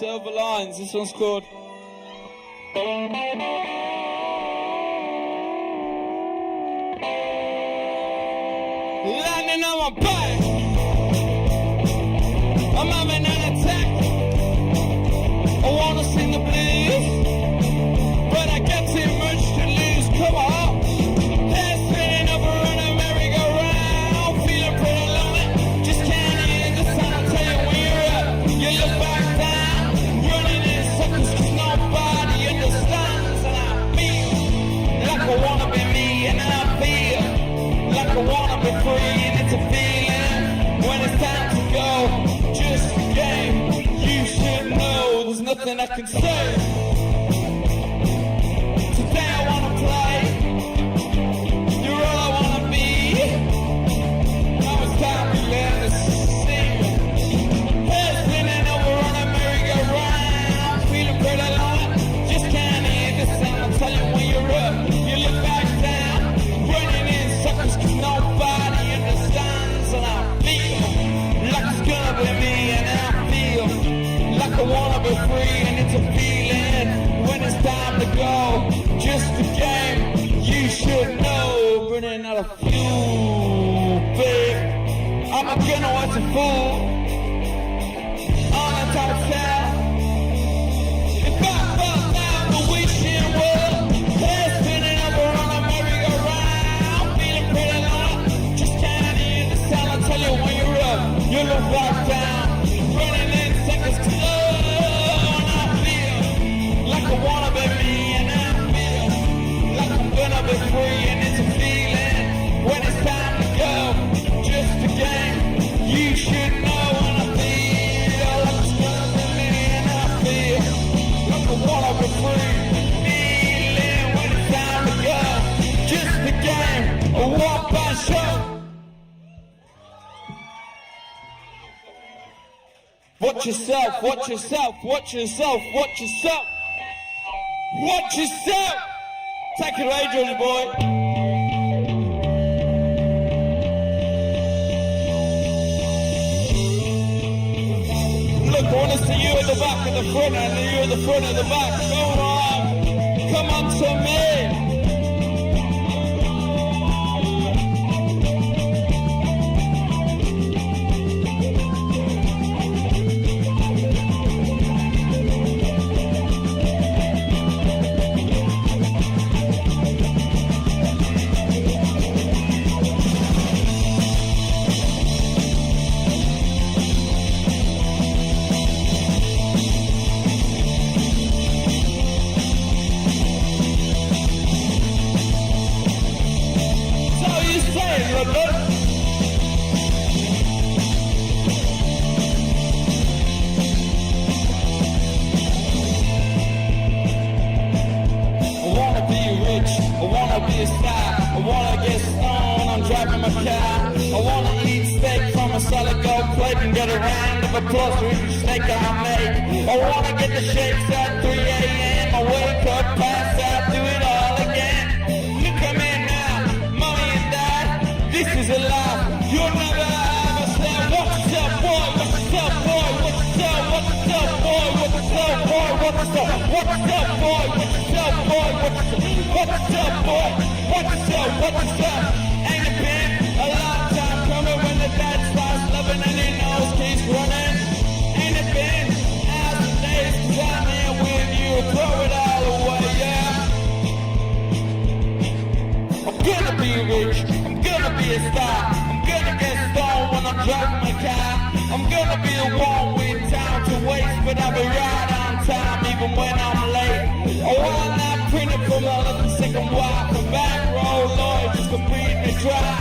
Silver Lines. This one's called Landing on my back. I'm having an attack. I wanna sing the blues, but I get too much to lose. Come on. Hair spinning over on a merry-go-round. Feeling pretty lonely. Just can't hear the sound. I'll tell you when you're up. You look back down. Running in circles 'cause nobody understands. And I feel like I wanna be me. And I feel like I wanna be free. And it's a feeling when it's time to go. Just a game. You should know there's nothing I can say. Today I wanna play. You're all I wanna be. Now it's time to learn to sing. Head spinning over on a merry-go-round. Feeling pretty long. Just can't hear the sound. I'll tell you when you're up. You look back down. Running in circles 'cause nobody understands. And I feel like it's gonna be me. And I feel like I wanna be free. And it's a feeling when it's time to go. Just a game, you should know. Running out of fuel, babe. I'm gonna watch a fool on a top town. If I fall down the wishing well, hair spinning over on a merry-go-round. Feeling pretty long, just can't hear the sound. I'll tell you when you're up, you look back down. Running in seconds to go. And I feel like I wanna be me. And I feel like I'm gonna be free. And it's a feeling when it's time to go. Just a game, you should know. And I feel like it's gonna be me. And I feel like I wanna be free. Feeling when it's time to go. Just a game, a walk-by show. Watch yourself, watch yourself, watch yourself, watch yourself. Watch yourself. Take it away, Georgie boy. Look, I want to see you at the back and the front, and you at the front and the back. Come on. Come on to me. And get a round of applause for each mistake I make. I wanna get the shakes at 3 a.m. I wake up, pass out, do it all again. Look at me now, mommy and dad, this is a life you'll never ever say. What's up, boy? What's up, boy? What's up? What's up, boy? What's up, boy? What's up? What's up, boy? What's up, boy? What's up, boy? What's up? What's up? Ain't it been a long time coming when the dad starts loving and he knows keeps running? Ain't it been hours and days 'cause I'm here with you, throw it all away, yeah. I'm gonna be rich, I'm gonna be a star, I'm gonna get stoned when I'm driving my car. I'm gonna be the one with time to waste, but I'll be right on time even when I'm late. Oh, I'm not printed from all of the second wife, the back row Lloyd just to breathe me dry.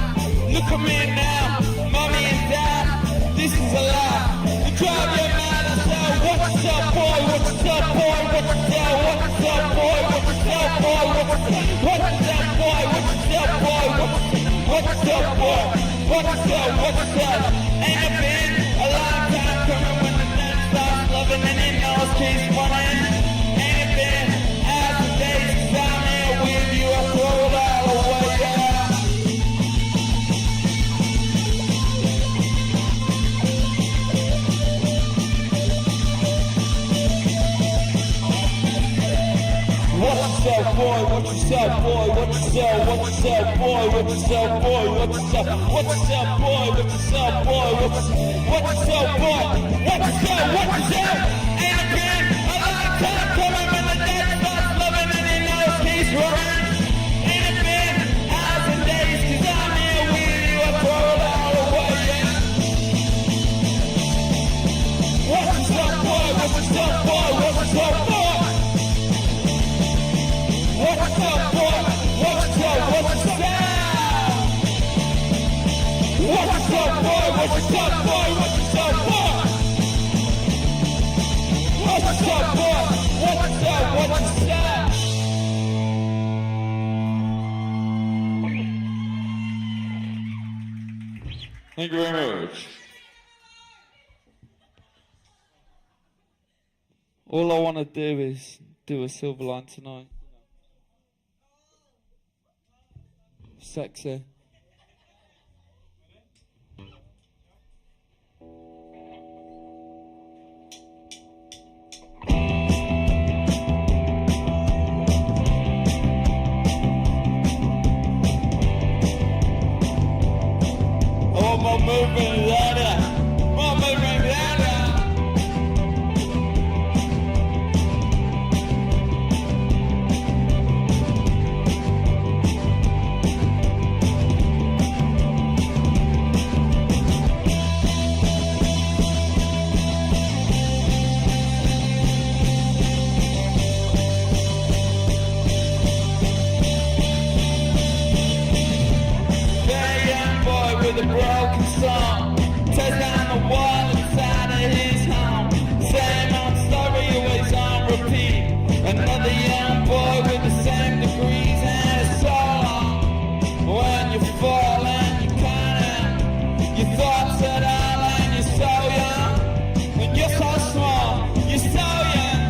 Look at me now, mommy and dad, this is a lie. You drive your mad and say, what's up, boy? What's up, boy? What's up? What's up, boy? What's up, boy? What's up, boy? What's up, boy? What's up, boy? What's up? What's up? Ain't it been a long time coming when the dad starts loving and he knows keeps running? Ain't it been hours and days 'cause I'm here with you, I throw it all away, yeah. Watch yourself, boy, watch yourself, boy, watch yourself, watch yourself, boy, watch yourself, boy, watch yourself, watch yourself, boy, watch yourself, boy, watch yourself, boy, watch yourself, watch yourself. Ain't a game, a long time coming when the dead starts loving and he knows he's running. Ain't a been hours and days, cause I'm here with you, I throw it all away, yeah. Watch yourself, boy, watch yourself, boy, watch yourself, boy. Watch yourself, boy, watch yourself, watch yourself. Watch yourself, boy, watch yourself, boy, watch yourself, boy. Watch yourself, boy, watch yourself, watch yourself. Thank you very much. All I want to do is do a silver line tonight. Sexy. Oh, my movement louder. My movement louder. With a broken song, tears down the wall inside of his home. Same old story, always on repeat. Another young boy with the same degrees and it's so long. When you fall and you can't help your thoughts at all and you're so young. When you're so small, you're so young.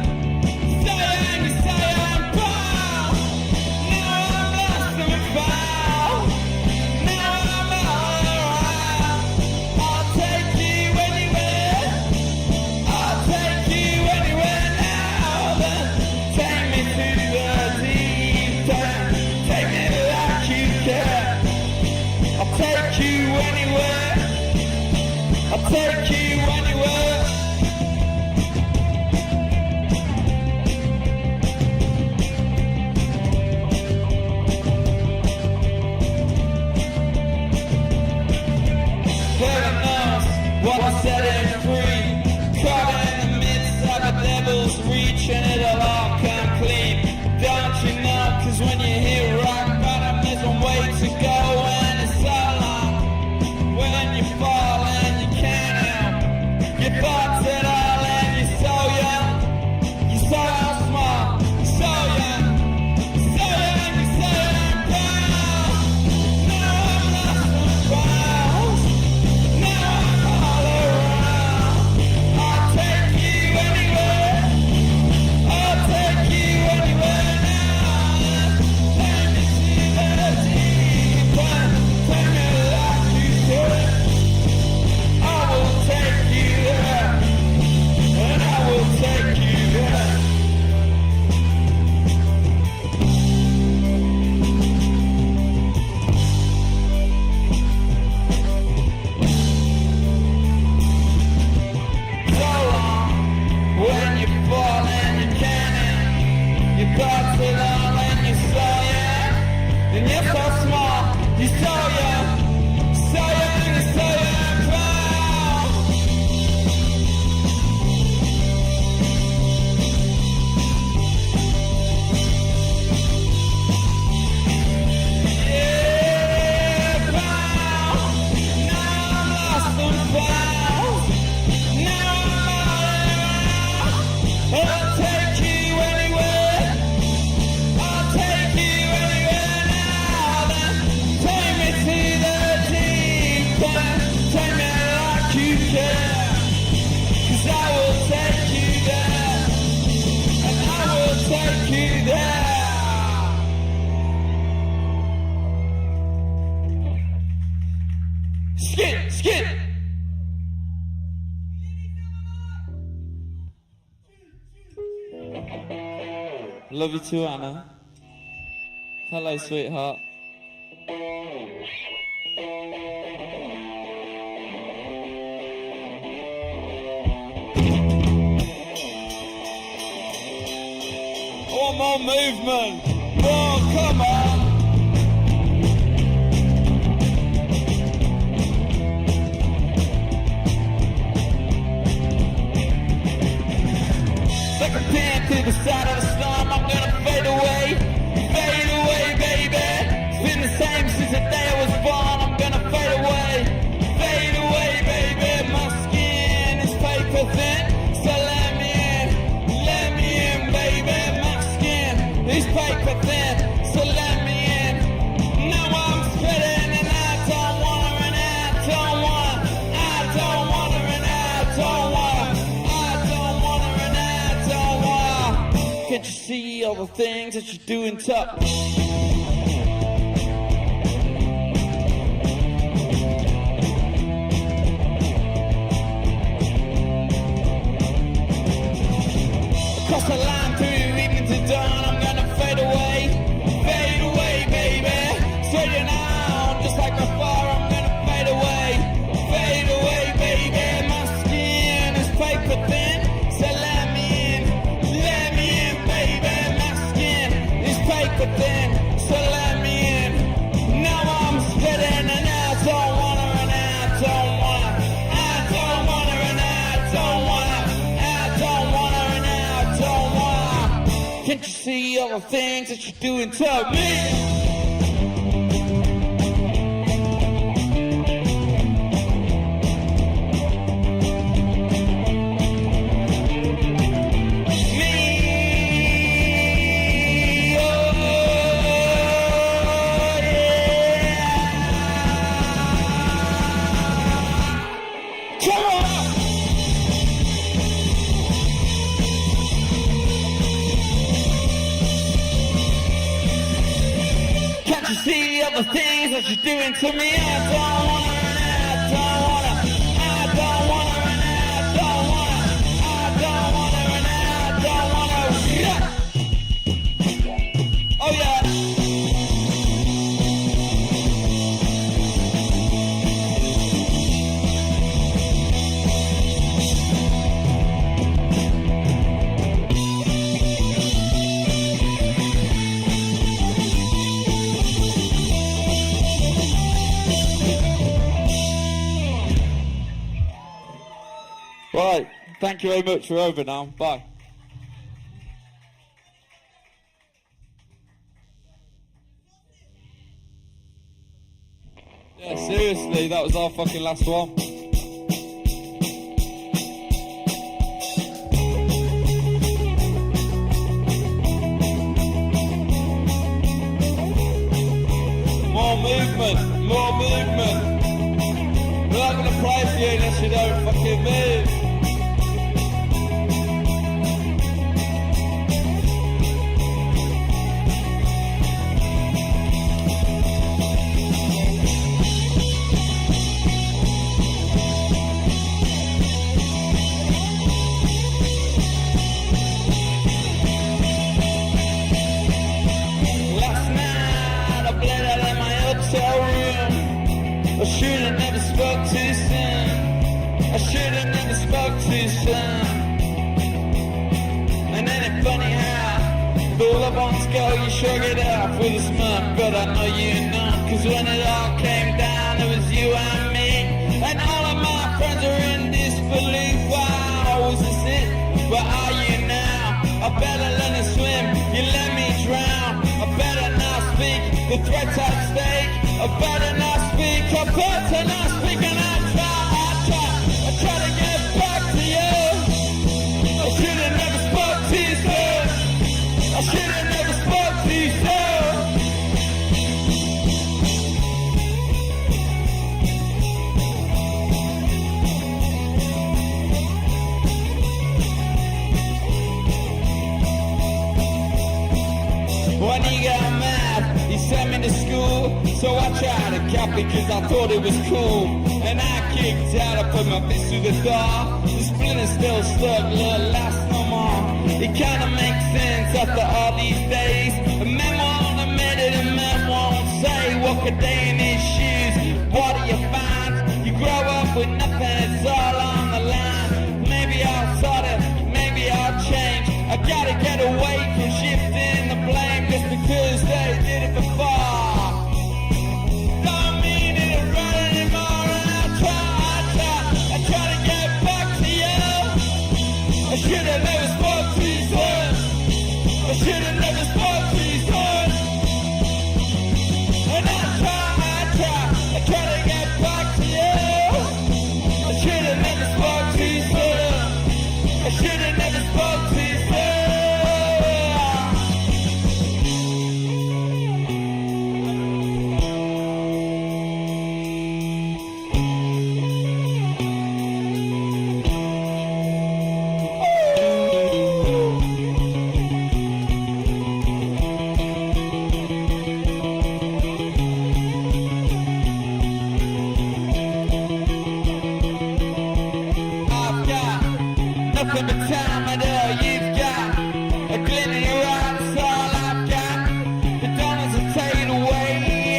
So young, you're so young, bow. Now I'm lost and found. Now I'm all around. I'll take you anywhere. I'll take you anywhere now. Then take me to the deep end. Take me like you care. I'll take you anywhere. I'll take you anywhere. Heaven knows what will set him free. Caught in the midst of a devil's reach and it'll all come clean. Don't you know, cause when you hit rock bottom there's a way to go and it's so long. When you fall and you can't help your thoughts at all and you're so young. You're so small, you're so young. You're so young, you're so young, bow. Now I'm lost and found. Now I'm all around. I'll take you anywhere. I'll take you anywhere now. Take me to the deep end. Take me like you said. I will take you there. And I will take you there. So long when you fall and you can't end. Your thoughts are all and you're so young. And you're so small, you're so young. So young, you're so young, wow. Yeah, wow. Now I'm lost and found. Now I'm all around. I'll take you anywhere. I'll take you anywhere now. Then take me to Love you too, Anna. Hello, sweetheart. One more movement. Oh, come on. Like a pin to the side of the storm, I'm gonna fade away, baby. It's been the same since the day I was born. I'm gonna fade away, baby. My skin is paper thin, so let me in, baby. My skin is paper thin, so let me in. Now I'm spitting and I don't wanna, and I don't wanna, I don't wanna, and I don't wanna, I don't wanna, and I don't wanna. Can't you see all the things that you're doing tough? Cross the line through evening to dawn, I'm gonna fade away, baby. Straighten out, just like before, I'm gonna fade away, baby. My skin is paper thin, so let me in, baby. My skin is paper thin, so let me in. Now I'm spitting and I don't wanna, and I don't wanna, I don't wanna, and I don't wanna, I don't wanna, and I don't wanna. Can't you see all the things that you're doing to me? See all the things that you're doing to me. I don't wanna, and I don't wanna, I don't wanna, and I don't wanna, I don't wanna, and I don't wanna. Yeah. Oh yeah. Right, thank you very much. We're over now. Bye. Yeah, seriously, that was our fucking last one. More movement. We're not gonna play for you unless you don't fucking move. I should've never spoke too soon. I should've never spoke too soon. And ain't it funny how the love wants go, you shrug it off with a smirk. But I know you know, cause when it all came down, it was you and me. And all of my friends are in disbelief. Wow, was this it? Where are you now? I better learn to swim, you let me drown. I better not speak, the threats at stake. I better not speak, I better not speak. And I try to get back to you. I should've never spoke to you soon. I should've never spoke to you soon. When he got mad, he sent me to school. So I tried to copy cause I thought it was cool. And I kicked out, I put my fist through the door. The splinter still stuck, little last no more. It kinda makes sense after all these days. A man won't admit it, a man won't say. Walk a day in his shoes, what do you find? You grow up with nothing, it's all on the line. Maybe I'll sort it, maybe I'll change. I gotta get away from shifting the blame just because they did it before. Don't mean it right anymore, and I try to get back to you. I should've never spoke to you, son. I should've never spoke to you, son. And I try to get back to you. I should've never spoke to you, son. I should've never spoke to you, son. Nothing but time and all you've got. A glint in your eye, that's all I've got. The don't hesitate away.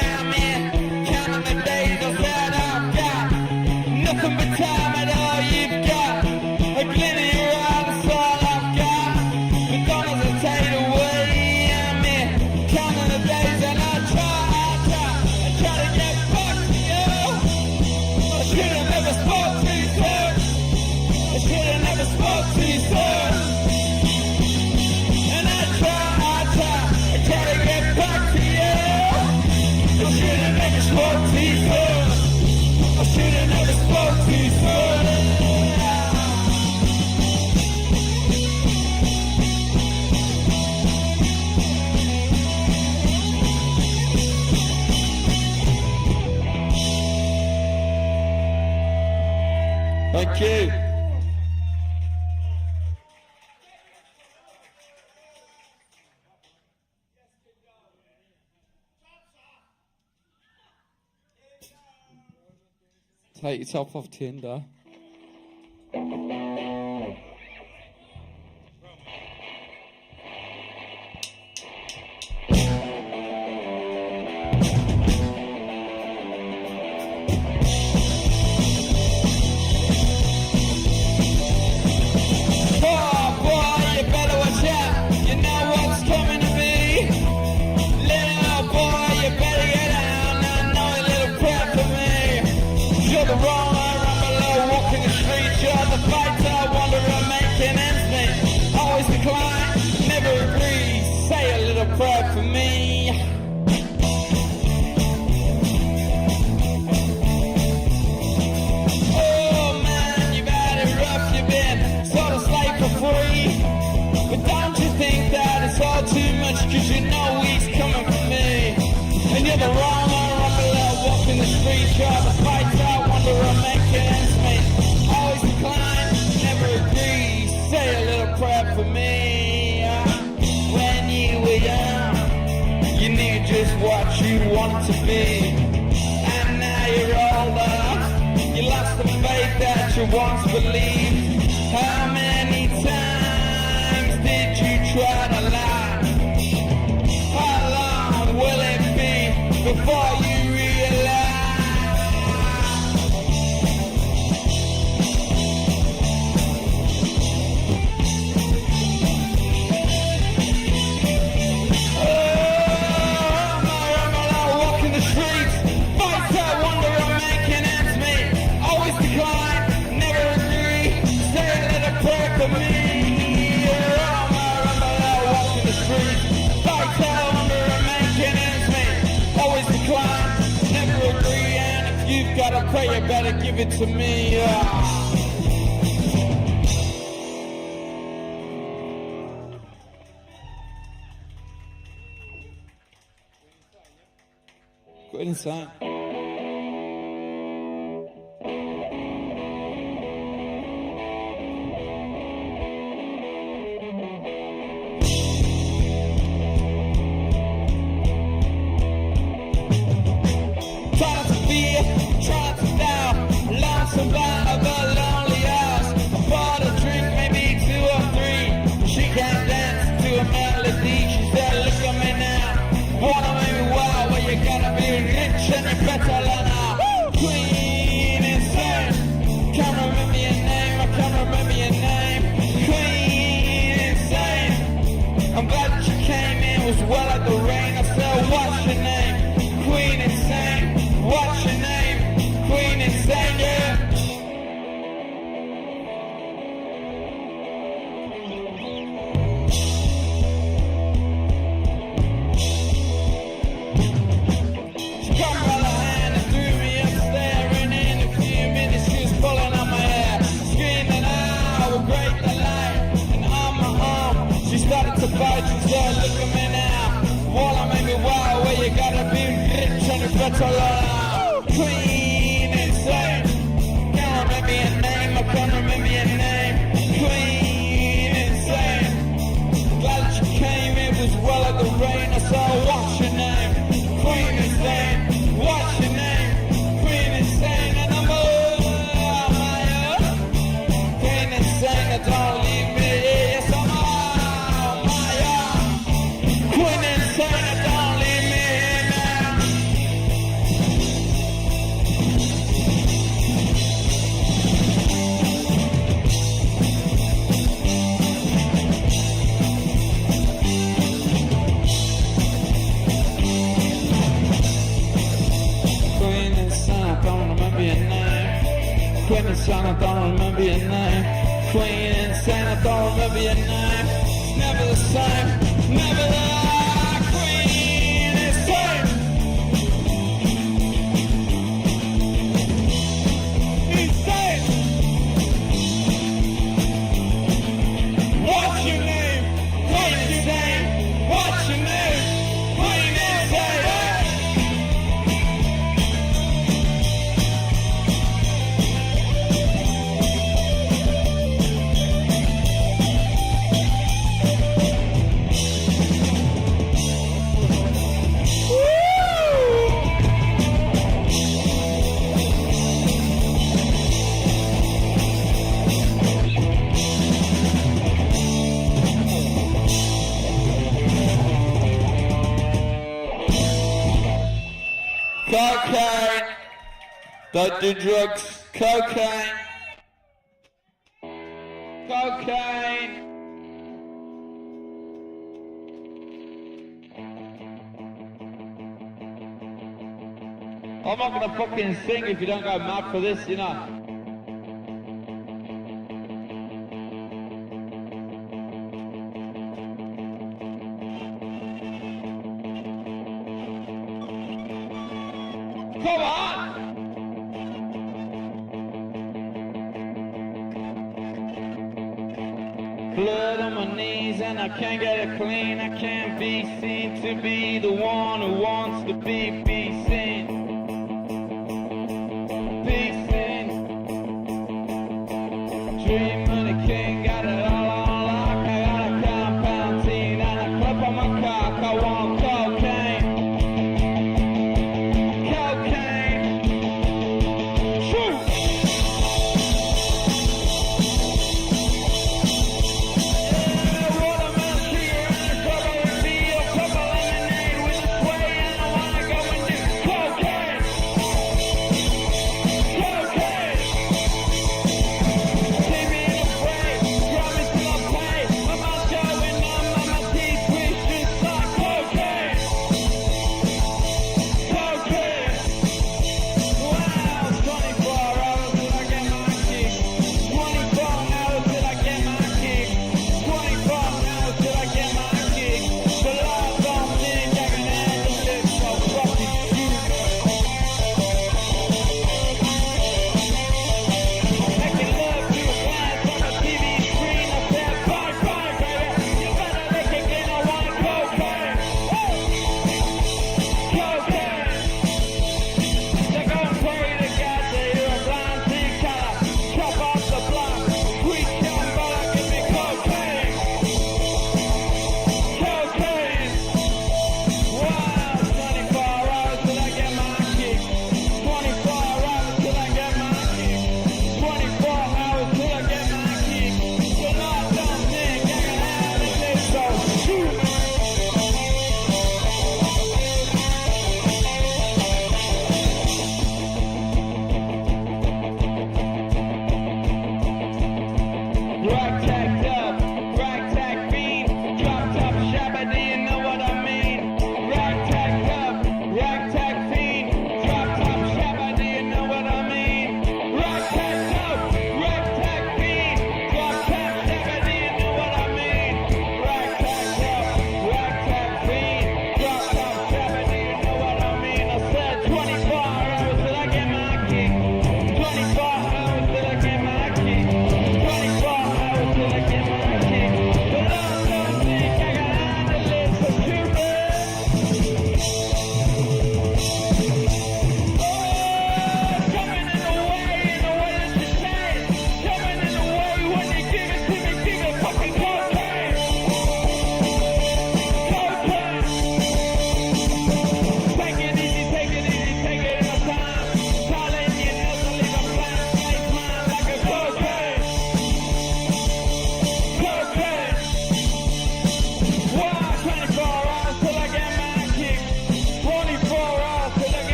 I'm in counting the days I said I've got. Nothing but time and all you've got. A glint in your eye, that's all I've got. The don't hesitate away. I'm in counting the days and I try to get back to you. I should've never spoke to you, sir. I should've never spoke to you, sir. And I try to get back to you. I should've never spoke to you, sir. I should've never spoke to you, sir. Thank you. Take your top off Tinder. The wrong around below, walking the streets, you're the fighter, wanderer, making ends meet. Always decline, never agree, say a little prayer for me. Oh man, you've had it rough, you've been sort of slave for free. But don't you think that it's all too much, cause you know he's coming for me. And you're the wrong around below, walking the streets, you're the fighter, making ends meet. Always decline, never agree, say a little prayer for me. When you were young, you knew just what you want to be. And now you're older, you lost the faith that you once believed. How many times did you try to lie? How long will it be before you realize? Gotta pray, you better give it to me. Go inside. was wet like the rain. I said, what's your name? Queen Insane. What's your name? Queen Insane, yeah. Started to bite, you started looking me now. Walla made me wild, where you gotta be rich on your better Queen Insane. Can't remember your name, I can't remember your name. Queen Insane. Glad that you came, it was well like the rain. I said, what's your name? Queen Insane. What's your name? Queen Insane. And I'm Queen Insane, don't leave me. Yes, I'm Queen Insane, I don't remember your name. Queen Insane, I don't remember your name. It's never the same, never the Queen Insane. Insane. What's your name? Queen Insane. What's your name? Queen Insane. Cocaine, don't do drugs, cocaine, cocaine. I'm not gonna fucking sing if you don't go mad for this, you know. Come on! Blood on my knees and I can't get it clean. I can't be seen to be the one who wants to be seen. Be seen. Dream of the king, got it all on lock. I got a compound teen and a clip on my cock. I want cocaine. Watermelon sugar and a cup of beer, cup of lemonade with a sway, and I wanna go and do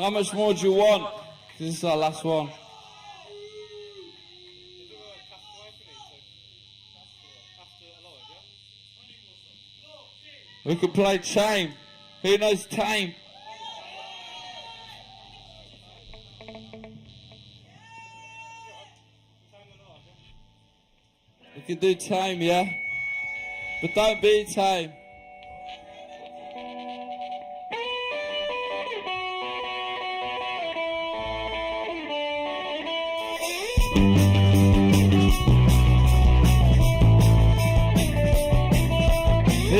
How much more do you want? 'Cause this is our last one. We could play Tame. Who knows Tame? We could do Tame, yeah? But don't be Tame.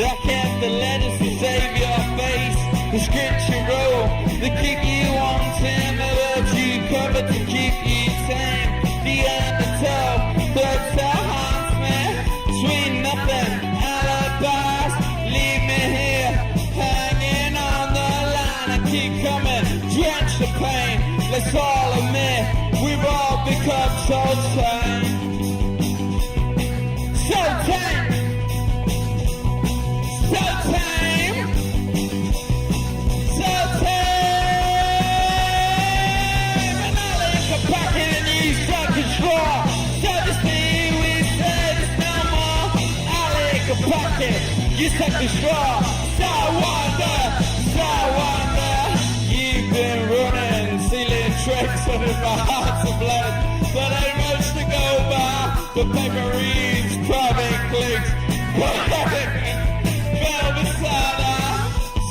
I kept the letters to save your face, the scriptural, the kick you on Tim, the words you covered to keep you tame, the undertow, thirds to hearts, man, sweet nothing, alibis, leave me here, hanging on the line, I keep coming, drench the pain, let's all admit, we've all become so tame, so tame. So tame, so tame, and I like a pocket and you suck a straw. So to see we said it's no more. I like a pocket, you suck a straw. So wonder, you've been running, stealing tricks under my heart's of blood. But ain't much to go by. The paper reads, private clicks,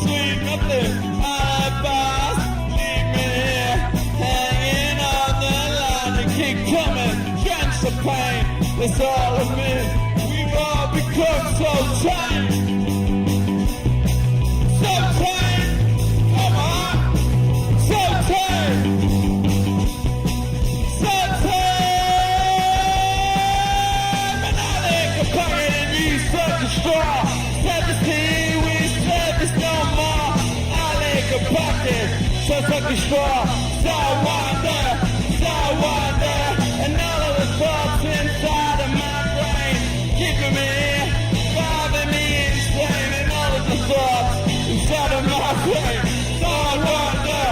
sweet nothing, alibis, leave me here, hanging on the line and keep coming, drench the pain, that's all of me, we've all become so tame, come on, so tame, and I think a pocket and you such a straw, said to see no more, I like a pocket, so suck a straw, so wonder, and all of the thoughts inside of my brain, keeping me here, driving me insane, and all of the thoughts inside of my brain, so wonder.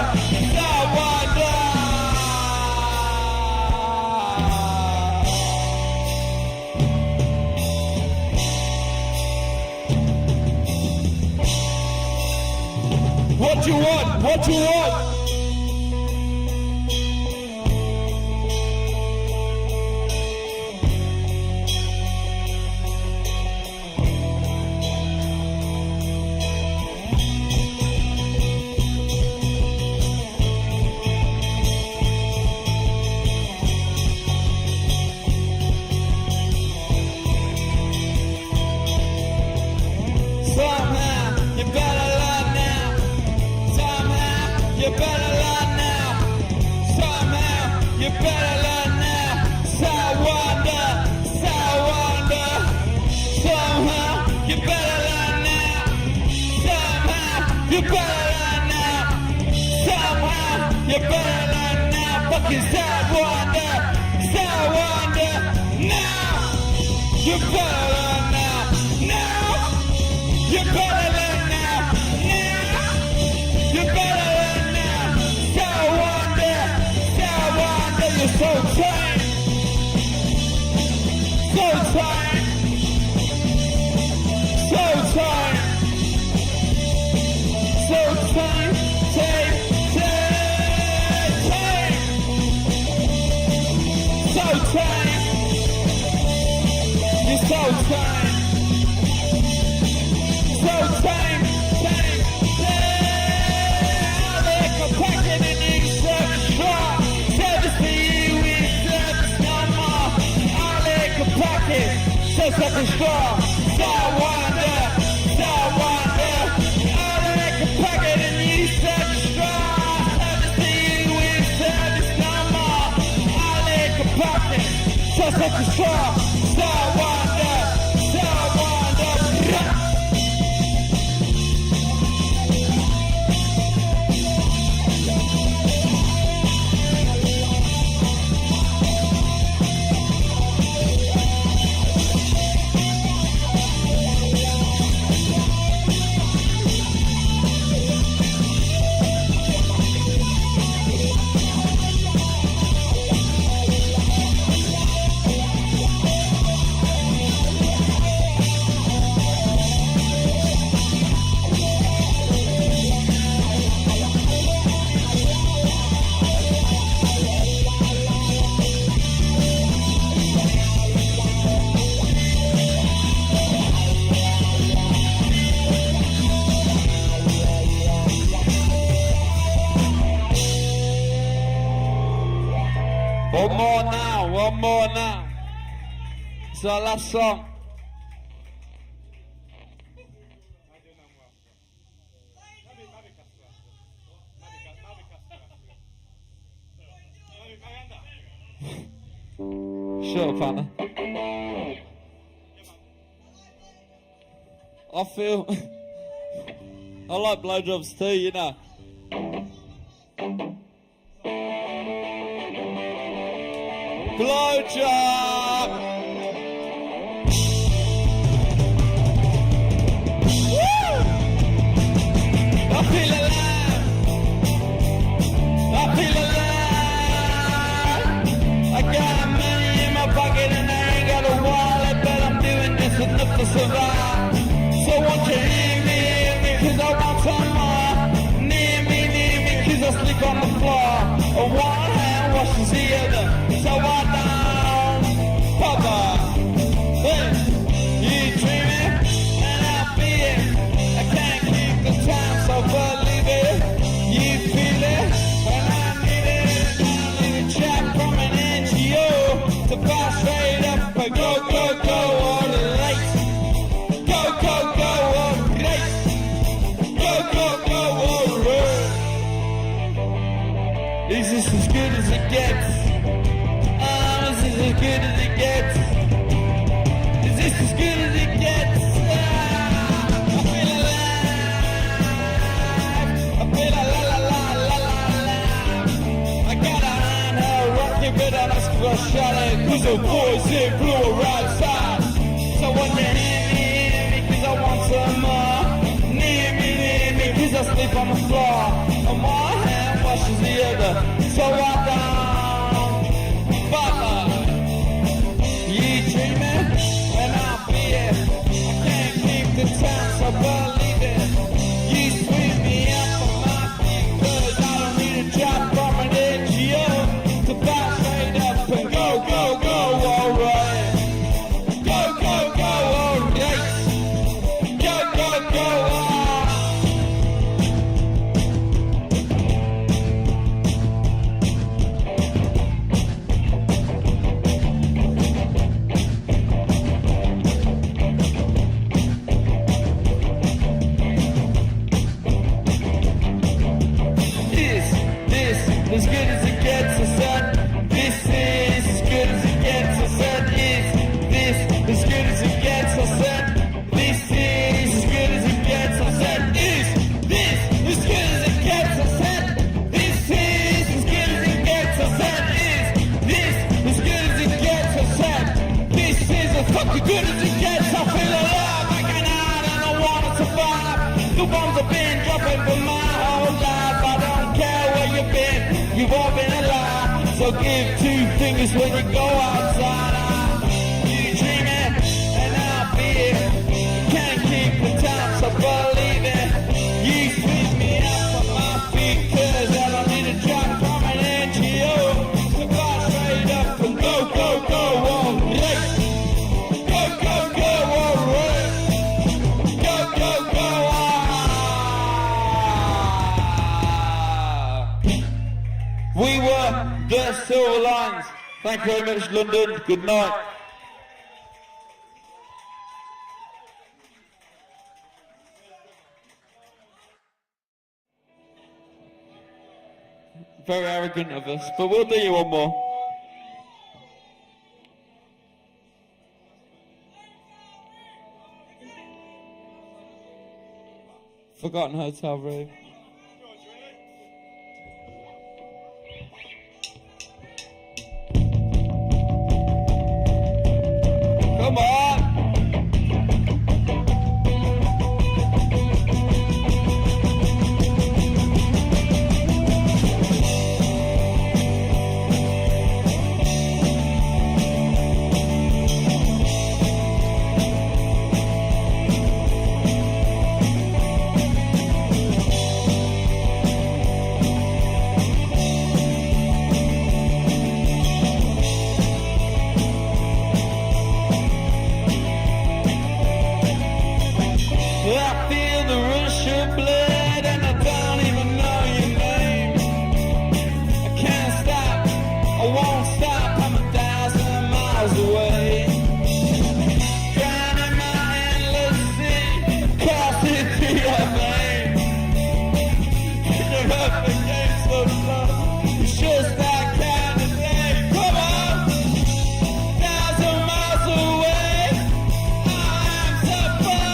What you want? What you want? Somehow you better learn now. You better learn now. Somehow you better learn now. So wonder. Somehow you better learn now. Somehow you better learn now. Somehow you better learn now. Fucking sad wonder. Now you better learn now. Now you better learn now. You better learn now. So wonder, you're so tame. So tame. So tame. So tame. Tame. So tame. You're so tame. So tame. Just like a straw, so wonder, I like a pocket and you such a straw, never see you in service no more, I like a pocket, just like a straw, so wonder. down. It's our last song. Shut up, Anna. I feel... I like blowjobs too, you know. Blowjob! Woo! I feel alive! I feel alive! I got money in my pocket and I ain't got a wallet, but I'm doing this enough to survive. So won't you hear me, cause I want some more. Near me, cause I sleep on the floor. A one hand washes the other, so I don't bother. Hey, you dreaming, and I'll be it. I can't keep the time, so believe it. You feel it, and I need it. I need a chat from an NGO to buy straight up and go, go, go all the lights. Go, go, go all the lights. Go, go, go all the road. Is this as good as it gets? Is this as good as it gets? Is this as good as it gets? I feel alive. I feel la la la la la la. I got a handheld rocket, but I must go shot it. Cause the boys in blue are outside. So when you hear me, cause I want some more. Near me, cause I sleep on the floor. And one hand washes the other, so I don't bother. You dreaming, and I'll be it. I can't keep the time, so believe it. You sweep me up on my feet, cause I don't need a job from an NGO to buy straight up and go, go, go, alright. Go, go, go, alright. Go, go, go, alright. As good as it gets, I said. This is as good as it gets, I said. Is this as good as it gets, I said. This is as good as it gets, I said. Is this as good as it gets, I said. This is as good as it gets, I said. Is this as good as it gets, I said. This is as fucking good as it gets. I feel alive, I can out and I wanna survive. The bombs have been dropping for my whole life. I don't care where you've been. You've all been alive, so give two fingers when you go outside. You dreaming, and I'll be it. Can't keep the time, so believe it. You sweep me up on my feet, cause I don't need a job from an NGO to fly straight up and go, go, go, all right. Go, go, go, all right. Go, go, go, all right. We were the Silver Lines. Thank you very much, London. Good night. Very arrogant of us, but we'll do you one more. Forgotten hotel room. Come on! miles away. Drowning my endless sea, coursing through your veins. You're up against the flood, it's just that kind of day. Come on, 1,000 miles away, I am so far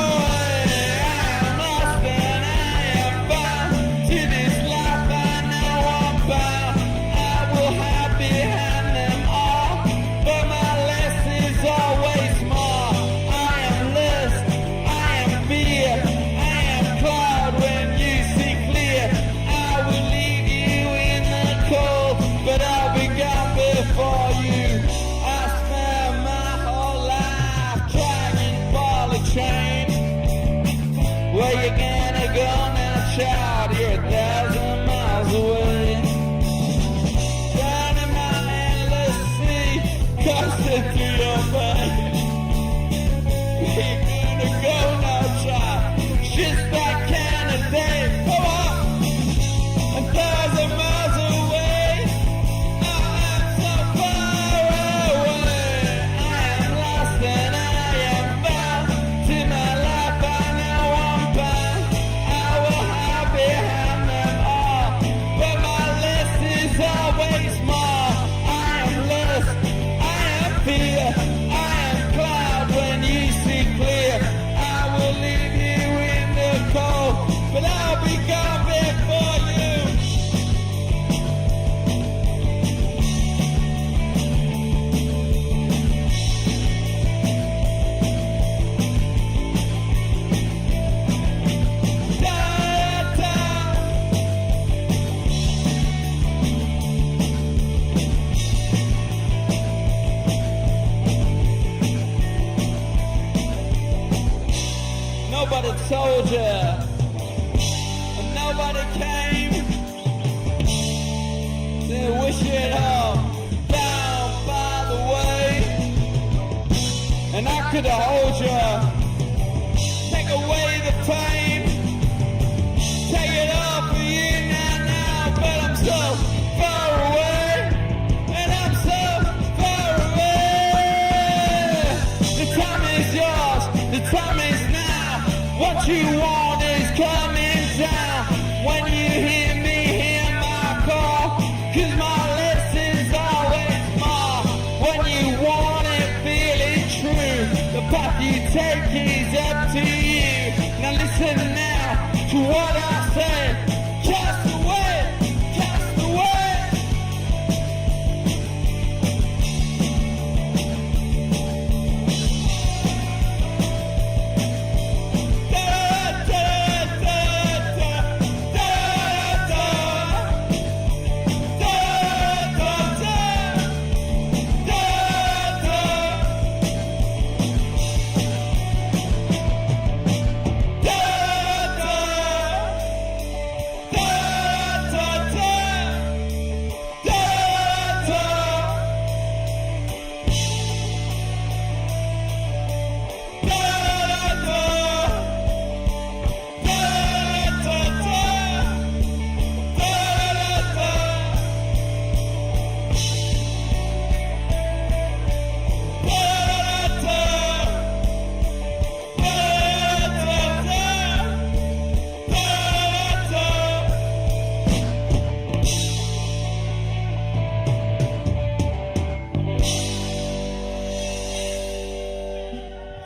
away. I am lost and I am bound to this life I know I'm bound. I will hide behind them all, but my lesson's always more. I am lust, I am fear, I am cloud when you see clear. I will leave you in the cold, but I'll be gone before you. I spent my whole life trying for the train. Where you gonna go now, child? You're 1,000 miles away. Drowning my endless sea, coursing through your veins. Where you gonna go now, child? Just that kind of day. Come on, 1,000 miles away. I am so far away. I am lost and I am bound to my life. I know I'm bound. I will hide behind them all, but my list is always more. I am lust, I am fear, I am cloud when you see clear. I will leave you in the cold, but I'll be gone before you. Nobody told you, and nobody came to wish it all down by the way. And I could have hold you, take away the pain, take it all for you now, but I'm so far away, and I'm so far away. The time is yours, the time is now. What you want is coming down. When you hear me, hear my call, 'cause my lesson's always more. When you want it, feel it true. The path you take is up to you. Now listen now to what I say. Cast away, cast away.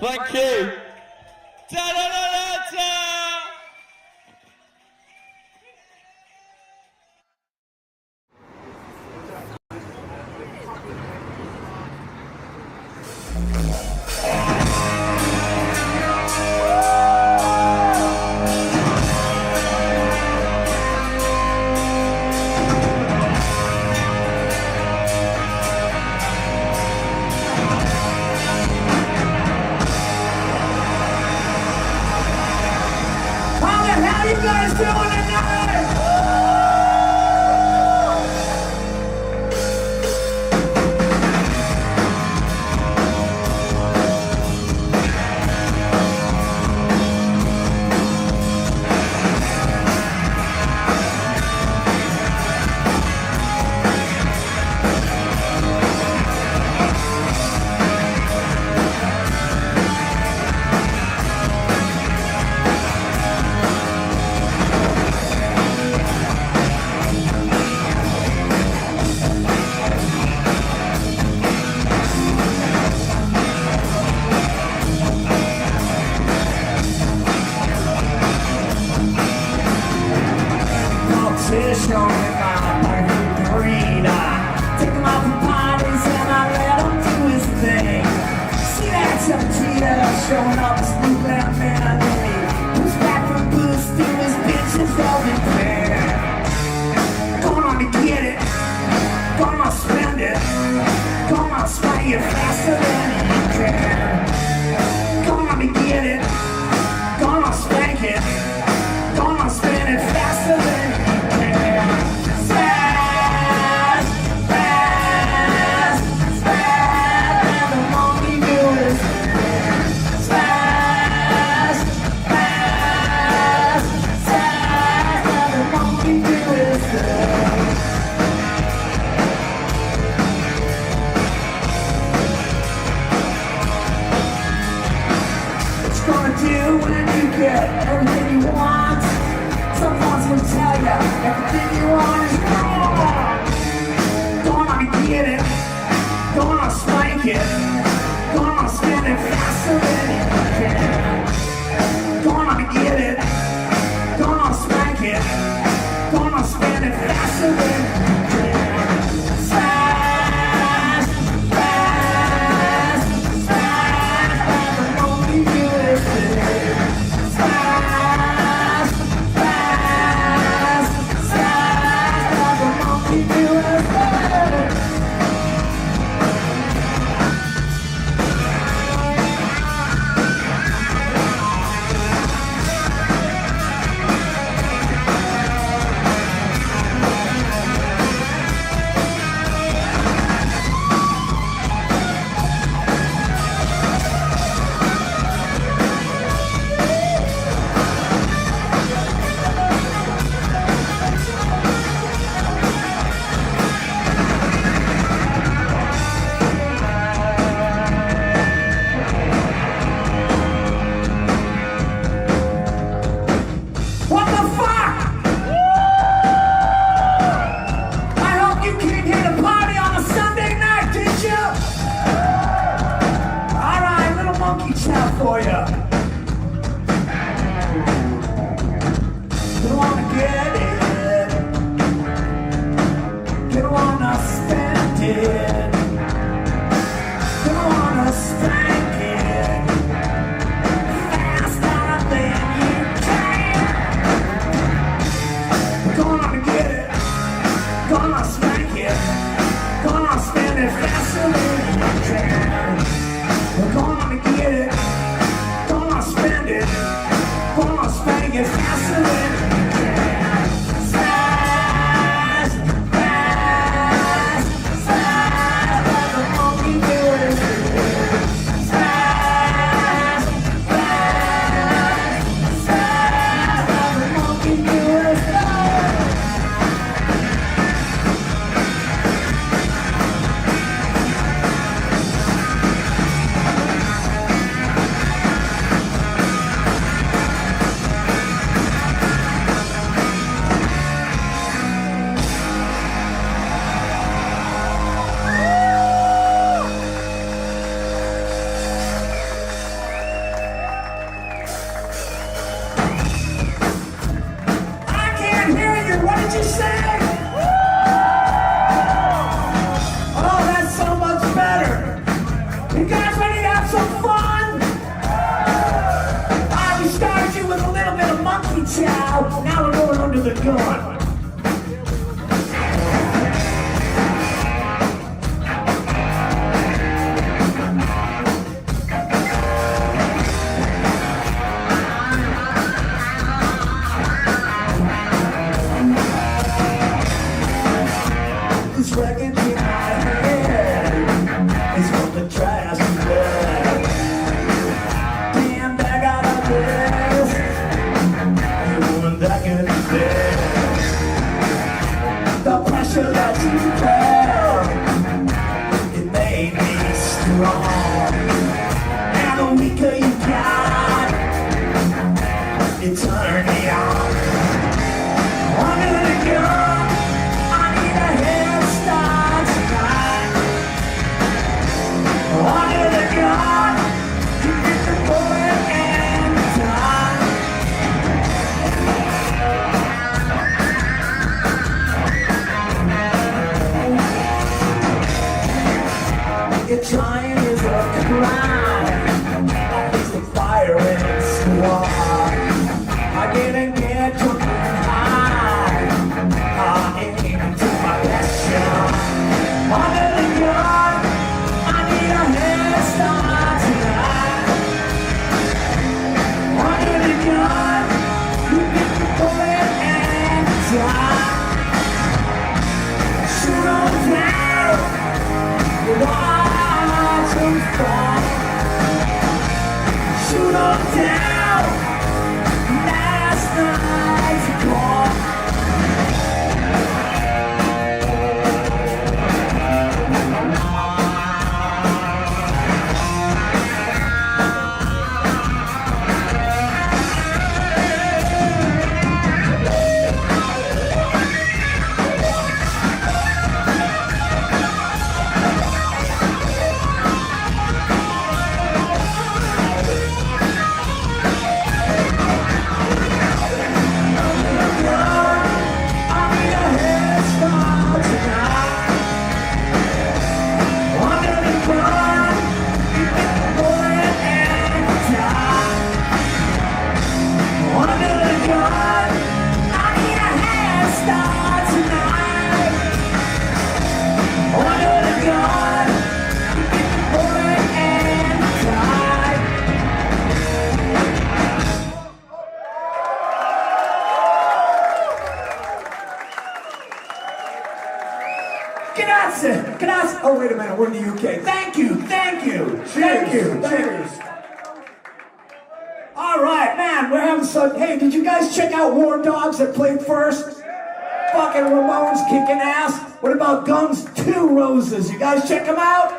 Thank you. Da-da-da-da-da. it faster than you can. Gonna be get it, gonna spank it, gonna spin it faster than you can. Fast, fast, fast, and the monkey do it. Fast, fast, fast, and the monkey do it. Gonna do when you get everything you want. Someone's gonna tell you everything you want is wrong. Gonna get it, gonna spank it, gonna spin it faster than you can. Gonna get it, gonna spank it, gonna spin it faster than you can. Fast, fast, fast, and the monkey do it. Fast, fast, fast, and the monkey do it. What the fuck? I hope you came here to party on a Sunday night, did you? Alright, little monkey chow for you. You wanna get it? You wanna spend it? You wanna spank it? Faster than you can. Gonna get it, gonna spank it, gonna spin it faster than you can. We're gonna get it, gonna spend it, gonna spank it faster than you can. Fast, fast, fast, let the monkey do it. Fast, fast, fast, let the monkey do it. I can't hear you. What did you say? Oh, that's so much better. You guys ready to have some fun? We started you with a little bit of monkey chow. Now we're going under the gun. This record in my head is from the trash bag. Damn bag out of this. You ruined that good day. The pressure that you felt, it made me strong. And the weaker you got, it turned me on. Under the gun, I need a head start tonight. Under the gun, you get the bullet and the time. Your trying is a crime. I face the fire and squad. I didn't get drunk and high. I aim to my passion. Under the gun, I need fall. Shoot 'em down. Last night's call. Grazie. Oh, wait a minute. We're in the UK. Thank you. Thank you. Thank you. Cheers. All right, man. We're having some. Hey, did you guys check out War Dogs that played first? Fucking Ramones kicking ass. What about Guns 2 Roses? You guys check them out?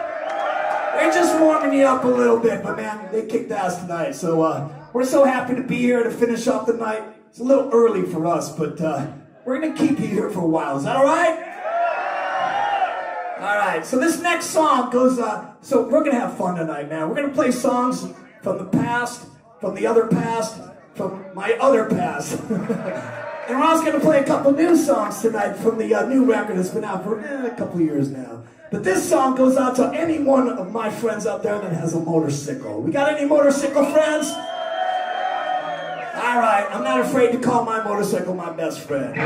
They're just warming you up a little bit, but man, they kicked ass tonight. So we're so happy to be here to finish off the night. It's a little early for us, but we're gonna keep you here for a while. Is that all right? All right, so this next song goes, so we're gonna have fun tonight, man. We're gonna play songs from the past, from the other past, from my other past. And we're also gonna play a couple new songs tonight from the new record that's been out for a couple of years now. But this song goes out to any one of my friends out there that has a motorcycle. We got any motorcycle friends? All right, I'm not afraid to call my motorcycle my best friend.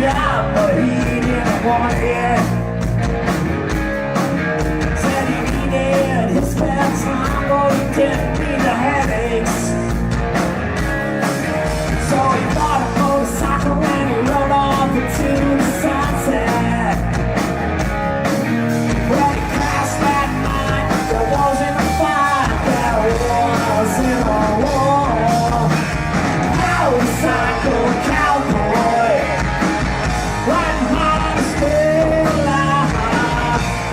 But he didn't want it. Said he needed his spare time, but he didn't need the headaches. So he bought a motorcycle and he rode off into the sunset. When he crashed that night, there wasn't a fight, there wasn't a war. Motorcycle cowboy, riding hard and still alive.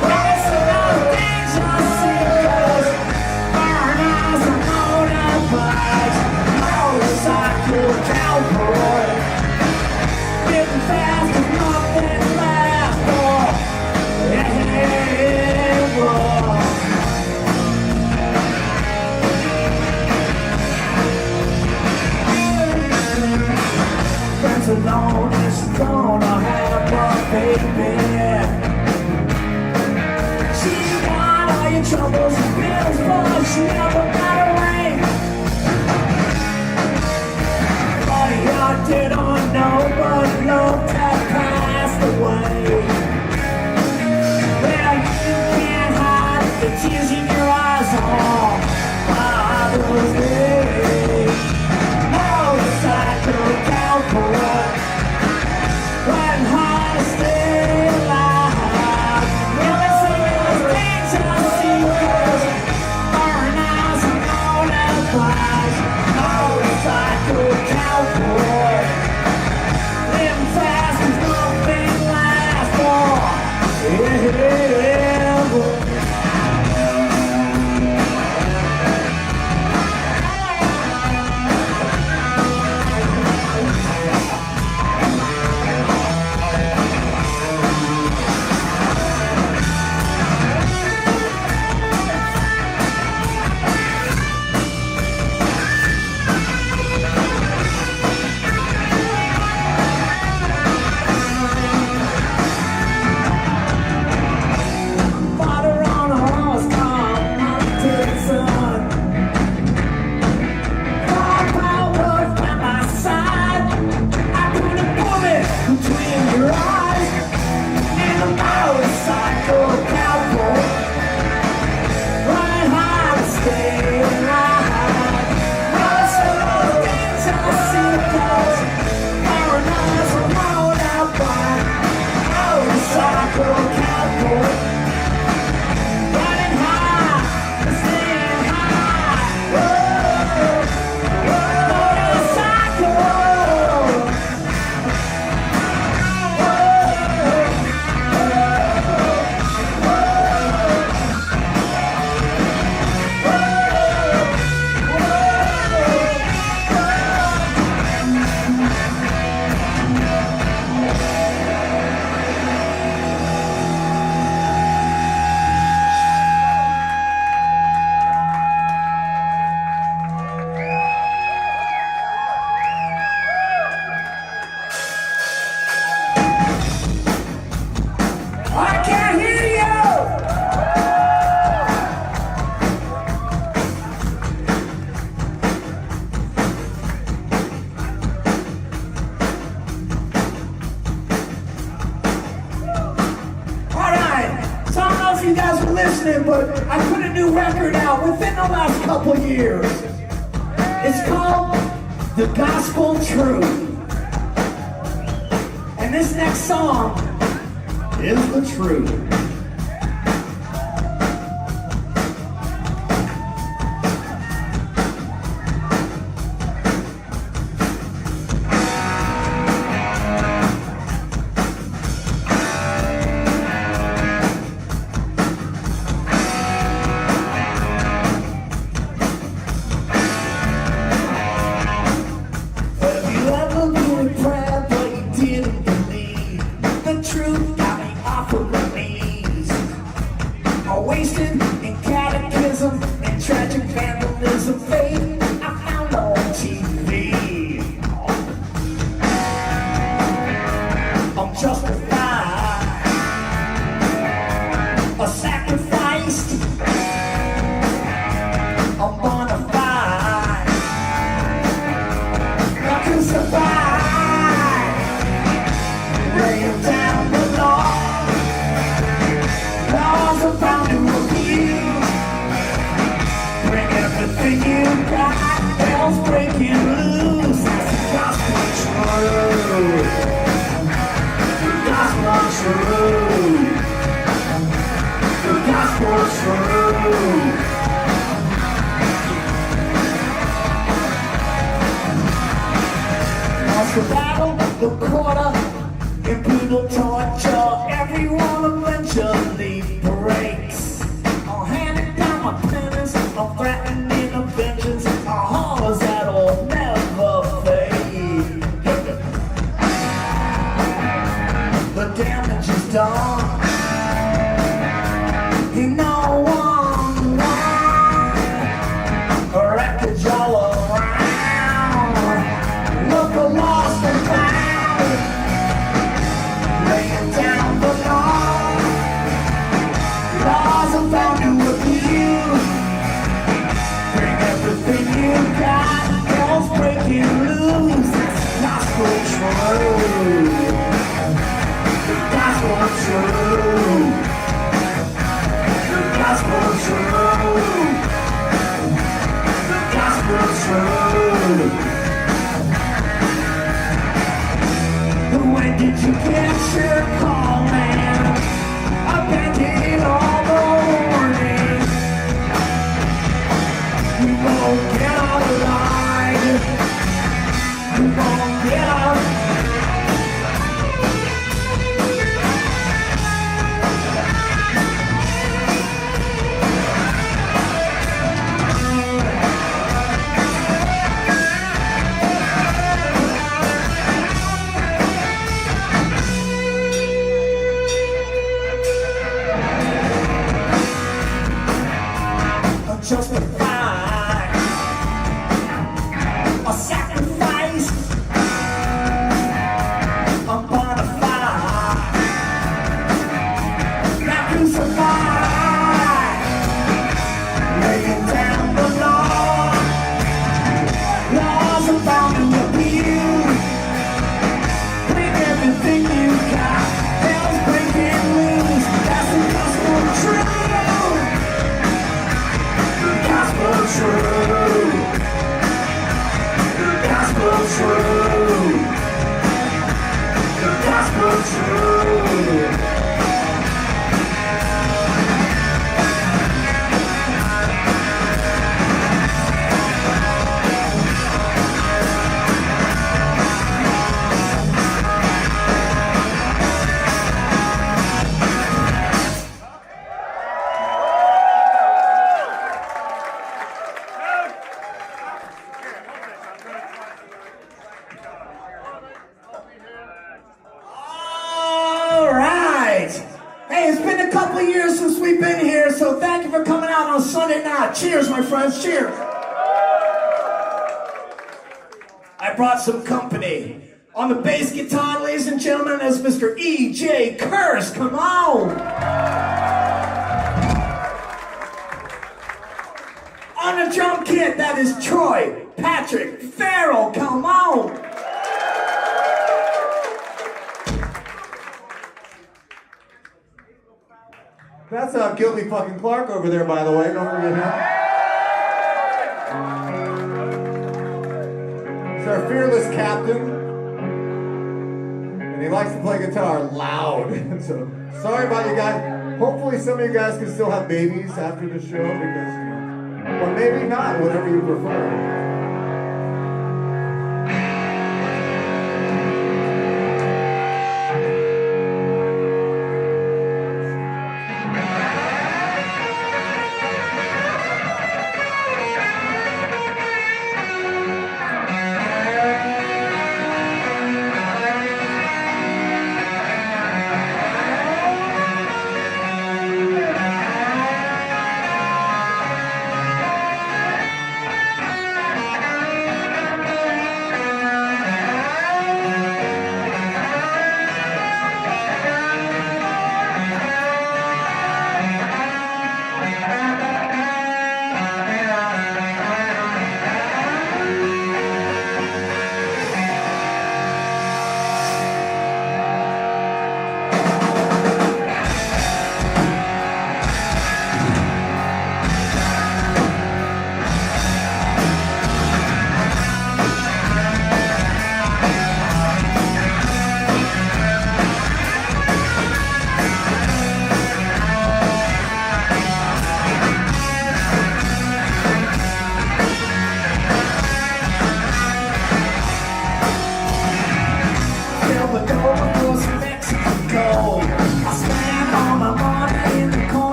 There's a lot of things I see, 'cause burn eyes and motorbikes. Motorcycle cowboy, getting fast with nothing left for. Yeah, boy. Friends alone is gonna have a baby. She got all your troubles and bills, but she never got away. But you didn't know, but love had passed away. Well, you can't hide the tears in your eyes on Father's Day. Motorcycle cowboy, riding hard to stay alive. Well, there's so many things I see, 'cause burn eyes and motorbikes. Motorcycle cowboy, living fast with nothing lasts for. Yeah, boy. I put a new record out within the last couple years. It's called The Gospel Truth. And this next song is the truth. Wasted in catechism and tragic vandalism. Faith I found on TV. I'm justified, a sacrificed, I'm bona fide, not crucified, laying down the law. Laws are bound to abuse. Bring everything you got. Hell's breaking loose. That's the gospel truth. The gospel truth. The gospel truth. Lost the battle, the quarter, in brutal torture. Everyone eventually breaks. I'm handing down my penance. I'm threatening a vengeance. A horrors that'll never fade. The damage is done. You know one wreckage all around. Look lost and found. Laying down the law. Laws are bound to abuse. Bring everything you got. Hell's breaking loose. That's gospel truth. The gospel truth. The gospel truth. The gospel truth. When did you get your call, man? I've been getting all the warning. You won't get out alive. You won't get out. Justified, a sacrifice, I'm bona fide, not crucified, laying down the law. Laws are bound to abuse. Bring everything you got. Hell's breaking loose. That's the gospel truth. Gospel truth. Gospel truth. Gospel truth. Since we've been here, so thank you for coming out on Sunday night. Cheers, my friends, cheers. I brought some company. On the bass guitar, ladies and gentlemen, is Mr. E.J. Curse. Come on. On the drum kit, that is Troy Patrick Farrell. Come on. That's Gilby fucking Clark over there, by the way. Don't forget him. He's our fearless captain. And he likes to play guitar loud. So, sorry about you guys. Hopefully some of you guys can still have babies after the show because, you know, or maybe not, whatever you prefer.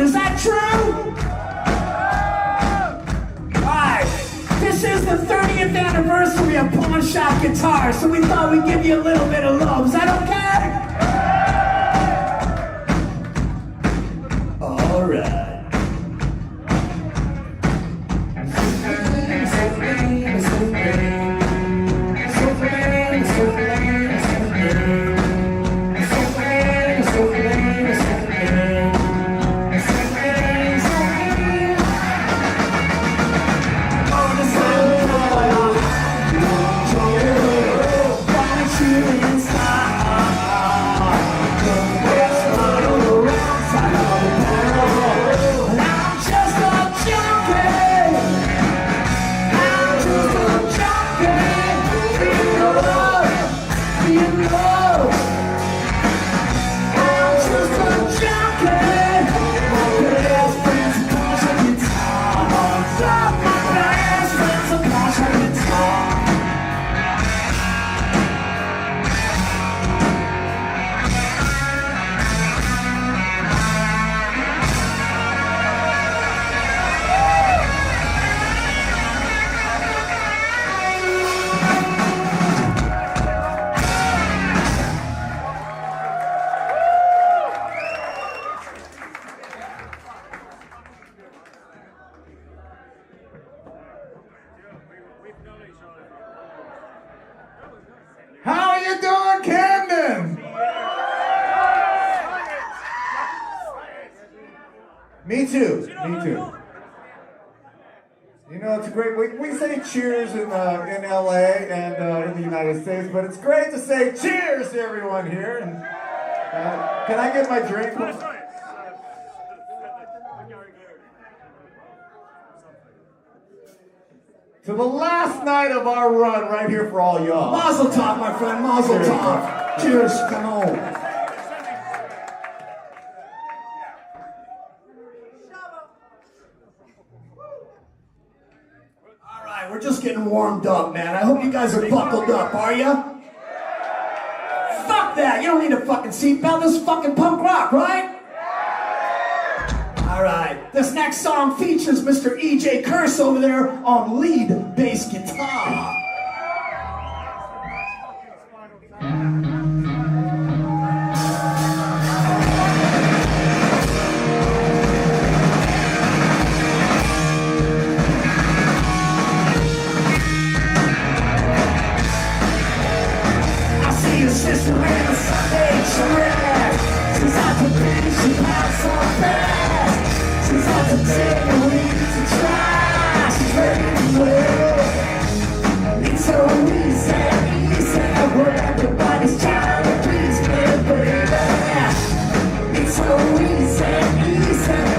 Is that true? Alright, this is the 30th anniversary of Pawn Shop Guitars, so we thought we'd give you a little bit of love. Is that okay? Alright. too. Me too. You know, it's great. We say cheers in LA and in the United States, but it's great to say cheers to everyone here. And can I get my drink? To the last night of our run right here for all y'all. Mazel tov, my friend, mazel tov. Cheers, come on. All right, we're just getting warmed up, man. I hope you guys are buckled up, are ya? Fuck that, you don't need a fucking seatbelt. This is fucking punk rock, right? All right, this next song features Mr. E.J. Curse over there on lead bass guitar. I see your sister in a Sunday dress. She's out to be, she pounds so fast. She's out to take a week to try. She's ready to play. It's so easy, where everybody's trying to please me, baby. It's so easy,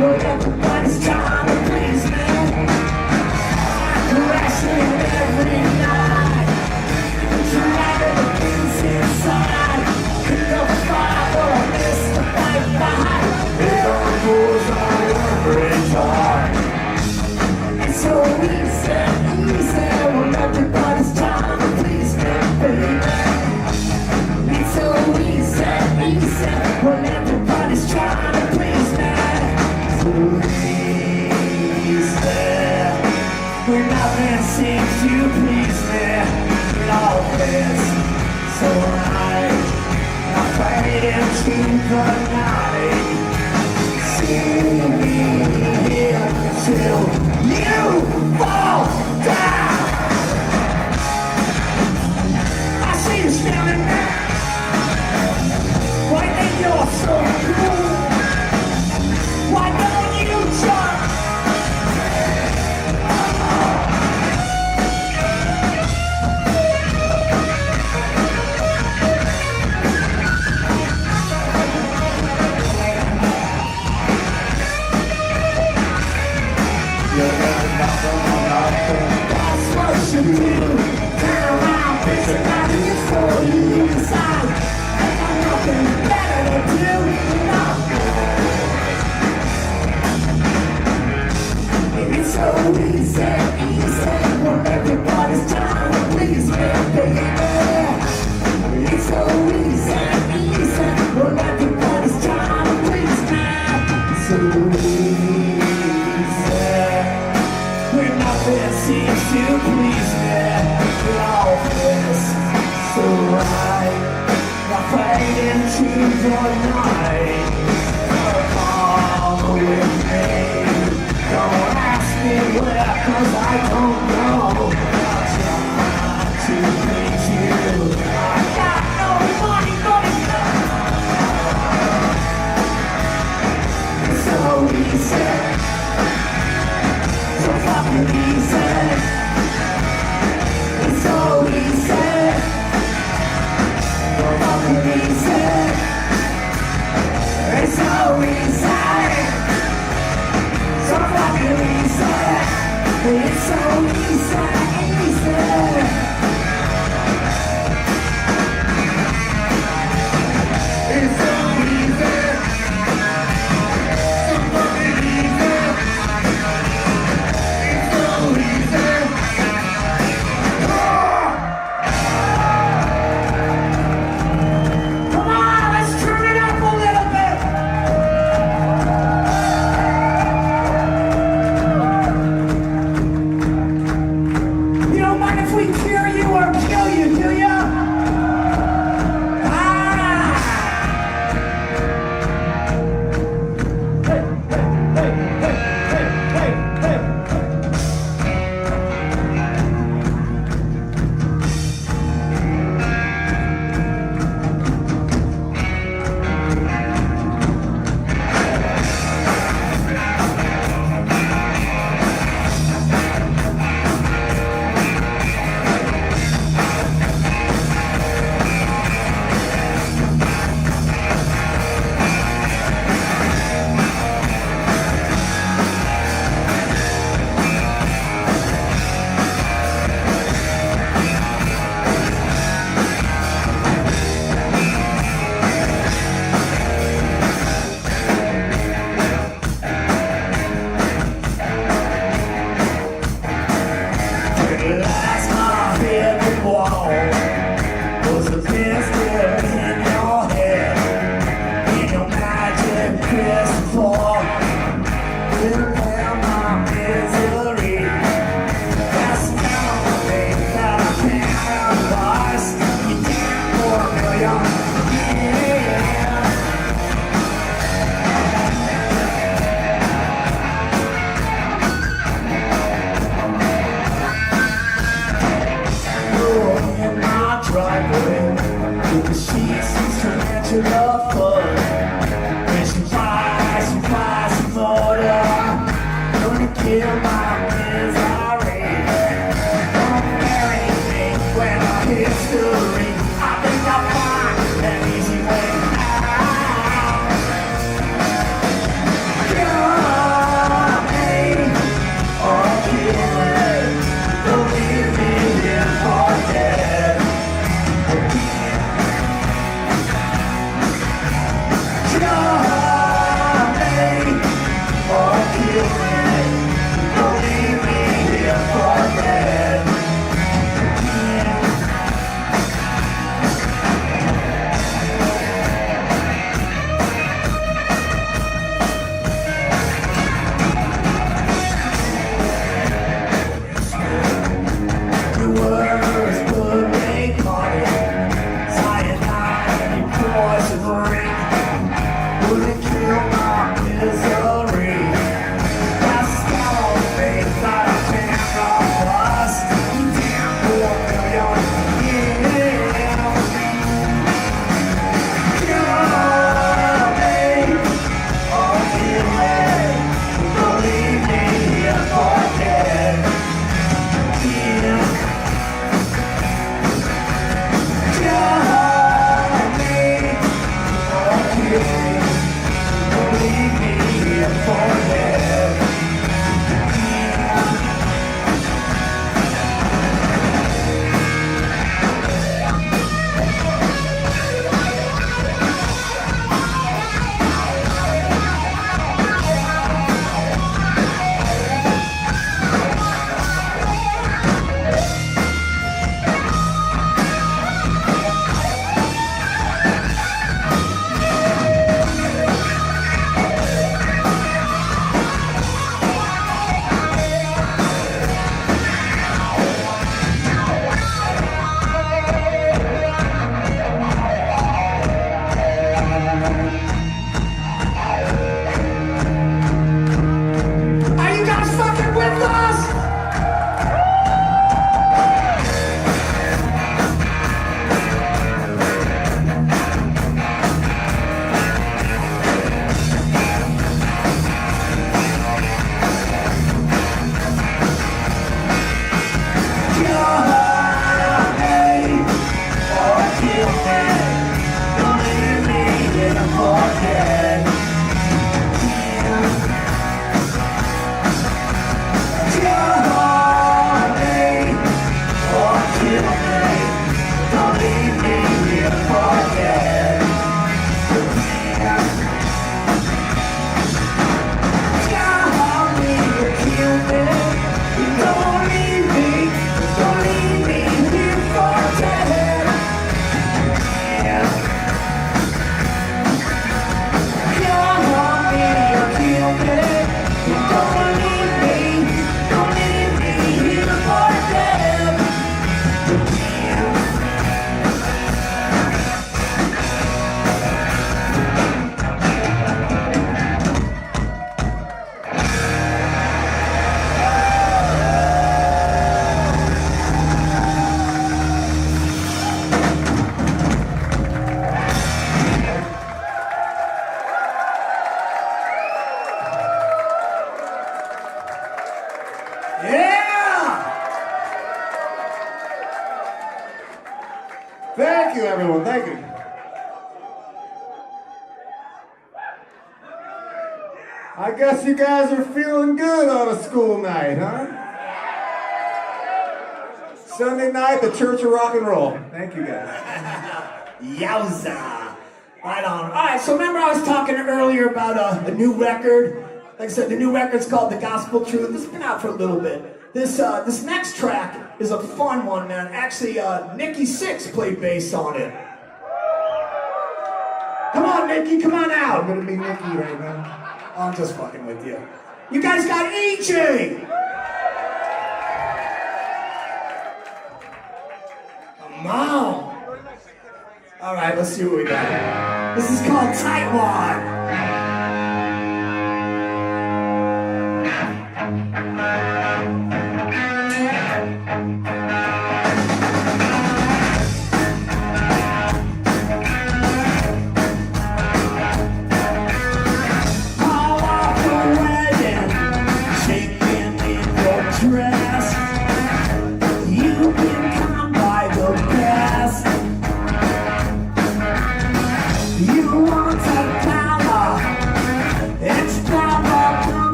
where everybody's trying to please me. Crashing every night, trying to things inside. Pick up fire, miss the fight behind. It all goes on every time. It's so easy, when everybody's trying to please me, baby. It's so easy, when everybody's trying to please me. So easy, when nothing seems to please me. Love is so right, I fade into the night. See me here till you fall down. I see you standing there, right in your soul. Why don't you jump? That's what you do. Turn around, face it out of your soul. You decide, I got nothing better to do. No. It's so easy, when everybody's trying to please me, baby. It's so easy, when everybody's trying to please me. So easy. When nothing seems to please me, love is so right. I fade into the night. Come with me. Don't ask me where, 'cause I don't know. I'm trying to please you. I got no money, but it's so easy. So fucking easy. It's so easy. So fucking easy. It's so easy. So fucking easy. It's so easy. It's so easy. So fucking easy. Come on, let's turn it up a little bit. misery. That's the thing that I can't bust. You can't for a million. Yeah. You're in my driveway with the sheets and tarantula flood. And some flies, some motor. Gonna kill my misery. Don't marry me when I history. I think I'll find an easy way out. Kill me or kill me. Don't leave me here for dead. Kill me or kill me. Don't leave me here for dead. The words put me caught. Cyanide, poison ring. Wouldn't kill my misery. That's the scale of faith that I can't bust. Damn, 4 million. Yeah. Kill me or kill me. Don't leave me here for dead. Yeah. Kill me or kill me. Don't leave me here for dead. Are you guys fucking with us? Thank you, everyone. Thank you. I guess you guys are feeling good on a school night, huh? Sunday night, the Church of Rock and Roll. Thank you, guys. Yowza. Right on. All right, so remember I was talking earlier about a new record. Like I said, the new record's called The Gospel Truth. It's been out for a little bit. This next track is a fun one, man. Actually, Nikki Sixx played bass on it. Come on, Nikki, come on out. I'm gonna be Nikki right now. I'm just fucking with you. You guys got EJ. Come on. All right, let's see what we got. This is called Tightwad.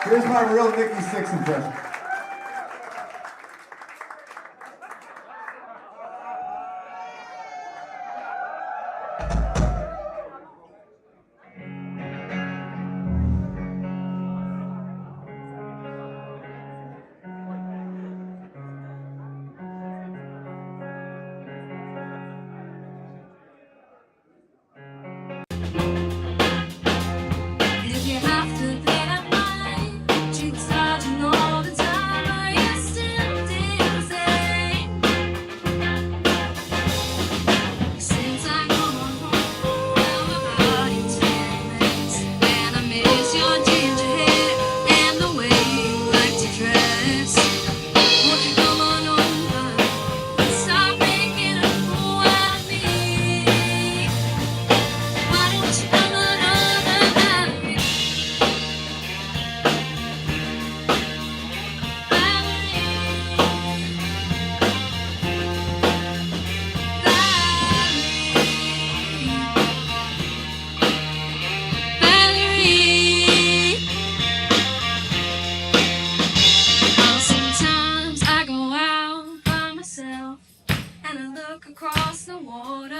Here's my real Nikki Sixx impression. If you have to play that line, jigsaw all the time, are you still dancing? Since I come on home, the water.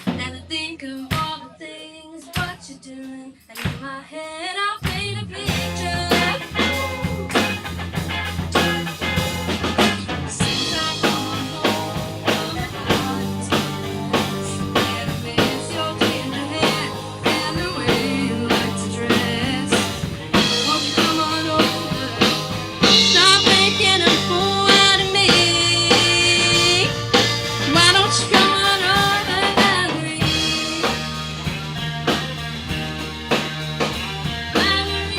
And I think of all the things what you're doing, and in my head I'll paint a picture. Since I come home from hard times, and I miss your tender hair and the way you like to dress. Won't you come on over? Stop making a fool out of me. Why don't you come on over, Valerie? Valerie.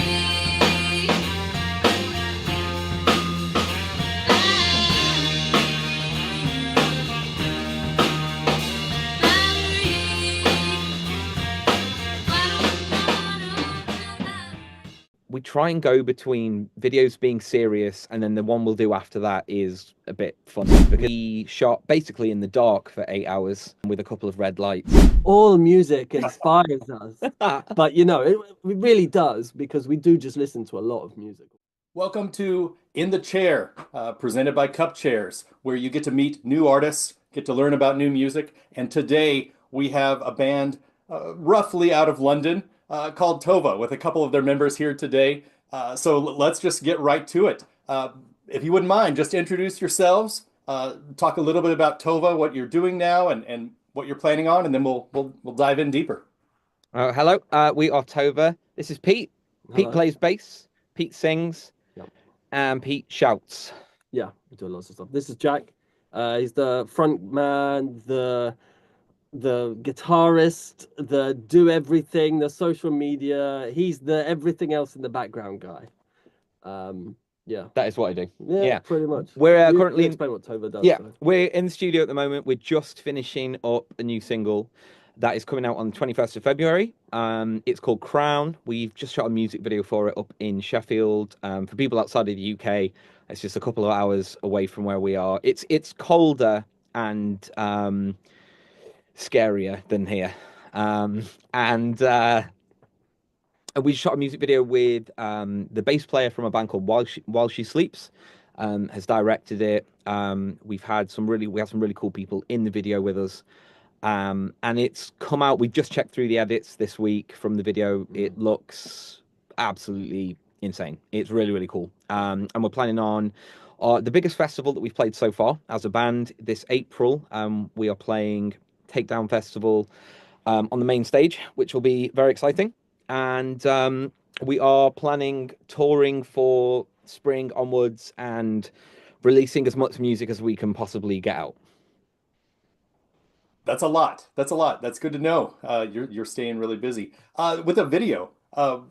We try and go between videos being serious and then the one we'll do after that is a bit funny because we shot basically in the dark for 8 hours with a couple of red lights. All music inspires us, but you know, it really does, because we do just listen to a lot of music. Welcome to In the Chair, presented by Cupchairs, where you get to meet new artists, get to learn about new music. And today we have a band roughly out of London called Tova, with a couple of their members here today. So let's just get right to it. If you wouldn't mind, just introduce yourselves, talk a little bit about Tova, what you're doing now, and what you're planning on, and then we'll dive in deeper. Hello, we are Tova. This is Pete. Pete Hello. plays bass, Pete sings, Yep. and Pete shouts. Yeah, we do lots of stuff. This is Jack. He's the front man, the guitarist, the do everything, the social media. He's the everything else in the background guy. Yeah, That is what I do. yeah, pretty much. We're You currently explain what Tova does. Yeah, so. we're in the studio at the moment. We're just finishing up a new single that is coming out on the 21st of February. It's called Crown. We've just shot a music video for it up in Sheffield. For people outside of the UK, it's just a couple of hours away from where we are. It's colder and scarier than here. We shot a music video with the bass player from a band called While She Sleeps, has directed it. We have some really cool people in the video with us, and it's come out. We just checked through the edits this week from the video. It looks absolutely insane. It's really cool, and we're planning on the biggest festival that we've played so far as a band this April. We are playing Takedown Festival on the main stage, which will be very exciting. And we are planning touring for spring onwards and releasing as much music as we can possibly get out. That's a lot. That's a lot. That's good to know. You're staying really busy. With a video, I've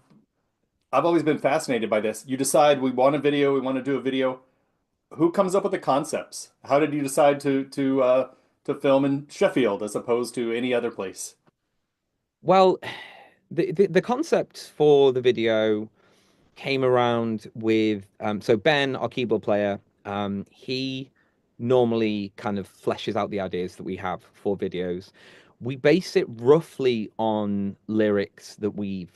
always been fascinated by this. You decide we want a video, we want to do a video. Who comes up with the concepts? How did you decide to film in Sheffield as opposed to any other place? Well, the concept for the video came around with so Ben, our keyboard player, he normally kind of fleshes out the ideas that we have for videos. We base it roughly on lyrics that we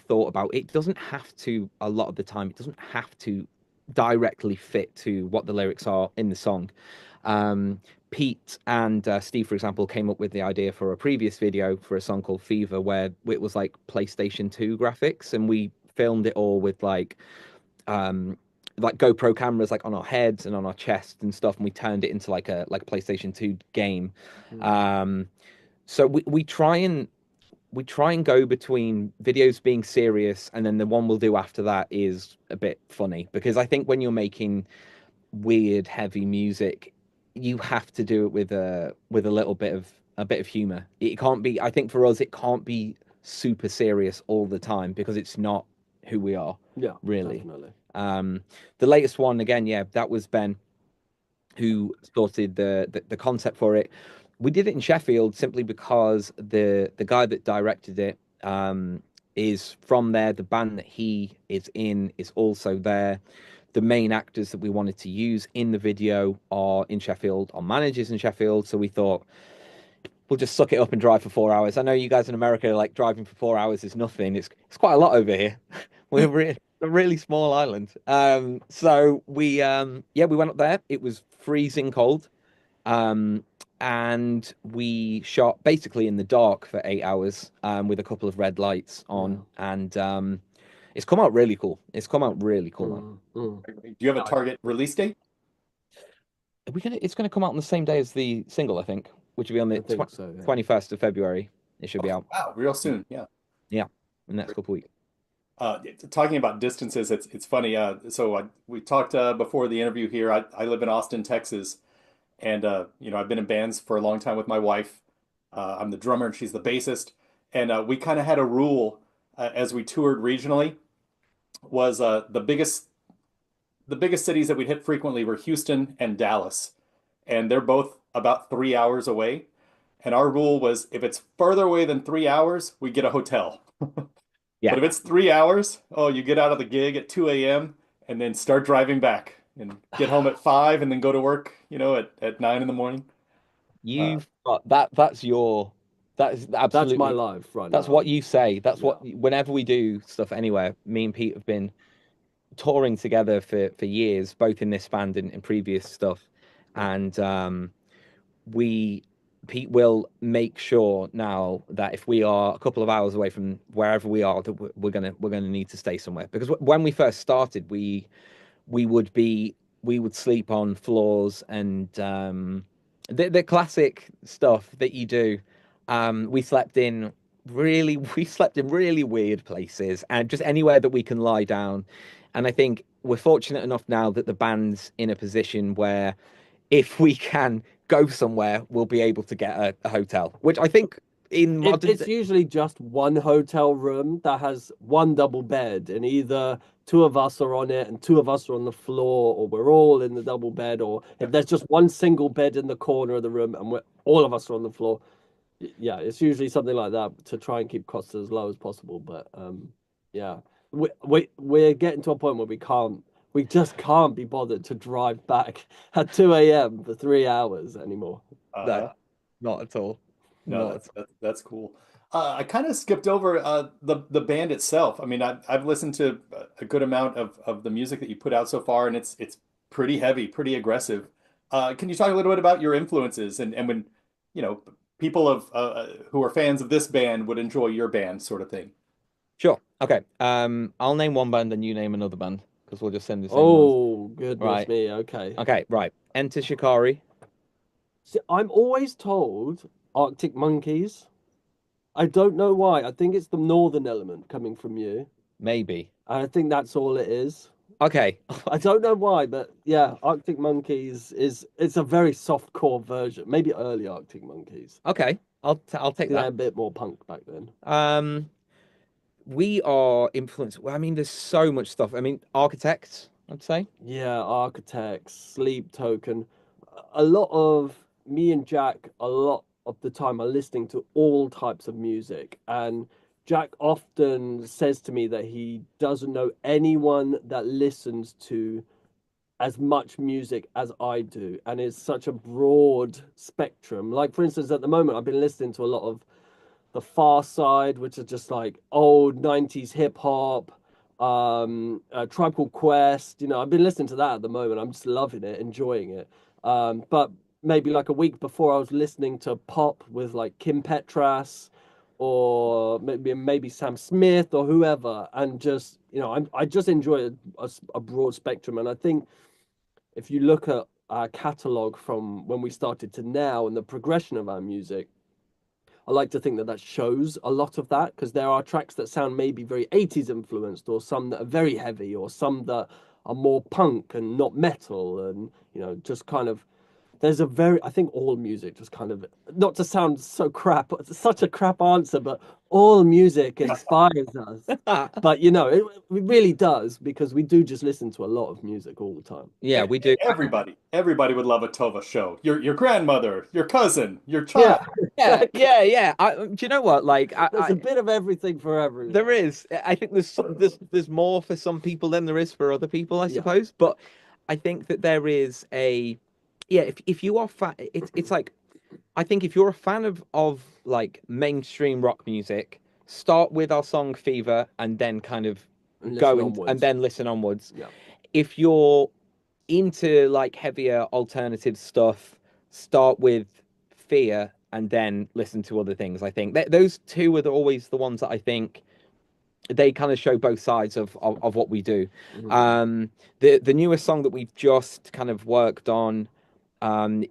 thought about. It doesn't have to, a lot of the time, it doesn't have to directly fit to what the lyrics are in the song. Pete and Steve, for example, came up with the idea for a previous video for a song called Fever, where it was like PlayStation 2 graphics, and we filmed it all with like GoPro cameras like on our heads and on our chest and stuff, and we turned it into like a PlayStation 2 game. So we try and go between videos being serious and then the one we'll do after that is a bit funny, because I think when you're making weird, heavy music, you have to do it with a little bit of humor. It can't be, I think for us, it can't be super serious all the time because it's not who we are. Yeah, really. Definitely. The latest one, again, yeah, that was Ben who sorted the concept for it. We did it in Sheffield simply because the guy that directed it is from there. The band that he is in is also there. The main actors that we wanted to use in the video are in Sheffield. Our manager's in Sheffield, so we thought we'll just suck it up and drive for 4 hours. I know you guys in America, like, driving for 4 hours is nothing. It's quite a lot over here. a really small island. So we yeah, we went up there. It was freezing cold. Um, and we shot basically in the dark for 8 hours, with a couple of red lights on, and it's come out really cool. It's come out really cool, man. Do you have a target release date? It's gonna come out on the same day as the single, I think, which will be on the I think so. Yeah. 21st of February. It should be out. Wow, real soon. Yeah. Yeah, in the next couple of weeks. Talking about distances, it's funny. We talked before the interview here. I live in Austin, Texas, and I've been in bands for a long time with my wife. I'm the drummer and she's the bassist, and we kind of had a rule as we toured regionally was the biggest cities that we'd hit frequently were Houston and Dallas, and they're both about 3 hours away. And our rule was if it's further away than 3 hours, we get a hotel. Yeah. But if it's 3 hours, oh, you get out of the gig at 2 a.m. and then start driving back and get home at 5 and then go to work, at 9 in the morning. You've got that. That is absolutely. That's my life right That's now. what you say. That's what. Whenever we do stuff anywhere, me and Pete have been touring together for years, both in this band and in previous stuff, and Pete will make sure now that if we are a couple of hours away from wherever we are, that we're gonna need to stay somewhere, because when we first started, we would sleep on floors, and the classic stuff that you do. We slept in really weird places, and just anywhere that we can lie down. And I think we're fortunate enough now that the band's in a position where if we can go somewhere, we'll be able to get a hotel, which I think in modern It's usually just one hotel room that has one double bed, and either two of us are on it and two of us are on the floor, or we're all in the double bed, or if there's just one single bed in the corner of the room and all of us are on the floor. Yeah, it's usually something like that to try and keep costs as low as possible. But yeah, we're getting to a point where we just can't be bothered to drive back at 2 a.m. for 3 hours anymore. No, not at all. No, that's cool. I kind of skipped over the band itself. I mean, I've listened to a good amount of the music that you put out so far, and it's pretty heavy, pretty aggressive. Can you talk a little bit about your influences and when people who are fans of this band would enjoy your band, sort of thing? Sure. Okay. I'll name one band and you name another band, because we'll just send the same ones. Oh, goodness Right. me. Okay. Okay. Right. Enter Shikari. See, I'm always told Arctic Monkeys. I don't know why. I think it's the northern element coming from you. Maybe. And I think that's all it is. Okay. I don't know why, but yeah, Arctic Monkeys it's a very soft core version. Maybe early Arctic Monkeys. Okay. I'll take They're that. a bit more punk back then. We are influenced. Well, I mean, there's so much stuff. I mean, Architects, I'd say. Yeah, Architects, Sleep Token. A lot of me and Jack, a lot of the time, are listening to all types of music. And Jack often says to me that he doesn't know anyone that listens to as much music as I do. And it's such a broad spectrum. Like, for instance, at the moment, I've been listening to a lot of the Far Side, which is just like old 90s hip hop, Tribe Called Quest. I've been listening to that at the moment. I'm just loving it, enjoying it. But maybe like a week before, I was listening to pop with like Kim Petras, or maybe Sam Smith or whoever, and just I just enjoy a broad spectrum. And I think if you look at our catalog from when we started to now and the progression of our music, I like to think that shows a lot of that, because there are tracks that sound maybe very 80s influenced, or some that are very heavy, or some that are more punk and not metal, and just kind of I think all music just kind of, not to sound so crap, it's such a crap answer, but all music inspires us. But it really does, because we do just listen to a lot of music all the time. Yeah, we do. Everybody would love a Tova show. Your grandmother, your cousin, your child. Yeah. Do you know what? Like, There's a bit of everything for everyone. There is. I think there's more for some people than there is for other people, I suppose. But I think that there is if you are it's like, I think if you're a fan of like mainstream rock music, start with our song Fever, and then kind of And go listen and onwards. then listen onwards. Yeah. If you're into like heavier alternative stuff, start with Fear and then listen to other things. I think those two are always the ones that I think they kind of show both sides of what we do. The newest song that we've just kind of worked on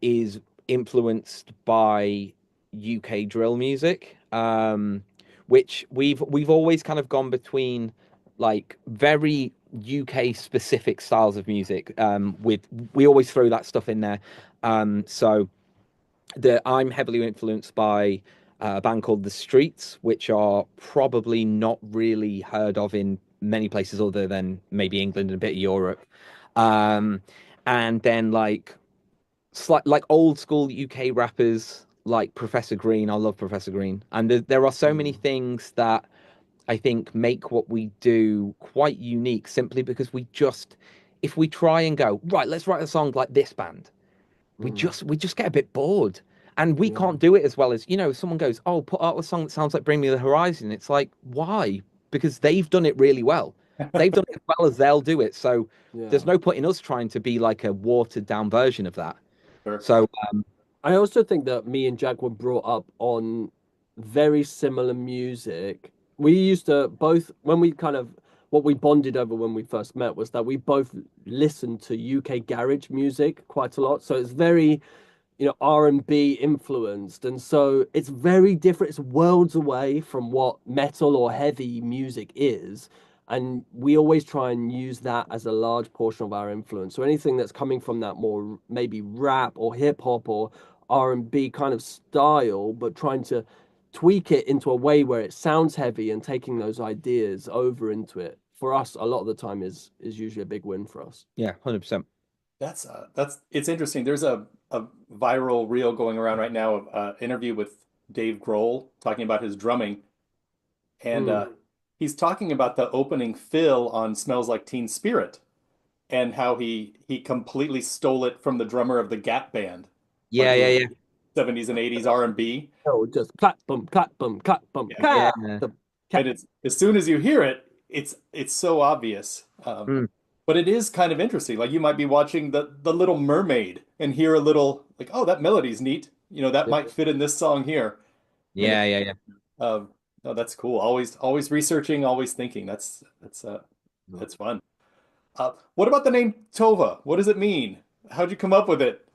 is influenced by UK drill music, which we've always kind of gone between like very UK specific styles of music. We always throw that stuff in there. So I'm heavily influenced by a band called The Streets, which are probably not really heard of in many places other than maybe England and a bit of Europe. And then like old school UK rappers like Professor Green. I love Professor Green, and there are so many things that I think make what we do quite unique simply because if we try and go right, let's write a song like this band, we just get a bit bored, and we can't do it as well as if someone goes, oh, put out a song that sounds like Bring Me the Horizon. It's like, why? Because they've done it really well. They've done it as well as they'll do it. So there's no point in us trying to be like a watered down version of that. Sure. So I also think that me and Jack were brought up on very similar music. We used to both, when we kind of, what we bonded over when we first met was that we both listened to UK garage music quite a lot. So it's very, R&B influenced. And so it's very different. It's worlds away from what metal or heavy music is. And we always try and use that as a large portion of our influence. So anything that's coming from that more maybe rap or hip hop or R&B kind of style, but trying to tweak it into a way where it sounds heavy and taking those ideas over into it, for us a lot of the time is usually a big win for us. yeah, 100%. That's it's interesting. There's a viral reel going around right now of interview with Dave Grohl talking about his drumming, and he's talking about the opening fill on "Smells Like Teen Spirit" and how he completely stole it from the drummer of the Gap band, Yeah, like yeah, 70s and 80s R&B. Oh, just clap boom, clap boom, clap boom, Yeah. clap. Yeah. And it's as soon as you hear it, it's so obvious. But it is kind of interesting. Like you might be watching the Little Mermaid and hear a little like, oh, that melody's neat. That might fit in this song here. yeah, yeah, yeah. No, that's cool. Always researching, always thinking. That's fun. What about the name Tova? What does it mean? How'd you come up with it?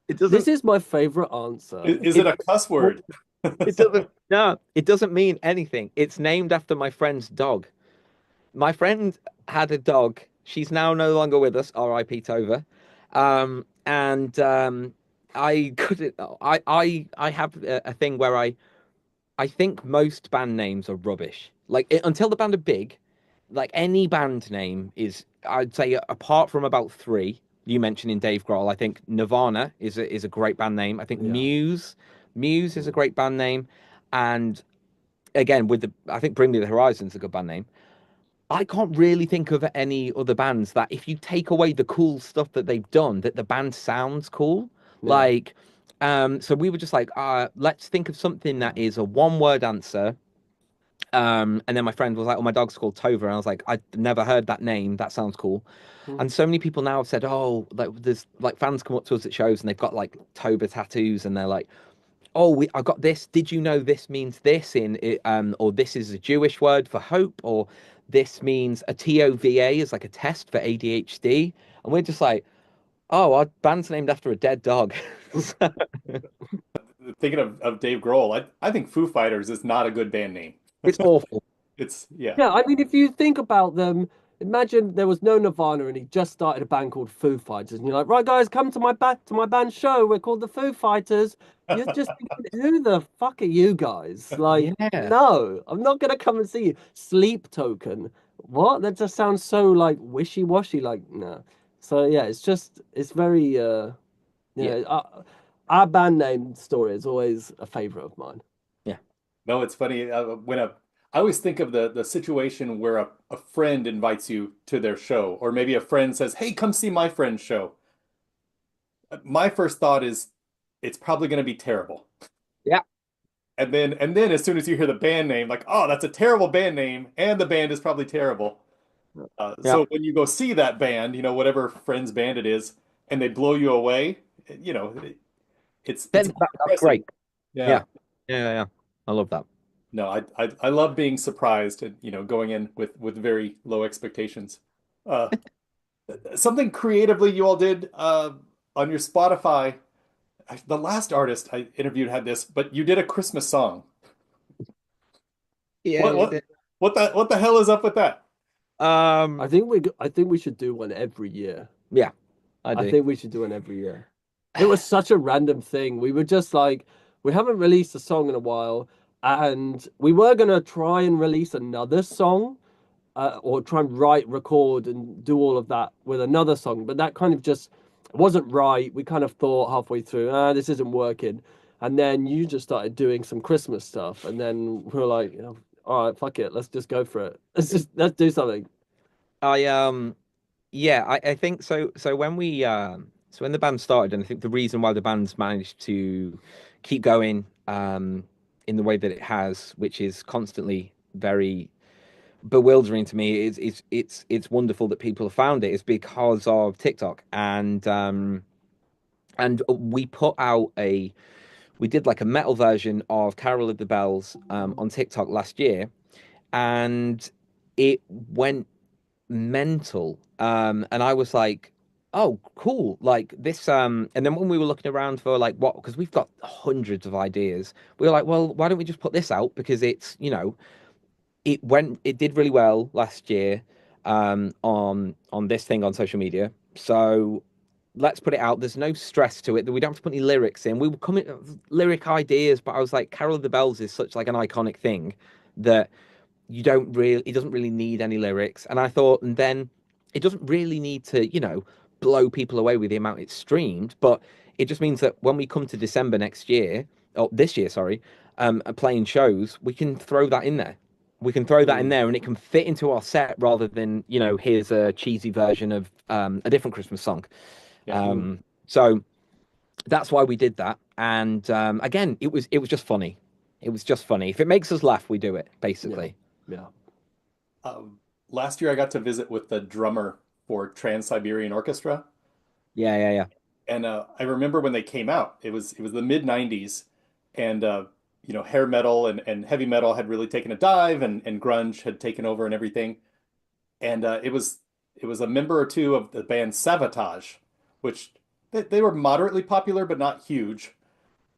It doesn't. This is my favorite answer. Is it a cuss word? It doesn't. No, it doesn't mean anything. It's named after my friend's dog. My friend had a dog. She's now no longer with us. R.I.P. Tova. And I couldn't. I have a thing where I think most band names are rubbish. Like until the band are big, like any band name is. I'd say apart from about three you mentioned in Dave Grohl, I think Nirvana is a great band name. I think Muse is a great band name, and again I think Bring Me the Horizon is a good band name. I can't really think of any other bands that if you take away the cool stuff that they've done, that the band sounds cool. Like, so we were just like, let's think of something that is a one-word answer. And then my friend was like, oh, my dog's called Tova. And I was like, I'd never heard that name. That sounds cool. And so many people now have said, oh, like there's like fans come up to us at shows and they've got like Tova tattoos and they're like, oh, I got this. Did you know this means this in it? Or this is a Jewish word for hope, or this means a TOVA is like a test for ADHD. And we're just like, oh, our band's named after a dead dog. Thinking of Dave Grohl, I think Foo Fighters is not a good band name. It's awful. Yeah, I mean, if you think about them, imagine there was no Nirvana and he just started a band called Foo Fighters, and you're like, right, guys, come to my band show. We're called the Foo Fighters. You're just thinking, who the fuck are you guys? Like, no, I'm not gonna come and see you. Sleep Token. What? That just sounds so like wishy-washy. Like, no. So yeah, it's very our band name story is always a favorite of mine. Yeah. No, it's funny I always think of the situation where a friend invites you to their show, or maybe a friend says, hey, come see my friend's show. My first thought is it's probably going to be terrible. Yeah. And then as soon as you hear the band name, like, oh, that's a terrible band name, and the band is probably terrible. Yeah. So when you go see that band, whatever friend's band it is, and they blow you away, you know, it's That's impressive. great. Yeah. Yeah. Yeah. I love that. No, I love being surprised and going in with very low expectations. Uh, Something creatively you all did on your Spotify. The last artist I interviewed had this, but you did a Christmas song. Yeah, What we what did. what the hell is up with that? I Um, think we should do one every year. yeah, I I do. think we should do one every year. It was such a random thing. We were just like, we haven't released a song in a while, and we were gonna try and release another song, or try and write, record, and do all of that with another song. But that kind of just wasn't right. We kind of thought halfway through, this isn't working. And then you just started doing some Christmas stuff, and then we were like, all right, fuck it, let's just go for it. Let's do something. I Yeah, I think so. So when the band started, and I think the reason why the band's managed to keep going in the way that it has, which is constantly very bewildering to me, is it's wonderful that people have found it, is because of TikTok. And we put out a we did like a metal version of Carol of the Bells on TikTok last year, and it went mental. And I was like, oh, cool. Like this, and then when we were looking around for like what, because we've got hundreds of ideas, we were like, well, why don't we just put this out? Because it did really well last year, on this thing on social media. So let's put it out. There's no stress to it, that we don't have to put any lyrics in. We were coming lyric ideas, but I was like, Carol of the Bells is such like an iconic thing that it doesn't really need any lyrics. And I thought, and then it doesn't really need to, blow people away with the amount it's streamed, but it just means that when we come to December next year, or this year, sorry, playing shows, we can throw that in there. We can throw that in Mm, there, and it can fit into our set rather than, here's a cheesy version of a different Christmas song. Yeah. mm, So that's why we did that. And again, it was just funny. It was just funny. If it makes us laugh, we do it, yeah, basically. yeah. Um, Last year I got to visit with the drummer for Trans-Siberian Orchestra. Yeah. And I remember when they came out, it was the mid 90s, and hair metal and heavy metal had really taken a dive, and grunge had taken over and everything. And it was a member or two of the band Savatage, which they were moderately popular but not huge.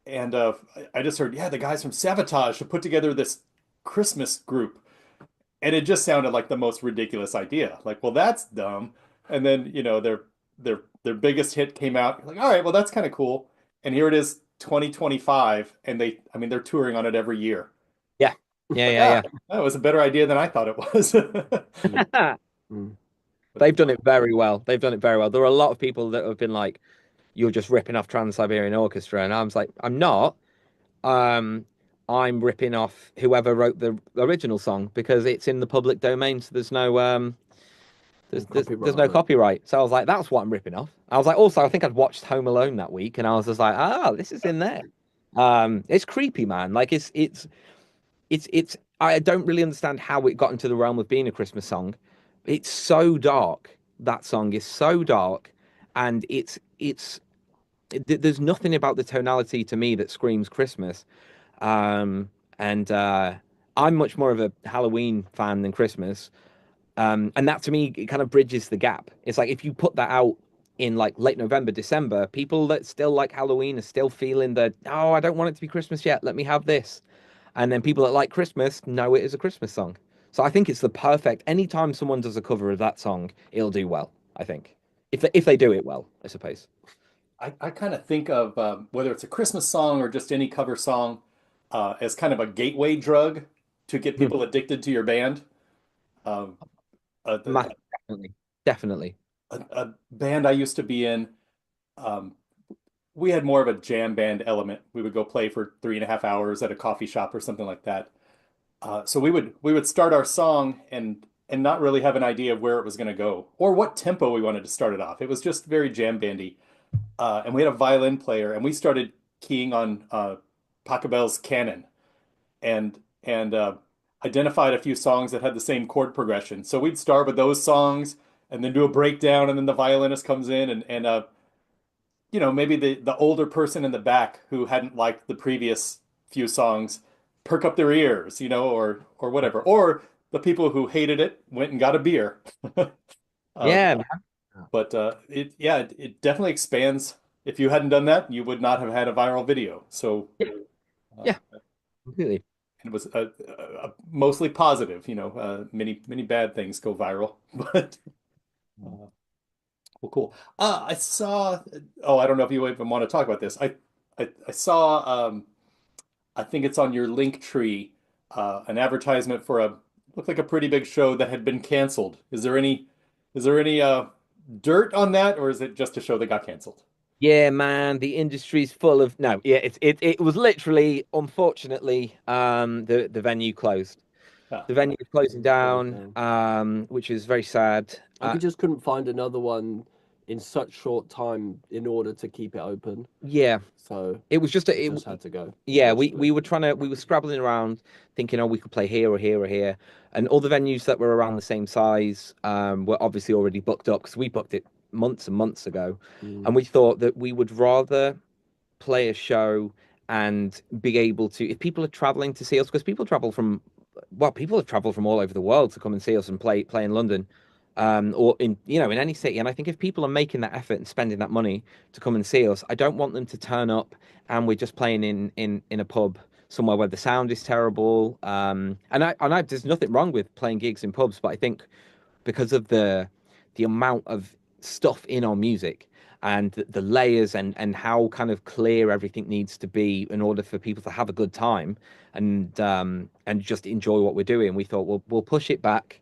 And I just heard, yeah, the guys from Savatage have put together this Christmas group, and it just sounded like the most ridiculous idea. Like, well, that's dumb. And then, their biggest hit came out. You're like, all right, well, that's kind of cool. And here it is, 2025, and I mean, they're touring on it every year. Yeah. Yeah, Like, yeah, that was a better idea than I thought it was. Mm, yeah. mm. They've done it very well. They've done it very well. There are a lot of people that have been like, "You're just ripping off Trans-Siberian Orchestra," and I was like, "I'm not. Um, I'm ripping off whoever wrote the original song because it's in the public domain, so there's no No there's copyright no on it. copyright." So I was like, "That's what I'm ripping off." I was like, also, I think I'd watched Home Alone that week, and I was just like, "Oh, this is in there." It's creepy, man. Like it's I don't really understand how it got into the realm of being a Christmas song. It's so dark. That song is so dark, and there's nothing about the tonality to me that screams Christmas. And I'm much more of a Halloween fan than Christmas. And that to me, it kind of bridges the gap. It's like if you put that out in like late November, December, people that still like Halloween are still feeling that, oh, I don't want it to be Christmas yet. Let me have this. And then people that like Christmas know it is a Christmas song. So I think it's the perfect. Anytime someone does a cover of that song, it'll do well. I think if they do it well, I suppose. I kind of think of whether it's a Christmas song or just any cover song as kind of a gateway drug to get Hmm. people addicted to your band. Um, a, Definitely, definitely. a band I used to be in, um, we had more of a jam band element. We would go play for 3.5 hours at a coffee shop or something like that. So we would start our song and not really have an idea of where it was going to go or what tempo we wanted to start it off. It was just very jam bandy. And we had a violin player, and we started keying on Pachelbel's Canon, and identified a few songs that had the same chord progression. So we'd start with those songs and then do a breakdown, and then the violinist comes in and you know, maybe the older person in the back who hadn't liked the previous few songs perk up their ears, you know, or whatever. Or the people who hated it went and got a beer. Uh, Yeah, man. but it definitely expands. If you hadn't done that, you would not have had a viral video. So Yeah, completely. it was mostly positive, you know. Many bad things go viral, but well, cool. I saw. Oh, I don't know if you even want to talk about this. I saw. I think it's on your link tree. An advertisement for a looked like a pretty big show that had been canceled. Is there any dirt on that, or is it just a show that got canceled? Yeah, man, the industry's full of no, yeah, it was literally, unfortunately, the venue closed. Ah, The venue is closing Closed down, down. which is very sad. Like, we just couldn't find another one in such short time in order to keep it open. Yeah, So it was just it just had to go, yeah, unfortunately. we were scrabbling around thinking, oh, we could play here or here or here, and all the venues that were around the same size were obviously already booked up because we booked it months and months ago, and we thought that we would rather play a show and be able to, if people are traveling to see us, because people travel from, well, people have traveled from all over the world to come and see us and play in London, or in, you know, in any city. And I think if people are making that effort and spending that money to come and see us, I don't want them to turn up and we're just playing in a pub somewhere where the sound is terrible. And there's nothing wrong with playing gigs in pubs, but I think because of the amount of stuff in our music and the layers and how kind of clear everything needs to be in order for people to have a good time and just enjoy what we're doing, we thought we'll push it back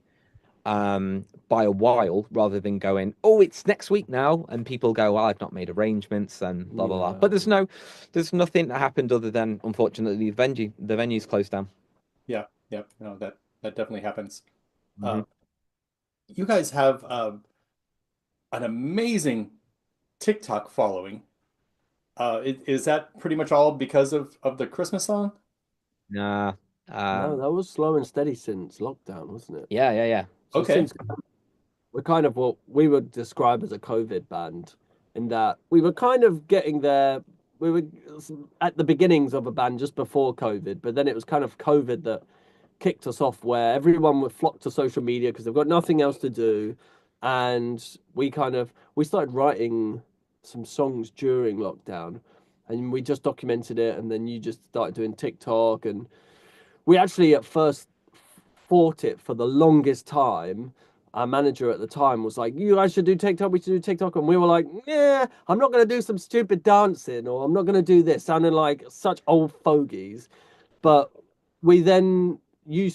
by a while rather than going, oh, it's next week now, and people go, well, I've not made arrangements and blah blah blah. Yeah. But there's nothing that happened other than, unfortunately, the venue's closed down. yeah, yeah. No, that definitely happens. Mhm. You guys have an amazing TikTok following. Is that pretty much all because of the Christmas song? Nah. No, that was slow and steady since lockdown, wasn't it? Yeah. So Okay. since we're kind of what we would describe as a COVID band, in that we were kind of getting there. We were at the beginnings of a band just before COVID, but then it was kind of COVID that kicked us off, where everyone would flock to social media because they've got nothing else to do, and we started writing some songs during lockdown, and we just documented it, and then you just started doing TikTok, and we actually at first fought it for the longest time. Our manager at the time was like, "You guys should do TikTok. We should do TikTok." And we were like, "Yeah, I'm not going to do some stupid dancing, or I'm not going to do this," sounding like such old fogies. But we then you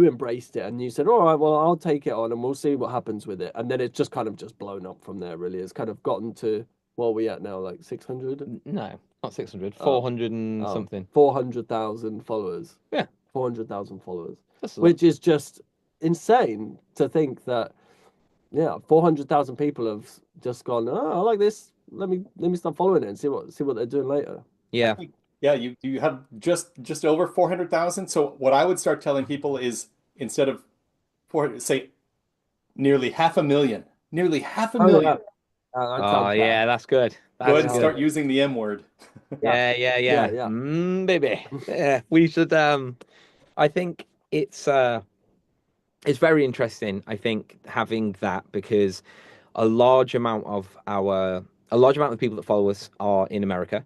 embraced it and you said, "All right, well, I'll take it on and we'll see what happens with it." And then it's just kind of just blown up from there. Really, it's kind of gotten to what are we at now, like 600, No, not 600, Oh. 400 and something. 400,000 followers. Yeah. 400,000 followers, That's a lot. which is just insane to think that, yeah, 400,000 people have just gone, "Oh, I like this. Let me start following it and see what they're doing later." Yeah. Yeah, you have just over 400,000. So what I would start telling people is instead of 400, say nearly half a million, nearly half a Oh million. yeah, that Oh sounds yeah, better. that's good. Go That's ahead and Yeah. start using the M word. Yeah. Yeah. Baby. Yeah, we should I think it's very interesting, I think, having that, because a large amount of the people that follow us are in America,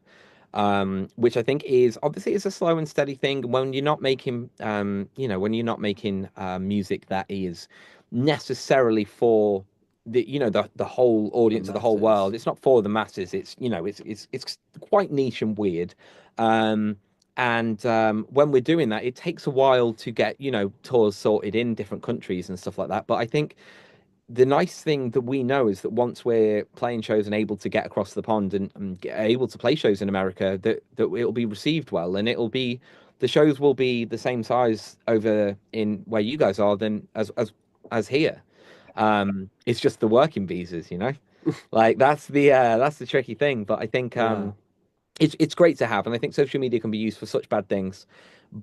which I think is obviously is a slow and steady thing. When you're not making, when you're not making music that is necessarily for the whole audience of the whole masses. world. It's not for the masses. It's it's quite niche and weird. And when we're doing that, it takes a while to get tours sorted in different countries and stuff like that. But I think the nice thing that we know is that once we're playing shows and able to get across the pond and able to play shows in America, that it'll be received well, and the shows will be the same size over in where you guys are than as here. It's just the working visas, like that's the tricky thing. But I think Yeah. it's great to have, and I think social media can be used for such bad things,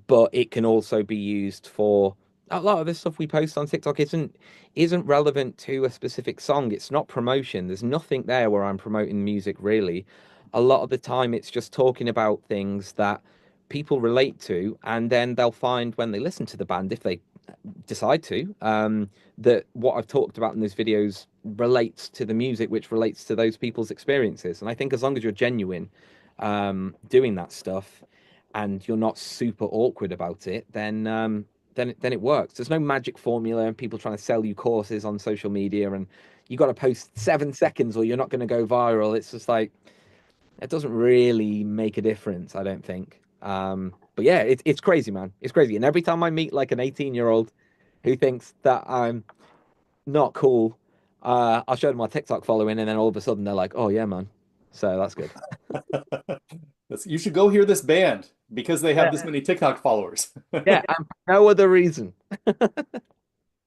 but it can also be used for a lot of the stuff we post on TikTok isn't relevant to a specific song. It's not promotion. There's nothing there where I'm promoting music really. A lot of the time it's just talking about things that people relate to, and then they'll find when they listen to the band, if they decide to, that what I've talked about in those videos relates to the music, which relates to those people's experiences. And I think as long as you're genuine doing that stuff and you're not super awkward about it, then it works. There's no magic formula and people trying to sell you courses on social media and you got to post 7 seconds or you're not going to go viral. It's just like, it doesn't really make a difference, I don't think. But yeah, it's crazy, man. It's crazy. And every time I meet like an 18-year-old who thinks that I'm not cool, I'll show them my TikTok following, and then all of a sudden they're like, "Oh yeah, man." So that's good. You should go hear this band because they have this many TikTok followers. Yeah, and for no other reason.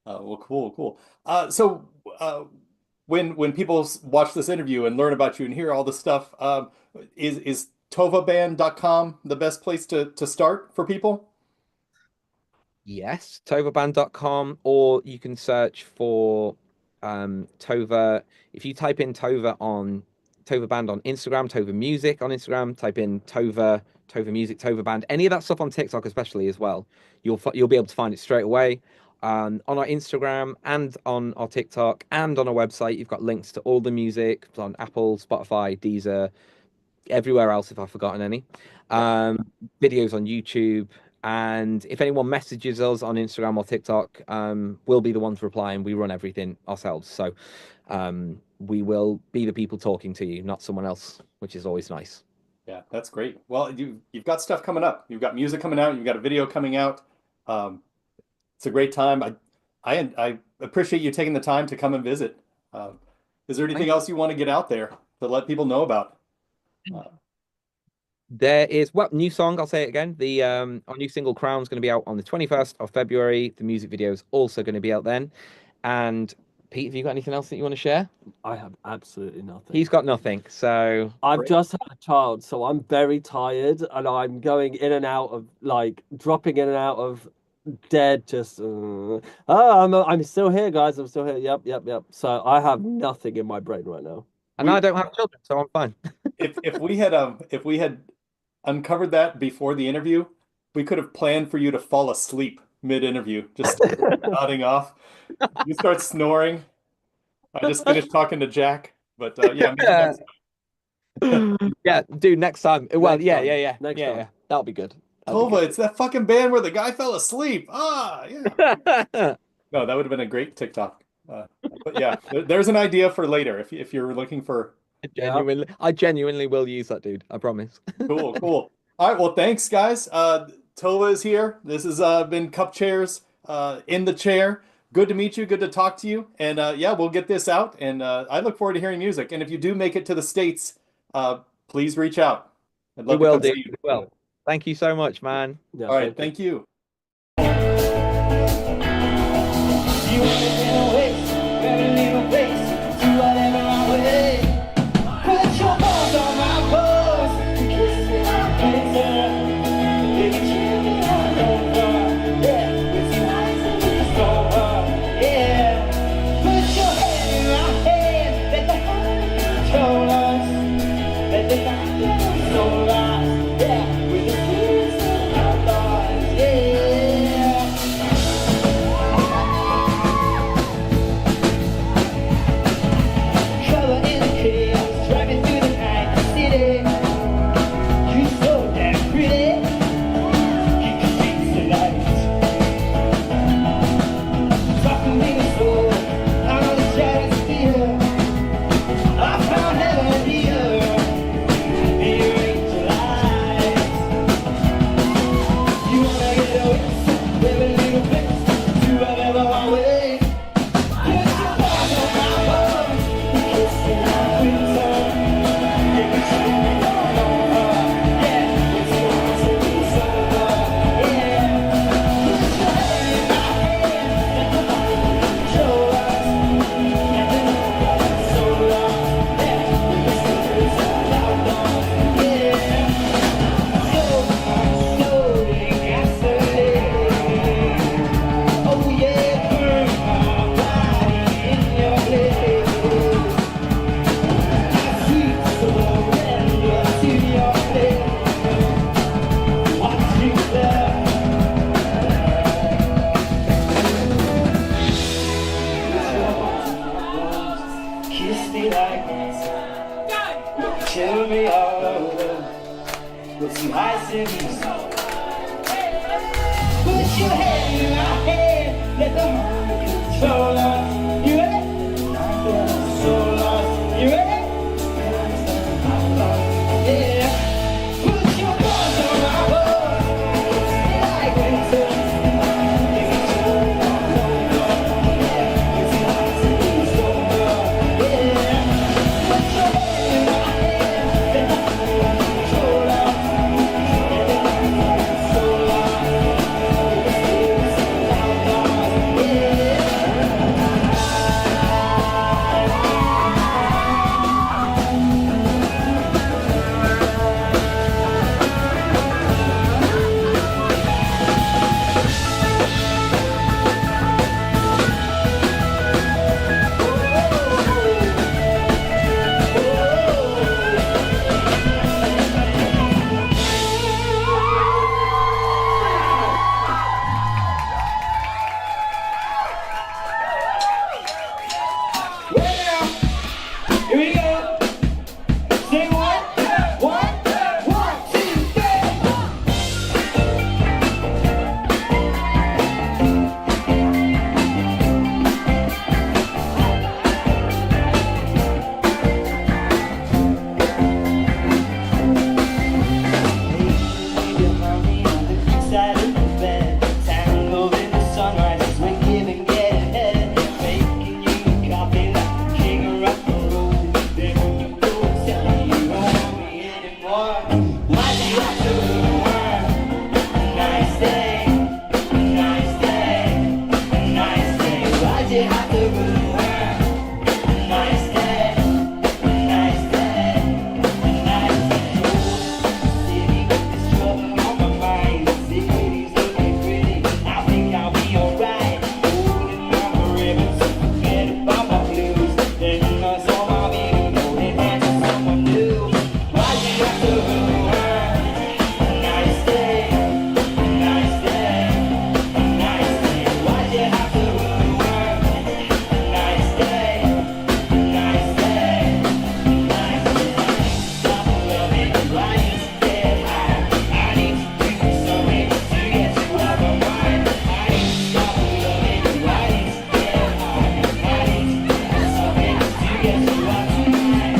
Well, cool. So when people watch this interview and learn about you and hear all this stuff, is tovaband.com the best place to start for people? Yes, tovaband.com, or you can search for Tova. If you type in Tova Band on Instagram, Tova Music on Instagram, type in Tova Music, Tova Band, any of that stuff on TikTok especially as well, you'll be able to find it straight away. On our Instagram and on our TikTok and on our website, you've got links to all the music on Apple, Spotify, Deezer, everywhere else if I've forgotten any. Videos on YouTube. And if anyone messages us on Instagram or TikTok, we'll be the ones replying. We run everything ourselves. So we will be the people talking to you, not someone else, which is always nice. Yeah, that's great. Well, you've got stuff coming up. You've got music coming out. You've got a video coming out. It's a great time. I appreciate you taking the time to come and visit. Is there anything else you want to get out there to let people know about? There is new song. I'll say it again. Our new single Crown is going to be out on the 21st of February. The music video is also going to be out then. And Pete, have you got anything else that you want to share? I have absolutely nothing. He's got nothing. So I've just had a child, so I'm very tired, and I'm going in and out of dropping in and out of dead. Just I'm still here, guys. I'm still here. Yep. So I have nothing in my brain right now. And I don't have children, so I'm fine. if we had uncovered that before the interview, we could have planned for you to fall asleep mid-interview, just nodding off. You start snoring. I just finished talking to Jack, but yeah. Yeah, dude, next time. Well, Next time. Yeah. Next time. Yeah. That'll be good. Tova, it's that fucking band where the guy fell asleep. Yeah. No, that would have been a great TikTok. But yeah, there's an idea for later if you're looking for. I genuinely will use that, dude. I promise. Cool. All right, well, thanks, guys. Tova is here. This has been Cupchairs in the chair. Good to meet you. Good to talk to you. And yeah, we'll get this out. And I look forward to hearing music. And if you do make it to the States, please reach out. I'd love We to will, come see dude. you. Well, thank you so much, man. Yeah, All right, thank you. You will waste, very little waste, do whatever I way. Put your paws on my paws, kiss me like crazy. Baby, chill me all over, yeah, with your eyes and it's over, yeah. Put your head in my head, let the heart control us, let the night get so lost, yeah, with the spirits of our thoughts, yeah. Cover in chaos, driving through the night city. You so damn pretty, you can taste the light. Talking to me slow, I know the shadows fear. I found heaven here, the angel light. with some ice in me. Put your head in my head, let the moment control us. You ready? So lost. You ready? Yeah. Put your paws on my board, like winter. Here we go. Say one, one, one, two, three. Side of the bed, tangled in the sunrise, we're giving get ahead, making you coffee like the king of rock and roll. Then when you go, tell me you don't want me anymore. Why'd you have to ruin a nice day, a nice day, a nice day? Why'd you have to ruin a nice day, a nice day, a nice day? City with this trouble on my mind. The city's looking pretty. I think I'll be alright. Holding on my ribbons, forget about my blues. Then I saw my baby holding hands with someone new. Why'd you have to ruin a nice day, a nice day, a nice day? Why'd you have to ruin a nice day, a nice day, a nice day? Stop loving why you get high. I need to do something to get you out of my mind. I need to stop loving why you get high. I need to do something to get you out of my mind.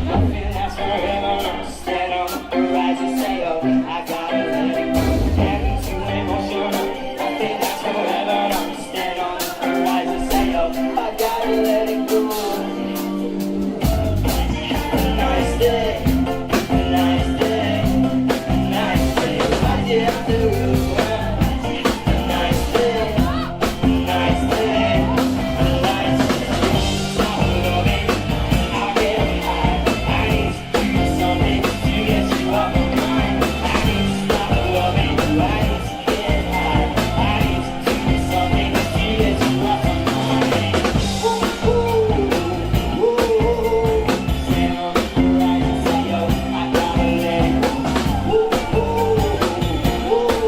Nothing lasts forever. Stand on the horizon, say, oh, I gotta let it go. Getting too emotional. Nothing lasts forever. Stand on the horizon, say, oh, I gotta let it go. A nice day, a nice day, a nice day. Why'd you have to ruin a nice day, a nice day, a nice day? Stop loving, I'll get high. I need to do something to get you off my mind. I need to stop loving, I need to get high. I need to do something to get you off my mind. Ooh, ooh, ooh. Stand on the horizon, say, yo, I gotta let it go. Ooh, ooh, ooh.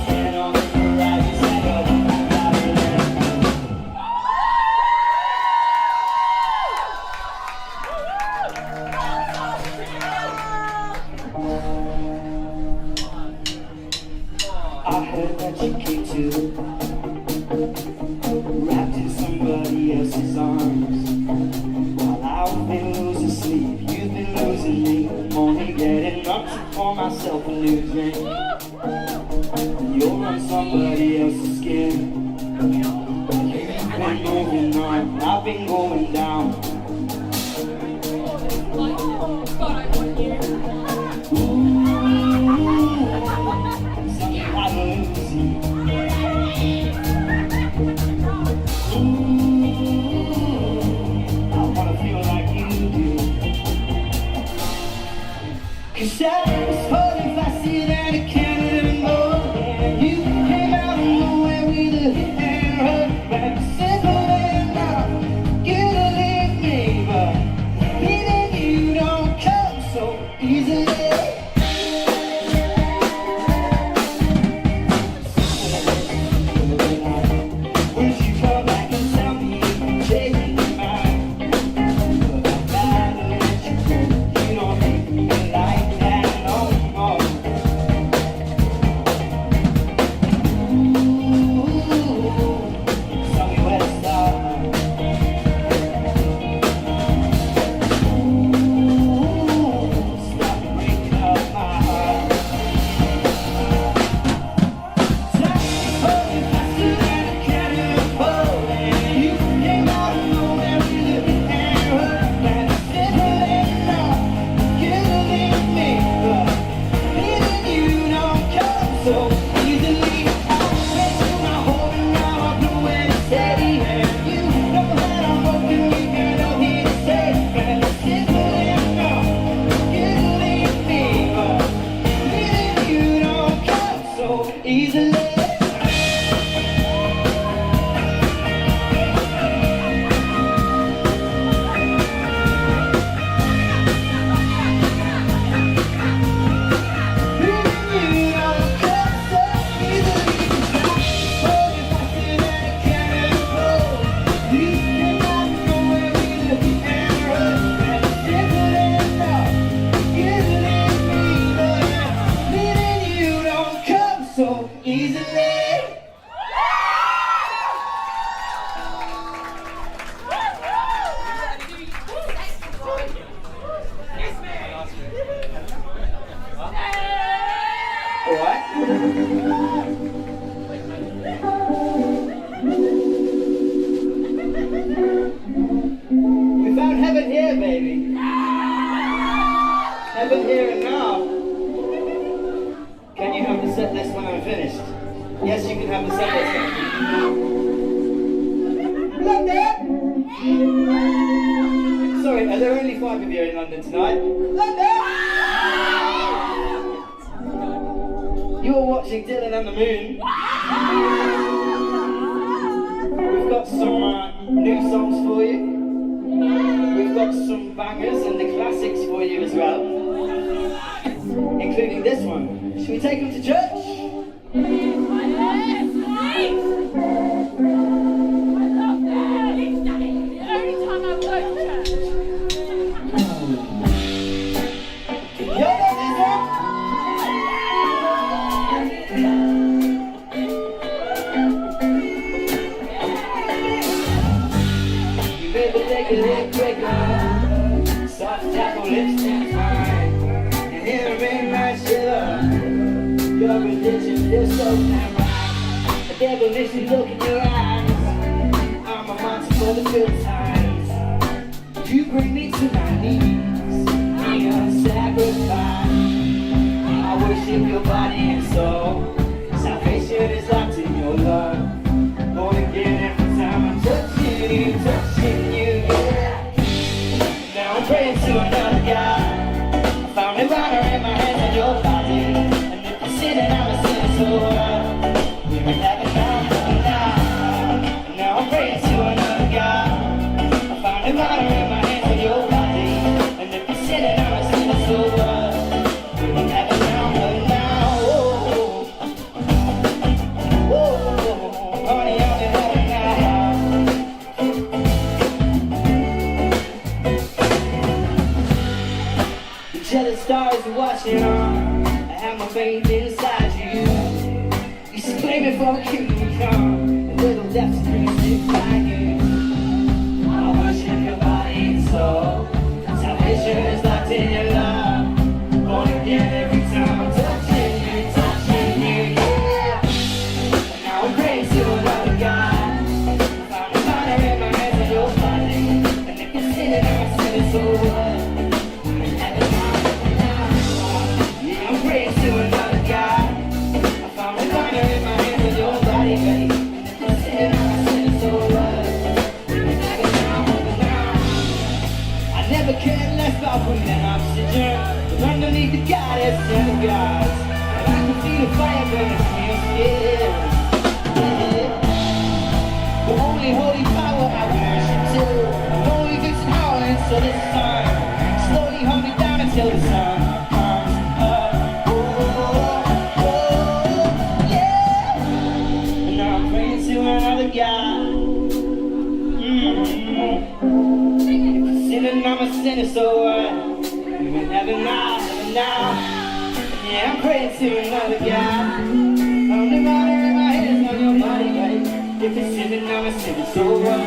Stand on the horizon, say, yo, I gotta let it go. I heard that you came to, wrapped in somebody else's arms. While I've been losing sleep, you've been losing me. I'm only getting up to pour myself a new drink. You're on somebody else's skin. You've been moving on, I've been going down. Cause I was holding faster than a cannonball. And you came out of nowhere with a hit and run. But simple enough, you to leave me, but even you don't come so easily. Would you come back and tell me you're changing your mind? But I gotta let you go. You don't make me. Ever here and now. Can you have the set list when I'm finished? Yes, you can have the set list. London! Sorry, are there only 5 of you in London tonight? London! You are watching Dylan and the Moon. We've got some new songs for you. We've got some bangers and the classics for you as well, including this one. Should we take them to church? Soft tap on lipstick, and hear a ring like sugar. Your religion is so damn right. A devilish look in your eyes. I'm a monster for the good times. You bring me to my knees. Be a sacrifice. I worship your body and soul. Salvation is locked in your love. Born again every time I'm touching you, yeah. Now I'm praying to another God. I found a honor in my hands and your body. And if I'm sinning, I'm a sinner, so we will have it now. Now I'm praying to another God. I found a honor in my hands and your body. And if I'm sinning, I'm a sinner, so we will have it now. Whoa, honey, I'm in heaven now. The jealous stars are watching on. I have my faith inside you. You screaming for a kingdom come. The little depths of dreams to find you. I worship your body and soul. Salvation is locked in your love. Born again every time I'm touching you, yeah. And now I'm praying to another God. Found a honor in my hands and your body. And if you're sinning, I'm sinning, so what? I'm praying to another God. I found a honor in my hands and your body, babe. And if I'm sinning, I'm sinning, so what? I never cared less about food than oxygen. But underneath the goddess and the gods, and I can feel the fire burning from your skin. Yeah. The only holy power I worship to, the only fixed power until the sun. Slowly hold me down until the sun comes up. Oh, yeah. And now I'm praying to another God. Sinning, I'm a sinner, so what? You in heaven now, heaven now. Yeah, I'm praying to another God. I'm the water in my hands on your body, babe. If it's sinning, I'm a sinner, so what?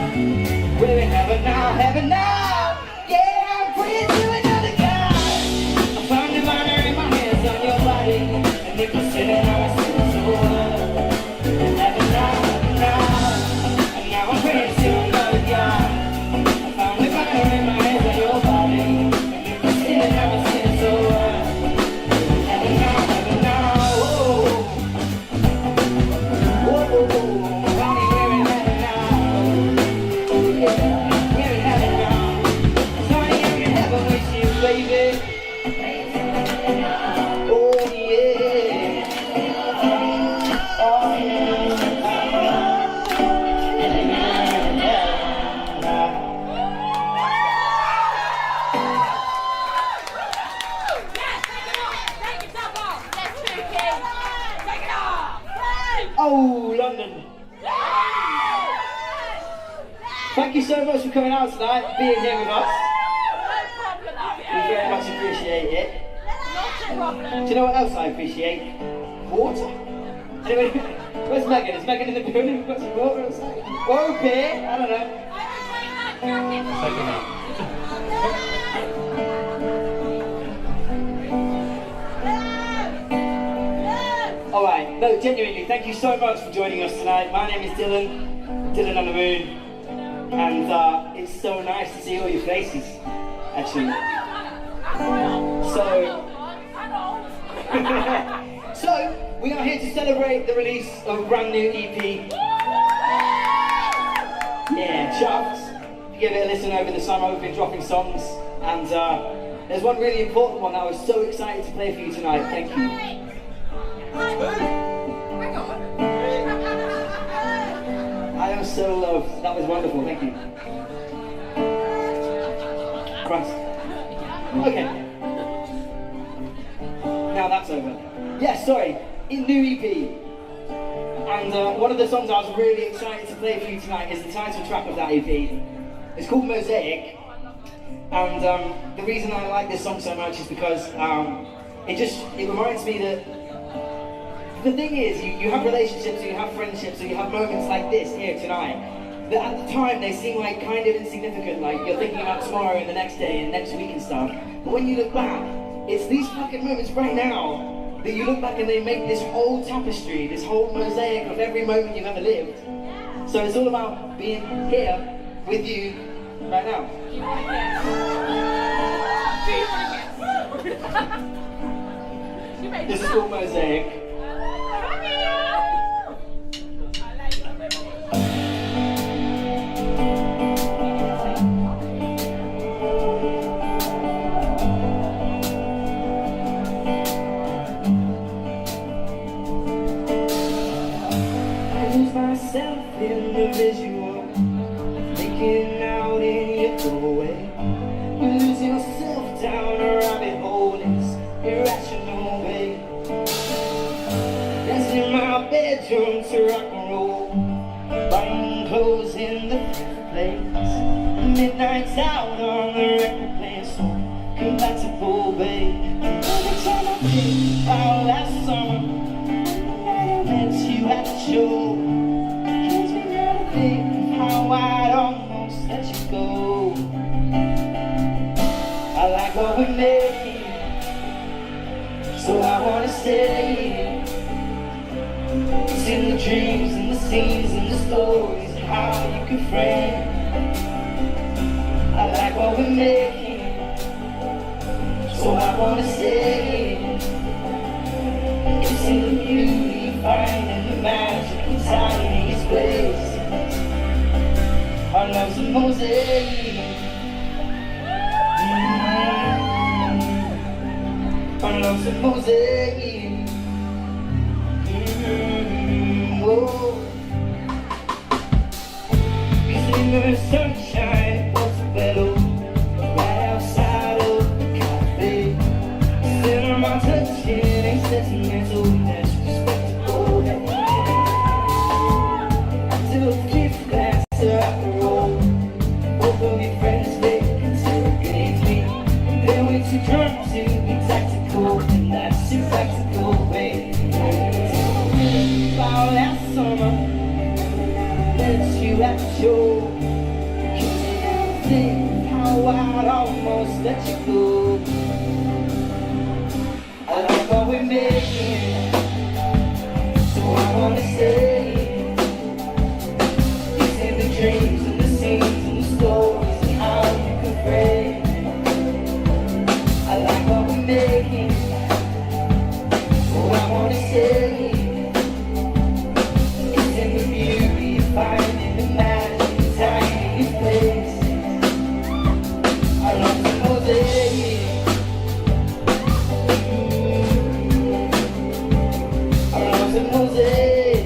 We're in heaven now, heaven now. Yeah, I'm praying to another God. I found the water in my hands on your body. And if it's sinning, I'm a sinner, so what? We're in heaven now, heaven now. And now I'm praying to another God. In my hands on your body. And if you're sinning, I'm a sinner, so heaven now, heaven now. Whoa, whoa, honey, we're in heaven now. Yeah, we're in heaven now. Honey, I'm in heaven with you, baby. Oh yeah, oh yeah. Oh, London. Thank you so much for coming out tonight, being here with us. We very much appreciate it. Do you know what else I appreciate? Water. Anyway, where's Megan? Is Megan in the building? We've got some water outside. Or a beer, I don't know. Alright, no, genuinely, thank you so much for joining us tonight. My name is Dylan on the Moon. And it's so nice to see all your faces, actually. So, celebrate the release of a brand new EP. Yeah, chuffed. Give it a listen over the summer. We've been dropping songs, and there's one really important one that I was so excited to play for you tonight. Thank you. I am so loved. That was wonderful. Thank you. Christ. Okay. Now that's over. Yeah, sorry. New EP. And one of the songs I was really excited to play for you tonight is the title track of that EP. It's called Mosaic. And the reason I like this song so much is because it reminds me that the thing is, you have relationships, you have friendships, and you have moments like this here tonight, that at the time they seem like kind of insignificant, like you're thinking about tomorrow and the next day and next week and stuff. But when you look back, it's these fucking moments right now that you look back and they make this whole tapestry, this whole mosaic of every moment you've ever lived. So it's all about being here with you right now. This is called Mosaic. Myself in the visual, thinking out in your doorway. You lose yourself down a rabbit hole, it's irrational way. Dancing in my bedroom to rock and roll, buying clothes in the place. Midnight's out on the record playing, so compatible, babe. Every time I think about last summer, I met you at the show. How I'd almost let you go. I like what we made, so I wanna stay. It's in the dreams and the scenes and the stories and how you can frame. I like what we made, so I wanna stay. It's in the beauty you find and the magic inside these places. Our love's a mosaic. Our love's a mosaic. Whoa. We see the sunshine in Portobello, right outside of the cafe. Cinema touching ain't sentimental, that's respectable. Till the fifth glass of roll, both of your friends they interrogate me. They're way too drunk to be tactical, and that's too practical, babe. About last summer, met you at the show. You never think how I'd almost let you go. I like what we're making, so I wanna stay. Dreams and the scenes and the stories and how you can frame. I like what we're making, so I wanna stay. It's in the beauty you find in the magic of tiny places. I love the mosaic. I love the mosaic.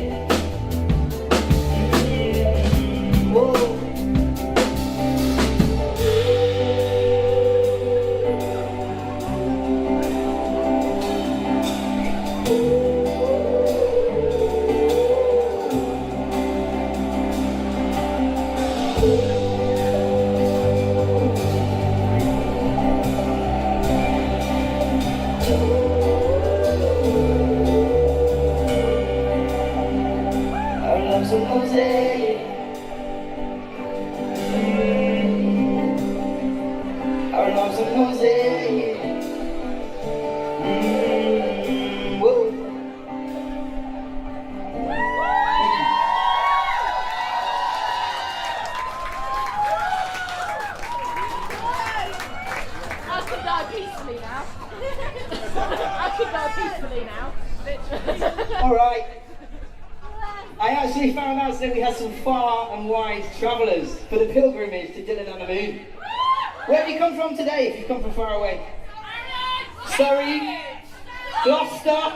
Our love's a mosaic. Our love's a mosaic. Whoa. I could die peacefully now. I could die peacefully now. Literally. All right. I actually found out that we had some far and wide travellers for the pilgrimage to Dylan on the Moon. Where have you come from today, if you've come from far away? Surrey, Gloucester,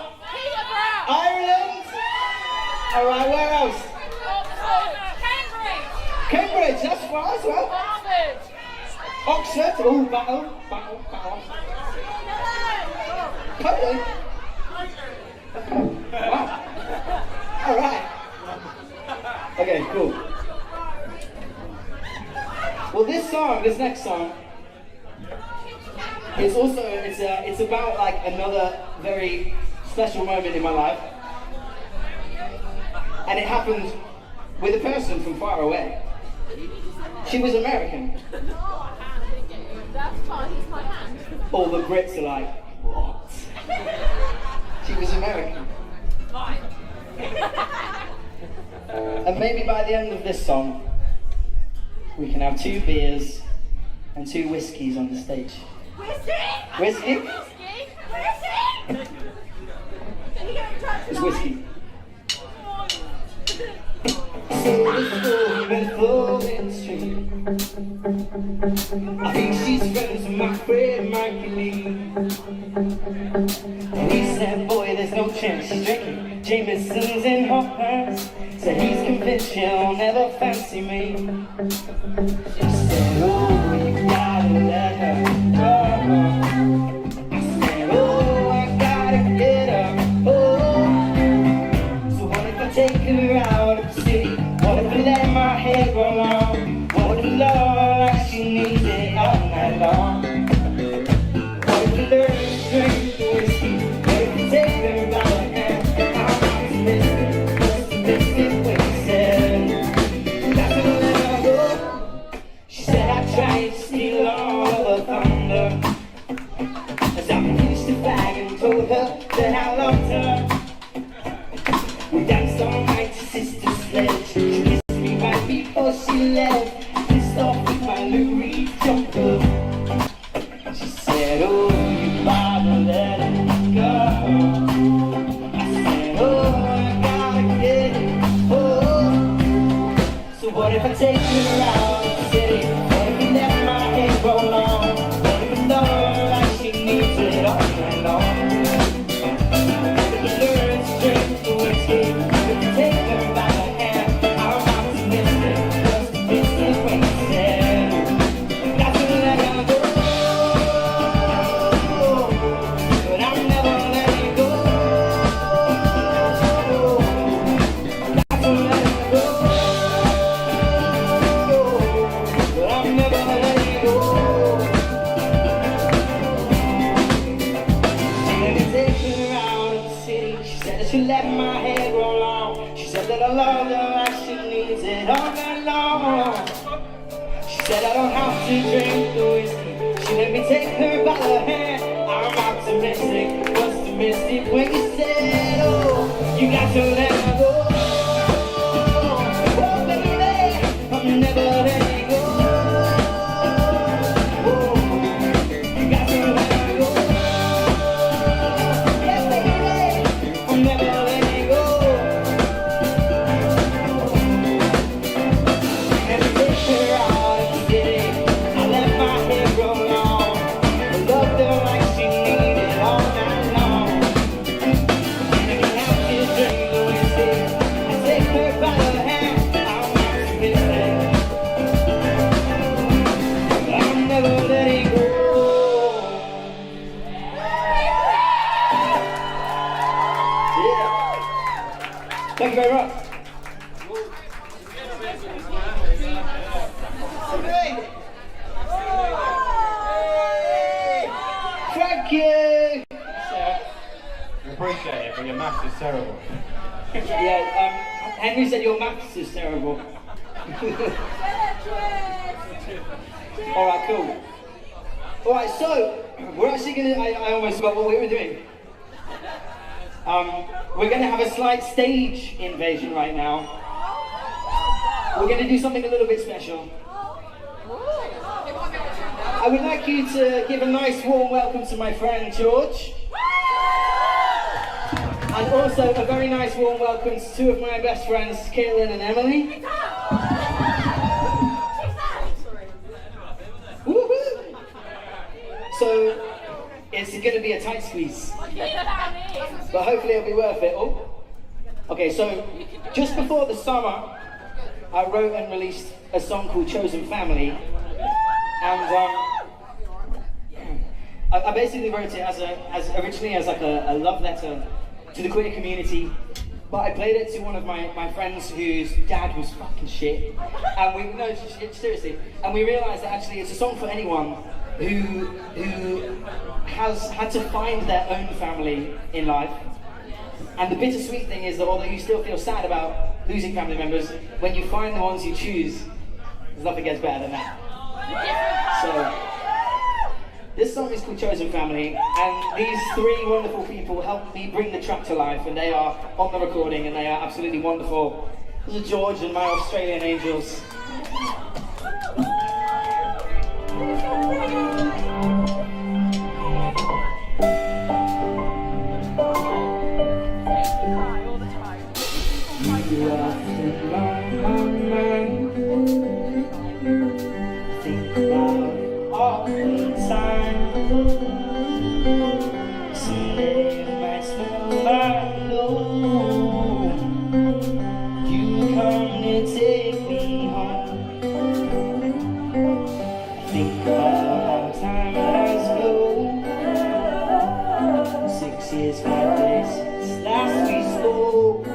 Ireland. Alright, where else? Cambridge, that's far as well. Oxford, oh, battle. Poland. Wow. Alright. Okay, cool. Well, this next song, it's about like another very special moment in my life. And it happened with a person from far away. She was American. All the Brits are like, what? She was American. And maybe by the end of this song, we can have 2 beers and 2 whiskeys on the stage. Whiskey? It's whiskey. I think she's friends with my friend Mikey Lee. And he said, boy, there's no chance she's drinking Jameson's in her pants. So he's convinced she'll never fancy me. She said, oh, you gotta let her go. I said, oh, I gotta get her. Oh, so what if I take her out of the city? What if I let my hair grow long? What if I love her like she needs it all night long? What if I learn to drink the whiskey? What if I take her by the hand? I'm optimistic when she said, that's gonna let her go. She said I tried to steal all of her thunder, as I finished the bag and told her that I loved her. We danced all night to Sister Sledge. She kissed me right before she left. Pissed off with my Louis jumper. She said, oh, you gotta let it go. I said, oh, I gotta get it. Oh, so what if I take her out of the city? What if I let my hair grow long? What if I love her like she needs it all night long? She let my hair grow long. She said that I love her like she needs it all night long. She said I don't have to drink the whiskey. She let me take her by the hand. I'm optimistic, pessimistic when you said, oh, you got to let her go. Oh, baby, I'm never letting go. Oh, you got to let her go. Yeah, baby, I'm never letting go. And I take her out of the city. I let my hair grow long. I loved her like she needed all night long. And I can have to drink the whiskey. I take her by the hand. I'm optimistic, but I'm never letting go. Yeah. Thank you very much. Thank you. We appreciate it, but your maths is terrible. Yeah, Henry said your maths is terrible. Alright, cool. Alright, so, we're actually gonna, I almost forgot what we were doing. We're gonna have a slight stage invasion right now. We're gonna do something a little bit special. I would like you to give a nice warm welcome to my friend George. And also a very nice warm welcome to two of my best friends, Caitlin and Emily. Woohoo! So it's going to be a tight squeeze, but hopefully it'll be worth it. Oh, okay. So just before the summer, I wrote and released a song called "Chosen Family," and I basically wrote it as originally as like a love letter to the queer community, but I played it to one of my friends whose dad was fucking shit, and seriously, and we realised that actually it's a song for anyone who has had to find their own family in life. And the bittersweet thing is that although you still feel sad about losing family members, when you find the ones you choose, there's nothing gets better than that. So this song is called Chosen Family, and these three wonderful people helped me bring the track to life, and they are on the recording and they are absolutely wonderful. Those are George and my Australian angels. You often on my mind, think about all the time. Someday you might smell like alone. You come to take me home. Think about how time has flown. 6 years, 5 days since last we spoke.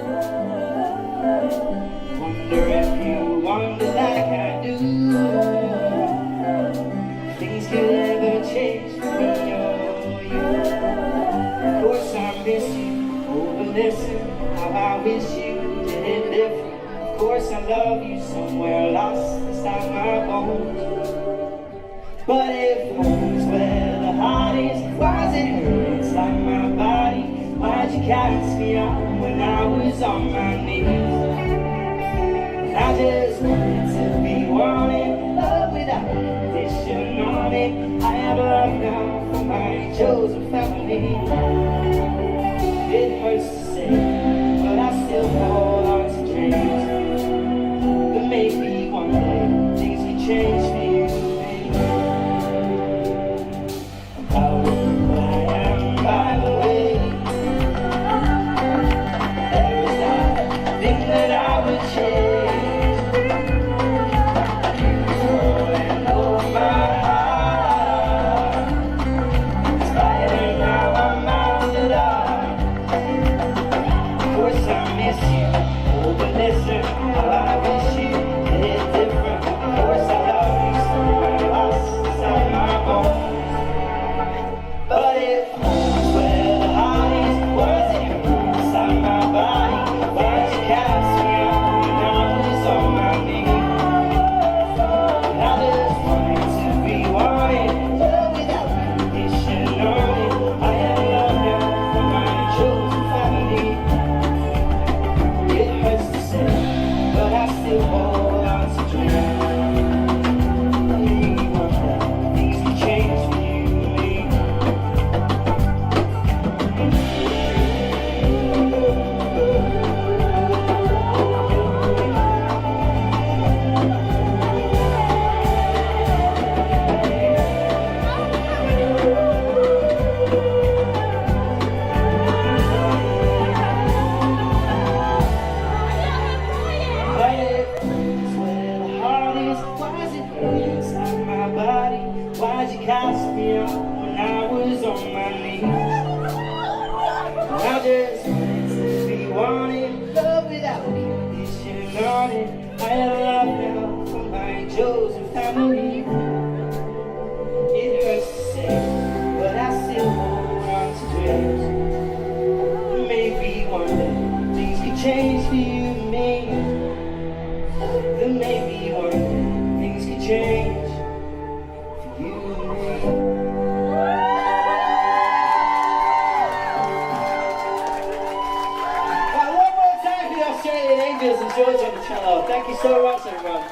Wonder if you wonder like I do. Things could ever change for me or you. Of course I miss you, oh but listen, how I wish you did it different. Of course I love you somewhere lost inside my bones. But if home's where the heart is, why's it hurt inside my body? Why'd you cast me out when I was on my knees? I just wanted to be wanted, love without condition on it. I have love now for my chosen family. It hurts to say, but I still hold on to dreams. But maybe one day things can change for you, baby. I'm proud of who I am, by the way. There is nothing that I would change. Thank you so much, everyone.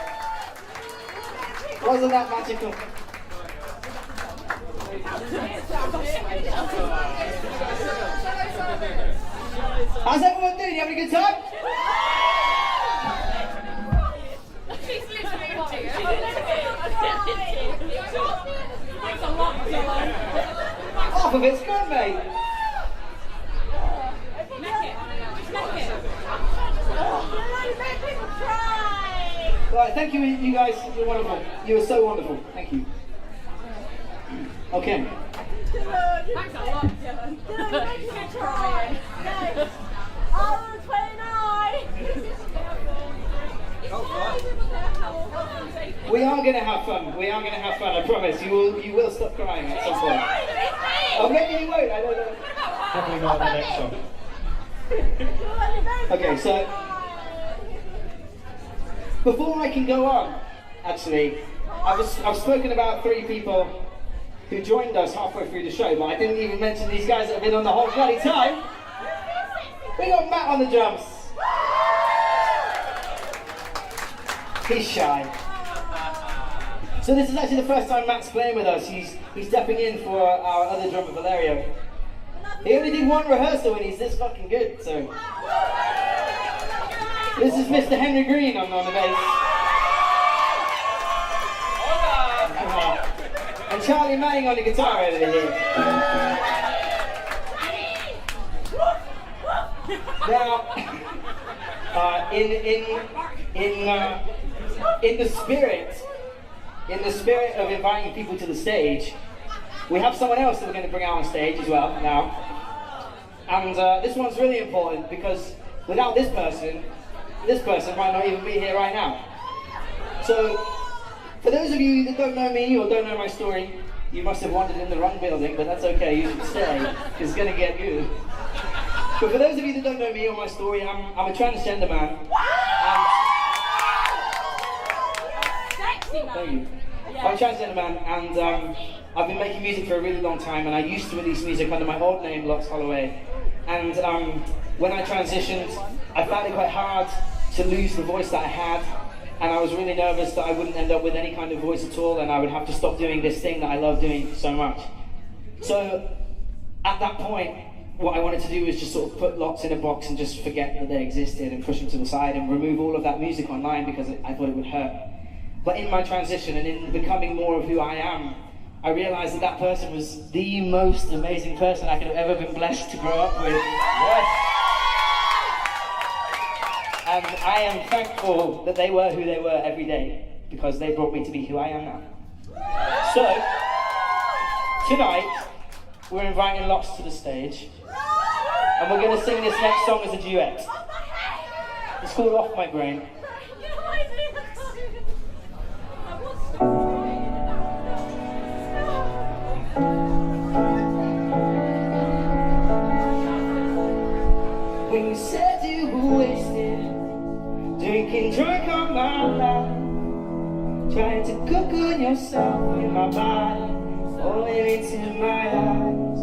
Wasn't that magical? How's everyone doing? You having a good time? She's literally watching it. Thanks a lot, Dylan. Half of it's gone, mate. Make it. Just make it. Right, thank you, you guys. You're wonderful. You were so wonderful. Thank you. Okay. Thanks a lot, Dylan. You're trying. We are going to have fun. We are going to have fun. I promise. You will stop crying at some point. Oh, maybe you won't. I don't know. Definitely not the next song. Okay, so before I can go on, actually, I've spoken about 3 people who joined us halfway through the show, but I didn't even mention these guys that have been on the whole bloody time. We got Matt on the drums. He's shy. So this is actually the first time Matt's playing with us. He's stepping in for our other drummer, Valerio. He only did 1 rehearsal and he's this fucking good, so. This is Mr. Henry Green on the bass. And Charlie Manning on the guitar over here. Now, in the spirit of inviting people to the stage, we have someone else that we're going to bring out on stage as well now. And this one's really important because without this person might not even be here right now. So, for those of you that don't know me or don't know my story, you must have wandered in the wrong building, but that's okay, you should stay, because it's going to get good. But for those of you that don't know me or my story, I'm a transgender man. Sexy man. Thank you. I'm a transgender man, and I've been making music for a really long time, and I used to release music under my old name, Lux Holloway. And when I transitioned, I found it quite hard to lose the voice that I had, and I was really nervous that I wouldn't end up with any kind of voice at all, and I would have to stop doing this thing that I love doing so much. So, at that point, what I wanted to do was just sort of put Lux in a box and just forget that they existed and push them to the side and remove all of that music online because I thought it would hurt. But in my transition and in becoming more of who I am, I realized that person was the most amazing person I could have ever been blessed to grow up with. Yes. And I am thankful that they were who they were every day because they brought me to be who I am now. So, tonight, we're inviting Lux to the stage and we're going to sing this next song as a duet. It's called Off My Brain. When you said you were wasted, drinking drunk on my line, trying to cocoon yourself in my body, falling into my eyes.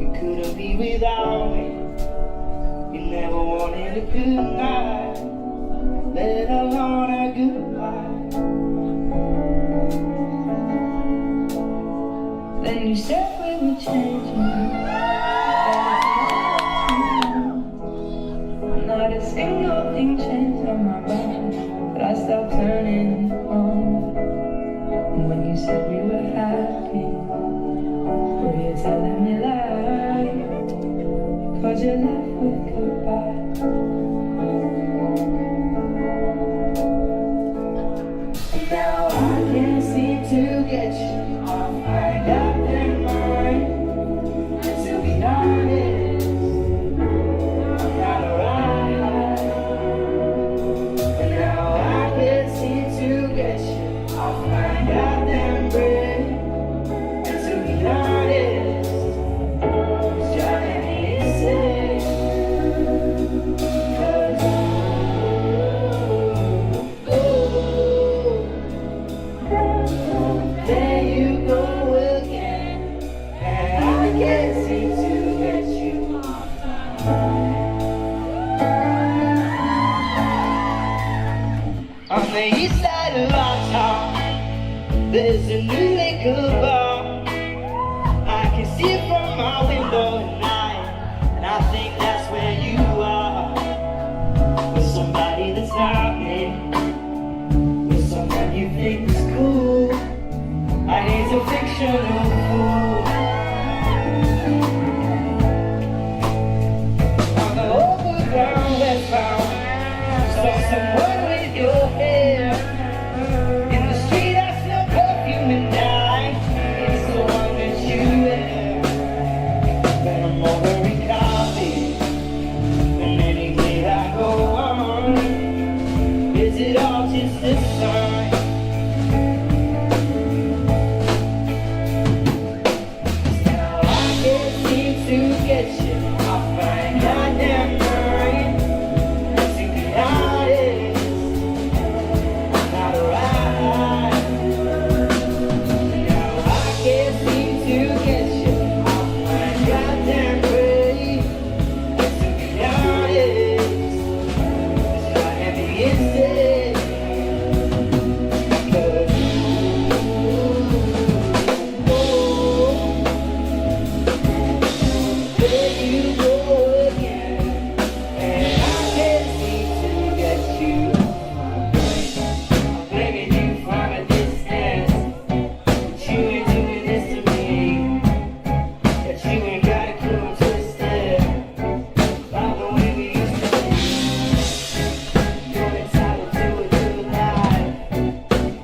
You couldn't be without me, you never wanted a good night, let alone a goodbye. Then you said we were changing. Not a single thing changed on my body, but I stopped turning on. And when you said we were happy, were you telling me lies? Cause you left with goodbye. And now I can't seem to get you off my goddamn mind. I irrational fool. On the overground westbound, saw someone with your hair. In the street I smell perfume and night. It's the one that you wear. When I'm ordering coffee, and any day I go on, is it all just a sign? Now I can't seem to get you off my goddamn mind. To be honest, I'm not alright. Now I can't seem to get you off my goddamn brain. To be honest, it's driving me insane. 'Cause there you go again, and I can't seem to get you off my brain. I'm blaming you from a distance, but you ain't doing this to me. That you ain't got a clue I'm twisted by the way we used to be. You're entitled to a good life,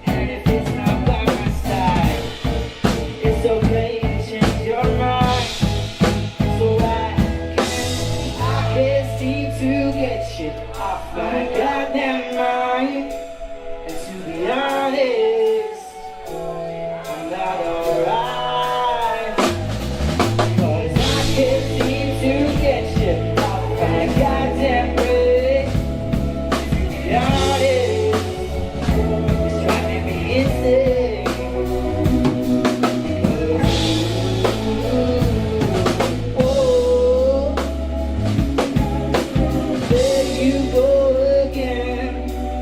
and if it's not by my side, it's okay to change your mind. So I can't seem to get you off my goddamn mind. And to be honest, I'm not alright. 'Cause I can't seem to get you off my goddamn brain. To be honest, it's driving me insane. 'Cause oh, there you go again,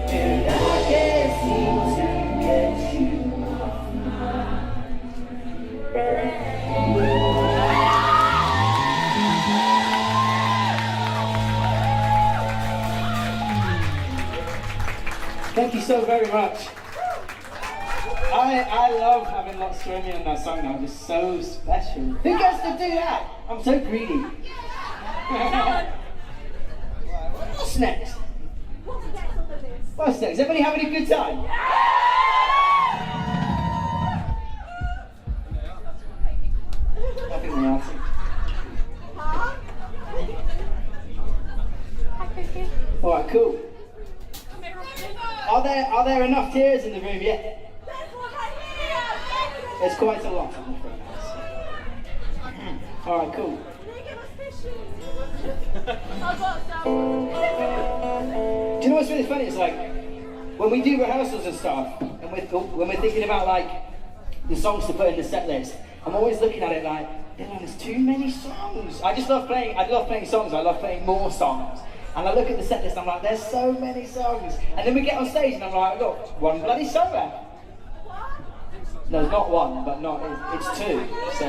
and I can't seem to get you off my brain. Thank you so very much. I love having lots of me on that song now. It's so special. Who gets to do that? I'm so greedy. What's next? What's next? Is everybody having a good time? I think they are. Alright, cool. Are there enough tears in the room yet? There's quite a lot, I'm afraid. Alright, cool. Do you know what's really funny? It's like when we do rehearsals and stuff, and when we're thinking about like the songs to put in the set list, I'm always looking at it like, Dylan, there's too many songs. I love playing songs. I love playing more songs. And I look at the set list, I'm like, there's so many songs. And then we get on stage and I'm like, look, one bloody song left. No, not one, but it's two. So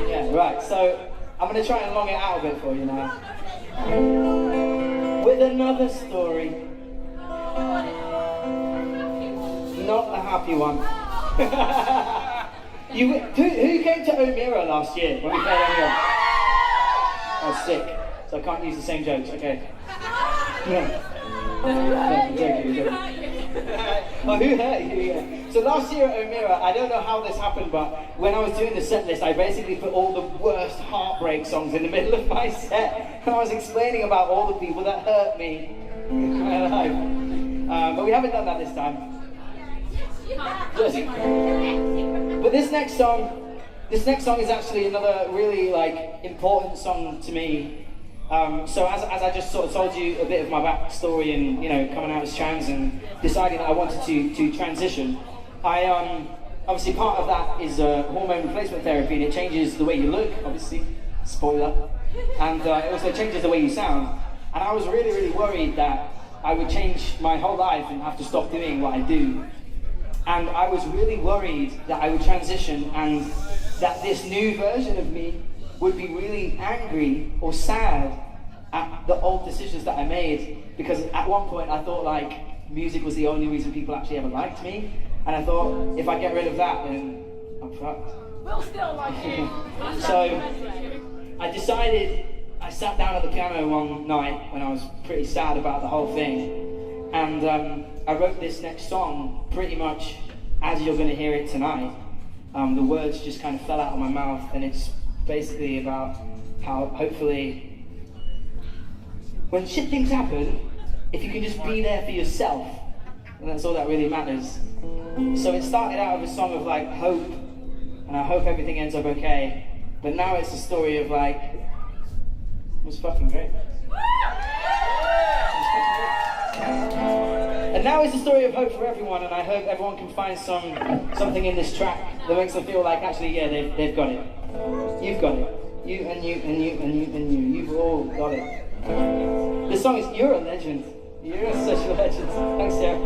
yeah, right. So I'm gonna try and long it out a bit for you now. With another story. Not the happy one. Who came to O'Meara last year when we played O'Meara? I was sick, so I can't use the same jokes, okay? No, I'm joking. Oh, who hurt you? Yeah. So last year at O'Meara, I don't know how this happened, but when I was doing the set list, I basically put all the worst heartbreak songs in the middle of my set. And I was explaining about all the people that hurt me in my life. But we haven't done that this time. But this next song is actually another really important song to me. So as I just sort of told you a bit of my backstory and coming out as trans and deciding that I wanted to transition, obviously part of that is hormone replacement therapy, and it changes the way you look, obviously, spoiler, and it also changes the way you sound. And I was really, really worried that I would change my whole life and have to stop doing what I do. And I was really worried that I would transition and that this new version of me would be really angry or sad at the old decisions that I made, because at one point I thought music was the only reason people actually ever liked me, And I thought, if I get rid of that, then I'm fucked. We'll still like you. So I decided, I sat down at the piano one night when I was pretty sad about the whole thing, and I wrote this next song pretty much as you're going to hear it tonight. The words just kind of fell out of my mouth, and it's basically about how hopefully when shit things happen, if you can just be there for yourself, and that's all that really matters. So it started out with a song of like hope, and I hope everything ends up okay. But now it's a story of like, it was fucking great. And now it's a story of hope for everyone, and I hope everyone can find something in this track that makes them feel like actually, yeah, they've got it. You've got it. You and you and you and you and you. You've all got it. This song is, you're a legend. You're such a legend. Thanks, Sarah.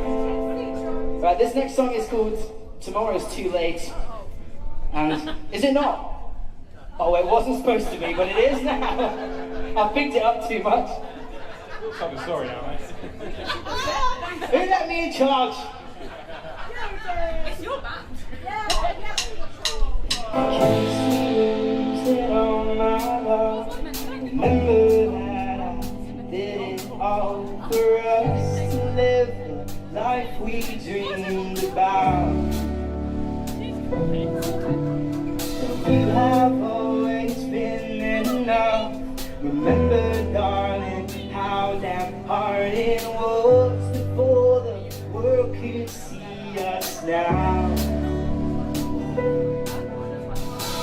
Right, this next song is called Tomorrow's Too Late. And is it not? Oh, it wasn't supposed to be, but it is now. I've picked it up too much. Tell the story now, mate. Who let me in charge? It's your band. Remember that I did it all for us to live the life we dreamed about. You have always been enough. Remember, darling, how damn hard it was before the world could see us now.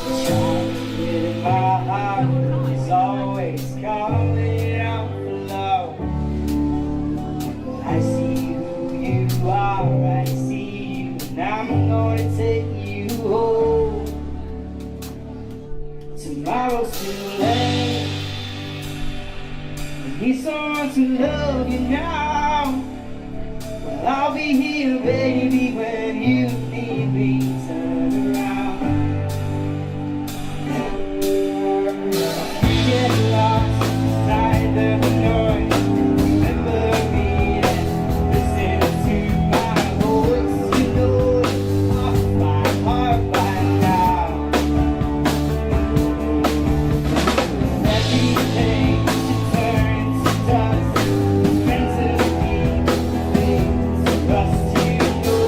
The child in my heart is always calling out for love. I see who you are, I see you, and I'm gonna take you home. Tomorrow's too late. I need someone to love you now. Well, I'll be here, baby, when you need me. Turn around. Get lost inside the noise. Remember me and listen to my voice. You know it's off my heart by now. Everything turns to dust. Meant to be things for us to know.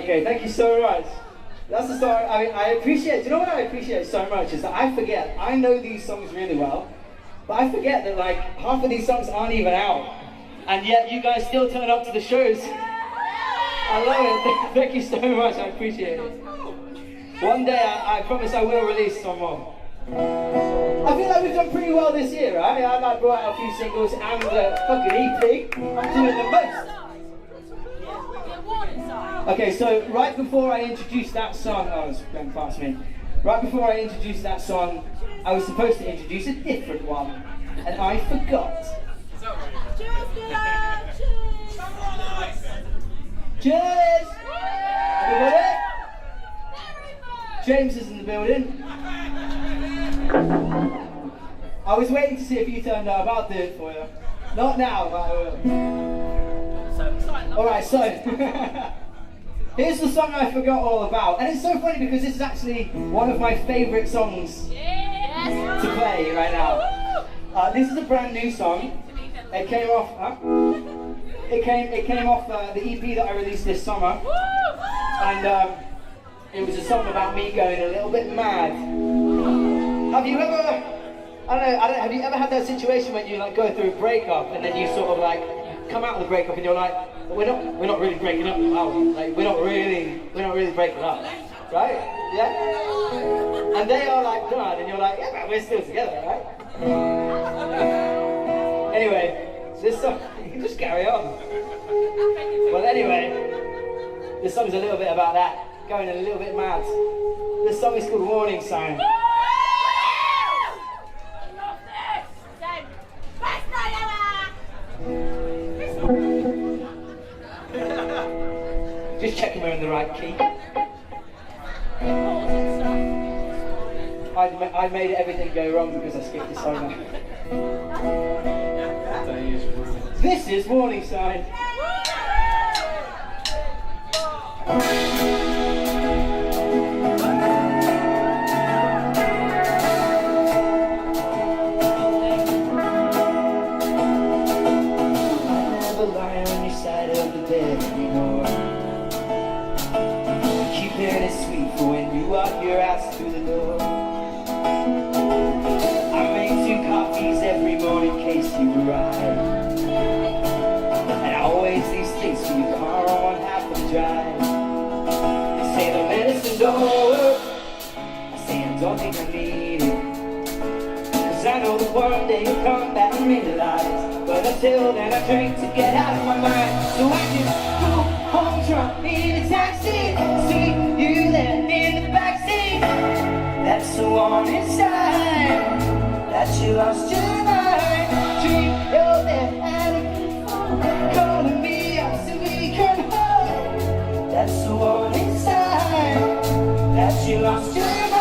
Okay, thank you so much. That's the song I appreciate. Do you know what I appreciate so much is that I forget. I know these songs really well, but I forget that like half of these songs aren't even out, and yet you guys still turn up to the shows. I love it. Thank you so much. I appreciate it. One day I promise I will release some more. I feel like we've done pretty well this year, right? I've brought out a few singles and a fucking EP. I'm doing the most. Okay, so right before I introduced that song, oh, it's going past me. Right before I introduced that song, I was supposed to introduce a different one, and I forgot. Cheers! Everybody? James is in the building. I was waiting to see if you turned up. I'll do it for you. Not now, but I will. Alright, so here's the song I forgot all about. And it's so funny because this is actually one of my favourite songs to play right now. This is a brand new song. It came off it came off the EP that I released this summer. And it was a song about me going a little bit mad. Have you ever have you ever had that situation when you like go through a breakup and then you sort of like come out of the breakup and you're like, we're not really breaking up now, are we? Like we're not really breaking up, right? Yeah? And they are like done and you're like, yeah man, we're still together, right? Anyway, this song, you can just carry on. Well anyway, this song's a little bit about that, going a little bit mad. This song is called Warning Sign. Just checking we're in the right key. I made everything go wrong because I skipped the solo. This is Warning Sign. Your ass through the door. I make 2 coffees every morning in case you arrive. And I always leave space for your car on half the drive. They say the medicine don't work. I say I don't think I need it. Cause I know that one day you'll come back and realize. But until then I drink to get out of my mind. So I can go home drunk in a taxi. See you there in the backseat. That's the warning sign that you lost your mind. Dream you're there and calling me up so we can hold. That's the warning sign that you lost your mind.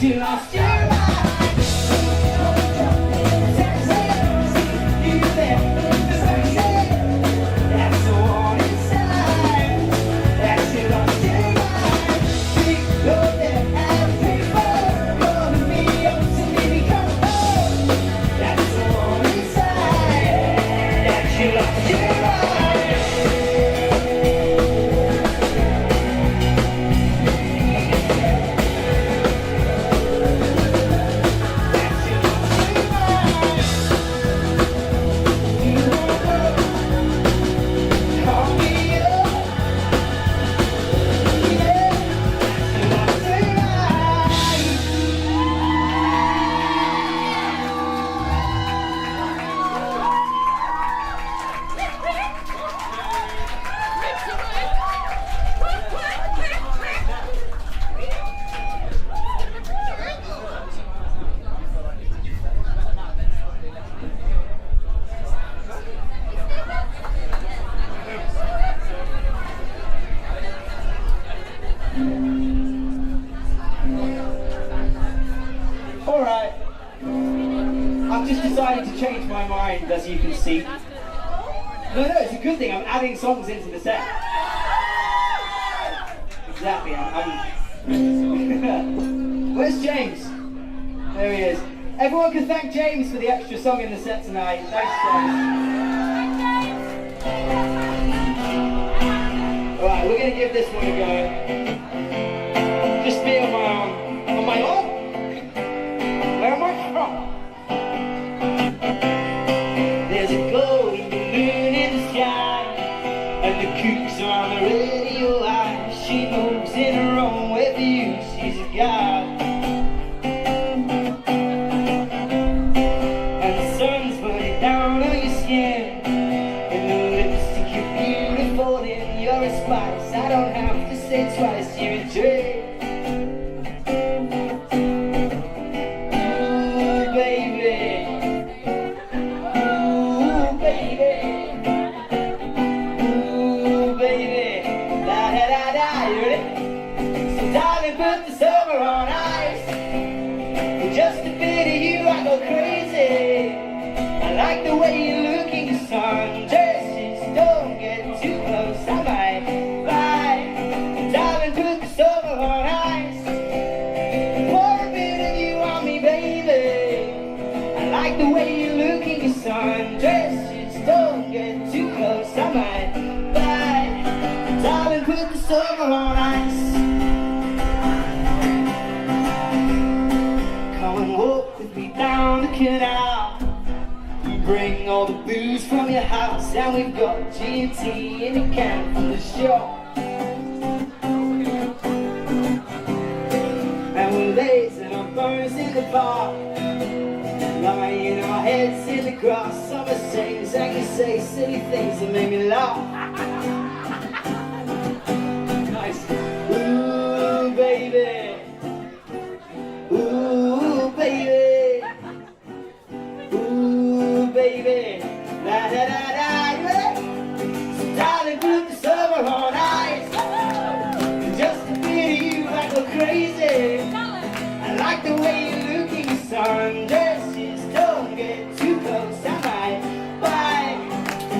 Like you lost your mind. You there, that's the one inside. That you lost your mind. We go there and people go to me up to me come home. That's the one inside. That you lost your mind. Alright, I've just decided to change my mind, as you can see. No, it's a good thing, I'm adding songs into the set. Exactly, I'm Where's James? There he is. Everyone can thank James for the extra song in the set tonight. Thanks, James. Alright, we're going to give this one a go. Just me on my own. On my own? Where am I from? There's a glowing balloon in the sky, and the kooks are on the radio eye. She moves in her own way for you, she's a god. And the sun's burning down on your skin, and the lipstick you're beautiful in. You're a spice, I don't have to say twice, you're a dream. Put the summer on ice. For just a bit of you I go crazy. I like the way you look in your sundresses. Don't get too close, I might bite. Darling, put the summer on ice. Pour a bit of you on me, baby. I like the way you look in your sundresses. Don't get too close, I might bite. Darling, put the summer on ice. Walk with me down the canal. We bring all the booze from your house, and we've got G&T in a can from the shop. And we're lazing our bones in the park, lying our heads in the grass. Summer sings and you say silly things that make me laugh. Nice. Ooh, baby. Ooh, baby, ooh, baby, la da da da, yeah. So darling, put the summer on ice. Just a bit of you, I go crazy. I like the way you look in your sundresses. Don't get too close, I might bite.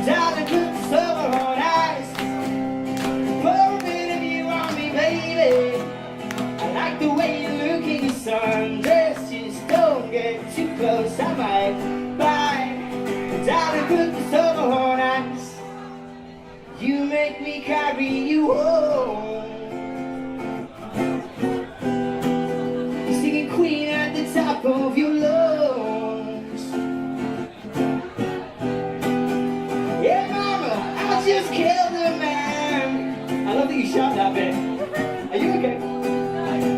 Darling, put the summer on ice. Pour a bit of you on me, baby. I like the way you look in your sundresses. Don't get too close, I might bite. Darling, put the summer on ice. You make me carry you home. You're singing Queen at the top of your lungs. Yeah, mama, I just killed a man. I love that you shot that bit. Are you okay?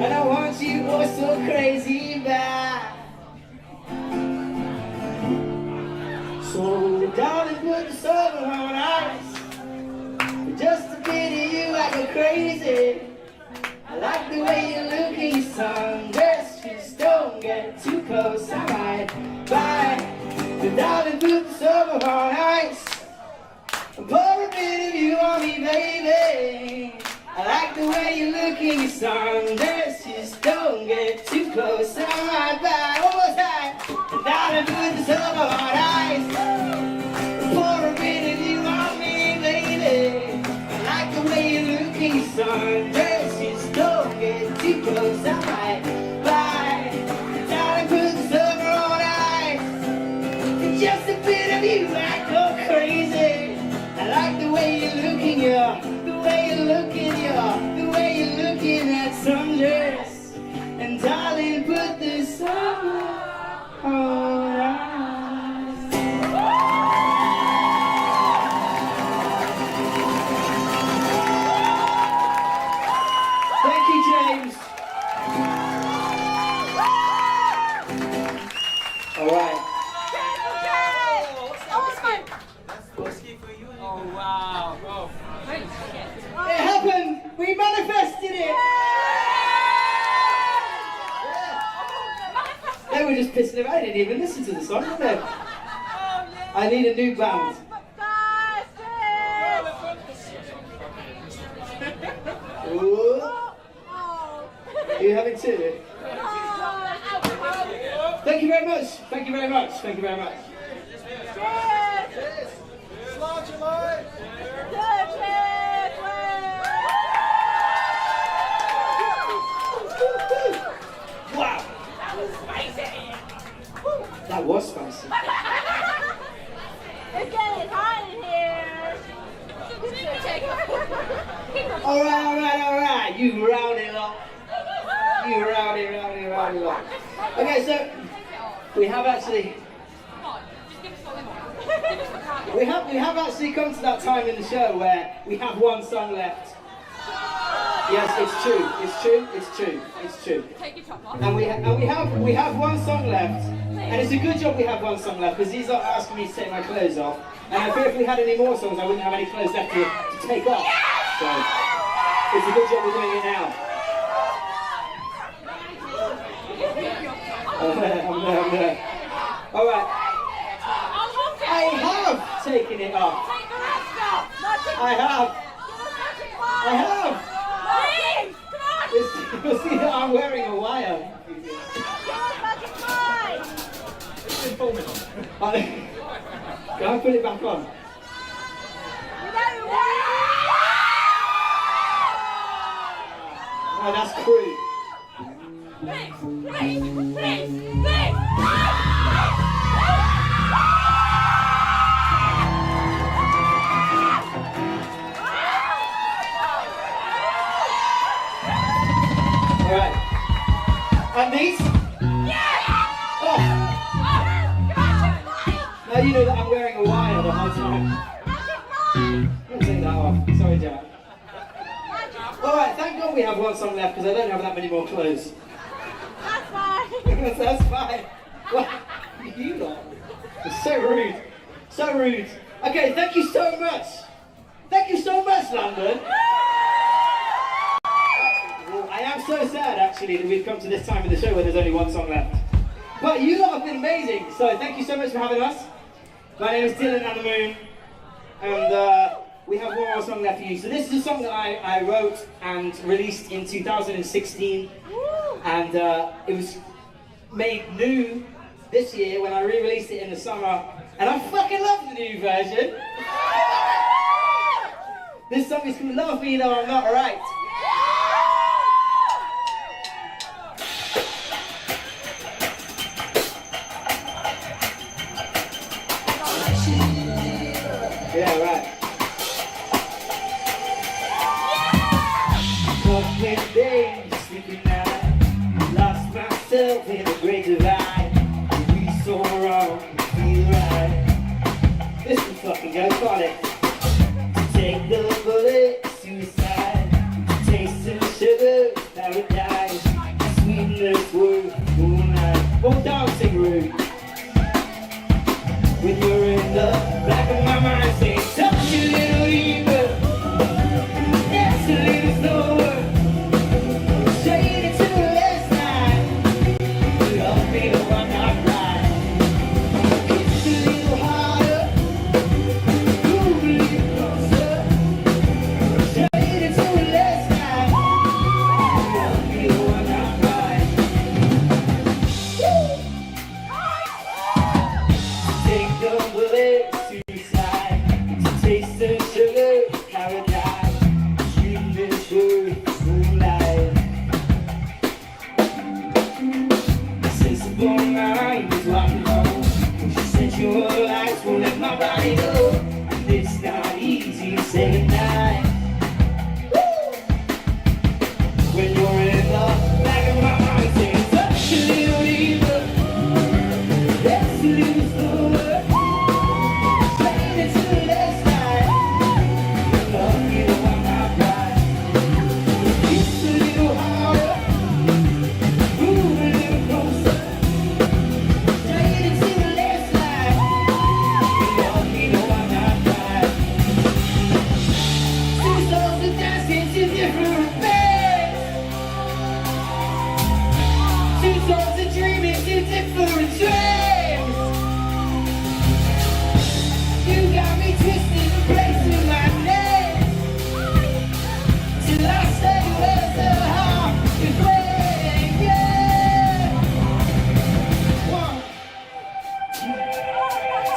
And I want you oh so crazy bad. So darling, put the summer on ice. For just a bit of you I go crazy. I like the way you look in your sundress. Just don't get too close, I might bite. So darling, put the summer on ice. Pour a bit of you on me, baby. I like the way you look in your sundress. Just don't get too close. I'm right by, one more time. Darling, put the summer on ice. For a minute, you want me, baby. I like the way you look in your sundresses. Don't get too close. I'm right by. Darling, put the summer on ice. Just a bit of you, I go crazy. I like the way you look in your, the way you look in your, the way you look in that sundress. And darling, put the summer on ice. Thank you, James. All right. It happened. We manifested it. They were just pissing around. I didn't even listen to the song, did they? I need a new band. Ooh. Are you having two? Thank you very much. Thank you very much. Thank you very much. Wow. That was spicy. It's getting hot in here. All right. You rowdy lot. You rowdy lot. Okay, so we have actually come to that time in the show where we have one song left. Yes, it's true. Take your top off. And we have one song left, and it's a good job we have one song left because he's not asking me to take my clothes off. And I fear if we had any more songs, I wouldn't have any clothes left to take off. So it's a good job we're doing it now. I'm there. All right. I have taken it off. Take the rest off. I have. Please, come on. You'll see that I'm wearing a wire. Can I put it back on? Oh, that's crude. Alright. And these? Oh. Now you know that I'm wearing a wire the whole time. I'm gonna take that off. Sorry, Jack. Alright, thank God we have one song left because I don't have that many more clothes. That's fine. That's fine. What? You lot. It's so rude. So rude. Okay, thank you so much. Thank you so much, London. I am so sad, actually, that we've come to this time of the show where there's only one song left. But you lot have been amazing, so thank you so much for having us. My name is Dylan and the Moon, and we have one more song left for you. So this is a song that I wrote and released in 2016, and it was made new this year when I re-released it in the summer, and I fucking love the new version. This song is called Love Me Though I'm Not Alright. Yeah, right. Countless days, sleeping night, lost myself in a great divide. To be so wrong, to feel right. This will fucking go on it. To take the bullet, suicide. To taste some sugar, paradise. Sweetness, word, moonlight, or dancing room. When you're in the back of my mind, say, touch a little deeper, dance a little slower, shade it to the last night, love me though I'm not right, kiss a little harder, move a little closer,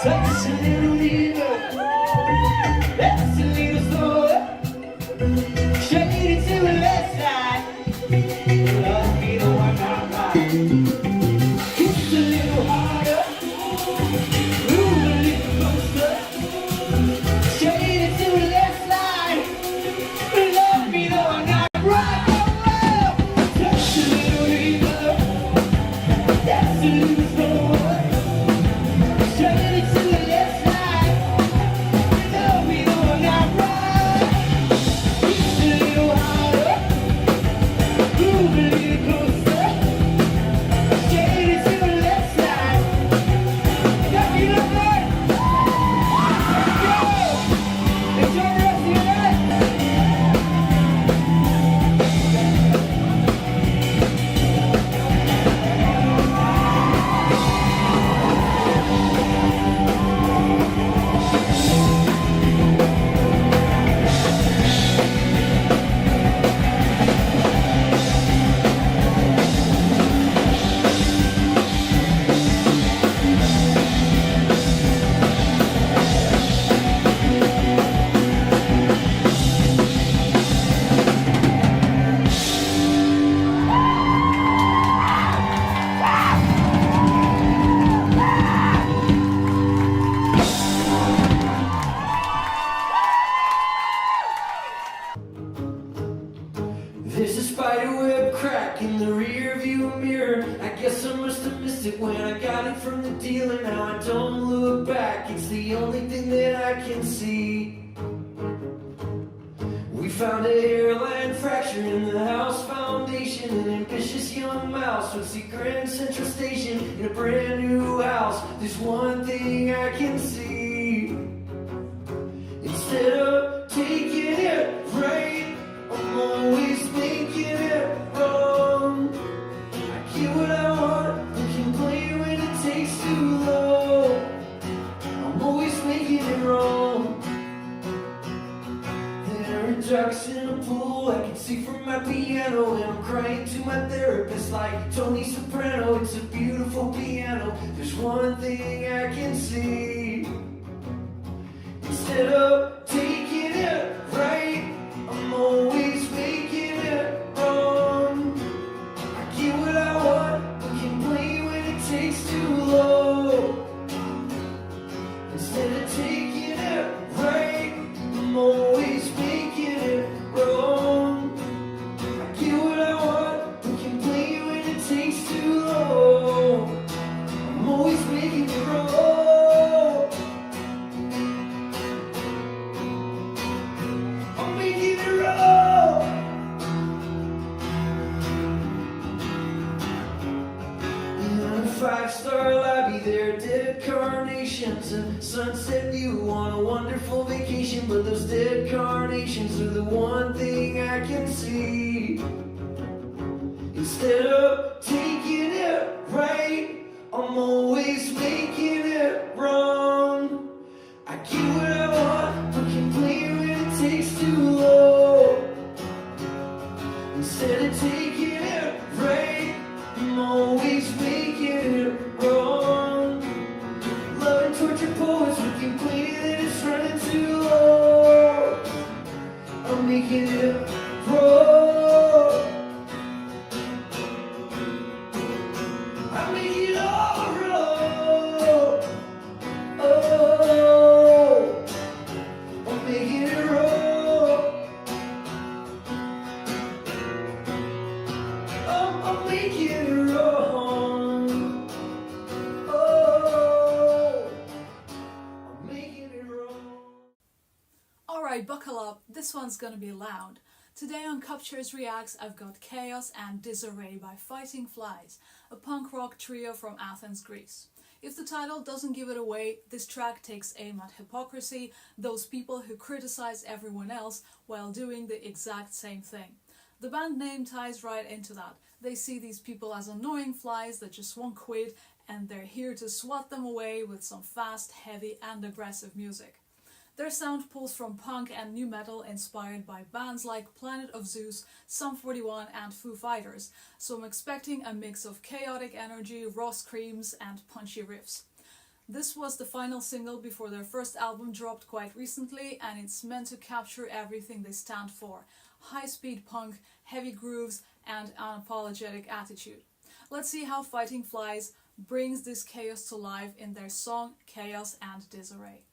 Touch a little needle, that's a little slower. Shade it to the left side. Love me the one I ride. Kiss a little harder, move a little closer. Shade it to the left side. Love me the one I ride. Touch a little needle, that's a little slower. Shade it to the left side. Love me the one I ride. Kiss a little harder, move a little closer. Shade it to the left side. Love me the one. Go. Enjoy the rest of your night. There's a spider web crack in the rear view mirror. I guess I must have missed it when I got it from the dealer. Now I don't look back, it's the only thing that I can see. We found a hairline fracture in the house foundation. An ambitious young mouse would see Grand Central Station in a brand new house. There's one thing I can see. Instead of taking it right, I'm always making it wrong. I get what I want, but complain when it takes too long. I'm always making it wrong. There are ducks in a pool I can see from my piano, and I'm crying to my therapist like Tony Soprano. It's a beautiful piano. There's one thing I can see. Instead of taking it right, I'm always making it wrong. I get what I want, but complain when it takes too long. Instead of taking it right, I'm always making it wrong. I get what I want, but complain when it takes too long. I'm always making it wrong. I'm making it wrong. In a five-star lobby, there are dead carnations, a sunset view on a wonderful vacation. But those dead carnations are the one thing I can see. Instead of taking it right, I'm always making it wrong. I get what I want, but complain when it takes too long. Instead of taking it right, I'm always making it wrong. Love and torture poets would complain that it's running too long. I'm making it wrong. I make it all wrong. Oh, I'm making it wrong. I'm making it wrong. Oh, I'm making it wrong. Alright, buckle up, this one's gonna be loud. Today on Cupchairs Reacts, I've got Chaos and Disarray by Fighting Flies, a punk rock trio from Athens, Greece. If the title doesn't give it away, this track takes aim at hypocrisy, those people who criticize everyone else while doing the exact same thing. The band name ties right into that. They see these people as annoying flies that just won't quit, and they're here to swat them away with some fast, heavy and aggressive music. Their sound pulls from punk and nu metal inspired by bands like Planet of Zeus, Sum 41 and Foo Fighters, so I'm expecting a mix of chaotic energy, raw screams and punchy riffs. This was the final single before their first album dropped quite recently, and it's meant to capture everything they stand for: high-speed punk, heavy grooves, and unapologetic attitude. Let's see how Fighting Flies brings this chaos to life in their song Chaos and Disarray.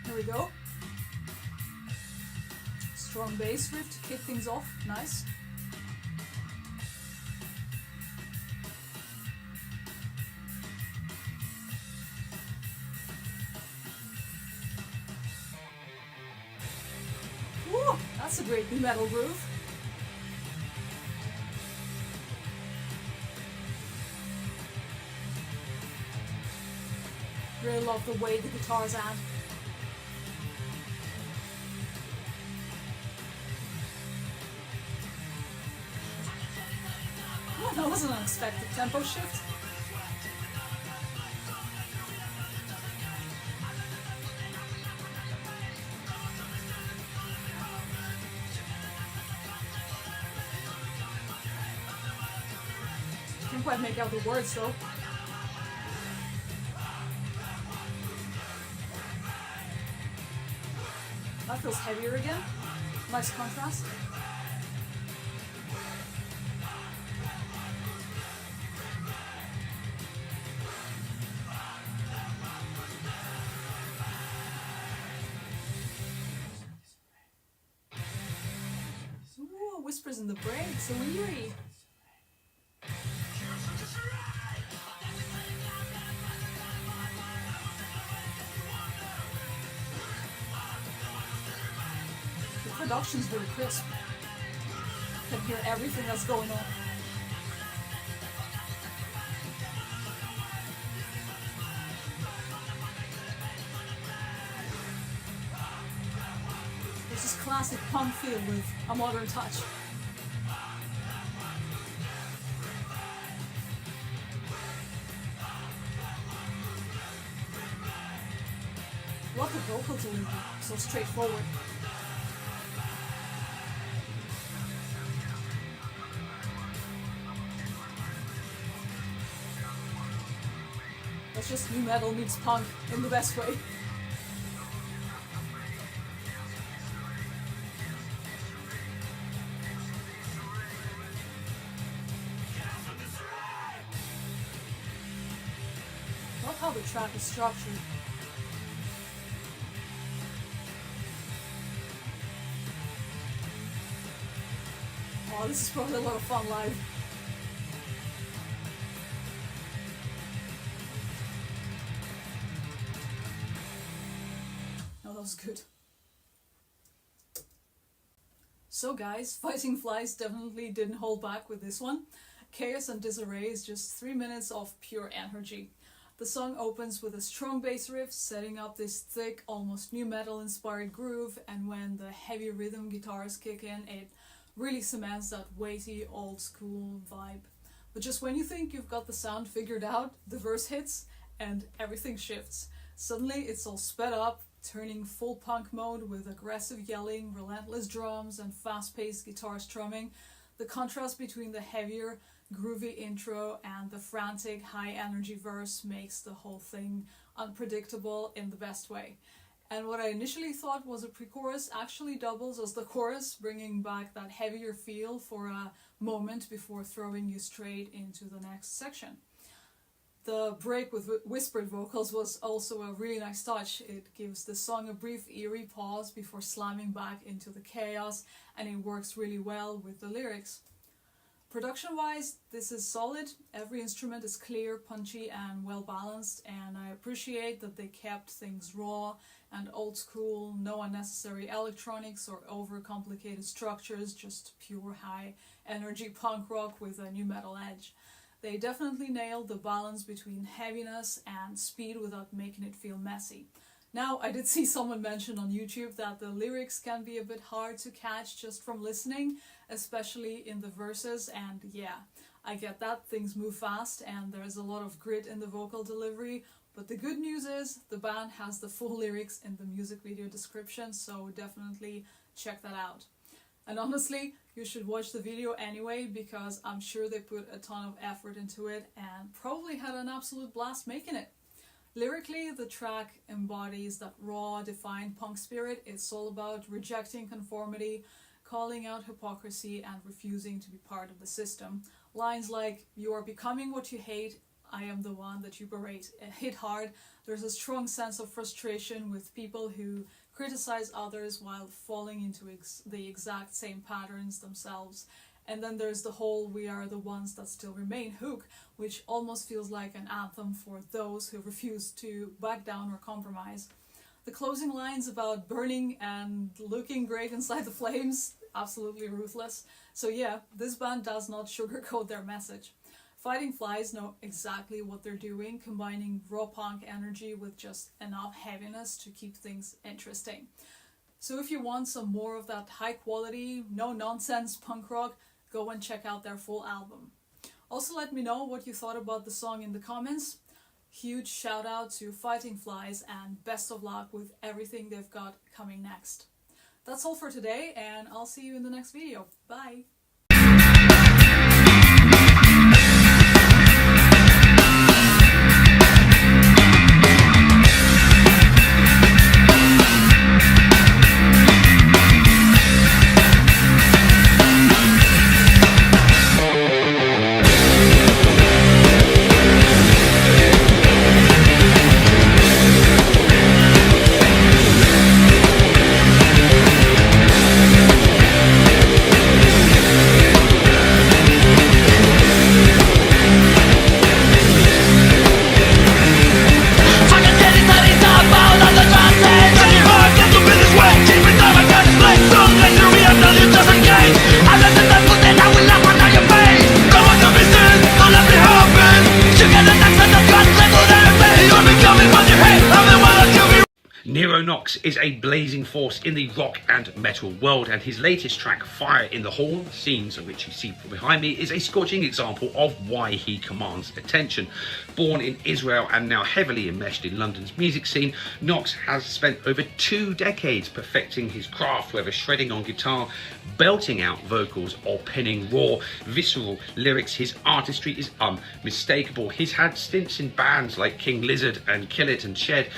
Here we go. Strong bass riff to kick things off, nice. Woo, that's a great new metal groove. Really love the way the guitars add. Oh, that was an unexpected tempo shift. Can't quite make out the words though. That feels heavier again. Nice contrast. Ooh, whispers in the brain, so eerie. The production's very crisp. You can hear everything that's going on. This is classic punk feel with a modern touch. Love the vocal delivery, so straightforward. That's just new metal meets punk in the best way. Love how the track is structured. Oh, this is probably a lot of fun live. Oh, that was good. So guys, Fighting Flies definitely didn't hold back with this one. Chaos and Disarray is just 3 minutes of pure energy. The song opens with a strong bass riff, setting up this thick, almost new metal inspired groove, and when the heavy rhythm guitars kick in, it really cements that weighty, old school vibe. But just when you think you've got the sound figured out, the verse hits and everything shifts. Suddenly it's all sped up, turning full punk mode with aggressive yelling, relentless drums, and fast-paced guitar strumming. The contrast between the heavier, groovy intro and the frantic, high-energy verse makes the whole thing unpredictable in the best way. And what I initially thought was a pre-chorus actually doubles as the chorus, bringing back that heavier feel for a moment before throwing you straight into the next section. The break with whispered vocals was also a really nice touch. It gives the song a brief eerie pause before slamming back into the chaos, and it works really well with the lyrics. Production-wise, this is solid. Every instrument is clear, punchy, and well-balanced, and I appreciate that they kept things raw and old school, no unnecessary electronics or overcomplicated structures, just pure high-energy punk rock with a new metal edge. They definitely nailed the balance between heaviness and speed without making it feel messy. Now, I did see someone mention on YouTube that the lyrics can be a bit hard to catch just from listening, especially in the verses, and yeah, I get that, things move fast and there's a lot of grit in the vocal delivery, But the good news is the band has the full lyrics in the music video description, so definitely check that out. And honestly, you should watch the video anyway, because I'm sure they put a ton of effort into it and probably had an absolute blast making it. Lyrically, the track embodies that raw, defined punk spirit. It's all about rejecting conformity, calling out hypocrisy, and refusing to be part of the system. Lines like, "You are becoming what you hate, I am the one that you berate," hit hard. There's a strong sense of frustration with people who criticize others while falling into the exact same patterns themselves. And then there's the whole "we are the ones that still remain" hook, which almost feels like an anthem for those who refuse to back down or compromise. The closing lines about burning and looking great inside the flames, absolutely ruthless. So yeah, this band does not sugarcoat their message. Fighting Flies know exactly what they're doing, combining raw punk energy with just enough heaviness to keep things interesting. So if you want some more of that high quality, no nonsense punk rock, go and check out their full album. Also let me know what you thought about the song in the comments. Huge shout out to Fighting Flies and best of luck with everything they've got coming next. That's all for today, and I'll see you in the next video. Bye! Knox is a blazing force in the rock and metal world, and his latest track, Fire in the Hall, scenes of which you see behind me, is a scorching example of why he commands attention. Born in Israel and now heavily enmeshed in London's music scene, Knox has spent over 2 decades perfecting his craft, whether shredding on guitar, belting out vocals, or penning raw, visceral lyrics. His artistry is unmistakable. He's had stints in bands like King Lizard and Kill It and Shed,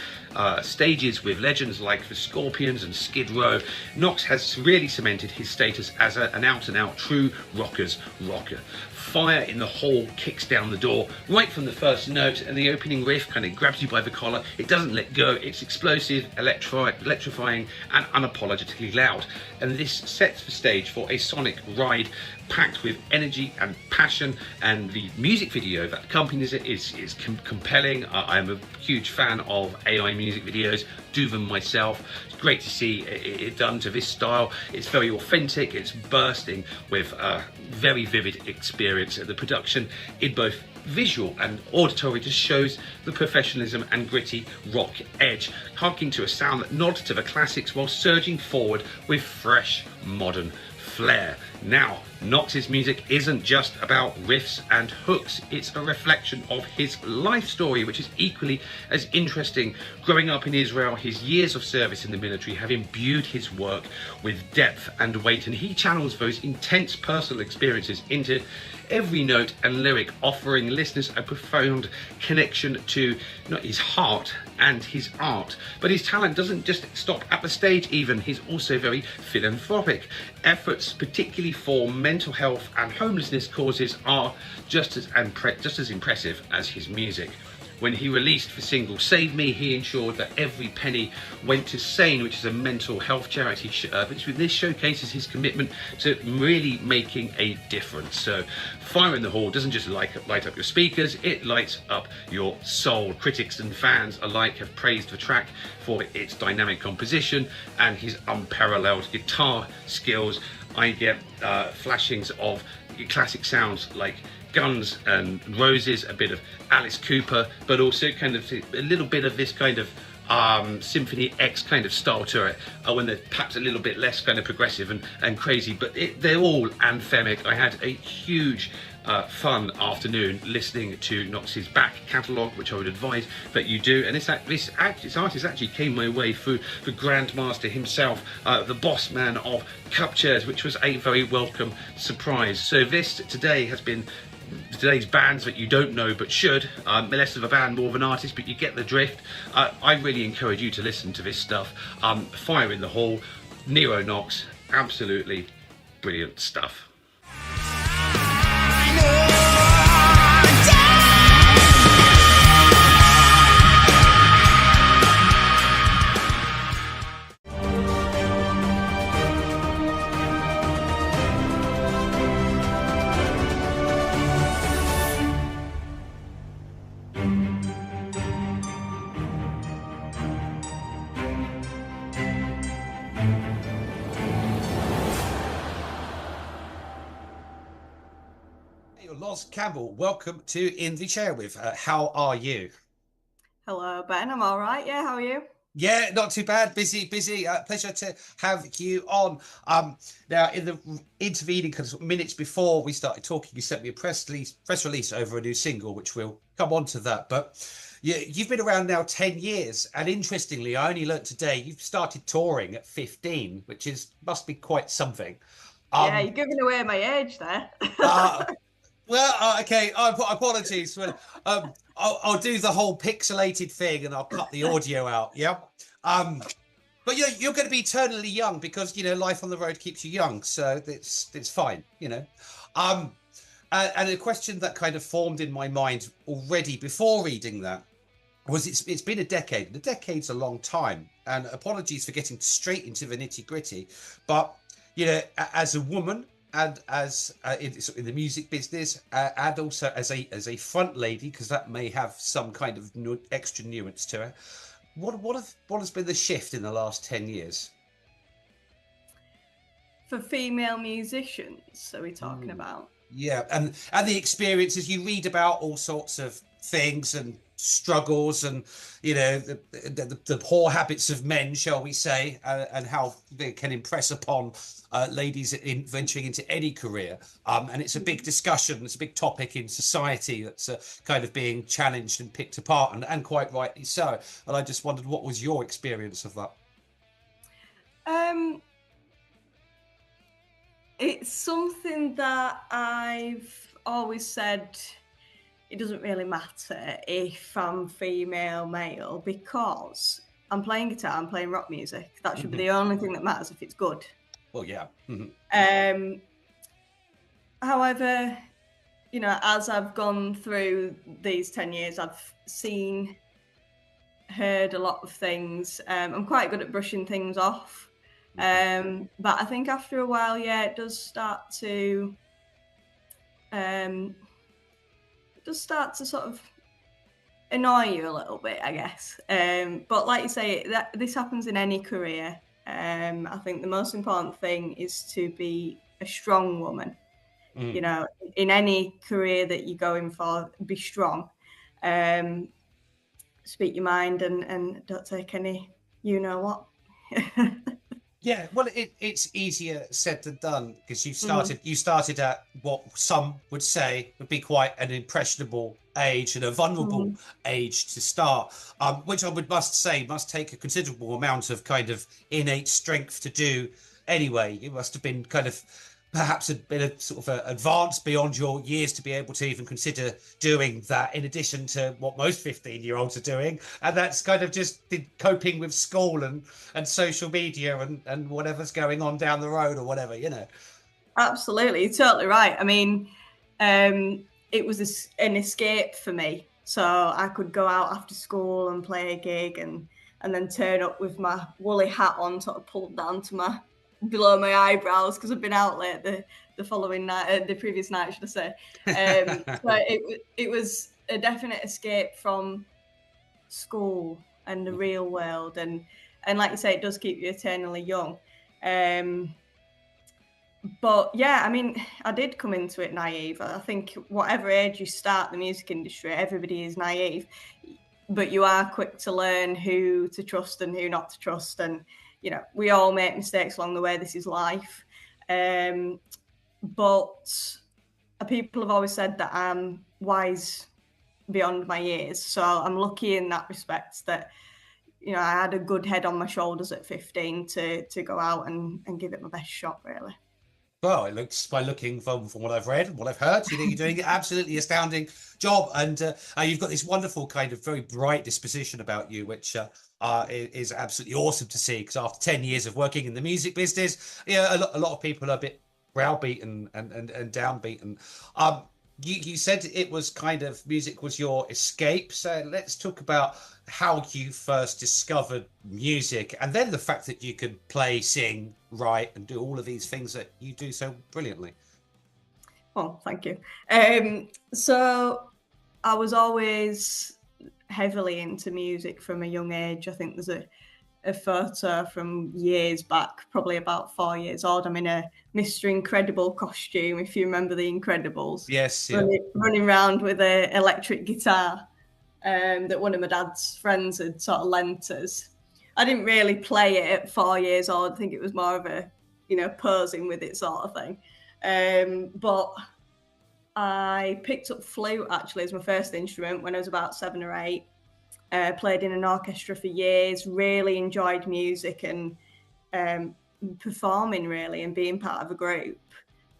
stages with legends like the Scorpions and Skid Row. Knox has really cemented his status as an out-and-out true rocker's rocker. Fire in the Hall kicks down the door right from the first note, and the opening riff kind of grabs you by the collar. It doesn't let go. It's explosive, electrifying, and unapologetically loud. And this sets the stage for a sonic ride packed with energy and passion, and the music video that accompanies it is compelling. I'm a huge fan of AI music videos, do them myself. It's great to see it done to this style. It's very authentic, it's bursting with a very vivid experience. The production in both visual and auditory just shows the professionalism and gritty rock edge, harking to a sound that nods to the classics while surging forward with fresh modern flair. Now, Knox's music isn't just about riffs and hooks, it's a reflection of his life story, which is equally as interesting. Growing up in Israel, his years of service in the military have imbued his work with depth and weight, and he channels those intense personal experiences into every note and lyric, offering listeners a profound connection to not his heart and his art. But his talent doesn't just stop at the stage even, he's also very philanthropic. Efforts, particularly for mental health and homelessness causes, are just as impressive as his music. When he released the single Save Me, he ensured that every penny went to SANE, which is a mental health charity. This showcases his commitment to really making a difference. So Fire in the Hall doesn't just light up your speakers, it lights up your soul. Critics and fans alike have praised the track for its dynamic composition and his unparalleled guitar skills. I get flashings of classic sounds like Guns and Roses, a bit of Alice Cooper, but also kind of a little bit of this kind of Symphony X kind of style to it, when they're perhaps a little bit less kind of progressive and crazy, but they're all anthemic. I had a huge fun afternoon listening to Knox's back catalogue, which I would advise that you do. And this artist actually came my way through the Grandmaster himself, the boss man of Cupchairs, which was a very welcome surprise. So this today has been today's bands that you don't know but should. Less of a band, more of an artist, but you get the drift. I really encourage you to listen to this stuff. Fire in the Hall, Nero Knox, absolutely brilliant stuff. Loz Campbell, welcome to In the Chair with. How are you? Hello, Ben. I'm all right. Yeah, how are you? Yeah, not too bad. Busy. Pleasure to have you on. Now, in the intervening kind of minutes before we started talking, you sent me a press release over a new single, which we'll come on to that. But you've been around now 10 years, and interestingly, I only learnt today you've started touring at 15, which must be quite something. Yeah, you're giving away my age there. Well, okay. Apologies. I'll do the whole pixelated thing, and I'll cut the audio out. Yeah. But you're going to be eternally young because life on the road keeps you young, so it's fine. And a question that kind of formed in my mind already before reading that was it's been a decade. And a decade's a long time. And apologies for getting straight into the nitty gritty, but as a woman. And as in the music business, and also as a front lady, because that may have some kind of extra nuance to it. What has been the shift in the last 10 years? For female musicians, are we talking about? Yeah, and the experiences you read about, all sorts of things and struggles, and the poor habits of men, shall we say, and how they can impress upon ladies in venturing into any career. And it's a big discussion, it's a big topic in society that's kind of being challenged and picked apart, and quite rightly so. And I just wondered, what was your experience of that? It's something that I've always said. It doesn't really matter if I'm female, male, because I'm playing guitar, I'm playing rock music. That should be the only thing that matters if it's good. Well, yeah. However, as I've gone through these 10 years, I've seen, heard a lot of things. I'm quite good at brushing things off. But I think after a while, it does start to sort of annoy you a little bit, I guess. But like you say, this happens in any career. I think the most important thing is to be a strong woman. In any career that you're going for, be strong. Speak your mind and don't take any what. Yeah, well, it's easier said than done, because you started at what some would say would be quite an impressionable age and a vulnerable age to start, which I must take a considerable amount of kind of innate strength to do anyway. You must have been kind of perhaps a bit of sort of advanced beyond your years to be able to even consider doing that, in addition to what most 15-year-olds are doing, and that's kind of just coping with school and social media and whatever's going on down the road or whatever. Absolutely, you're totally right. I mean, it was an escape for me, so I could go out after school and play a gig and then turn up with my woolly hat on, sort of pulled down to below my eyebrows, because I've been out late the following night, the previous night, should I say. But it was a definite escape from school and the real world, and like you say, it does keep you eternally young. But yeah, I mean, I did come into it naive. I think whatever age you start the music industry, everybody is naive. but you are quick to learn who to trust and who not to trust. And, you know, we all make mistakes along the way. This is life. But people have always said that I'm wise beyond my years. So I'm lucky in that respect that, you know, I had a good head on my shoulders at 15 to go out and give it my best shot, really. Well, it looks, by looking from what I've read and what I've heard, you know, you're doing an absolutely astounding job, and you've got this wonderful kind of very bright disposition about you, which is absolutely awesome to see. Because after 10 years of working in the music business, you know, a lot of people are a bit browbeaten and downbeaten. You said it was kind of music was your escape. So let's talk about how you first discovered music, and then the fact that you could play, sing, write, and do all of these things that you do so brilliantly. Oh, thank you. So I was always heavily into music from a young age. I think there's a photo from years back, probably about 4 years old. I'm in a Mr. Incredible costume, if you remember the Incredibles. Yes, yeah. Running around with an electric guitar that one of my dad's friends had sort of lent us. I didn't really play it at 4 years old. I think it was more of a, you know, posing with it sort of thing. But I picked up flute actually as my first instrument when I was about 7 or 8. Played in an orchestra for years, really enjoyed music and performing really and being part of a group.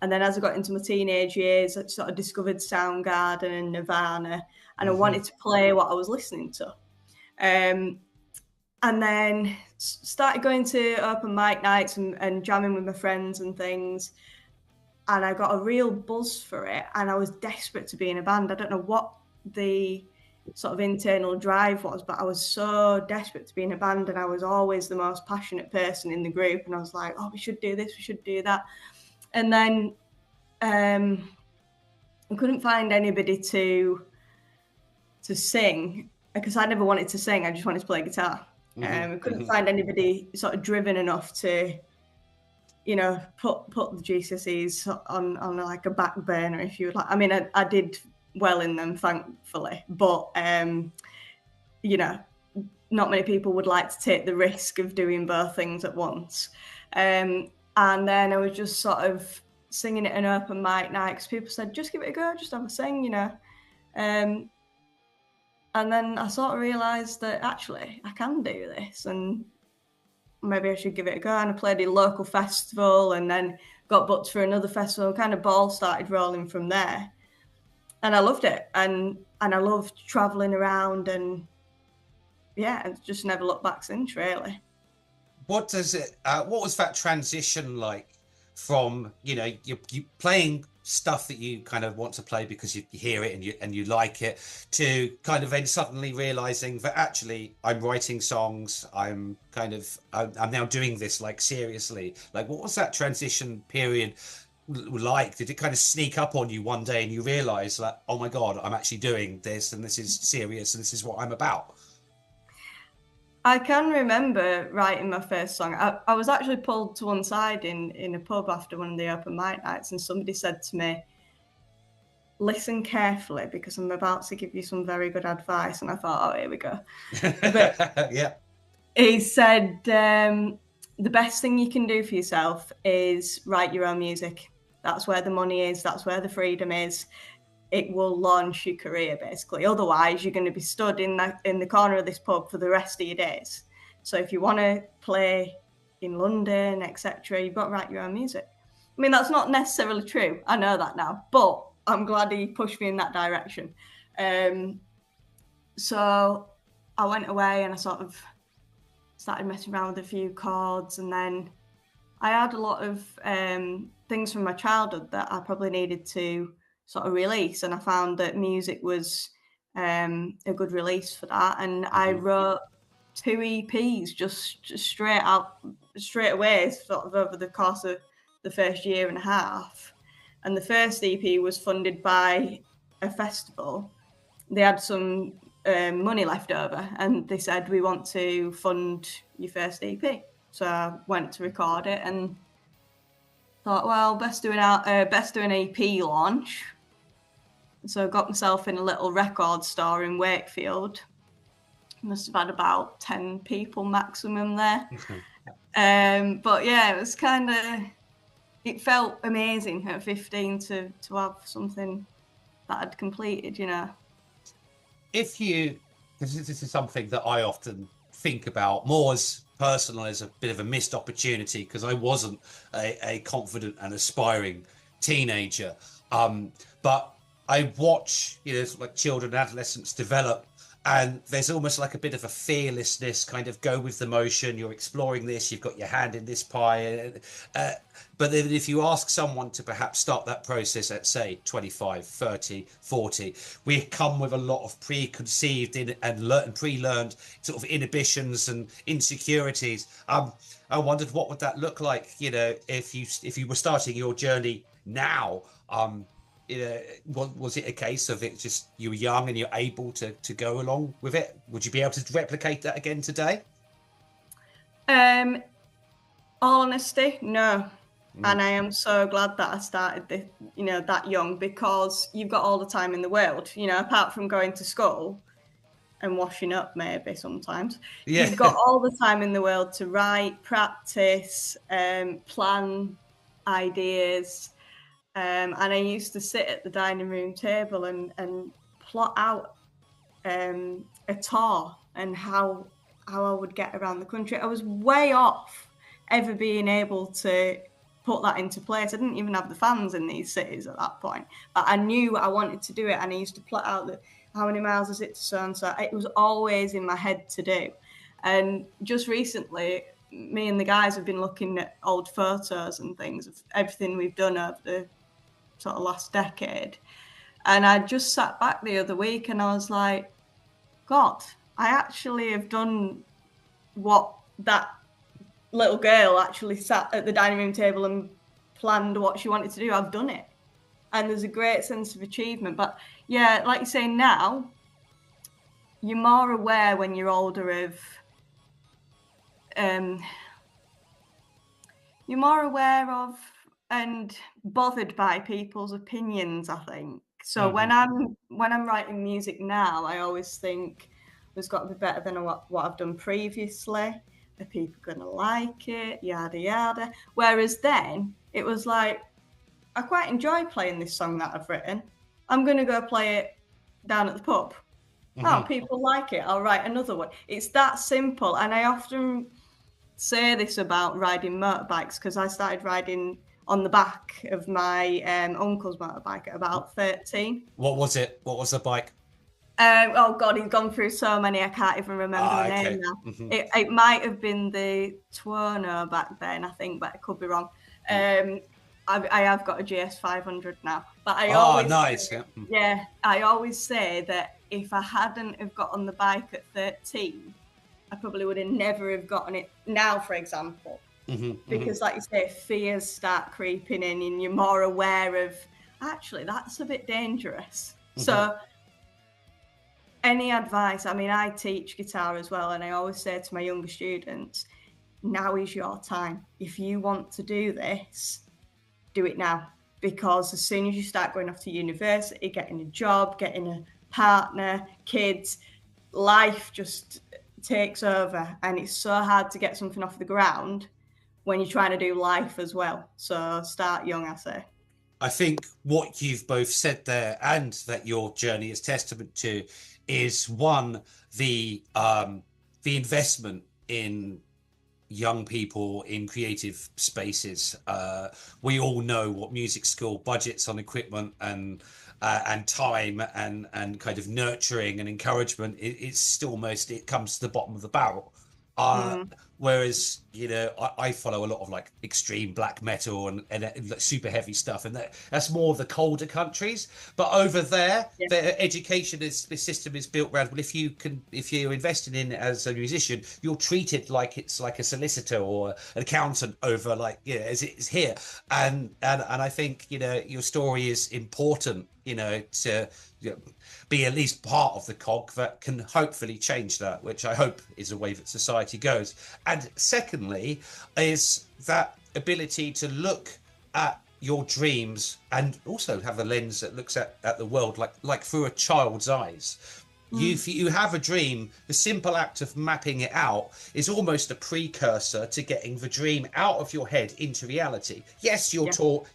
And then as I got into my teenage years, I sort of discovered Soundgarden and Nirvana, and I wanted to play what I was listening to. And then started going to open mic nights and jamming with my friends and things. And I got a real buzz for it, and I was desperate to be in a band. I don't know what the sort of internal drive was, but I was so desperate to be in a band, and I was always the most passionate person in the group, and I was like, oh, we should do this, we should do that. And then I couldn't find anybody to sing, because I never wanted to sing, I just wanted to play guitar. I couldn't find anybody sort of driven enough to, you know, put the GCSEs on like a back burner, if you would like. I mean, I did well in them, thankfully, but you know, not many people would like to take the risk of doing both things at once. And then I was just sort of singing at an open mic night because people said, just give it a go, just have a sing, you know. And then I sort of realised that actually I can do this and maybe I should give it a go. And I played at a local festival and then got booked for another festival. Kind of ball started rolling from there. And I loved it. And I loved travelling around, and yeah, and just never looked back since, really. What was that transition like from, you know, you playing stuff that you kind of want to play because you hear it and you like it, to kind of then suddenly realizing that actually I'm writing songs, I'm now doing this like seriously? Like, what was that transition period like? Did it kind of sneak up on you one day and you realize like, oh my God, I'm actually doing this and this is serious and this is what I'm about? I can remember writing my first song. I was actually pulled to one side in a pub after one of the open mic nights, and somebody said to me, listen carefully because I'm about to give you some very good advice. And I thought, oh, here we go. But yeah. He said, the best thing you can do for yourself is write your own music. That's where the money is. That's where the freedom is. It will launch your career, basically. Otherwise, you're going to be stood in the corner of this pub for the rest of your days. So if you want to play in London, etc., you've got to write your own music. I mean, that's not necessarily true. I know that now, but I'm glad he pushed me in that direction. So I went away and I sort of started messing around with a few chords, and then I had a lot of things from my childhood that I probably needed to sort of release, and I found that music was a good release for that. And I wrote 2 EPs just straight away, sort of over the course of the first year and a half. And the first EP was funded by a festival. They had some money left over, and they said, we want to fund your first EP. So I went to record it and thought, well, best do an EP launch. So I got myself in a little record store in Wakefield, must have had about 10 people maximum there. But yeah, it was kind of, it felt amazing at 15 to have something that I'd completed, you know. If you, this is something that I often think about more as personal, as a bit of a missed opportunity, because I wasn't a confident and aspiring teenager. But I watch, you know, like children and adolescents develop, and there's almost like a bit of a fearlessness, kind of go with the motion. You're exploring this, you've got your hand in this pie. But then if you ask someone to perhaps start that process at, say, 25, 30, 40, we come with a lot of preconceived and pre-learned sort of inhibitions and insecurities. I wondered what would that look like, you know, if you were starting your journey now. Was it a case of it just you were young and you're able to go along with it? Would you be able to replicate that again today? All honesty, no. And I am so glad that I started that young, because you've got all the time in the world, you know, apart from going to school and washing up maybe sometimes. Yeah. You've got all the time in the world to write, practice, plan ideas. And I used to sit at the dining room table and plot out a tour and how I would get around the country. I was way off ever being able to put that into place. I didn't even have the fans in these cities at that point, but I knew I wanted to do it, and I used to plot out how many miles is it to so and so. It was always in my head to do. And just recently, me and the guys have been looking at old photos and things of everything we've done over the sort of last decade. And I just sat back the other week and I was like, God, I actually have done what that little girl actually sat at the dining room table and planned what she wanted to do. I've done it. And there's a great sense of achievement. But yeah, like you say, now you're more aware when you're older of you're more aware of and bothered by people's opinions, I think. So when I'm writing music now, I always think it's got to be better than what I've done previously. Are people gonna like it? Yada yada. Whereas then it was like, I quite enjoy playing this song that I've written. I'm gonna go play it down at the pub. Oh, people like it. I'll write another one. It's that simple. And I often say this about riding motorbikes, because I started riding on the back of my uncle's motorbike at about 13. What was it? What was the bike? Oh God, he's gone through so many, I can't even remember the name now. It might have been the Tuono back then, I think, but it could be wrong. I have got a GS 500 now, but I always nice. Say, yeah, I always say that if I hadn't have got on the bike at 13, I probably would have never have gotten it now, for example. Because like you say, fears start creeping in and you're more aware of, actually, that's a bit dangerous. So any advice, I mean, I teach guitar as well, and I always say to my younger students, now is your time. If you want to do this, do it now. Because as soon as you start going off to university, getting a job, getting a partner, kids, life just takes over, and it's so hard to get something off the ground when you're trying to do life as well. So start young, I say. I think what you've both said there, and that your journey is testament to, is one, the investment in young people in creative spaces. We all know what music school budgets on equipment and time and kind of nurturing and encouragement. It's still almost, it comes to the bottom of the barrel. Whereas, you know, I follow a lot of like extreme black metal and super heavy stuff, and that's more of the colder countries. But over there, the education system is built around, well, if you're investing in it as a musician, you're treated like it's like a solicitor or an accountant over, like, you know, as it is here. And I think, you know, your story is important, you know, to be at least part of the cog that can hopefully change that, which I hope is the way that society goes. And secondly, is that ability to look at your dreams and also have a lens that looks at the world like through a child's eyes. If you have a dream, the simple act of mapping it out is almost a precursor to getting the dream out of your head into reality. Yes, your tour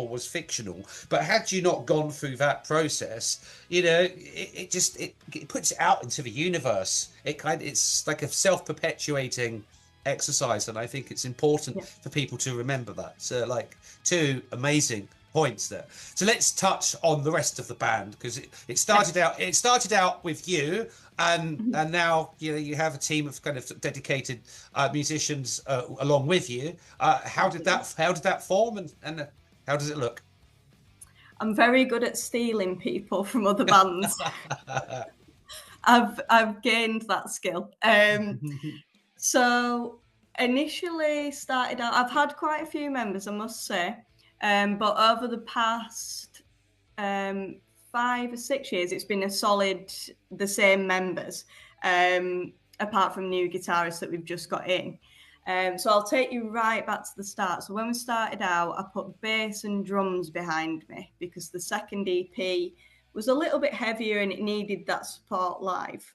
was fictional, but had you not gone through that process, it puts it out into the universe. It's like a self-perpetuating exercise, and I think it's important for people to remember that. So, like, two amazing points there. So let's touch on the rest of the band, because it started out with you, and now you have a team of kind of dedicated musicians along with you. How did that form, and how does it look? I'm very good at stealing people from other bands. I've gained that skill. So initially started out, I've had quite a few members, I must say. But over the past 5 or 6 years, it's been the same members, apart from new guitarists that we've just got in. So I'll take you right back to the start. So when we started out, I put bass and drums behind me because the second EP was a little bit heavier and it needed that support live.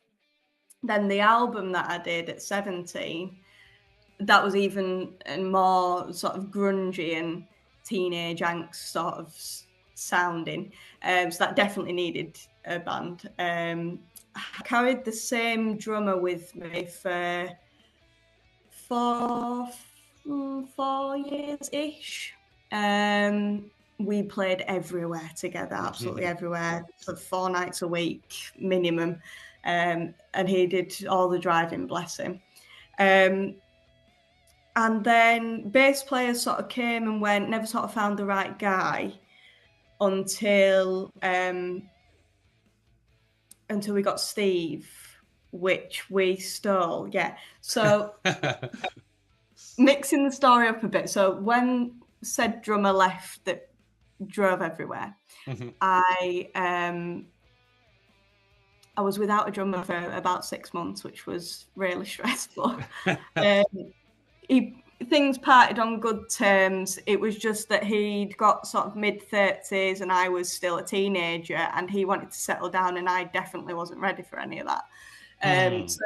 Then the album that I did at 17, that was even more sort of grungy and teenage angst sort of sounding, so that definitely needed a band. I carried the same drummer with me for 4 years ish. We played everywhere together, absolutely everywhere, for 4 nights a week minimum, and he did all the driving, bless him. And then bass players sort of came and went, never sort of found the right guy until we got Steve, which we stole. Yeah. So mixing the story up a bit. So when said drummer left that drove everywhere, I was without a drummer for about 6 months, which was really stressful. Things parted on good terms. It was just that he'd got sort of mid-30s and I was still a teenager, and he wanted to settle down, and I definitely wasn't ready for any of that. So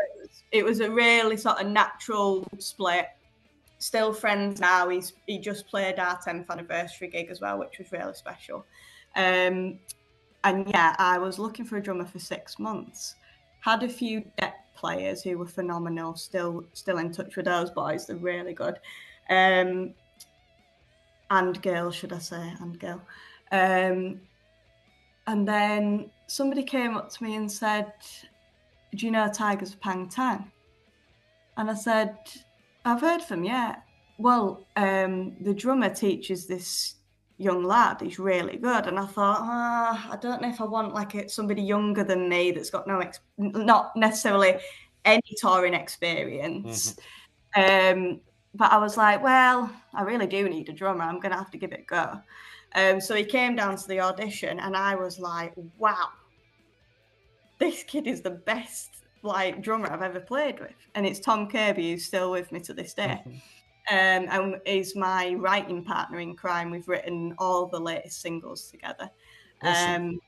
it was a really sort of natural split. Still friends now. He just played our 10th anniversary gig as well, which was really special. And yeah, I was looking for a drummer for 6 months. Had a few deck players who were phenomenal, still in touch with those boys, they're really good. And girls, should I say, and girl. And then somebody came up to me and said, do you know Tigers of Pang Tang? And I said, I've heard of them, yeah. Well, the drummer teaches this young lad, he's really good. And I thought, I don't know if I want like somebody younger than me that's got not necessarily any touring experience. But I was like, well, I really do need a drummer. I'm going to have to give it a go. So he came down to the audition and I was like, wow, this kid is the best drummer I've ever played with. And it's Tom Kirby, who's still with me to this day. And is my writing partner in crime. We've written all the latest singles together. Awesome.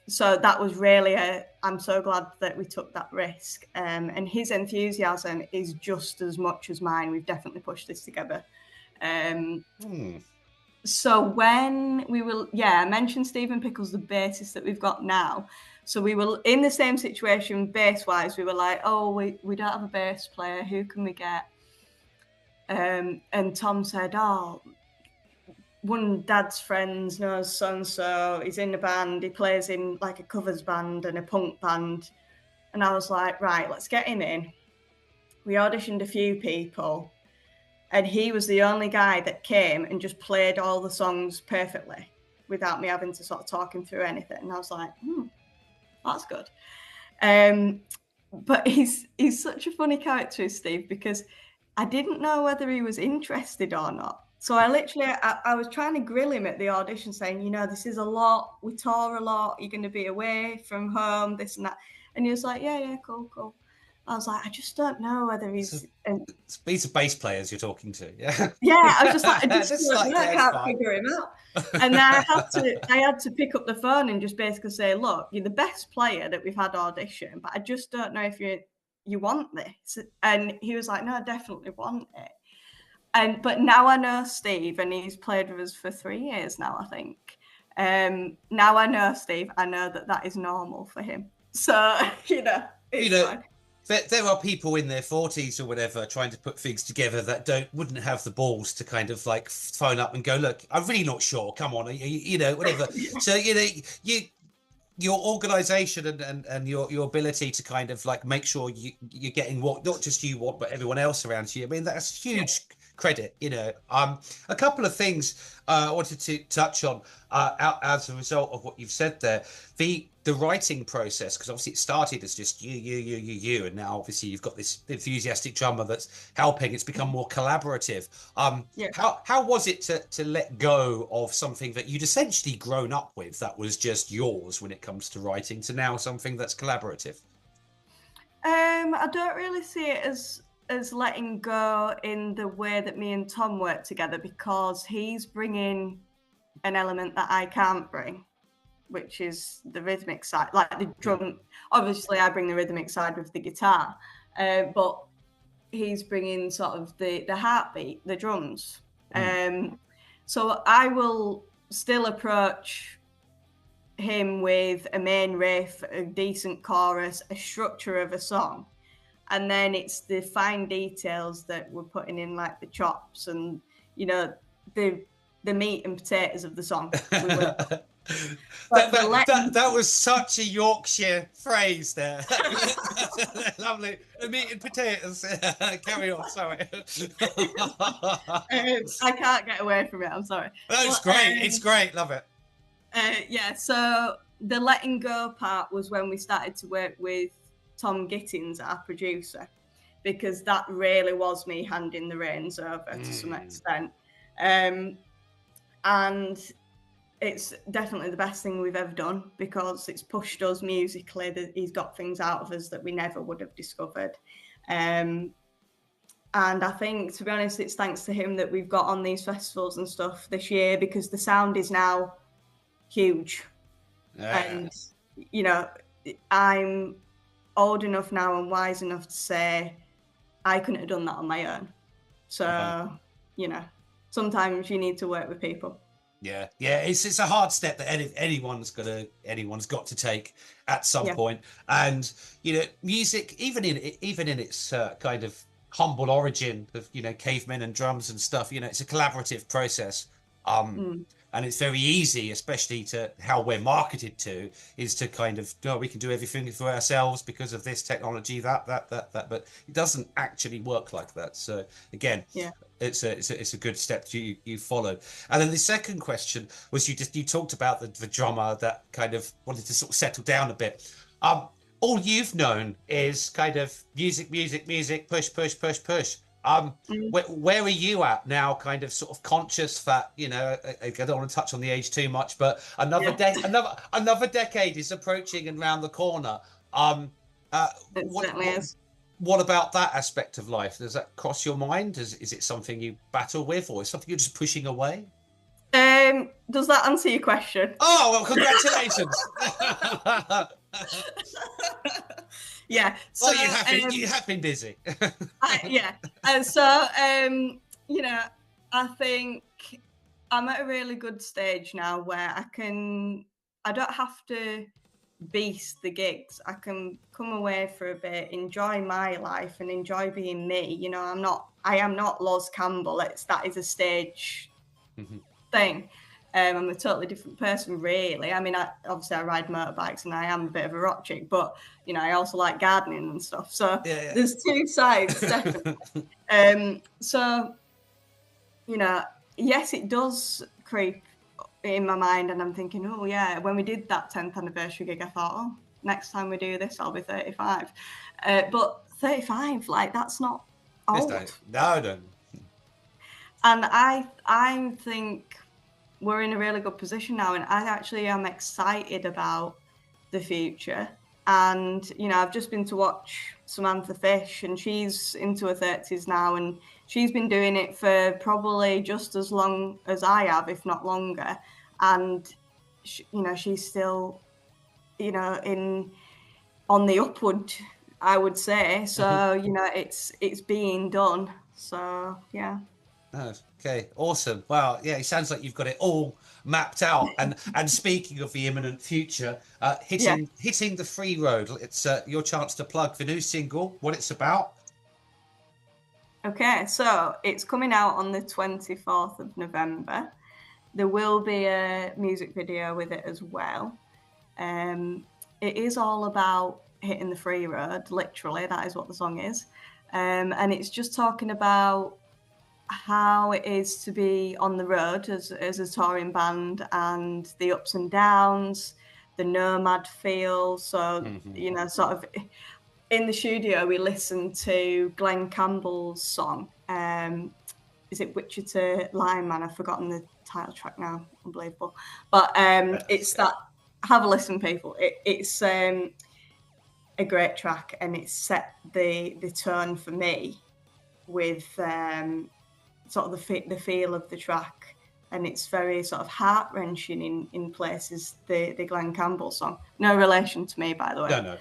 So that was really I'm so glad that we took that risk. And his enthusiasm is just as much as mine. We've definitely pushed this together. So when we were, I mentioned Stephen Pickles, the bassist that we've got now. So we were in the same situation bass-wise. We were like, oh, we don't have a bass player. Who can we get? And Tom said, oh, one of Dad's friends knows so-and-so. He's in a band. He plays in like a covers band and a punk band. And I was like, right, let's get him in. We auditioned a few people. And he was the only guy that came and just played all the songs perfectly without me having to sort of talk him through anything. And I was like, that's good. But he's such a funny character, Steve, because I didn't know whether he was interested or not. So I was trying to grill him at the audition saying, this is a lot. We tour a lot. You're going to be away from home, this and that. And he was like, yeah, cool. I was like, I just don't know whether he's. These are bass players you're talking to, yeah. Yeah, I was just like, I just Just don't like, know, I yeah, it's can't fine. figure him out. And then I had to pick up the phone and just basically say, look, you're the best player that we've had audition, but I just don't know if you want this. And he was like, no, I definitely want it. But now I know Steve, and he's played with us for 3 years now, I think. Now I know Steve, I know that is normal for him. So, it's fine. There are people in their 40s or whatever trying to put things together that wouldn't have the balls to kind of like phone up and go, look, I'm really not sure. Come on, whatever. So your organization and your ability to kind of like make sure you're getting what not just you want, but everyone else around you. I mean, that's huge credit. A couple of things I wanted to touch on as a result of what you've said there. The writing process, because obviously it started as just you, and now obviously you've got this enthusiastic drummer that's helping. It's become more collaborative. How was it to let go of something that you'd essentially grown up with that was just yours when it comes to writing to now something that's collaborative? I don't really see it as letting go in the way that me and Tom work together, because he's bringing an element that I can't bring, which is the rhythmic side, like the drum. Obviously, I bring the rhythmic side with the guitar, but he's bringing sort of the heartbeat, the drums. So I will still approach him with a main riff, a decent chorus, a structure of a song. And then it's the fine details that we're putting in, like the chops and, the meat and potatoes of the song. That was such a Yorkshire phrase there. Lovely. The meat and potatoes. Carry on, sorry. I can't get away from it, I'm sorry. That's great. It's great. Love it. So the letting go part was when we started to work with Tom Gittins, our producer, because that really was me handing the reins over to some extent. And it's definitely the best thing we've ever done, because it's pushed us musically. That he's got things out of us that we never would have discovered. And I think, to be honest, it's thanks to him that we've got on these festivals and stuff this year, because the sound is now huge. And, I'm old enough now and wise enough to say I couldn't have done that on my own. So, sometimes you need to work with people. Yeah, it's a hard step that anyone's got to take at some point. And music, even in its kind of humble origin of cavemen and drums and stuff, it's a collaborative process. And it's very easy, especially to how we're marketed to, is to kind of, we can do everything for ourselves because of this technology, that, but it doesn't actually work like that. So again, it's a good step you followed. And then the second question was, you talked about the drummer that kind of wanted to sort of settle down a bit. All you've known is kind of music, push. Where are you at now, kind of sort of conscious that, I don't want to touch on the age too much, but another decade is approaching and round the corner. What about that aspect of life? Does that cross your mind? Is it something you battle with, or is something you're just pushing away? Does that answer your question? Oh, well, congratulations. Yeah. So you have been busy. And so I think I'm at a really good stage now where I don't have to beast the gigs. I can come away for a bit, enjoy my life and enjoy being me. I am not Loz Campbell. That is a stage thing. I'm a totally different person, really. I mean, obviously I ride motorbikes and I am a bit of a rock chick, but I also like gardening and stuff. So there's two sides, definitely. So yes, it does creep in my mind, and I'm thinking, oh yeah, when we did that 10th anniversary gig, I thought, oh, next time we do this, I'll be 35. But 35, like, that's not old. No. And I think we're in a really good position now, and I actually am excited about the future. And I've just been to watch Samantha Fish, and she's into her 30s now, and she's been doing it for probably just as long as I have, if not longer. And she's still, on the upward, I would say. So it's being done. So yeah. Oh, okay, awesome. Wow, yeah, it sounds like you've got it all mapped out. And speaking of the imminent future, hitting the free road, it's your chance to plug the new single, what it's about. Okay, so it's coming out on the 24th of November. There will be a music video with it as well. It is all about hitting the free road, literally, that is what the song is. And it's just talking about how it is to be on the road as a touring band, and the ups and downs, the nomad feel. So, sort of in the studio, we listened to Glenn Campbell's song. Is it Wichita Lineman? I've forgotten the title track now. Unbelievable. But it's that. Have a listen, people. It's a great track, and it's set the tone for me with sort of the feel of the track, and it's very sort of heart-wrenching in places, the Glenn Campbell song. No relation to me, by the way.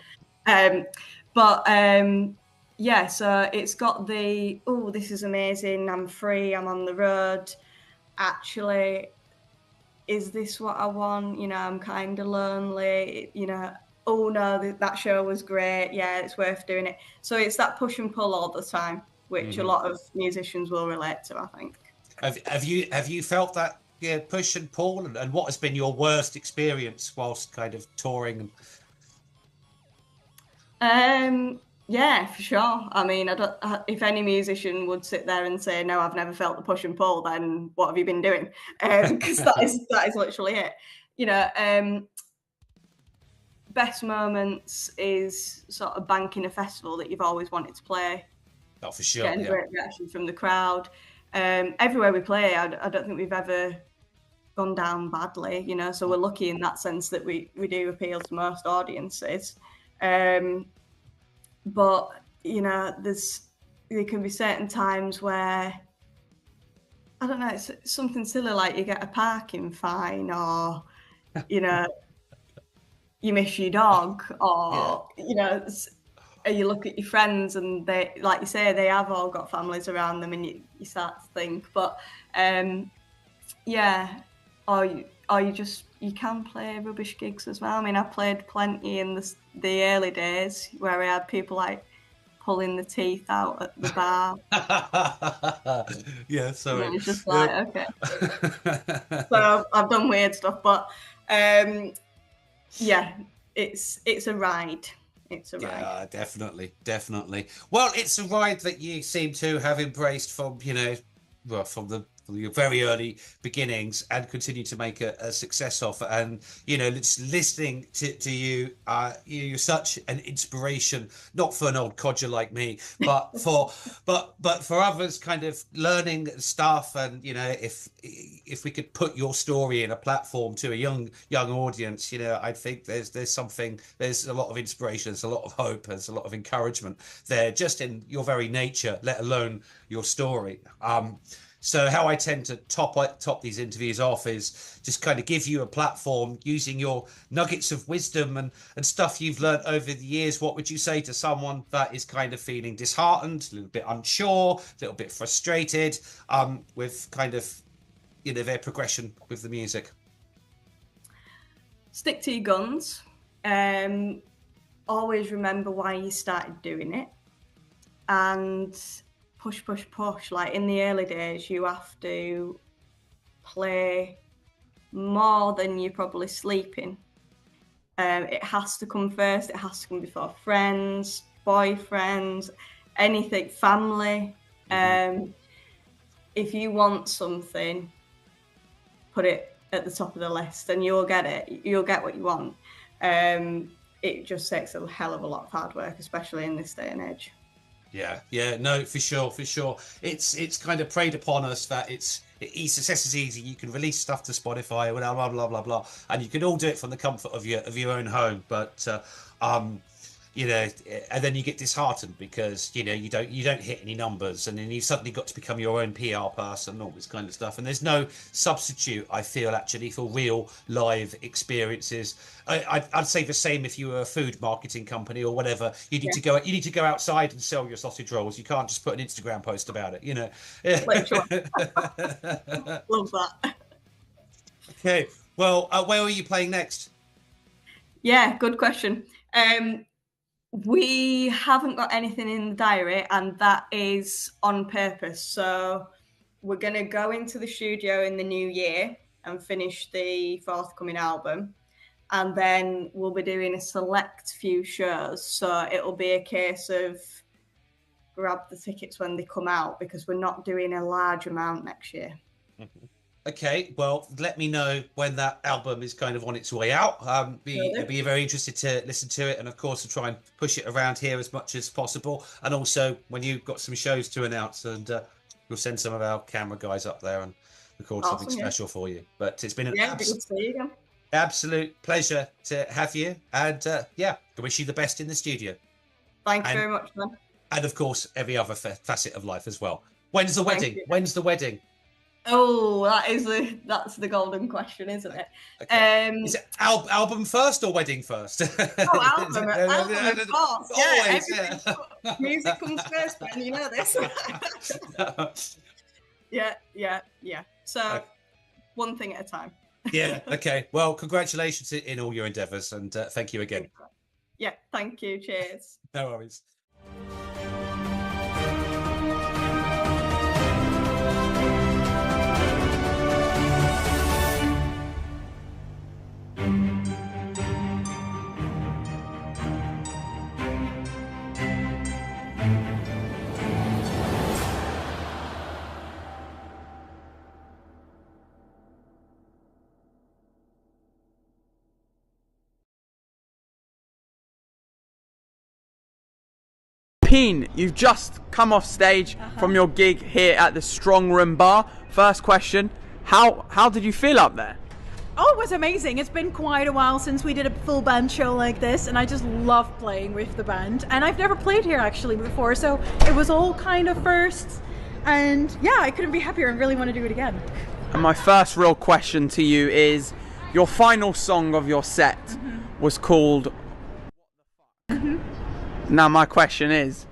No. Yeah, so it's got the, oh, this is amazing, I'm free, I'm on the road. Actually, is this what I want? I'm kind of lonely, oh no, that show was great, yeah, it's worth doing it. So it's that push and pull all the time, which a lot of musicians will relate to, I think. Have you felt that push and pull, and what has been your worst experience whilst kind of touring? Yeah, for sure. I mean, if any musician would sit there and say, no, I've never felt the push and pull, then what have you been doing? Because that is literally it. Best moments is sort of banking a festival that you've always wanted to play. Oh, for sure. Getting a great reaction from the crowd. Everywhere we play, I don't think we've ever gone down badly, so we're lucky in that sense that we do appeal to most audiences. But there can be certain times where, I don't know, it's something silly like you get a parking fine, or you miss your dog, or you look at your friends and they, like you say, they have all got families around them, and you start to think. But or you can play rubbish gigs as well. I mean, I played plenty in the early days where I had people like pulling the teeth out at the bar. Yeah, sorry. And it's just like, okay. So I've done weird stuff, but yeah, it's a ride. It's a ride. Yeah, definitely. Well, it's a ride that you seem to have embraced from from your very early beginnings, and continue to make a success of. And listening to you, you're such an inspiration, not for an old codger like me, but for others, kind of learning stuff. And if we could put your story in a platform to a young audience, I think there's a lot of inspiration, there's a lot of hope, there's a lot of encouragement there, just in your very nature, let alone your story. So how I tend to top these interviews off is just kind of give you a platform using your nuggets of wisdom and stuff you've learned over the years. What would you say to someone that is kind of feeling disheartened, a little bit unsure, a little bit frustrated with kind of their progression with the music? Stick to your guns. Always remember why you started doing it, and push. Like in the early days, you have to play more than you're probably sleeping. It has to come first. It has to come before friends, boyfriends, anything, family. If you want something, put it at the top of the list, and you'll get it. You'll get what you want. It just takes a hell of a lot of hard work, especially in this day and age. Yeah, no, for sure. It's kind of preyed upon us that success is easy. You can release stuff to Spotify, blah blah blah blah blah, and you can all do it from the comfort of your own home. But you know, and then you get disheartened because you don't hit any numbers, and then you've suddenly got to become your own PR person, all this kind of stuff. And there's no substitute, I feel, actually, for real live experiences. I'd say the same if you were a food marketing company or whatever. You need to go outside and sell your sausage rolls. You can't just put an Instagram post about it, you know. Love that. Okay, well, where are you playing next? Yeah, good question. We haven't got anything in the diary, and that is on purpose. So we're going to go into the studio in the new year and finish the forthcoming album. And then we'll be doing a select few shows. So it'll be a case of grab the tickets when they come out, because we're not doing a large amount next year. Okay, well, let me know when that album is kind of on its way out. I'd be very interested to listen to it, and of course to try and push it around here as much as possible. And also when you've got some shows to announce, and we'll send some of our camera guys up there and record something special for you. But it's been an absolute pleasure to have you, and I wish you the best in the studio. Thank you very much, man. And of course, every other facet of life as well. When's the wedding? When's the wedding? Oh, that's the golden question, isn't it? Okay. Is it album first or wedding first? Oh, album of course. Always, yeah. Music comes first, man. You know this. Yeah. So, one thing at a time. Yeah. Okay. Well, congratulations in all your endeavours, and thank you again. Yeah. Thank you. Cheers. No worries. Peen, you've just come off stage from your gig here at the Strong Room Bar. First question, how did you feel up there? Oh, it was amazing. It's been quite a while since we did a full band show like this, and I just love playing with the band. And I've never played here actually before, so it was all kind of firsts. And yeah, I couldn't be happier and really want to do it again. And my first real question to you is, your final song of your set was called Now my question is,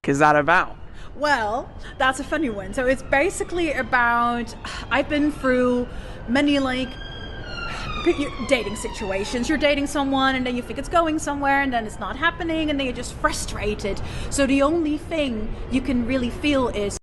what is that about? Well, that's a funny one. So it's basically about, I've been through many dating situations. You're dating someone and then you think it's going somewhere and then it's not happening and then you're just frustrated. So the only thing you can really feel is,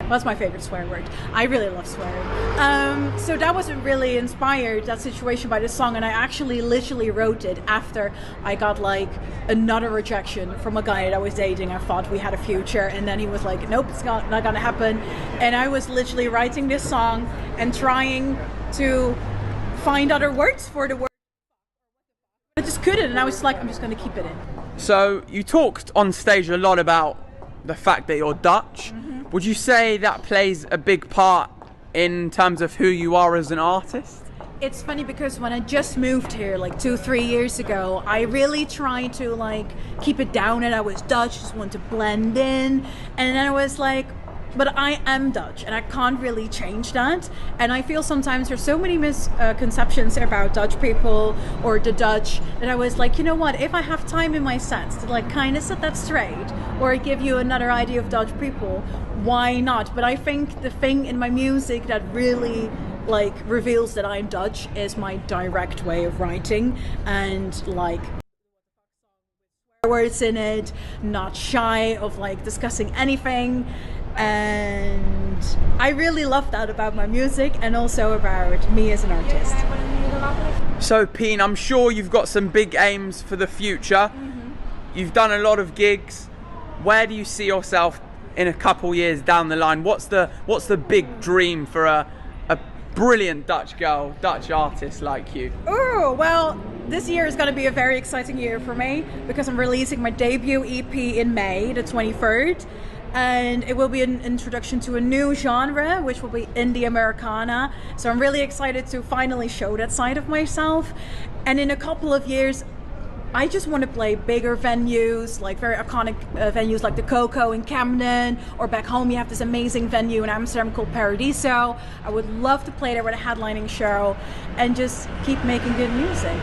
that's my favorite swear word. I really love swearing. So that was really inspired, that situation, by this song, and I actually literally wrote it after I got like another rejection from a guy that I was dating. I thought we had a future, and then he was like, nope, it's not gonna happen. And I was literally writing this song and trying to find other words for the word. I just couldn't, and I was like, I'm just gonna keep it in. So you talked on stage a lot about the fact that you're Dutch. Would you say that plays a big part in terms of who you are as an artist? It's funny because when I just moved here like 2-3 years ago, I really tried to like keep it down, and I was Dutch, just wanted to blend in, and then I was like, but I am Dutch and I can't really change that. And I feel sometimes there's so many misconceptions about Dutch people or the Dutch that I was like, you know what, if I have time in my sets to like kind of set that straight or give you another idea of Dutch people, why not? But I think the thing in my music that really like reveals that I'm Dutch is my direct way of writing, and like words in it, not shy of like discussing anything. And I really love that about my music and also about me as an artist. So Peen, I'm sure you've got some big aims for the future. You've done a lot of gigs. Where do you see yourself in a couple years down the line? What's the big dream for a brilliant Dutch girl, Dutch artist like you? Oh, well, this year is going to be a very exciting year for me because I'm releasing my debut EP in May, the 23rd. And it will be an introduction to a new genre, which will be indie Americana. So I'm really excited to finally show that side of myself. And in a couple of years, I just want to play bigger venues, like very iconic venues like the Coco in Camden, or back home you have this amazing venue in Amsterdam called Paradiso. I would love to play there with a headlining show and just keep making good music.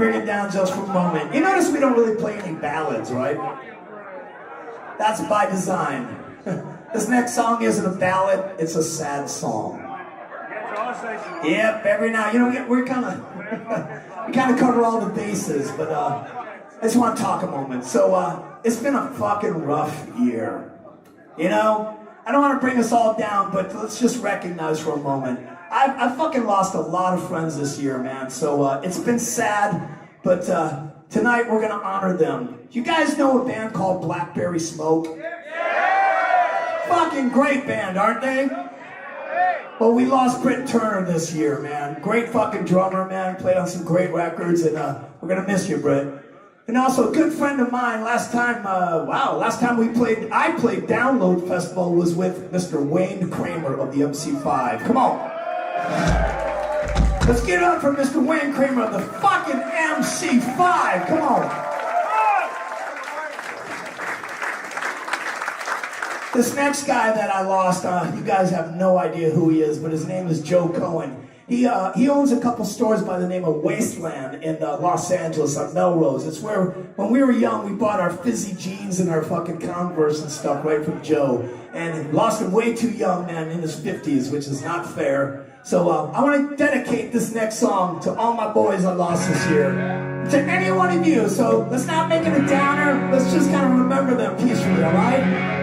bring it down just for a moment. You notice we don't really play any ballads, right? That's by design. This next song isn't a ballad, it's a sad song. Yep, every now, you know, we're kind of, we kind of cover all the bases, but I just want to talk a moment. So it's been a fucking rough year. You know, I don't want to bring us all down, but let's just recognize for a moment. I fucking lost a lot of friends this year, man. So it's been sad, but tonight we're gonna honor them. You guys know a band called Blackberry Smoke? Fucking great band, aren't they? Well, we lost Britt Turner this year, man. Great fucking drummer, man. Played on some great records, and we're gonna miss you, Britt. And also, a good friend of mine, last time I played Download Festival was with Mr. Wayne Kramer of the MC5. Come on. Let's get it up for Mr. Wayne Kramer of the fucking MC5. Come on. This next guy that I lost, you guys have no idea who he is, but his name is Joe Cohen. He owns a couple stores by the name of Wasteland in Los Angeles on Melrose. It's where, when we were young, we bought our fizzy jeans and our fucking Converse and stuff right from Joe. And lost him way too young, man, in his 50s, which is not fair. So I want to dedicate this next song to all my boys I lost this year. To any one of you. So let's not make it a downer. Let's just kind of remember them peacefully, all right?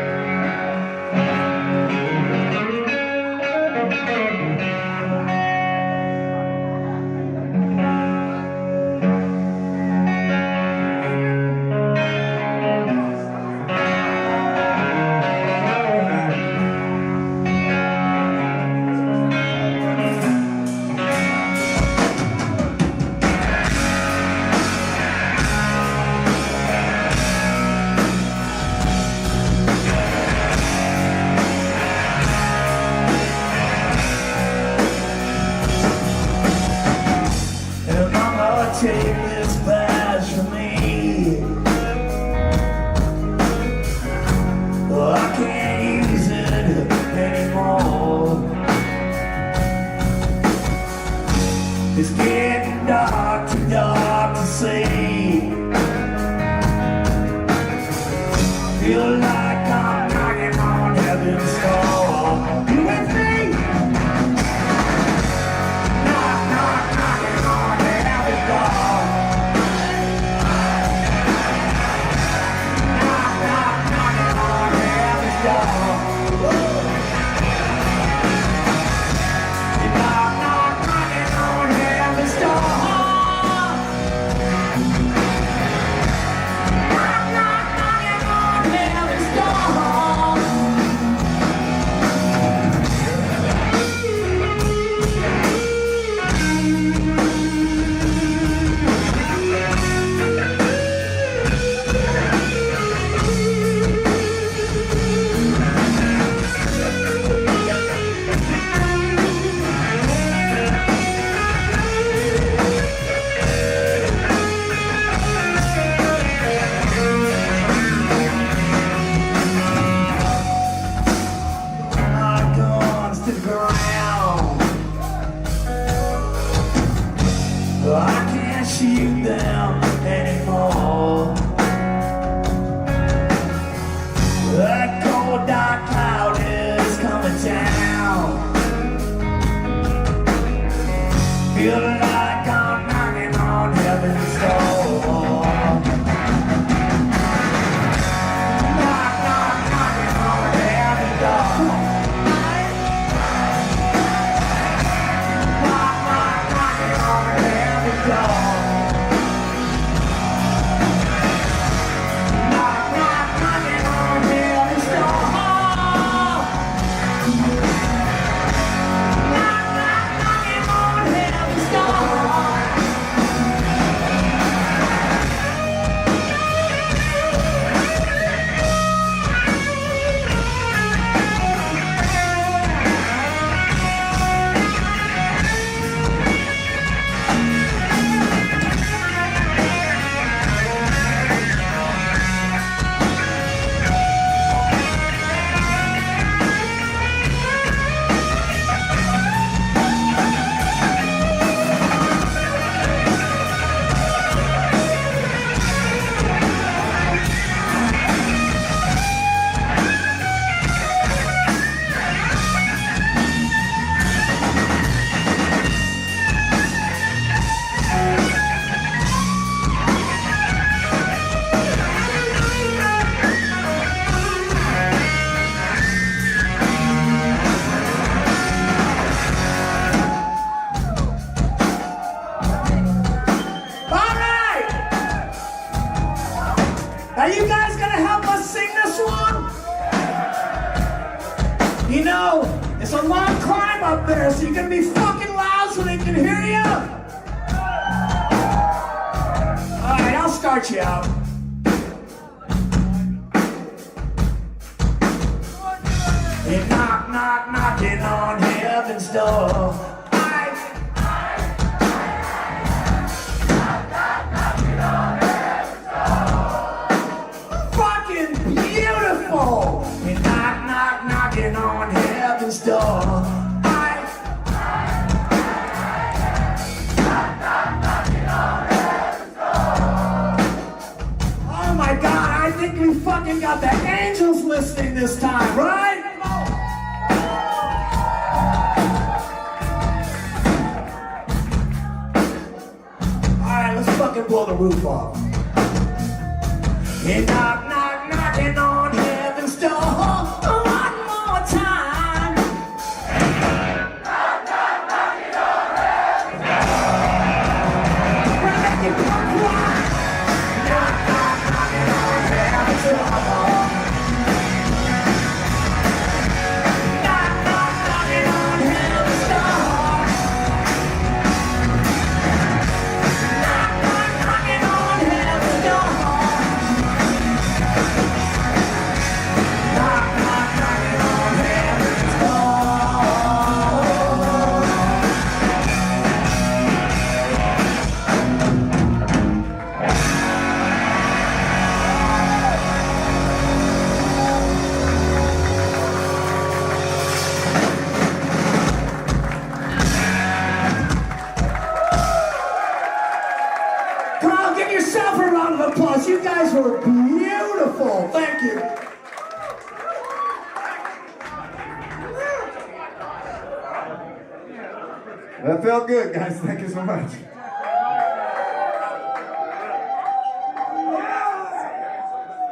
Are you guys gonna help us sing this one? You know, it's a long climb up there, so you're gonna be fucking loud so they can hear you. All right, I'll start you out. You knock, knock, knocking on heaven's door. Fucking beautiful. You knock, knock, knocking on heaven's door. Oh my God, I think we fucking got the angels listening this time, right? Let's fucking blow the roof off. You knock, knock, knocking on heaven's door one more time. Knock, knock, knocking on heaven's door. We're making punk rock. Knock, knock, knocking on heaven's door. Knock, knock, knocking on heaven's door. You guys were beautiful. Thank you. That felt good, guys. Thank you so much.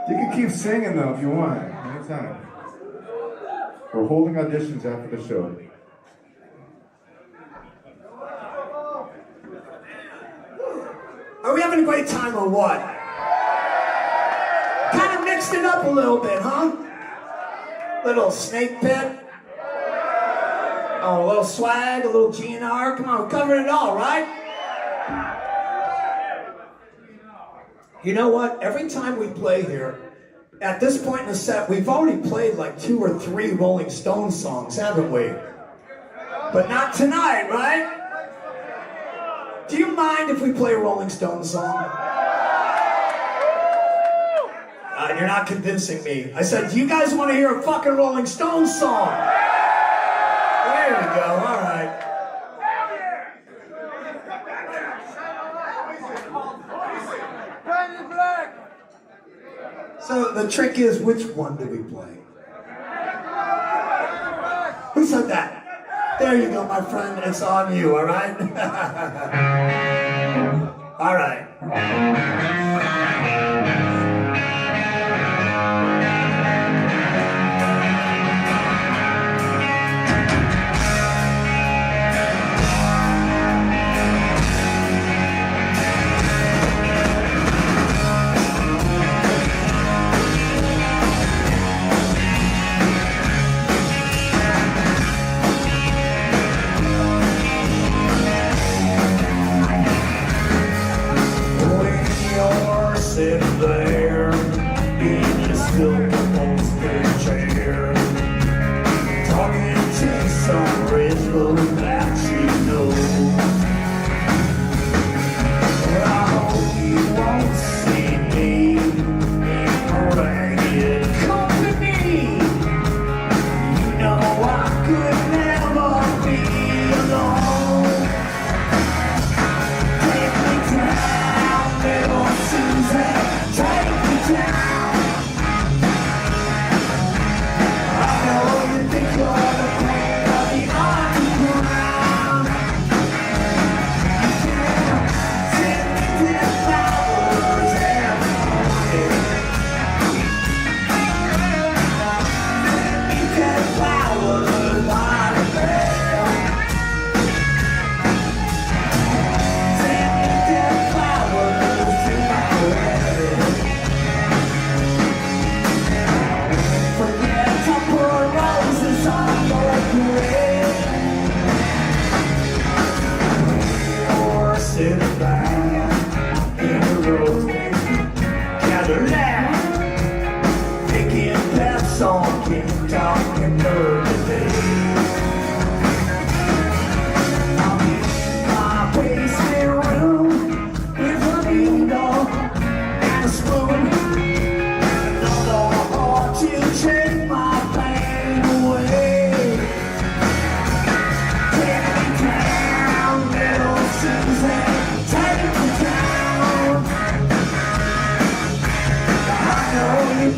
You can keep singing, though, if you want. Anytime. We're holding auditions after the show. Are we having a great time or what? Kind of mixed it up a little bit, huh? Little snake pit. Oh, a little swag, a little GNR. Come on, we're covering it all, right? You know what? Every time we play here, at this point in the set, we've already played like 2 or 3 Rolling Stones songs, haven't we? But not tonight, right? Do you mind if we play a Rolling Stones song? You're not convincing me. I said, do you guys want to hear a fucking Rolling Stones song? There we go, all right. So the trick is, which one do we play? Who said that? There you go, my friend. It's on you, all right? All right. Sitting there in your silk upholstered chair, talking to some riddle that you know. But I hope you won't see me in ragged company. You know I could never be alone. Take me down, little Susan. Take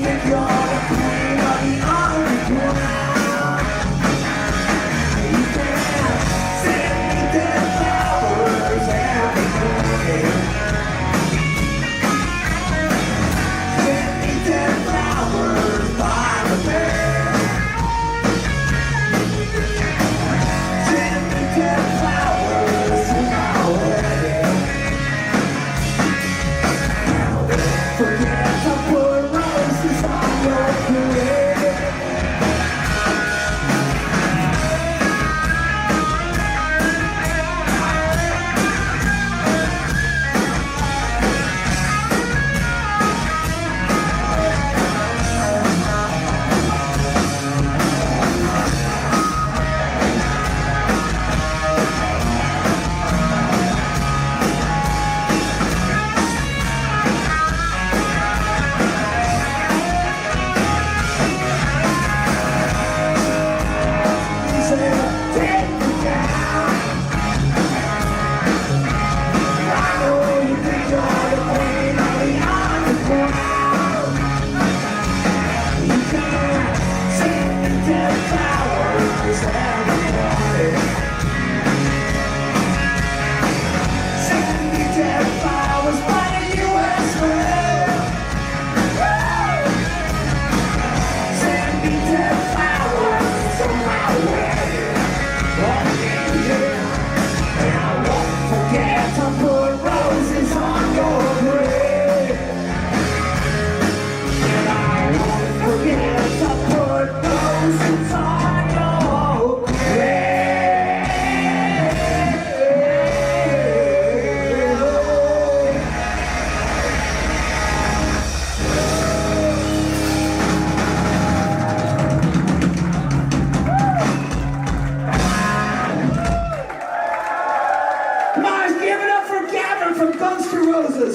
think you're the queen of the underground. You can send me dead flowers every morning. Send me dead flowers by the bed. Send me dead flowers to my wedding. Forget to put roses on your parade.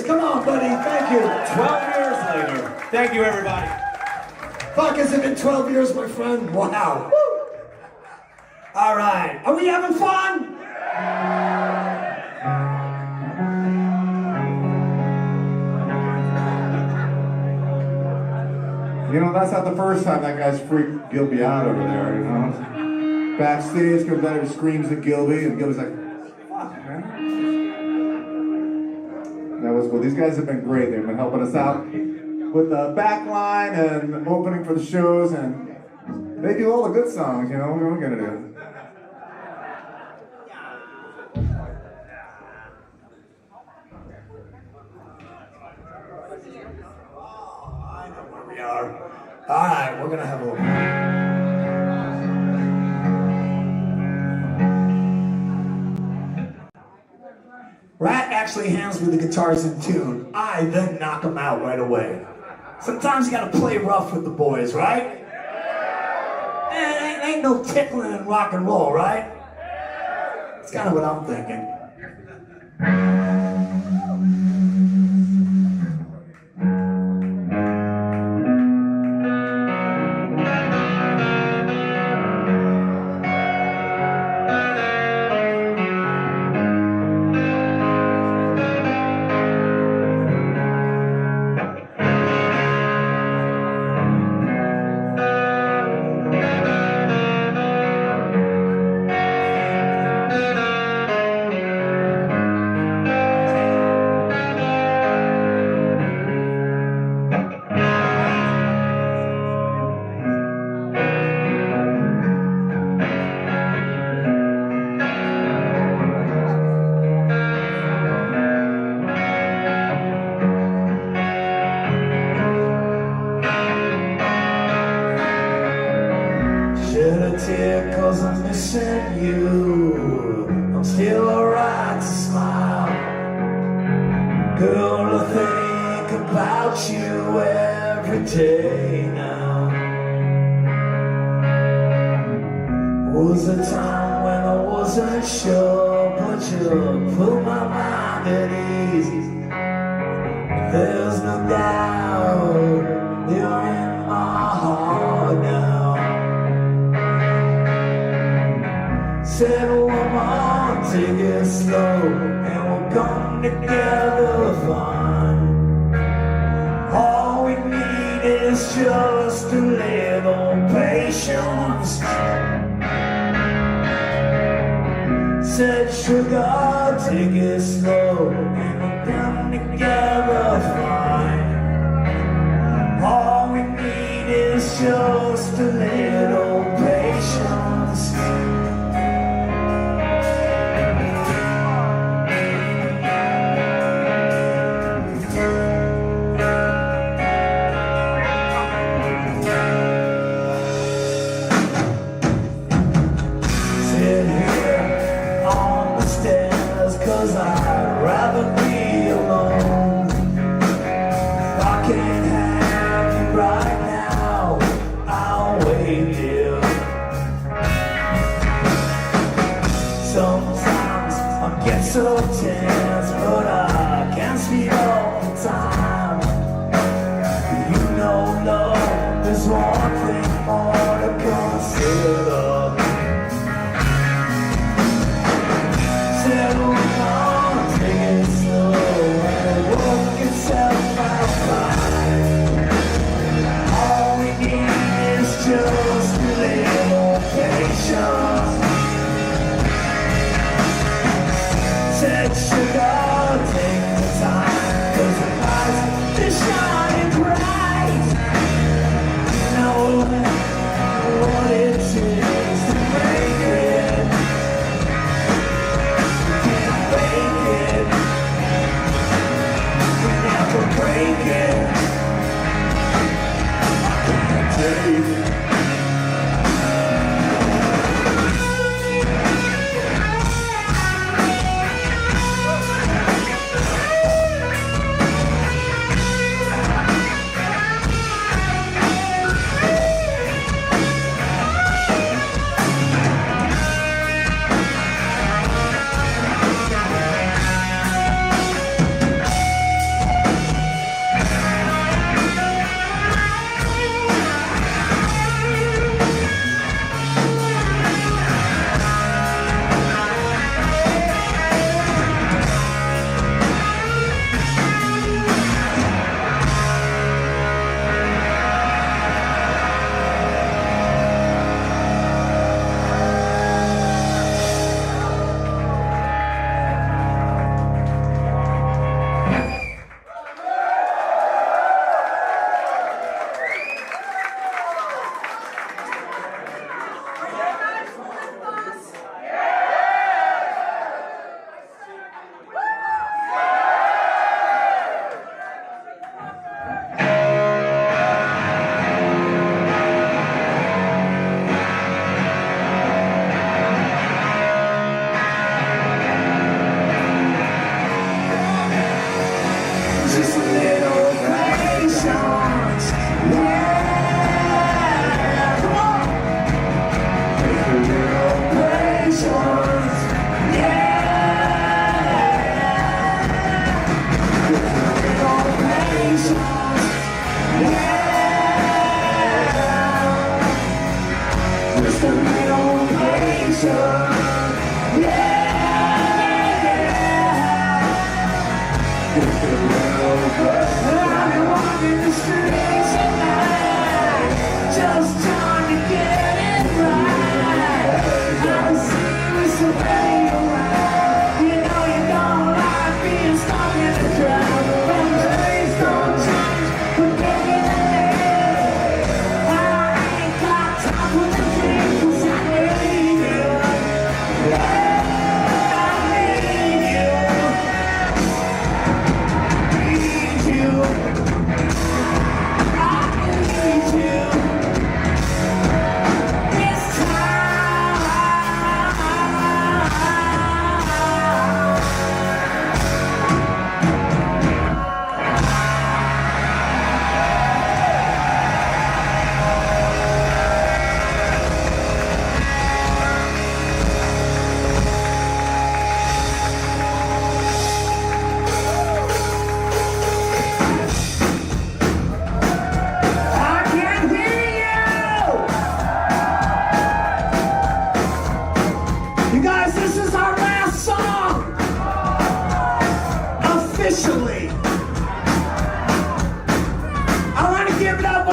Come on, buddy. Thank you. 12 years later. Thank you, everybody. Fuck, has it been 12 years, my friend? Wow. Woo. All right. Are we having fun? You know, that's not the first time that guy's freaked Gilby out over there, you know? Backstage, comes out and screams at Gilby, and Gilby's like, fuck, man. That was cool. These guys have been great. They've been helping us out with the back line and opening for the shows, and they do all the good songs, you know? What are we gonna do? We are. All right, we're gonna have a little. Rat actually hands me the guitars in tune. I then knock them out right away. Sometimes you gotta play rough with the boys, right? Ain't no tickling in rock and roll, right? That's kind of what I'm thinking. Cause I'm missing you. I'm still alright to smile. Girl, I think about you every day now. Was a time when I wasn't sure, but you put my mind at ease. There's no doubt you're in my heart now. Said, woman, take it slow, and we'll come together fine. All we need is just a little patience. Said sugar, take it slow, we'll come together fine. All we need is just a little patience. Sit here on the stairs, 'cause I'd rather be alone. If I can't have you right now, I'll wait here. Sometimes I get so tense, but I can't speak all the time. You know, love, there's one thing more to consider. Said, "Hold on, take it slow, and work itself out fine. All we need is just a little patience." Said, "Sugar, take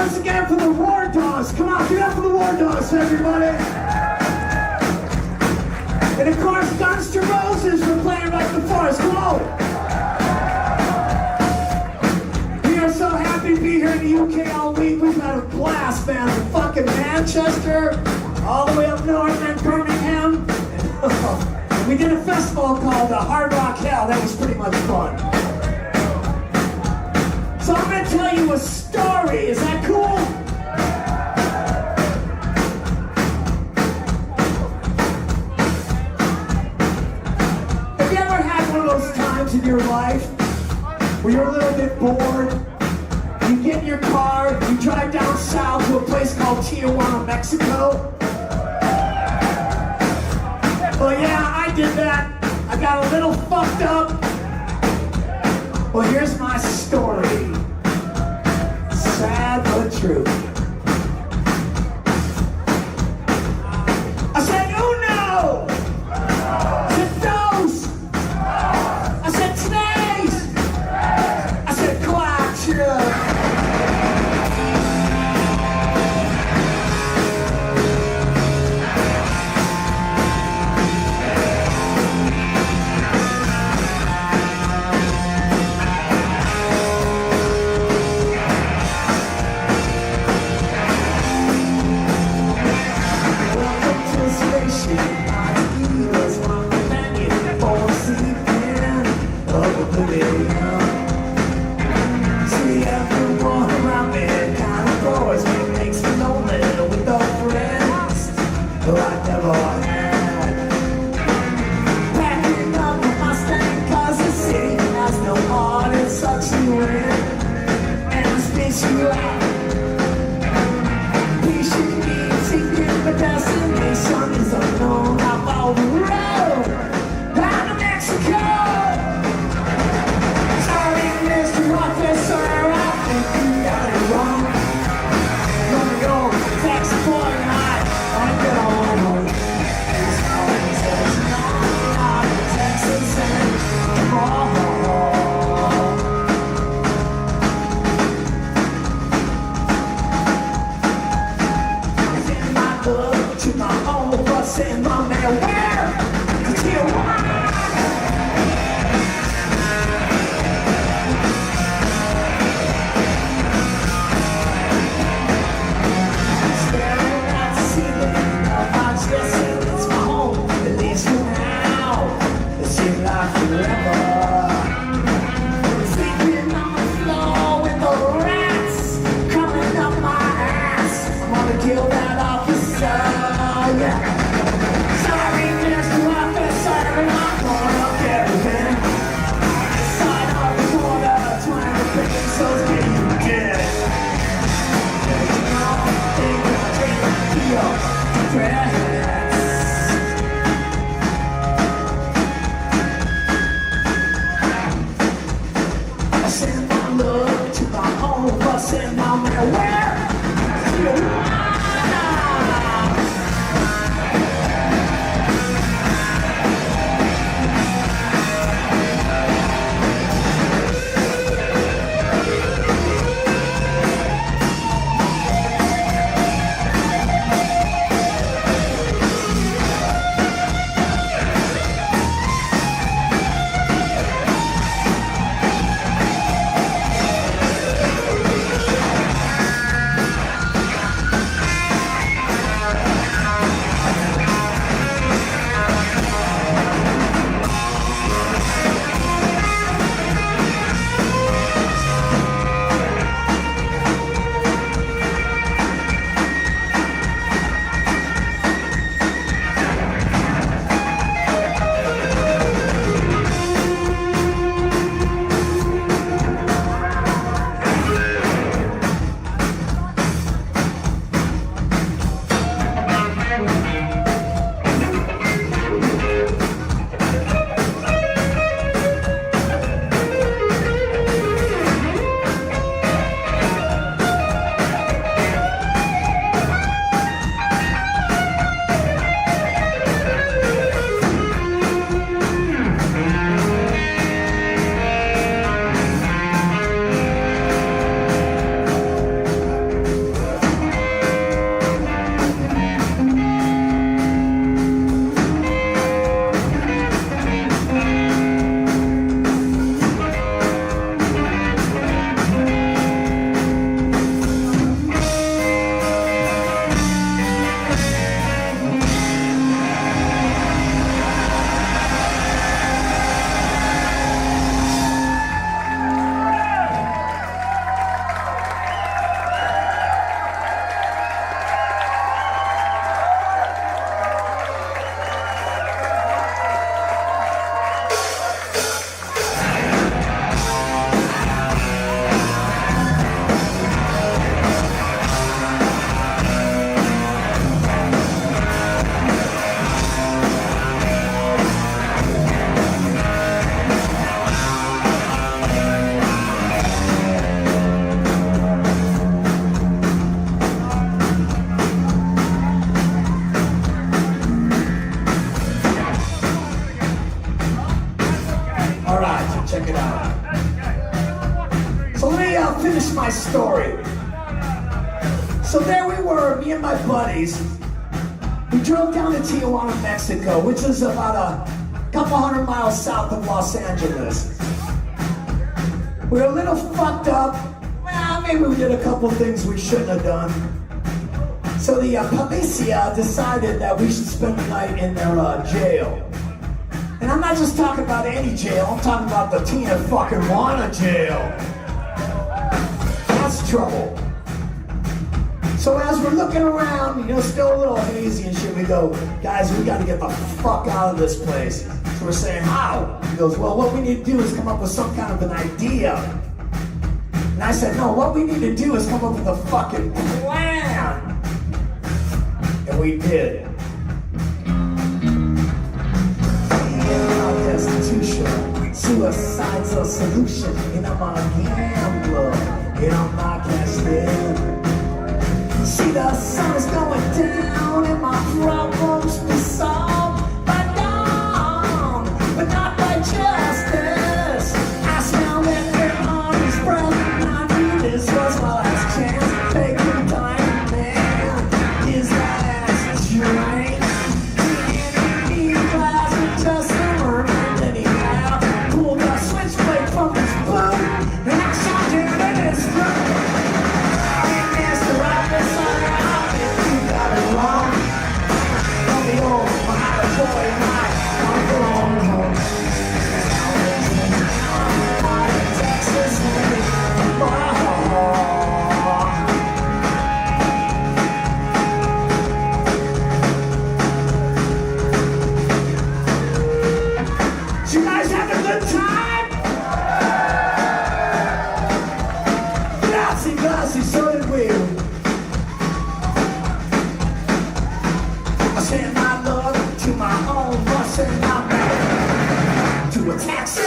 once again for the War Dogs. Come on, give it up for the War Dogs, everybody. And of course, Guns N' Roses for playing right before us. Come on. We are so happy to be here in the UK all week. We've had a blast, man. From fucking Manchester, all the way up north in Birmingham. And we did a festival called Hard Rock Hell. That was pretty much fun. So I'm going to tell you a story. Is that cool? Have you ever had one of those times in your life where you're a little bit bored? You get in your car, you drive down south to a place called Tijuana, Mexico. Well, yeah, I did that. I got a little fucked up. Well, here's my story. Sad but true. I said, uno! I said, dos! I said, tres! I said, cuatro! I'll finish my story. So there we were, me and my buddies. We drove down to Tijuana, Mexico, which is about a couple 100 miles south of Los Angeles. We were a little fucked up. Well, maybe we did a couple things we shouldn't have done. So the policia decided that we should spend the night in their jail. And I'm not just talking about any jail, I'm talking about the Tina fucking Juana jail. That's trouble. So as we're looking around, you know, still a little hazy and shit, we go, guys, we gotta get the fuck out of this place. So we're saying, how? He goes, well, what we need to do is come up with some kind of an idea. And I said, no, what we need to do is come up with a fucking plan. And we did. Destitution, suicide's a solution. And I'm a gambler, and I'm not cashed in. See, the sun is going down, and my problems be solved by dawn, but not by justice. I smell that their arms breath, and I knew this was my last chance. Take your time, man. Is that ass drink? Just and then he pulled a switchblade from his boot, and I shot him in his throat. Mr. Officer, if you got it wrong, don't be old, my boy, I'm going home. Out in Texas, you guys having a good time? Grazie, grazie, so did we. I send my love to my own bus and I'm back to a taxi.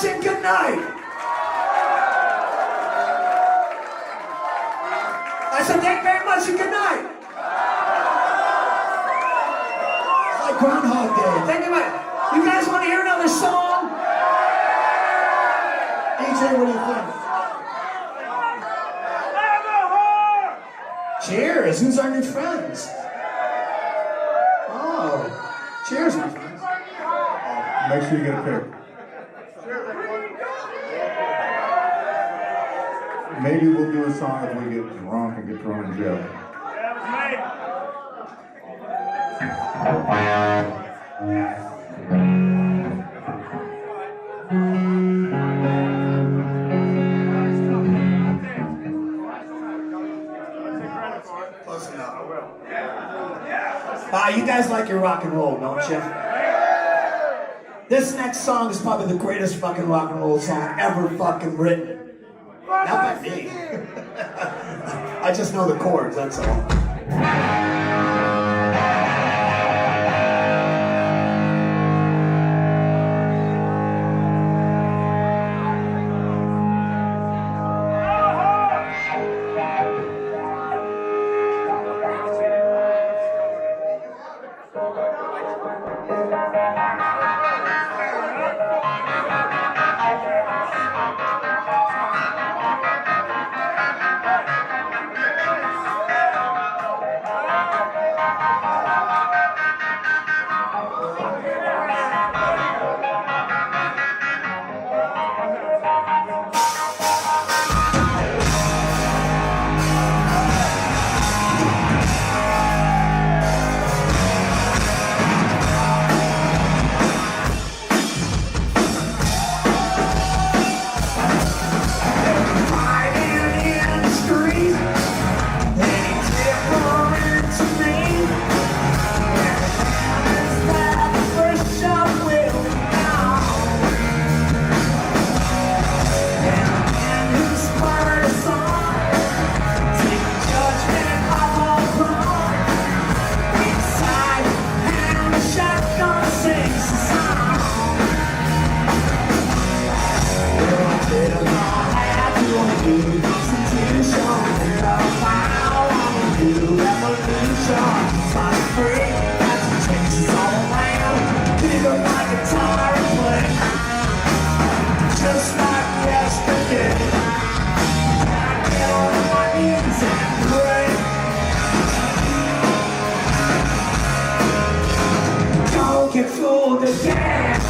And good night. I said thank you very much and good night. It's like Groundhog Day. Thank you very much. You guys want to hear another song? AJ, what do you think? Cheers. Who's our new friends? Oh, cheers, my friends. Make sure you get a pic. Maybe we'll do a song if we get drunk and get thrown in jail. Close enough. You guys like your rock and roll, don't you? This next song is probably the greatest fucking rock and roll song ever fucking written. Not by me. I just know the chords, that's all. do constitution. And I wanna do revolution. My free, that's what changes all around. Pick up my guitar and play, just like yesterday. I get on my knees and pray. Don't get fooled again.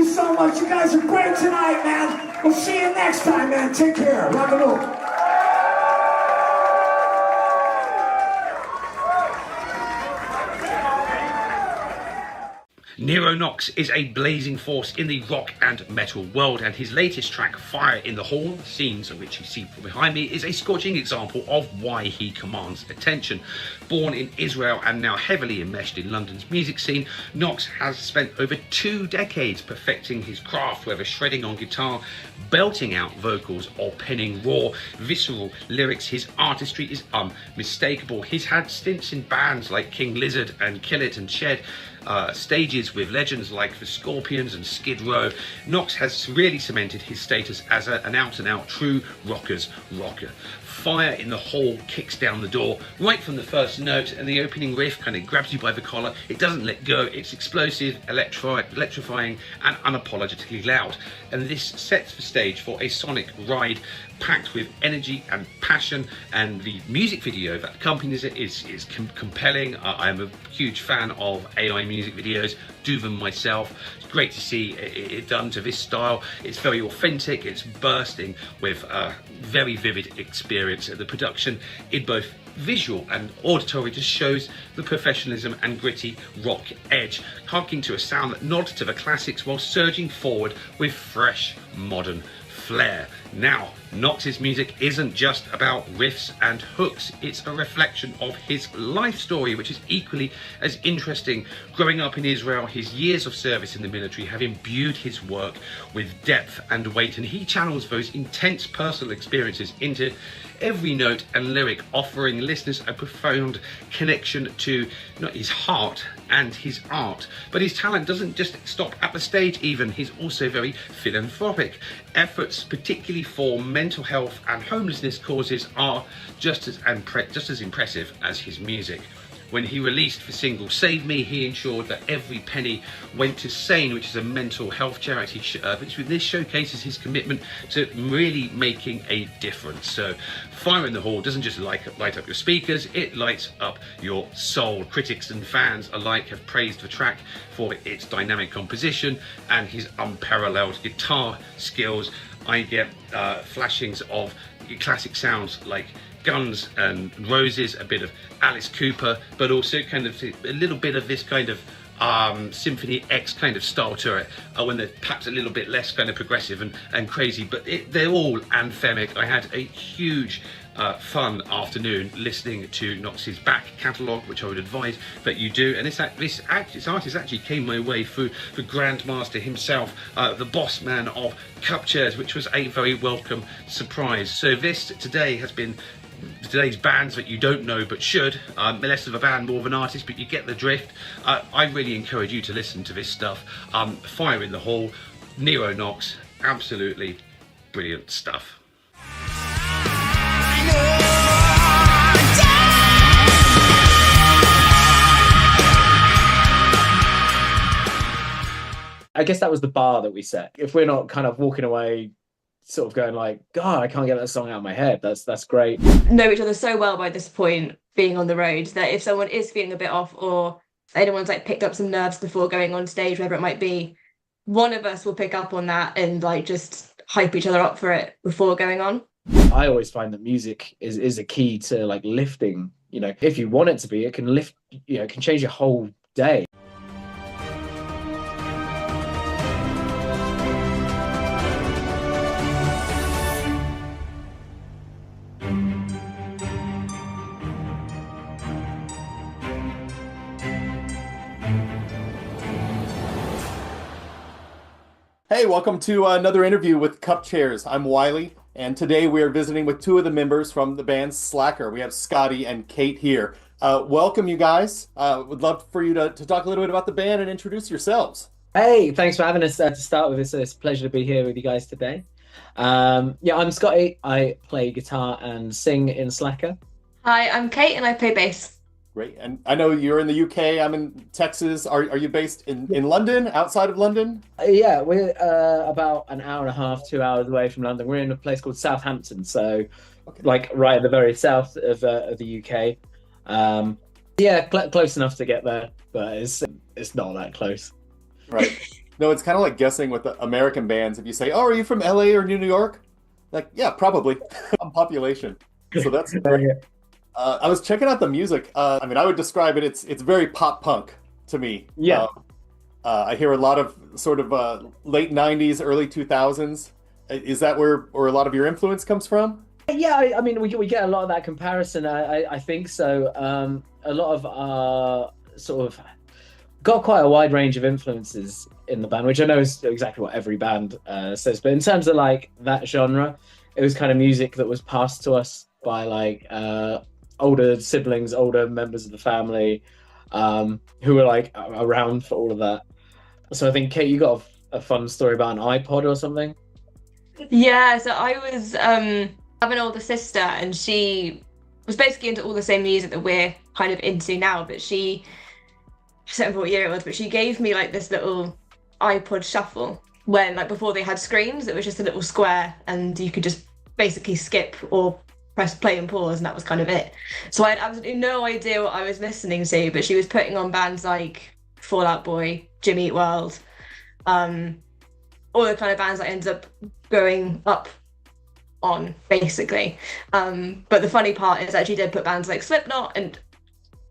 so much. You guys are great tonight, man. We'll see you next time, man. Take care. Rock and roll. Nero Knox is a blazing force in the rock and metal world, and his latest track, Fire in the Hall, the scenes of which you see from behind me, is a scorching example of why he commands attention. Born in Israel and now heavily enmeshed in London's music scene, Knox has spent over 2 decades perfecting his craft, whether shredding on guitar, belting out vocals, or penning raw, visceral lyrics. His artistry is unmistakable. He's had stints in bands like King Lizard and Kill It and Shed, stages with legends like the Scorpions and Skid Row. Knox has really cemented his status as an out-and-out true rocker's rocker. Fire in the Hall kicks down the door right from the first note, and the opening riff kind of grabs you by the collar. It doesn't let go. It's explosive, electrifying, and unapologetically loud. And this sets the stage for a sonic ride packed with energy and passion, and the music video that accompanies it is compelling. I'm a huge fan of AI music videos, do them myself. It's great to see it done to this style. It's very authentic, it's bursting with a very vivid experience. The production in both visual and auditory just shows the professionalism and gritty rock edge, harking to a sound that nods to the classics while surging forward with fresh modern flair. Now, Knox's music isn't just about riffs and hooks, it's a reflection of his life story, which is equally as interesting. Growing up in Israel, his years of service in the military have imbued his work with depth and weight, and he channels those intense personal experiences into every note and lyric, offering listeners a profound connection to not his heart and his art. But his talent doesn't just stop at the stage even, he's also very philanthropic. Efforts, particularly for mental health and homelessness causes, are just as impressive as his music. When he released the single Save Me, he ensured that every penny went to SANE, which is a mental health charity. This showcases his commitment to really making a difference. So Fire in the Hall doesn't just light up your speakers, it lights up your soul. Critics and fans alike have praised the track for its dynamic composition and his unparalleled guitar skills. I get flashings of classic sounds like Guns and Roses, a bit of Alice Cooper, but also kind of a little bit of this kind of Symphony X kind of style to it, when they're perhaps a little bit less kind of progressive and crazy, but they're all anthemic. I had a huge fun afternoon listening to Knox's back catalogue, which I would advise that you do. And this artist actually came my way through the Grandmaster himself, the boss man of Cupchairs, which was a very welcome surprise. So this today has been today's bands that you don't know but should. Less of a band, more of an artist, but you get the drift. I really encourage you to listen to this stuff. Fire in the Hall, Nero Knox, absolutely brilliant stuff. I guess that was the bar that we set. If we're not kind of walking away sort of going like, God, I can't get that song out of my head, that's great. Know each other so well by this point, being on the road, that if someone is feeling a bit off, or anyone's like picked up some nerves before going on stage, whatever it might be, one of us will pick up on that and like just hype each other up for it before going on. I always find that music is a key to like lifting, you know, if you want it to be, it can lift, you know, it can change your whole day. Hey, welcome to another interview with Cupchairs. I'm Wiley, and today we are visiting with two of the members from the band Slacker. We have Scotty and Kate here. Welcome, you guys. Would love for you to talk a little bit about the band and introduce yourselves. Hey, thanks for having us to start with. It's a pleasure to be here with you guys today. Yeah, I'm Scotty. I play guitar and sing in Slacker. Hi, I'm Kate and I play bass. Great. And I know you're in the UK. I'm in Texas. Are you based in London, outside of London? Yeah, we're about an hour and a half, 2 hours away from London. We're in a place called Southampton, so like right at the very south of the UK. Yeah, close enough to get there, but it's not that close. Right. No, it's kind of like guessing with the American bands. If you say, "Oh, are you from LA or New York?" Like, yeah, probably on population. So that's great. I was checking out the music. I mean, I would describe it. It's very pop punk to me. Yeah. I hear a lot of sort of late '90s, early 2000s. Is that where a lot of your influence comes from? Yeah, I mean, we get a lot of that comparison. I think so. A lot of our sort of got quite a wide range of influences in the band, which I know is exactly what every band says. But in terms of like that genre, it was kind of music that was passed to us by like older siblings, older members of the family, who were like around for all of that. So I think, Kate, you got a fun story about an iPod or something? Yeah, so I was have an older sister, and she was basically into all the same music that we're kind of into now, but she's 7-year-old, but she gave me like this little iPod shuffle when like before they had screens. It was just a little square and you could just basically skip or press play and pause, and that was kind of it. So I had absolutely no idea what I was listening to, but she was putting on bands like Fall Out Boy, Jimmy Eat World, all the kind of bands I ended up growing up on, basically. But the funny part is that she did put bands like Slipknot and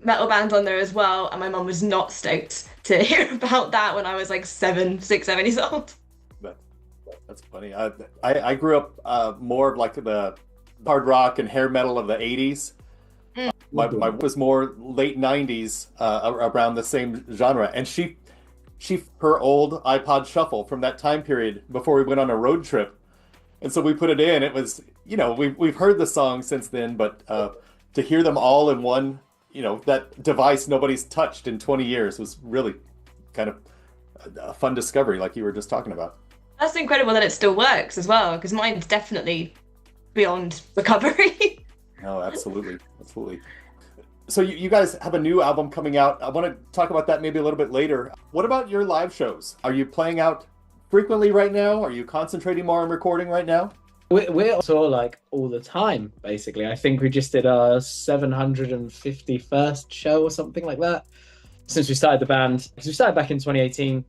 metal bands on there as well, and my mum was not stoked to hear about that when I was like 7 years old. That's funny. I grew up more of like the hard rock and hair metal of the 80s. My was more late 90s, around the same genre, and she her old iPod Shuffle from that time period before we went on a road trip. And so we put it in. It was, we've heard the song since then, but to hear them all in one, that device nobody's touched in 20 years was really kind of a fun discovery, like you were just talking about. That's incredible that it still works as well, because mine's definitely beyond recovery. No, absolutely. Absolutely. So you guys have a new album coming out. I want to talk about that maybe a little bit later. What about your live shows? Are you playing out frequently right now? Are you concentrating more on recording right now? We're on tour like all the time, basically. I think we just did our 751st show or something like that since we started the band. Because we started back in 2018.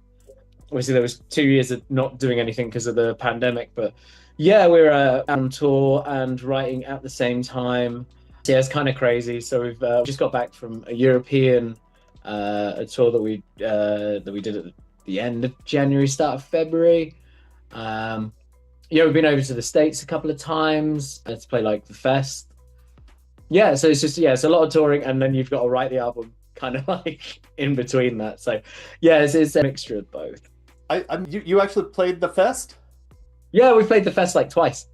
Obviously, there was 2 years of not doing anything because of the pandemic. But yeah, we're on tour and writing at the same time. So yeah, it's kind of crazy. So we've just got back from a European a tour that we did at the end of January, start of February. We've been over to the States a couple of times to play like the fest. Yeah, so it's just, it's a lot of touring, and then you've got to write the album kind of like in between that. So yeah, it's a mixture of both. You actually played the fest? Yeah, we played the fest like twice.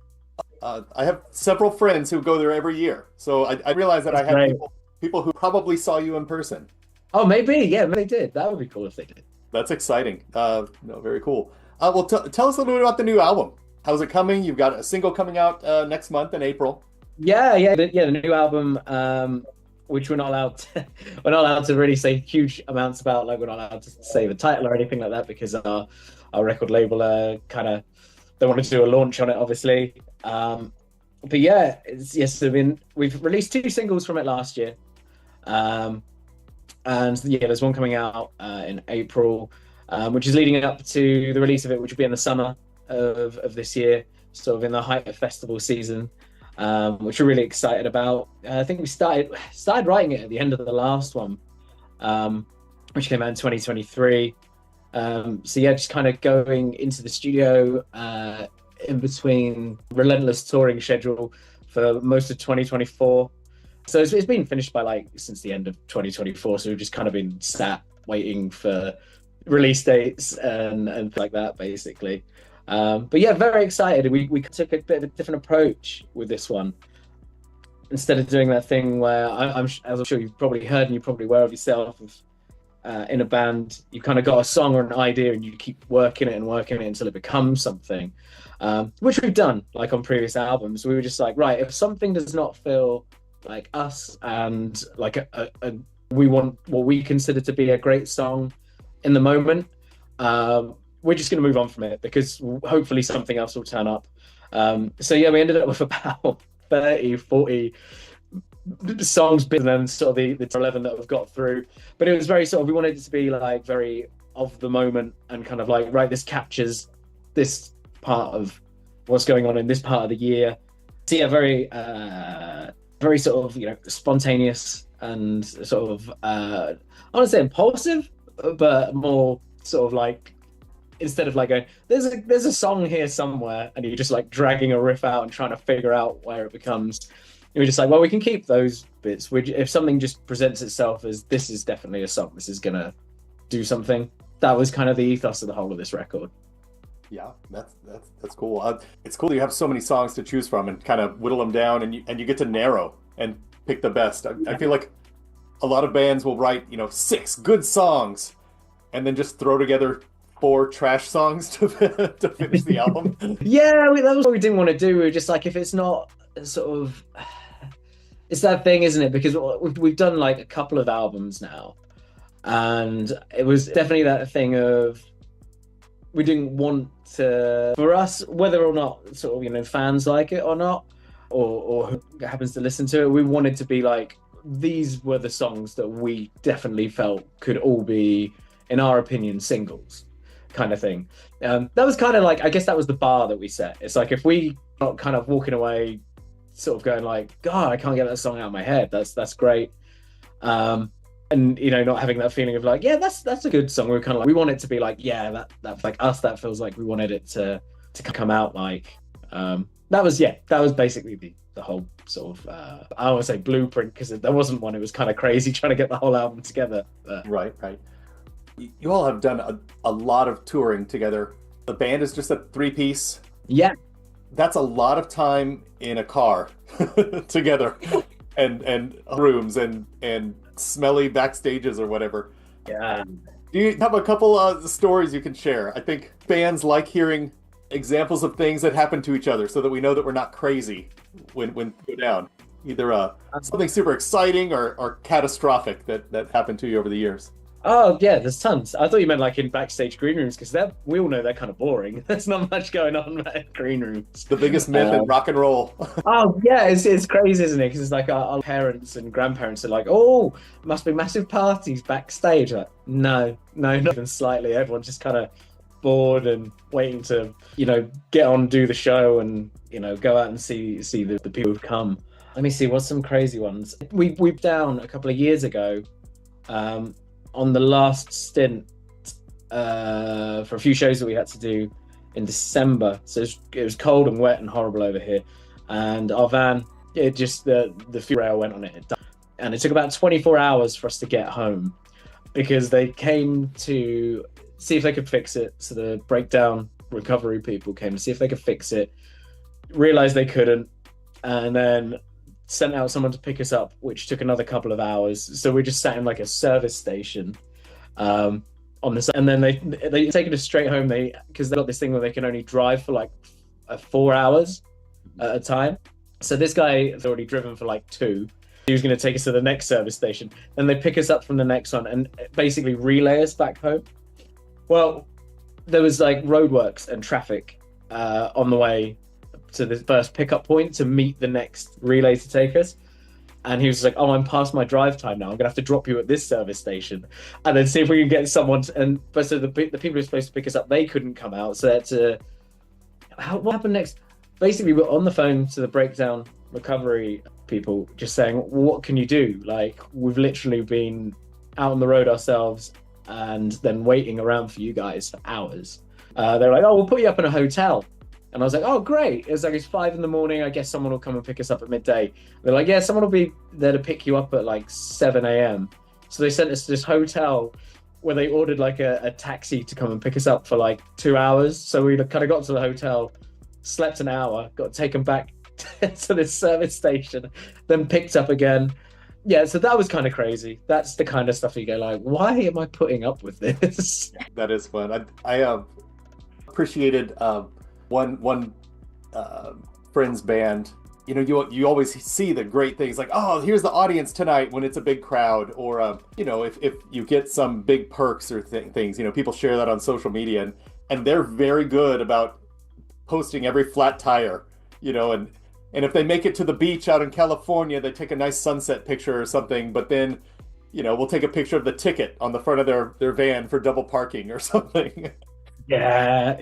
I have several friends who go there every year. So I realize that I have people who probably saw you in person. Oh, maybe. Yeah, maybe they did. That would be cool if they did. That's exciting. Very cool. Well, tell us a little bit about the new album. How's it coming? You've got a single coming out next month in April. The new album, which we're not allowed to really say huge amounts about. Like, we're not allowed to say the title or anything like that because our record label they wanted to do a launch on it, obviously. But yeah, we've released 2 singles from it last year. And yeah, there's one coming out in April, which is leading up to the release of it, which will be in the summer of this year, sort of in the height of festival season, which we're really excited about. I think we started writing it at the end of the last one, which came out in 2023. So yeah, just kind of going into the studio in between relentless touring schedule for most of 2024. So it's been finished by since the end of 2024. So we've just kind of been sat waiting for release dates and like that, basically. But yeah, very excited. We took a bit of a different approach with this one. Instead of doing that thing where as I'm sure you've probably heard and you're probably aware of yourself, in a band, you kind of got a song or an idea and you keep working it until it becomes something, which we've done like on previous albums. We were just like, right, if something does not feel like us and like we want what we consider to be a great song in the moment, we're just going to move on from it because hopefully something else will turn up. So yeah, we ended up with about 30-40 songs, and then sort of the 11 that we've got through. But it was very sort of, we wanted it to be like very of the moment and kind of like, right, this captures this part of what's going on in this part of the year. So yeah, very sort of, you know, spontaneous and sort of I want to say impulsive, but more sort of like, instead of like going, there's a song here somewhere, and you're just like dragging a riff out and trying to figure out where it becomes. You're just like, well, we can keep those bits. If something just presents itself as this is definitely a song, this is gonna do something. That was kind of the ethos of the whole of this record. Yeah, that's cool. It's cool that you have so many songs to choose from and kind of whittle them down, and you get to narrow and pick the best. I feel like a lot of bands will write, you know, 6 good songs, and then just throw together 4 trash songs to finish the album. Yeah, that was what we didn't want to do. We were just like, if it's not sort of, it's that thing, isn't it? Because we've done like a couple of albums now, and it was definitely that thing of, we didn't want to, for us, whether or not sort of, you know, fans like it or not, or who happens to listen to it, we wanted to be like, these were the songs that we definitely felt could all be, in our opinion, singles, kind of thing. That was kind of like, I guess that was the bar that we set. It's like, if we not kind of walking away sort of going like, God, I can't get that song out of my head, that's great. And, you know, not having that feeling of like, yeah, that's a good song. We were kind of like, we want it to be like, yeah, that's like us, that feels like we wanted it to come out like. That was basically the whole sort of, I don't want to say blueprint, because there wasn't one. It was kind of crazy trying to get the whole album together. But... Right. You all have done a lot of touring together. The band is just a 3-piece. Yeah. That's a lot of time in a car together, and rooms and smelly backstages or whatever. Yeah. Do you have a couple stories you can share? I think fans like hearing examples of things that happen to each other, so that we know that we're not crazy when we go down. Either something super exciting or catastrophic that happened to you over the years. Oh yeah, there's tons. I thought you meant like in backstage green rooms, because we all know they're kind of boring. There's not much going on in green rooms. The biggest myth in rock and roll. Oh yeah, it's crazy, isn't it? Because it's like our parents and grandparents are like, oh, must be massive parties backstage. Like, no, not even slightly. Everyone's just kind of bored and waiting to, you know, get on, do the show, and, you know, go out and see the people who've come. Let me see, what's some crazy ones? We down a couple of years ago. On the last stint for a few shows that we had to do in December. So it was cold and wet and horrible over here. And our van, it just, the fuel rail went on it. And it took about 24 hours for us to get home, because they came to see if they could fix it. So the breakdown recovery people came to see if they could fix it, realized they couldn't, and then sent out someone to pick us up, which took another couple of hours. So we just sat in like a service station on this, and then they taken us straight home. Because they got this thing where they can only drive for like 4 hours at a time. So this guy had already driven for like 2. He was going to take us to the next service station, and they pick us up from the next one and basically relay us back home. Well, there was like roadworks and traffic on the way to the first pickup point to meet the next relay to take us. And he was like, oh, I'm past my drive time now. I'm gonna have to drop you at this service station and then see if we can get someone but so the people who were supposed to pick us up, they couldn't come out. So what happened next? Basically, we're on the phone to the breakdown recovery people, just saying, what can you do? Like, we've literally been out on the road ourselves and then waiting around for you guys for hours. They're like, oh, we'll put you up in a hotel. And I was like, oh, great. It's 5 a.m. I guess someone will come and pick us up at midday. They're like, yeah, someone will be there to pick you up at like 7 a.m. So they sent us to this hotel where they ordered like a taxi to come and pick us up for like 2 hours. So we kind of got to the hotel, slept an hour, got taken back to this service station, then picked up again. Yeah, so that was kind of crazy. That's the kind of stuff you go like, why am I putting up with this? That is fun. I appreciated one friend's band. You know, you always see the great things like, oh, here's the audience tonight when it's a big crowd, or you know, if you get some big perks or things, you know, people share that on social media, and they're very good about posting every flat tire, you know, and if they make it to the beach out in California, they take a nice sunset picture or something, but then we'll take a picture of the ticket on the front of their van for double parking or something. Yeah.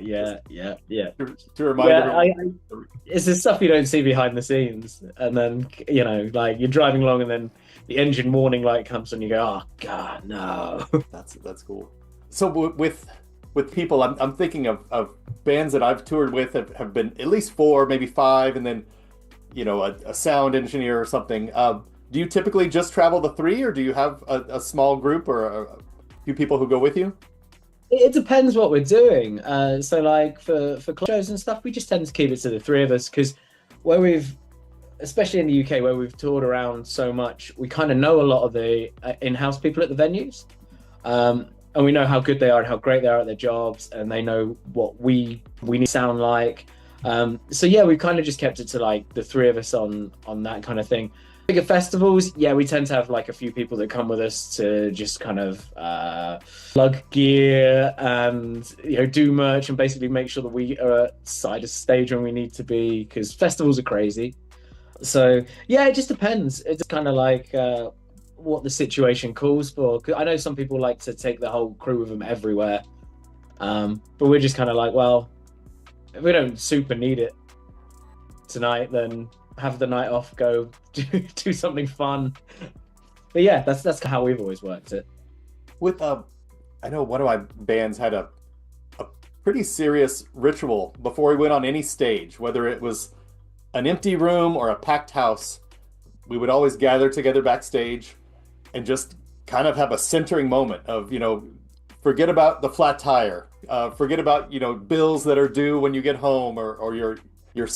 To remind everyone. It's the stuff you don't see behind the scenes, and then like you're driving along, and then the engine warning light comes, and you go, "Oh God, no!" That's cool. So with people, I'm thinking of bands that I've toured with have been at least 4, maybe 5, and then a sound engineer or something. Do you typically just travel the 3, or do you have a small group or a few people who go with you? It depends what we're doing. So like for club shows and stuff, we just tend to keep it to the 3 of us, because especially in the UK where we've toured around so much, we kind of know a lot of the in-house people at the venues. And we know how good they are and how great they are at their jobs, and they know what we need to sound like. So yeah, we've kind of just kept it to like the 3 of us on that kind of thing. Bigger festivals, yeah, we tend to have like a few people that come with us to just kind of plug gear and do merch and basically make sure that we are at side of stage when we need to be, because festivals are crazy. So yeah, it just depends. It's kind of like what the situation calls for. 'Cause I know some people like to take the whole crew with them everywhere, but we're just kind of like, well, if we don't super need it tonight, then have the night off, go do something fun. But yeah, that's how we've always worked it. With I know one of my bands had a pretty serious ritual before we went on any stage, whether it was an empty room or a packed house. We would always gather together backstage and just kind of have a centering moment of, forget about the flat tire, forget about, bills that are due when you get home or your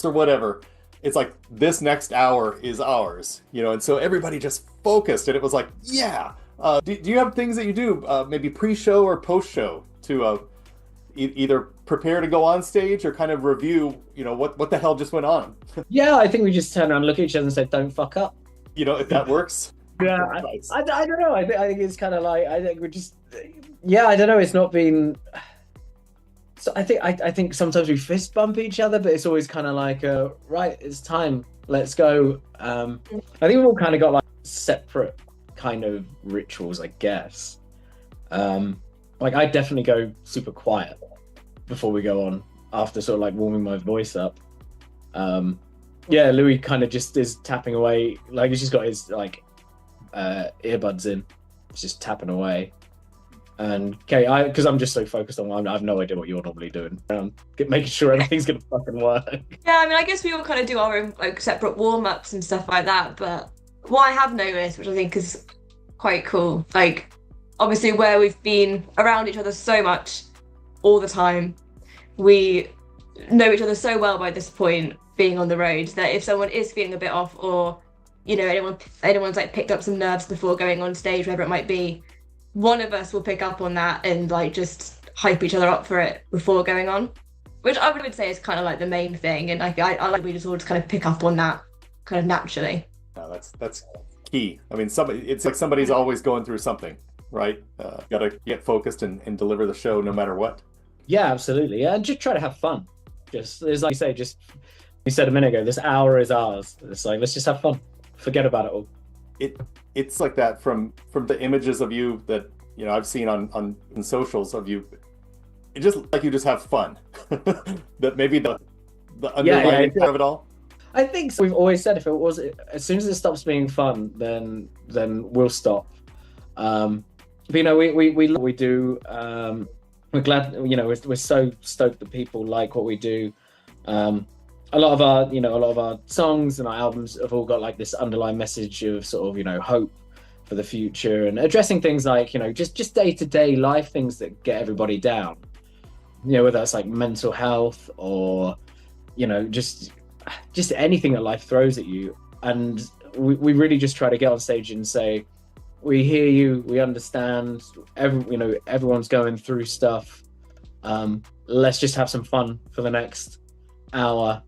whatever. It's like, this next hour is ours, and so everybody just focused, and it was like, yeah. Do you have things that you do, maybe pre-show or post-show, to either prepare to go on stage or kind of review, what the hell just went on? Yeah, I think we just turn around, look at each other and say, don't fuck up. If that works. Yeah, I don't know. I think it's kind of like, I think we're just, yeah, I don't know. It's not been. So I think sometimes we fist bump each other, but it's always kind of like, right, it's time, let's go. I think we've all kind of got like separate kind of rituals, I guess. Like I definitely go super quiet before we go on, after sort of like warming my voice up. Yeah, Louis kind of just is tapping away, like he's just got his like earbuds in, he's just tapping away. And okay, because I'm just so focused on, I have no idea what you're normally doing, making sure everything's gonna fucking work. Yeah, I mean, I guess we all kind of do our own like separate warm-ups and stuff like that, but what I have noticed, which I think is quite cool, like obviously where we've been around each other so much all the time, we know each other so well by this point, being on the road, that if someone is feeling a bit off, or anyone's like picked up some nerves before going on stage, whatever it might be, one of us will pick up on that and like just hype each other up for it before going on, which I would say is kind of like the main thing. And I like we just all just kind of pick up on that kind of naturally. No, that's key. I mean, it's like somebody's always going through something, right? Gotta get focused and deliver the show no matter what. Yeah, absolutely. Yeah, and just try to have fun. Just as like you say, just you said a minute ago, this hour is ours. It's like, let's just have fun. Forget about it all. It's like that from the images of you that I've seen on socials of you. It just like you just have fun. That maybe the underlying part of it all. I think so. We've always said if it was, as soon as it stops being fun, then we'll stop. But we do. We're glad. We're so stoked that people like what we do. A lot of our songs and our albums have all got like this underlying message of sort of hope for the future, and addressing things like just day-to-day life things that get everybody down, whether that's like mental health or just anything that life throws at you. And we really just try to get on stage and say, we hear you, we understand, everyone's going through stuff, let's just have some fun for the next hour,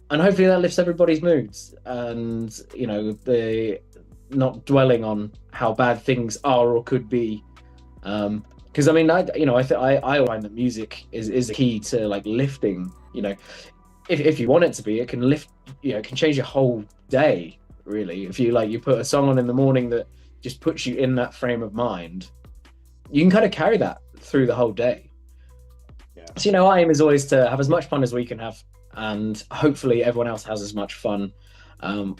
and hopefully that lifts everybody's moods, and the not dwelling on how bad things are or could be, because I find that music is key to like lifting. If you want it to be, it can lift, it can change your whole day really. If you put a song on in the morning that just puts you in that frame of mind, you can kind of carry that through the whole day. Yeah. So, you know, our aim is always to have as much fun as we can have, and hopefully everyone else has as much fun,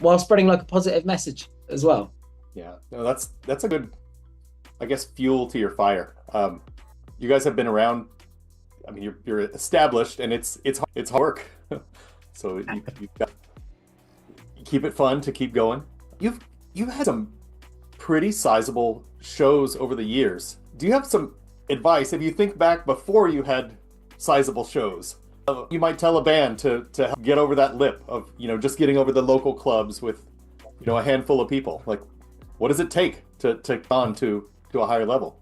while spreading like a positive message as well. Yeah, no, that's a good, I guess, fuel to your fire. You guys have been around. I mean, you're established, and it's hard work. So you've got to keep it fun to keep going. You've had some pretty sizable shows over the years. Do you have some advice if you think back before you had sizable shows? You might tell a band to get over that lip of, you know, just getting over the local clubs with, you know, a handful of people. Like, what does it take to on to a higher level?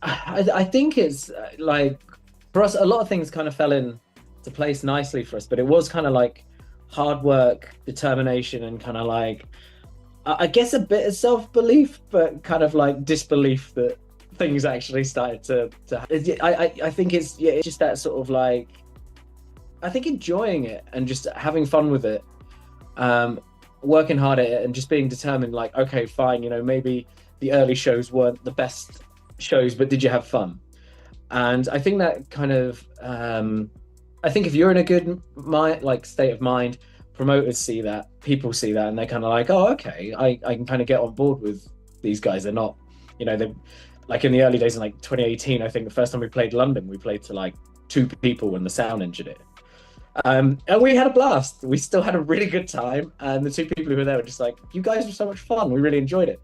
I think it's like, for us, a lot of things kind of fell into place nicely for us, but it was kind of like hard work, determination, and kind of like, I guess, a bit of self-belief, but kind of like disbelief that things actually started to I think it's just that sort of like, I think enjoying it and just having fun with it, working hard at it, and just being determined, like, okay, fine, you know, maybe the early shows weren't the best shows, but did you have fun? And I think that kind of, I think if you're in a good state of mind, promoters see that, people see that, and they're kind of like, oh, okay, I can kind of get on board with these guys. They're not, you know, they like in the early days in like 2018, I think the first time we played London, we played to like 2 people and the sound engineer. And we had a blast. We still had a really good time. And the 2 people who were there were just like, you guys were so much fun. We really enjoyed it.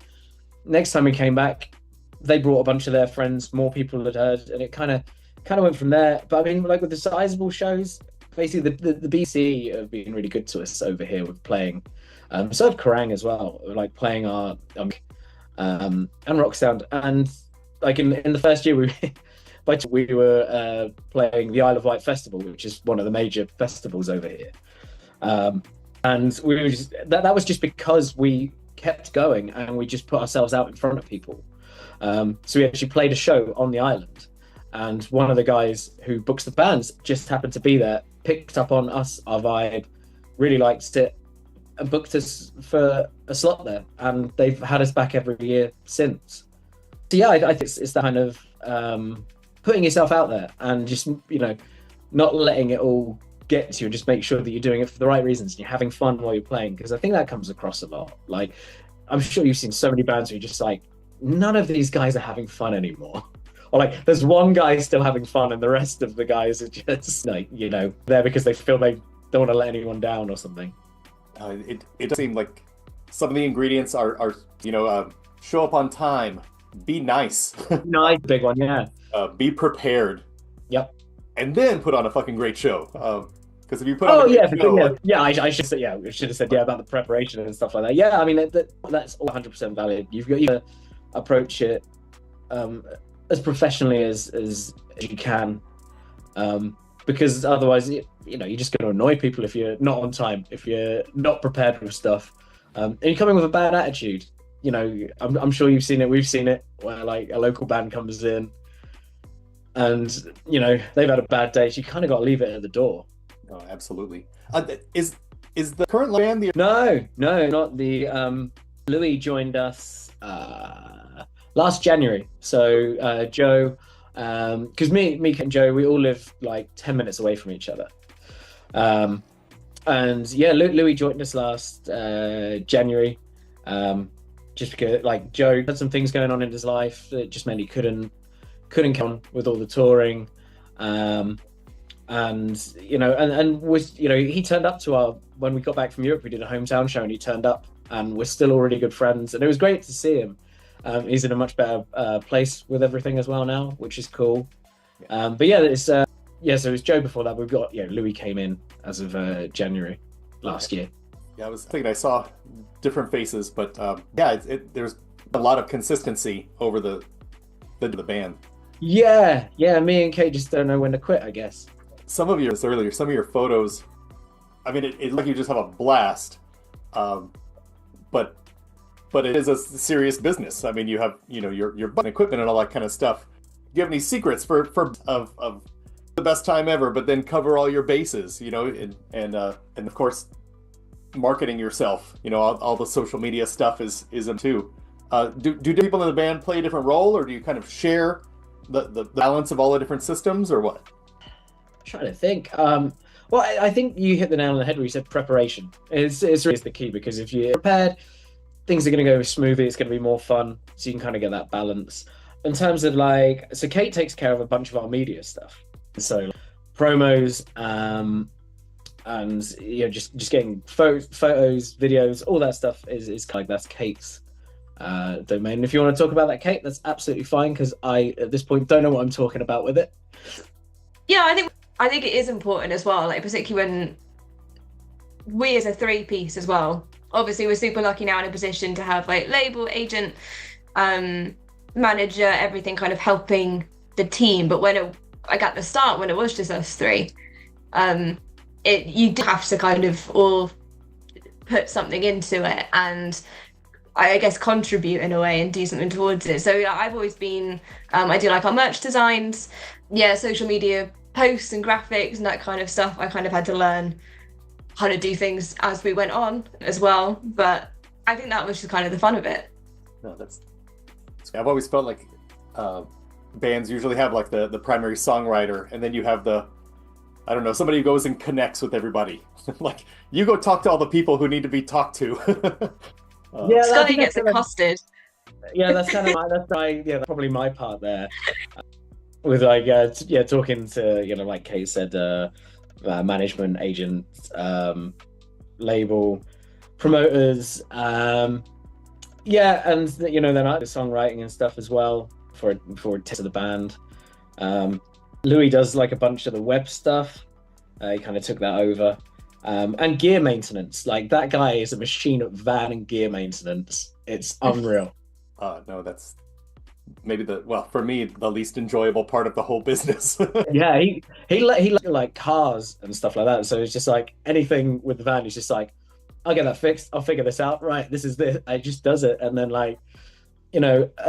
Next time we came back, they brought a bunch of their friends, more people had heard, and it kind of went from there. But I mean, like with the sizable shows, basically the BC have been really good to us over here with playing. So have Kerrang as well, like playing our and Rock Sound. And like in the first year, we were playing the Isle of Wight Festival, which is one of the major festivals over here. And we were just, that was just because we kept going and we just put ourselves out in front of people. So we actually played a show on the island, and one of the guys who books the bands just happened to be there, picked up on us, our vibe, really liked it, and booked us for a slot there. And they've had us back every year since. So yeah, I think it's the kind of putting yourself out there and just, you know, not letting it all get to you, and just make sure that you're doing it for the right reasons and you're having fun while you're playing, because I think that comes across a lot. Like, I'm sure you've seen so many bands where you're just like, none of these guys are having fun anymore. Or like, there's one guy still having fun and the rest of the guys are just like, you know, there because they feel they don't want to let anyone down or something. It does seem like some of the ingredients are you know, show up on time, be nice. Nice, big one, yeah. Be prepared. Yep. And then put on a fucking great show. Because if you put on a great show, I should say, we should have said about the preparation and stuff like that. Yeah, I mean that's all 100% valid. You've got to approach it as professionally as you can, because otherwise, you know, you're just going to annoy people if you're not on time, if you're not prepared with stuff, and you're coming with a bad attitude. You know, I'm sure you've seen it. We've seen it where like a local band comes in, and you know they've had a bad day, so you kind of got to leave it at the door. Oh, absolutely. Is the current band the? No, not the. Louis joined us last January. So Joe, because me and Joe, we all live like 10 minutes away from each other. And yeah, Louis joined us last January. Just because like Joe had some things going on in his life that just meant he couldn't come on with all the touring. And you know, and was, you know, he turned up to when we got back from Europe, we did a hometown show and he turned up, and we're still already good friends, and it was great to see him. He's in a much better place with everything as well now, which is cool. But yeah, it's so it was Joe before that. We've got Louis came in as of January last year. Yeah, I was thinking I saw different faces, but there's a lot of consistency over the band. Yeah, me and Kate just don't know when to quit, I guess. Some of your photos, I mean, it like you just have a blast, but it is a serious business. I mean, you have, you know, your equipment and all that kind of stuff. Do you have any secrets for of the best time ever, but then cover all your bases, you know, and of course, marketing yourself, you know, all the social media stuff is too. Do people in the band play a different role, or do you kind of share the balance of all the different systems, or what? Trying to think. Well, I think you hit the nail on the head where you said preparation. It's really the key, because if you're prepared, things are going to go smoothly. It's going to be more fun, so you can kind of get that balance. In terms of like, so Kate takes care of a bunch of our media stuff, so promos, and just getting photos, videos, all that stuff is kind of, that's Kate's domain. If you want to talk about that, Kate, that's absolutely fine, because I at this point don't know what I'm talking about with it. Yeah, I think it is important as well, like particularly when we as a three-piece as well. Obviously, we're super lucky now in a position to have like label, agent, manager, everything kind of helping the team. But like at the start, when it was just us three, you do have to kind of all put something into it and I guess contribute in a way and do something towards it. So yeah, I've always been, I do like our merch designs, social media posts and graphics and that kind of stuff. I kind of had to learn how to do things as we went on as well. But I think that was just kind of the fun of it. No, I've always felt like bands usually have like the primary songwriter, and then you have somebody who goes and connects with everybody. Like, you go talk to all the people who need to be talked to. Scotty gets accosted. Yeah, that's kind of that's probably my part there. With like talking to like Kate said, management, agent, label, promoters, and then I do songwriting and stuff as well for to the band. Louis does like a bunch of the web stuff. He kind of took that over, and gear maintenance. Like, that guy is a machine at van and gear maintenance. It's unreal. No, that's maybe for me, the least enjoyable part of the whole business. Yeah, he like cars and stuff like that. So it's just like anything with the van, he's just like, I'll get that fixed. I'll figure this out. Right, this is this. I just does it. And then like,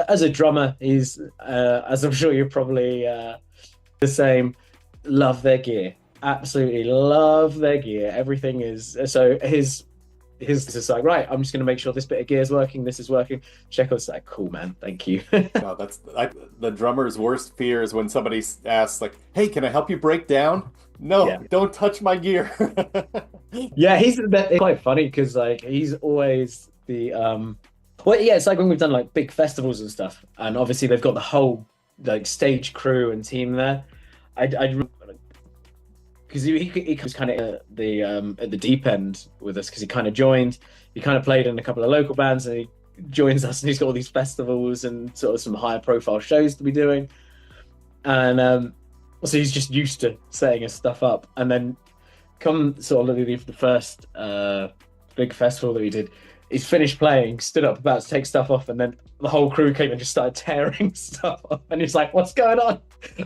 as a drummer, he's as I'm sure you're probably the same. Love their gear. Absolutely love their gear. Everything is so his just like, right, I'm just going to make sure this bit of gear is working, this is working. Checo's like, cool, man, thank you. No, that's the drummer's worst fear is when somebody asks like, hey, can I help you break down? No, don't touch my gear. Yeah, it's quite funny because like he's always the it's like when we've done like big festivals and stuff, and obviously they've got the whole like stage crew and team there. Because he was kind of at the deep end with us, because he kind of joined. He kind of played in a couple of local bands, and he joins us, and he's got all these festivals and sort of some higher profile shows to be doing. And so he's just used to setting his stuff up. And then come sort of the first big festival that we did, he's finished playing, stood up about to take stuff off, and then the whole crew came and just started tearing stuff off. And he's like, what's going on?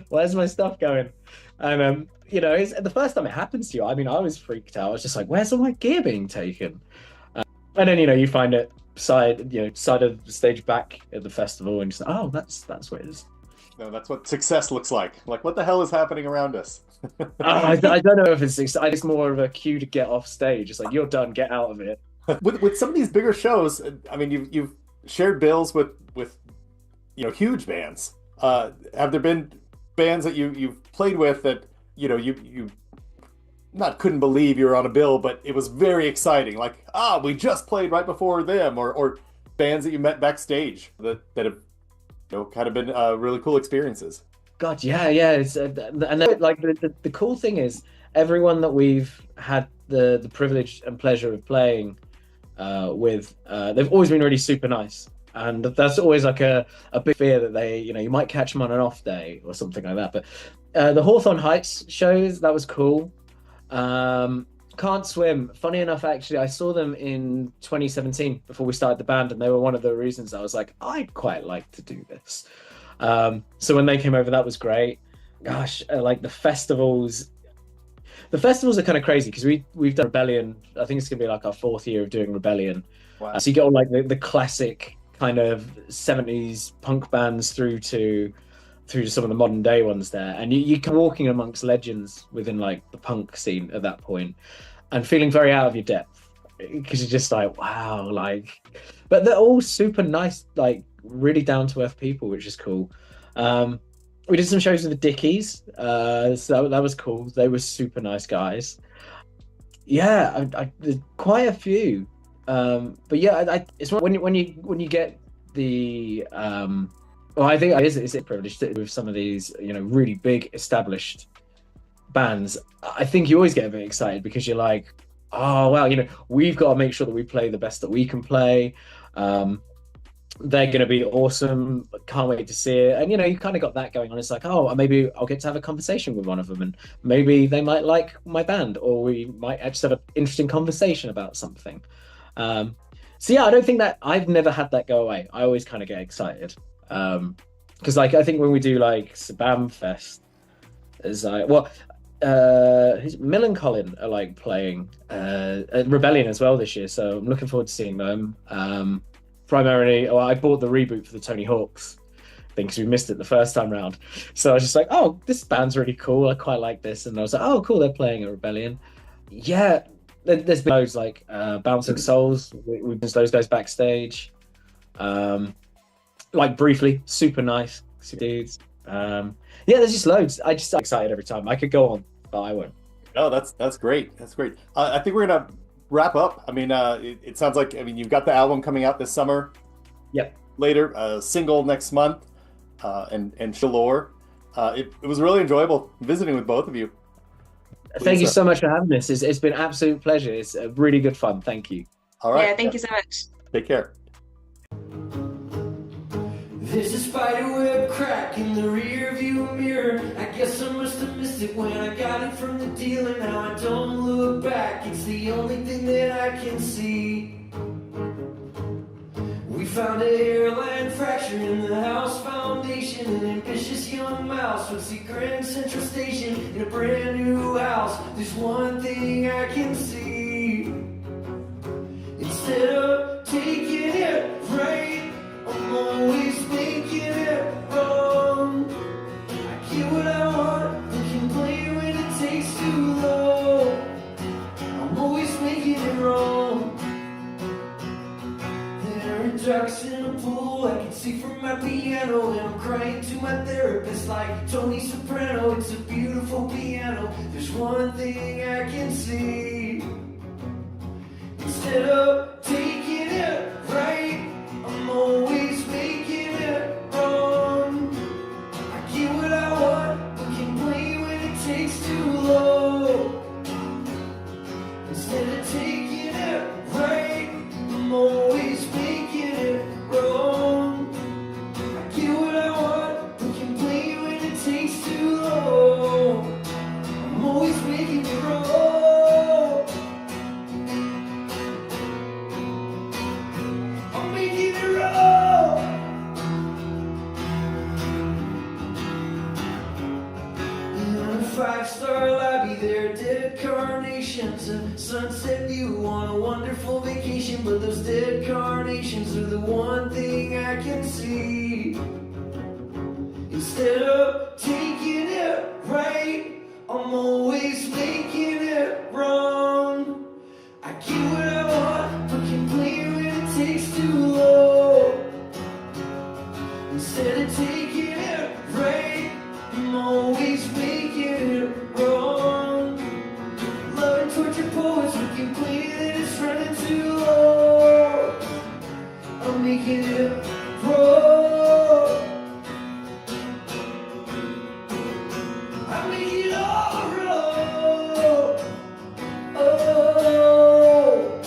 Where's my stuff going? And it's the first time it happens to you. I mean, I was freaked out. I was just like, where's all my gear being taken? And then, you find it side of the stage back at the festival, and just, oh, that's what it is. No, that's what success looks like. Like, what the hell is happening around us? I don't know if it's more of a cue to get off stage. It's like, you're done, get out of it. With some of these bigger shows, I mean, you've shared bills with huge bands. Have there been bands that you've played with that you not couldn't believe you were on a bill, but it was very exciting? Like, we just played right before them, or bands that you met backstage that have kind of been really cool experiences. God, yeah, it's like the cool thing is, everyone that we've had the privilege and pleasure of playing with, they've always been really super nice. And that's always like a big fear that they, you might catch them on an off day or something like that. But the Hawthorne Heights shows, that was cool. Can't Swim, funny enough, actually, I saw them in 2017 before we started the band, and they were one of the reasons I was like, I'd quite like to do this. So when they came over, that was great. Gosh, like the festivals are kind of crazy, because we've done Rebellion. I think it's gonna be like our 4th year of doing Rebellion. Wow. So you get all like the classic kind of 70s punk bands through to some of the modern day ones there, and you come walking amongst legends within like the punk scene at that point, and feeling very out of your depth. because you're just like, wow, like, but they're all super nice, like really down to earth people, which is cool. We did some shows with the Dickies, so that was cool. They were super nice guys. Yeah, there's quite a few, but yeah, it's when you get the well, I think it's a privilege with some of these, you know, really big established bands. I think you always get a bit excited because you're like, oh wow, you know, we've got to make sure that we play the best that we can play. They're going to be awesome. Can't wait to see it. And you know, you kind of got that going on. It's like, oh, maybe I'll get to have a conversation with one of them, and maybe they might like my band, or we might actually have an interesting conversation about something. So yeah, I don't think that I've never had that go away. I always kind of get excited because like I think when we do like Sabam Fest, is like Mill and Colin are like playing at Rebellion as well this year, so I'm looking forward to seeing them. Primarily, I bought the reboot for the Tony Hawk's thing because we missed it the first time round. So I was just like, oh, this band's really cool. I quite like this. And I was like, oh, cool, they're playing at Rebellion. Yeah, there's been loads like Bouncing Souls. We've been those guys backstage. Like briefly, super nice dudes. Yeah, there's just loads. I just get excited every time. I could go on, but I won't. Oh, that's great. That's great. I think we're gonna wrap up. I mean, it sounds like, I mean, you've got the album coming out this summer. Yep. Later, single next month, and Shalor. It was really enjoyable visiting with both of you. Thank you so much for having us. It's been an absolute pleasure. It's really good fun. Thank you. All right. Yeah, thank you so much. Take care. There's a spider web crack in the rear view mirror. I guess I must have missed it when I got it from the dealer. Now I don't look back, it's the only thing that I can see. We found a hairline fracture in the house foundation. An ambitious young mouse would see Grand Central Station in a brand new house. There's one thing I can see. Instead of taking it right, I'm always making it wrong. I get what I want, but complain when it takes too long. I'm always making it wrong. There are ducks in a pool I can see from my piano, and I'm crying to my therapist like Tony Soprano. It's a beautiful piano. There's one thing I can see. Instead of taking it right, I'm always making it wrong. I get what I want, but complain when it takes too long. Instead of taking it right, I'm always making it wrong. I get what I want, but complain when it takes too long. I'm always making it wrong. I'm making it wrong. In a five-star lobby, there are dead carnations, a sunset view on a wonderful vacation. But those dead carnations are the one thing I can see. Instead of taking it right, I'm always making it wrong. I get what I want, but complain when it takes too long. Instead of taking it right, I'm always making it wrong. Love and torture poets who complain that it's running too long. I'm making it wrong. I make it all wrong. Oh.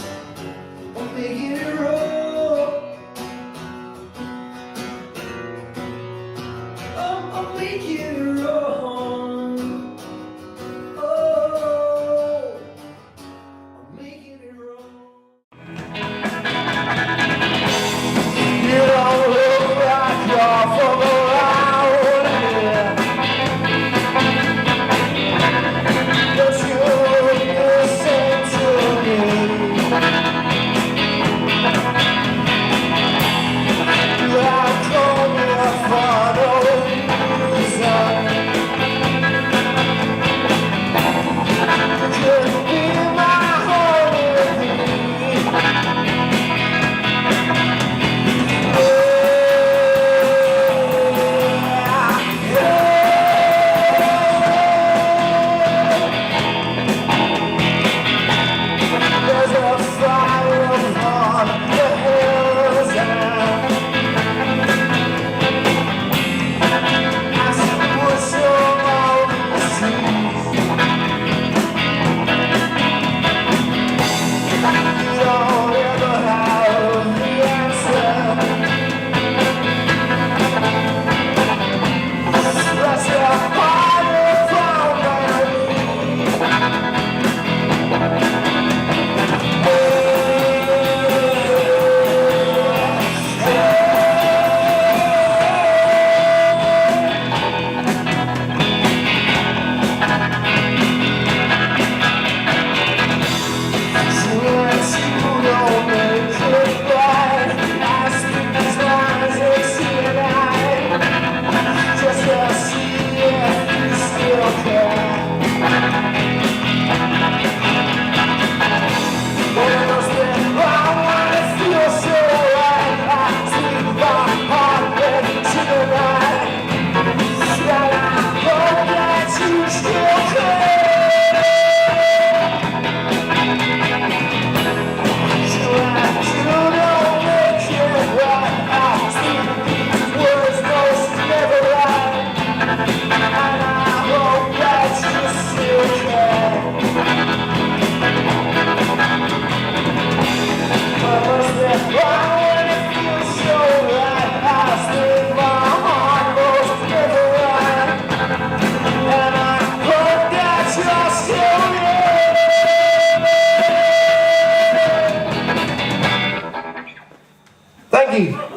everybody.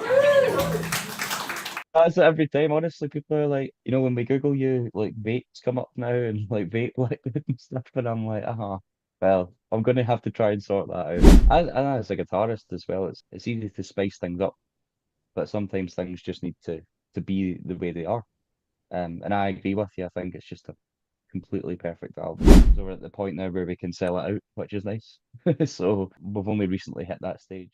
That's it every time. Honestly, people are like, when we Google you, like vapes come up now and like vape liquid and stuff, and I'm like, well, I'm gonna have to try and sort that out. And as a guitarist as well, it's easy to spice things up, but sometimes things just need to be the way they are. And I agree with you. I think it's just a completely perfect album. So we're at the point now where we can sell it out, which is nice. So we've only recently hit that stage.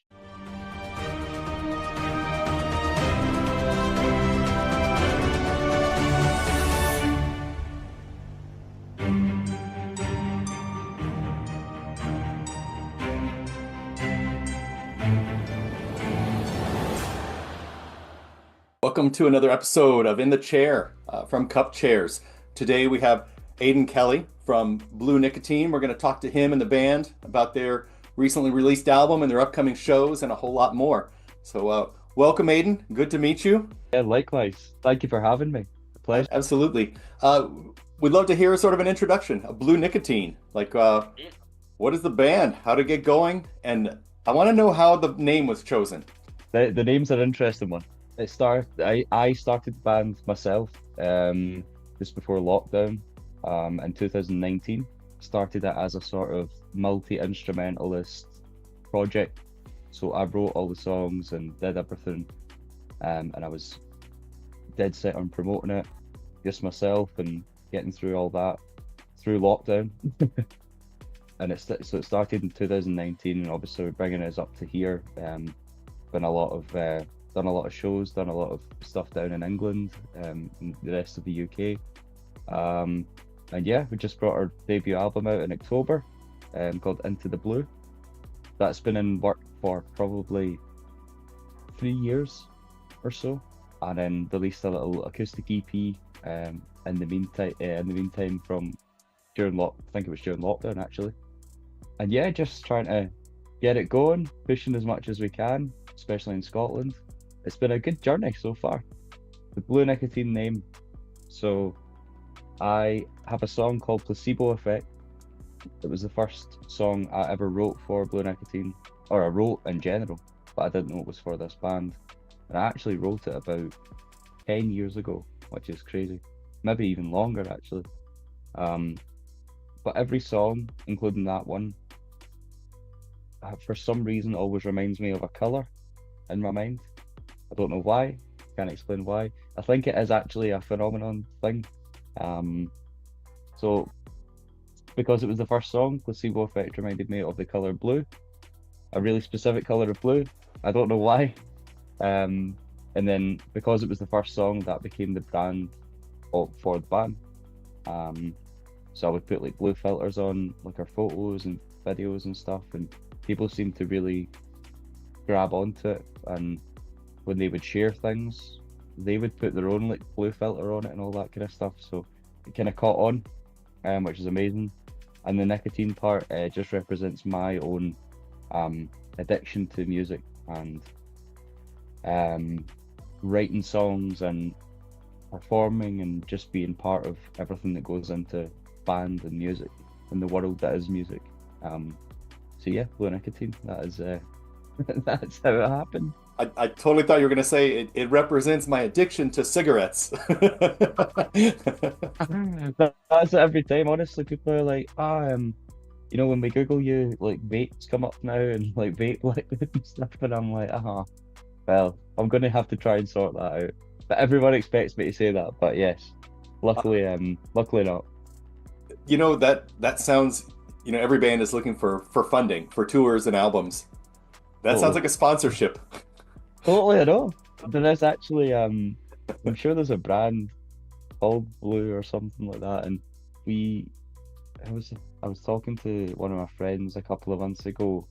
Welcome to another episode of In the Chair from Cupchairs. Today we have Aidan Kelly from Blue Nicotine. We're going to talk to him and the band about their recently released album and their upcoming shows and a whole lot more. So welcome, Aidan. Good to meet you. Yeah, likewise. Thank you for having me. A pleasure. Absolutely. We'd love to hear sort of an introduction of Blue Nicotine. Like, what is the band? How to get going? And I want to know how the name was chosen. The name's an interesting one. I started the band myself just before lockdown in 2019. Started it as a sort of multi-instrumentalist project. So I wrote all the songs and did everything, and I was dead set on promoting it just myself and getting through all that through lockdown. And it started in 2019, and obviously we're bringing us up to here. Done a lot of shows, done a lot of stuff down in England, and the rest of the UK. And yeah, we just brought our debut album out in October, called Into the Blue. That's been in work for probably 3 years or so, and then released a little acoustic EP in the meantime from I think it was during lockdown actually. And yeah, just trying to get it going, pushing as much as we can, especially in Scotland. It's been a good journey so far. The Blue Nicotine name. So I have a song called Placebo Effect. It was the first song I ever wrote for Blue Nicotine, or I wrote in general, but I didn't know it was for this band. And I actually wrote it about 10 years ago, which is crazy. Maybe even longer actually. But every song, including that one, for some reason always reminds me of a colour in my mind. I don't know why, can't explain why. I think it is actually a phenomenon thing. So because it was the first song, Placebo Effect reminded me of the colour blue, a really specific colour of blue. I don't know why. And then because it was the first song, that became the brand for the band. So I would put like blue filters on like our photos and videos and stuff, and people seemed to really grab onto it. And when they would share things, they would put their own like blue filter on it and all that kind of stuff. So it kind of caught on, which is amazing. And the nicotine part just represents my own addiction to music and writing songs and performing and just being part of everything that goes into band and music and the world that is music. So yeah, Blue Nicotine, that is that's how it happened. I totally thought you were going to say it represents my addiction to cigarettes. That's it every time. Honestly, people are like, when we Google you, like vapes come up now and like vape liquid and stuff, and I'm like, well, I'm going to have to try and sort that out. But everyone expects me to say that, but yes, luckily not. That sounds, every band is looking for funding for tours and albums. That sounds like a sponsorship. Totally, I know. There is actually, I'm sure there's a brand called Blue or something like that, and I was talking to one of my friends a couple of months ago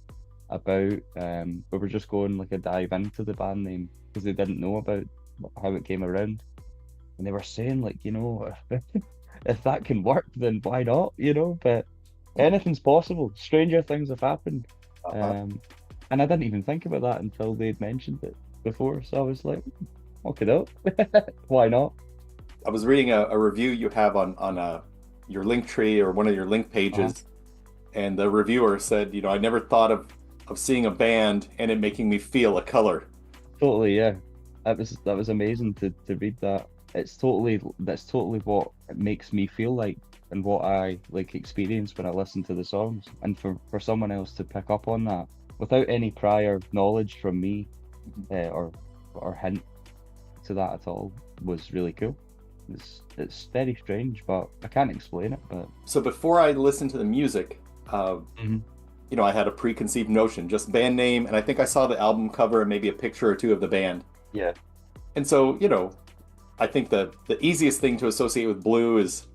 about we were just going like a dive into the band name because they didn't know about how it came around, and they were saying like, if that can work, then why not? But anything's possible. Stranger things have happened. And I didn't even think about that until they'd mentioned it before. So I was like, okay, why not? I was reading a review you have on your link tree or one of your link pages, and the reviewer said, I never thought of seeing a band and it making me feel a color. Totally, yeah. That was amazing to read that. That's totally what it makes me feel like, and what I like experience when I listen to the songs. And for someone else to pick up on that without any prior knowledge from me, or hint to that at all, was really cool. It's very strange, but I can't explain it. But So before I listened to the music, you know, I had a preconceived notion, just band name, and I think I saw the album cover and maybe a picture or two of the band. yeah, And so, you know, I think the easiest thing to associate with blue is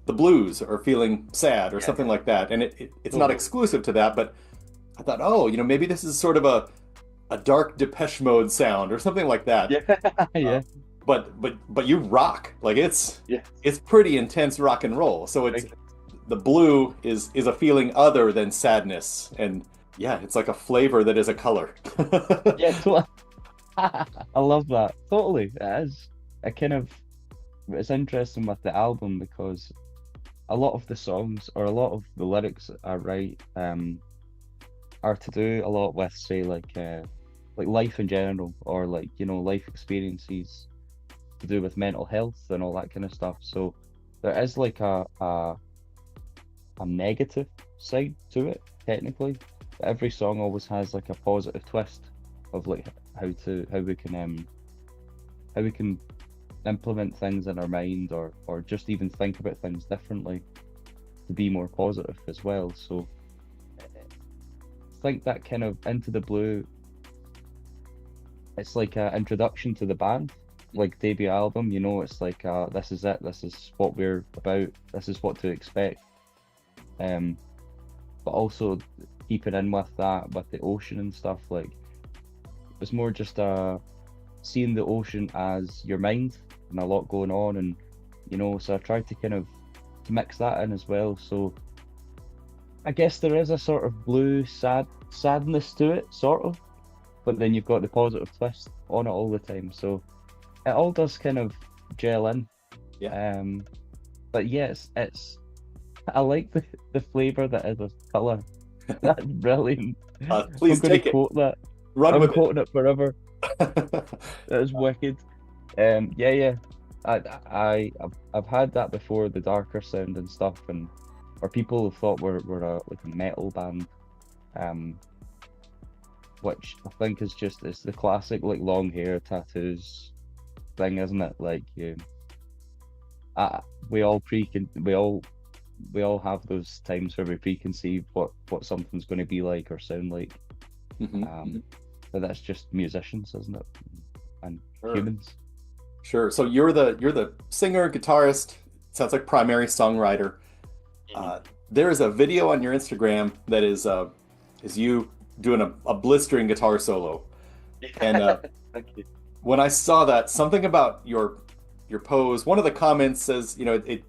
the blues or feeling sad or something like that. And it's not exclusive to that, but I thought, oh, you know, maybe this is sort of a dark Depeche Mode sound or something like that. yeah. But you rock. Like it's pretty intense rock and roll. So it's the blue is a feeling other than sadness, and yeah, it's like a flavor that is a color. Yeah, totally. I love that. Totally, it is. It's interesting with the album because a lot of the songs or a lot of the lyrics I write are to do a lot with, say, like life in general, or like, you know, life experiences to do with mental health and all that kind of stuff. So there is like a negative side to it, technically. Every song always has like a positive twist of like how we can implement things in our mind, or just even think about things differently to be more positive as well. So I think that kind of Into the Blue, it's like an introduction to the band, like debut album, you know. It's like this is it, this is what we're about, this is what to expect. But also keeping in with that, with the ocean and stuff, like it's more just seeing the ocean as your mind and a lot going on, and you know, so I tried to kind of mix that in as well. So I guess there is a sort of blue sadness to it, sort of, but then you've got the positive twist on it all the time, so it all does kind of gel in. But yes, it's I like the flavour that is of colour. That's brilliant. Please I'm take it. Quote that. Run I'm with quoting it forever. That is wicked. Yeah. I've had that before, the darker sound and stuff, or people have thought we're like a metal band, which I think is it's the classic like long hair, tattoos thing, isn't it? Like we all have those times where we preconceive what something's going to be like or sound like. But that's just musicians, isn't it? And humans. Sure. So you're the singer, guitarist, sounds like primary songwriter. There is a video on your Instagram that is you doing a blistering guitar solo. And Thank you. when I saw that, something about your pose, one of the comments says, you know, it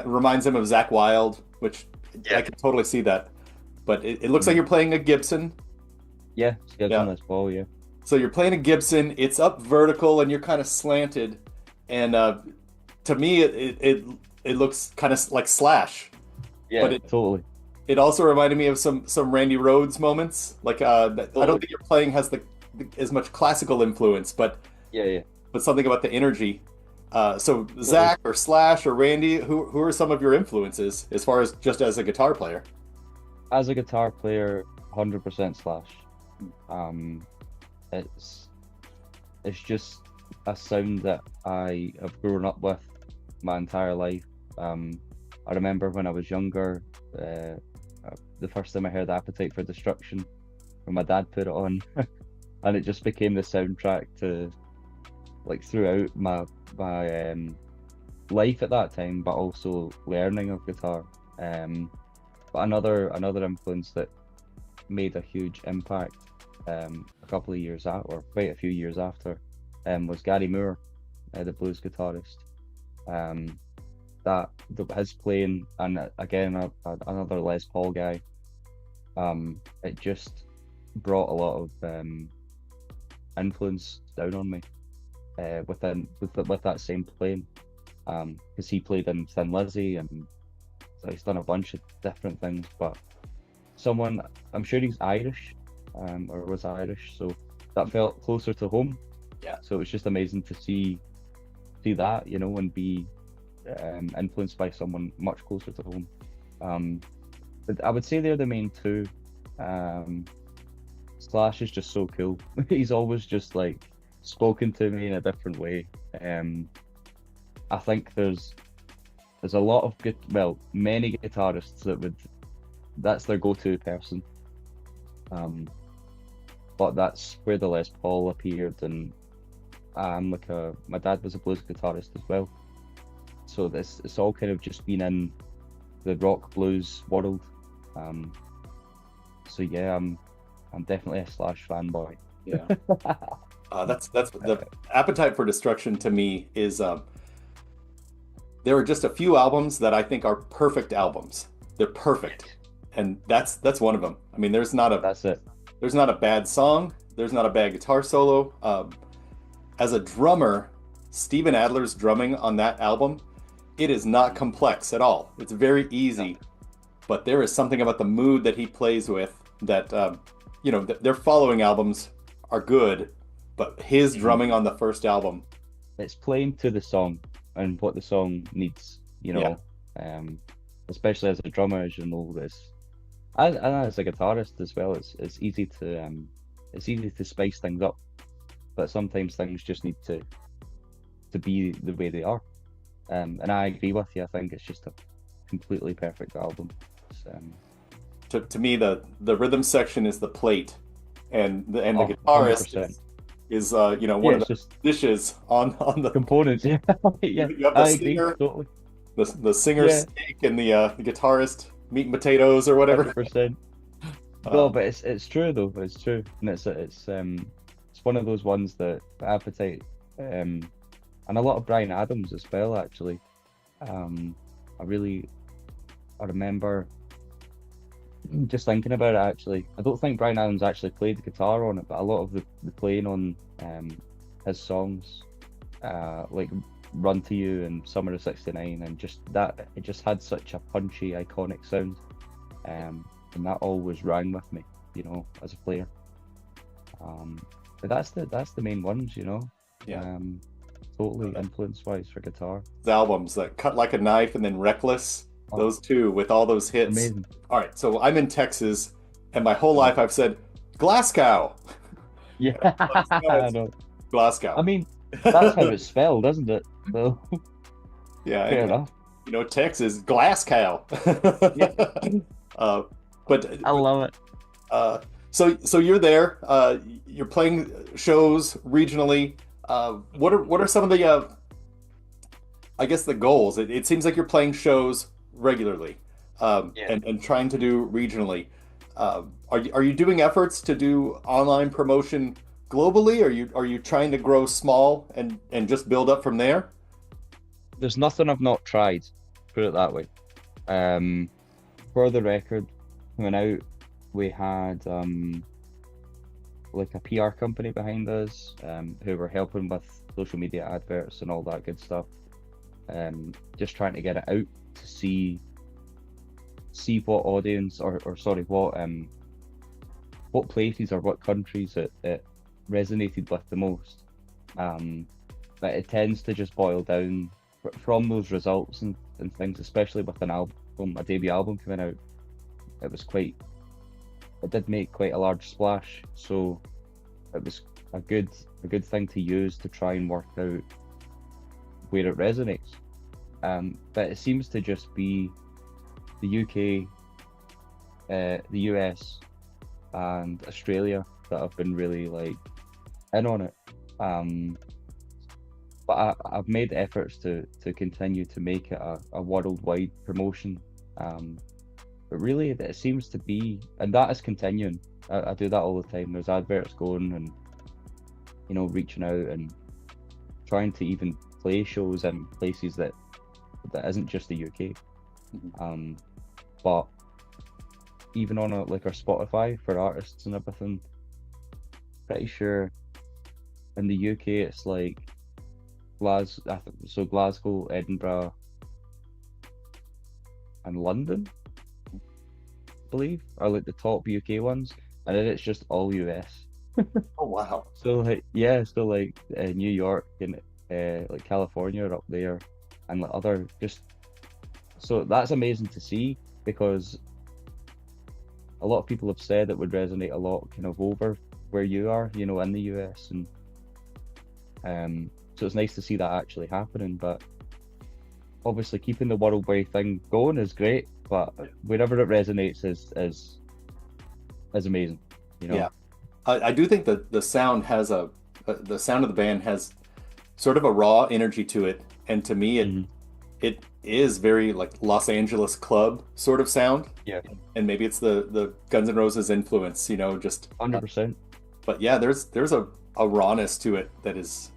reminds him of Zakk Wylde, which I can totally see that. But it looks like you're playing a Gibson. Yeah, on this ball, yeah. So you're playing a Gibson, it's up vertical and you're kind of slanted. And to me, it looks kind of like Slash. Yeah, but totally. It also reminded me of some Randy Rhoads moments. Like I don't think your playing has as much classical influence, but but something about the energy. So Zakk or Slash or Randy, who are some of your influences as far as just as a guitar player? As a guitar player, 100% Slash. It's just a sound that I have grown up with my entire life. I remember when I was younger, the first time I heard Appetite for Destruction, when my dad put it on, and it just became the soundtrack to like throughout my life at that time, but also learning of guitar. But another influence that made a huge impact a couple of years after, or quite a few years after, was Gary Moore, the blues guitarist. His playing, and again another Les Paul guy, it just brought a lot of influence down on me with that same playing, because he played in Thin Lizzy, and so he's done a bunch of different things. But I'm sure he's Irish, or was Irish, so that felt closer to home. Yeah. So it was just amazing to see that, you know, and be influenced by someone much closer to home. But I would say they're the main two. Slash is just so cool. He's always just like spoken to me in a different way. I think there's a lot of many guitarists that's their go-to person. But that's where the Les Paul appeared, and my dad was a blues guitarist as well. So it's all kind of just been in the rock blues world. So yeah, I'm definitely a Slash fanboy. Yeah. That's the Appetite for Destruction to me is there are just a few albums that I think are perfect albums. They're perfect, and that's one of them. I mean, there's not a bad song. There's not a bad guitar solo. As a drummer, Steven Adler's drumming on that album, it is not complex at all. It's very easy, but there is something about the mood that he plays with that, their following albums are good, but his drumming on the first album, it's playing to the song and what the song needs, you know. Especially as a drummer, as you know, and as a guitarist as well, it's easy to spice things up, but sometimes things just need to be the way they are. And I agree with you. I think it's just a completely perfect album. To me, the rhythm section is the plate, and the guitarist is one of the dishes on the components. Yeah, yeah. You have the singer, totally. The singer's steak and the guitarist meat and potatoes or whatever. 100%. No, but it's true though. It's true, and it's one of those ones that Appetite, and a lot of Bryan Adams as well. Actually, I remember just thinking about it. Actually, I don't think Bryan Adams actually played the guitar on it, but a lot of the playing on his songs, like Run to You and Summer of '69, and just that, it just had such a punchy, iconic sound, and that always rang with me, you know, as a player. But that's the main ones, you know. Yeah. Totally influence-wise for guitar. The albums that Cut Like a Knife and then Reckless, those two with all those hits. Amazing. All right, so I'm in Texas, and my whole life I've said Glasgow. Yeah, I know. Glasgow. I mean, that's how it's spelled, isn't it? So, yeah, fair enough. You know, Texas, Glasgow. But I love it. So you're there. You're playing shows regionally. What are some of the I guess the goals? It seems like you're playing shows regularly, and trying to do regionally. Are you doing efforts to do online promotion globally? Are you trying to grow small and just build up from there? There's nothing I've not tried, put it that way. For the record, coming out, we had like a PR company behind us, who were helping with social media adverts and all that good stuff. Just trying to get it out to see what audience or sorry, what places or what countries it resonated with the most. But it tends to just boil down from those results and things, especially with an album, a debut album coming out. It did make quite a large splash, so it was a good thing to use to try and work out where it resonates. But it seems to just be the UK, the US, and Australia that have been really like in on it. But I've made efforts to continue to make it a worldwide promotion. But really, it seems to be, and that is continuing. I do that all the time. There's adverts going, and you know, reaching out and trying to even play shows in places that isn't just the UK. But even on our Spotify for artists and everything, pretty sure in the UK it's like Glasgow, Edinburgh, and London, I believe, are like the top UK ones, and then it's just all US. Oh wow. So like yeah, so like New York and like California are up there, and like other just so that's amazing to see because a lot of people have said it would resonate a lot kind of over where you are, you know, in the US, and so it's nice to see that actually happening. But obviously keeping the worldwide thing going is great, but wherever it resonates is amazing, you know. Yeah, I do think that the sound has the sound of the band has sort of a raw energy to it, and to me it is very like Los Angeles club sort of sound. Yeah, and maybe it's the Guns N' Roses influence, you know, just 100%. But yeah, there's a rawness to it that is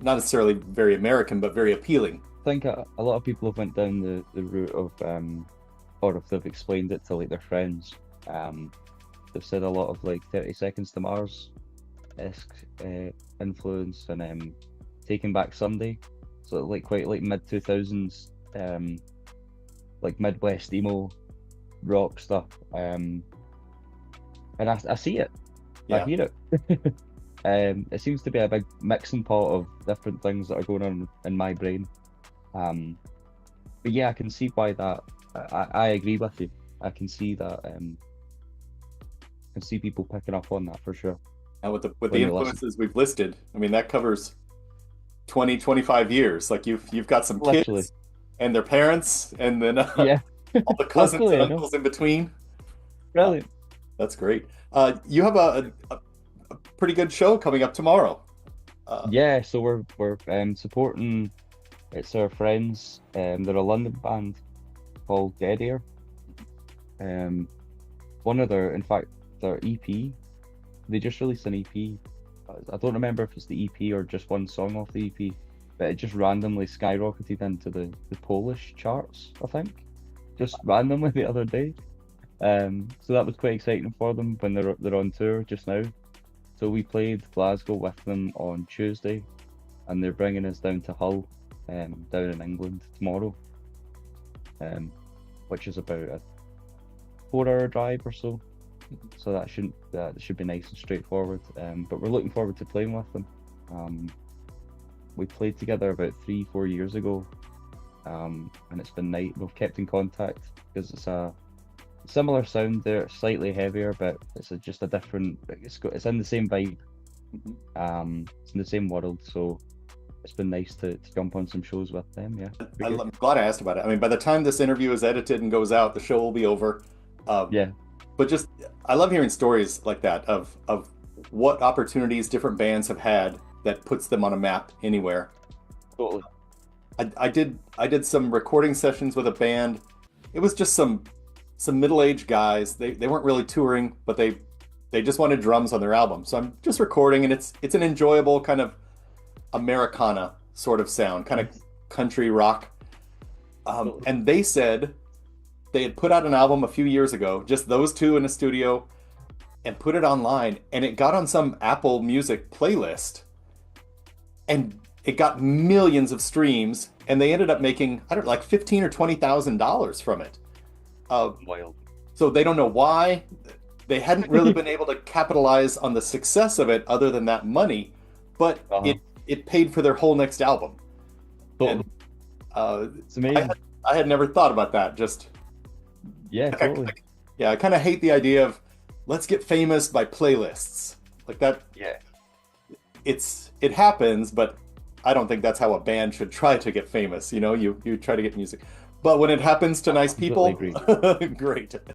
not necessarily very American, but very appealing. I think a lot of people have went down the route of or if they've explained it to like their friends, they've said a lot of like 30 Seconds to Mars-esque influence, and Taking Back Sunday, so like quite like mid 2000s like Midwest emo rock stuff, and I see it. Yeah. I hear it. It seems to be a big mixing pot of different things that are going on in my brain. But yeah, I can see why that. I agree with you. I can see that. I can see people picking up on that for sure. And with the influences we've listed, I mean that covers 20, 25 years. Like you've got some kids Literally. and their parents, and then Yeah. all the cousins Luckily, and I know. uncles in between. Brilliant. That's great. You have a pretty good show coming up tomorrow. Yeah, so we're supporting. It's our friends. They're a London band called Dead Air. One of their, in fact, their EP. They just released an EP. I don't remember if it's the EP or just one song off the EP, but it just randomly skyrocketed into the Polish charts, I think, just randomly the other day. So that was quite exciting for them when they're on tour just now. So we played Glasgow with them on Tuesday, and they're bringing us down to Hull, down in England tomorrow, which is about a 4-hour drive or so. So that should be nice and straightforward. But we're looking forward to playing with them. We played together about 3-4 years ago, and it's been nice. We've kept in contact because it's a similar sound. They're slightly heavier, but it's just a different. It's in the same vibe. It's in the same world, so it's been nice to jump on some shows with them. Yeah, I'm glad I asked about it. I mean, by the time this interview is edited and goes out, the show will be over. Yeah. But just, I love hearing stories like that of what opportunities different bands have had that puts them on a map anywhere. Totally. I did some recording sessions with a band. It was just some middle-aged guys. They weren't really touring, but they just wanted drums on their album. So I'm just recording, and it's an enjoyable kind of Americana sort of sound, kind of country rock. And they said they had put out an album a few years ago, just those two in a studio, and put it online, and it got on some Apple Music playlist, and it got millions of streams, and they ended up making, I don't know, like $15,000 or $20,000 from it. Wild. So they don't know why. They hadn't really been able to capitalize on the success of it other than that money, but it paid for their whole next album. Totally. And, it's amazing. I had never thought about that. Just yeah, totally. I kind of hate the idea of let's get famous by playlists like that. Yeah, it happens, but I don't think that's how a band should try to get famous. You know, you try to get music, but when it happens to nice people, great.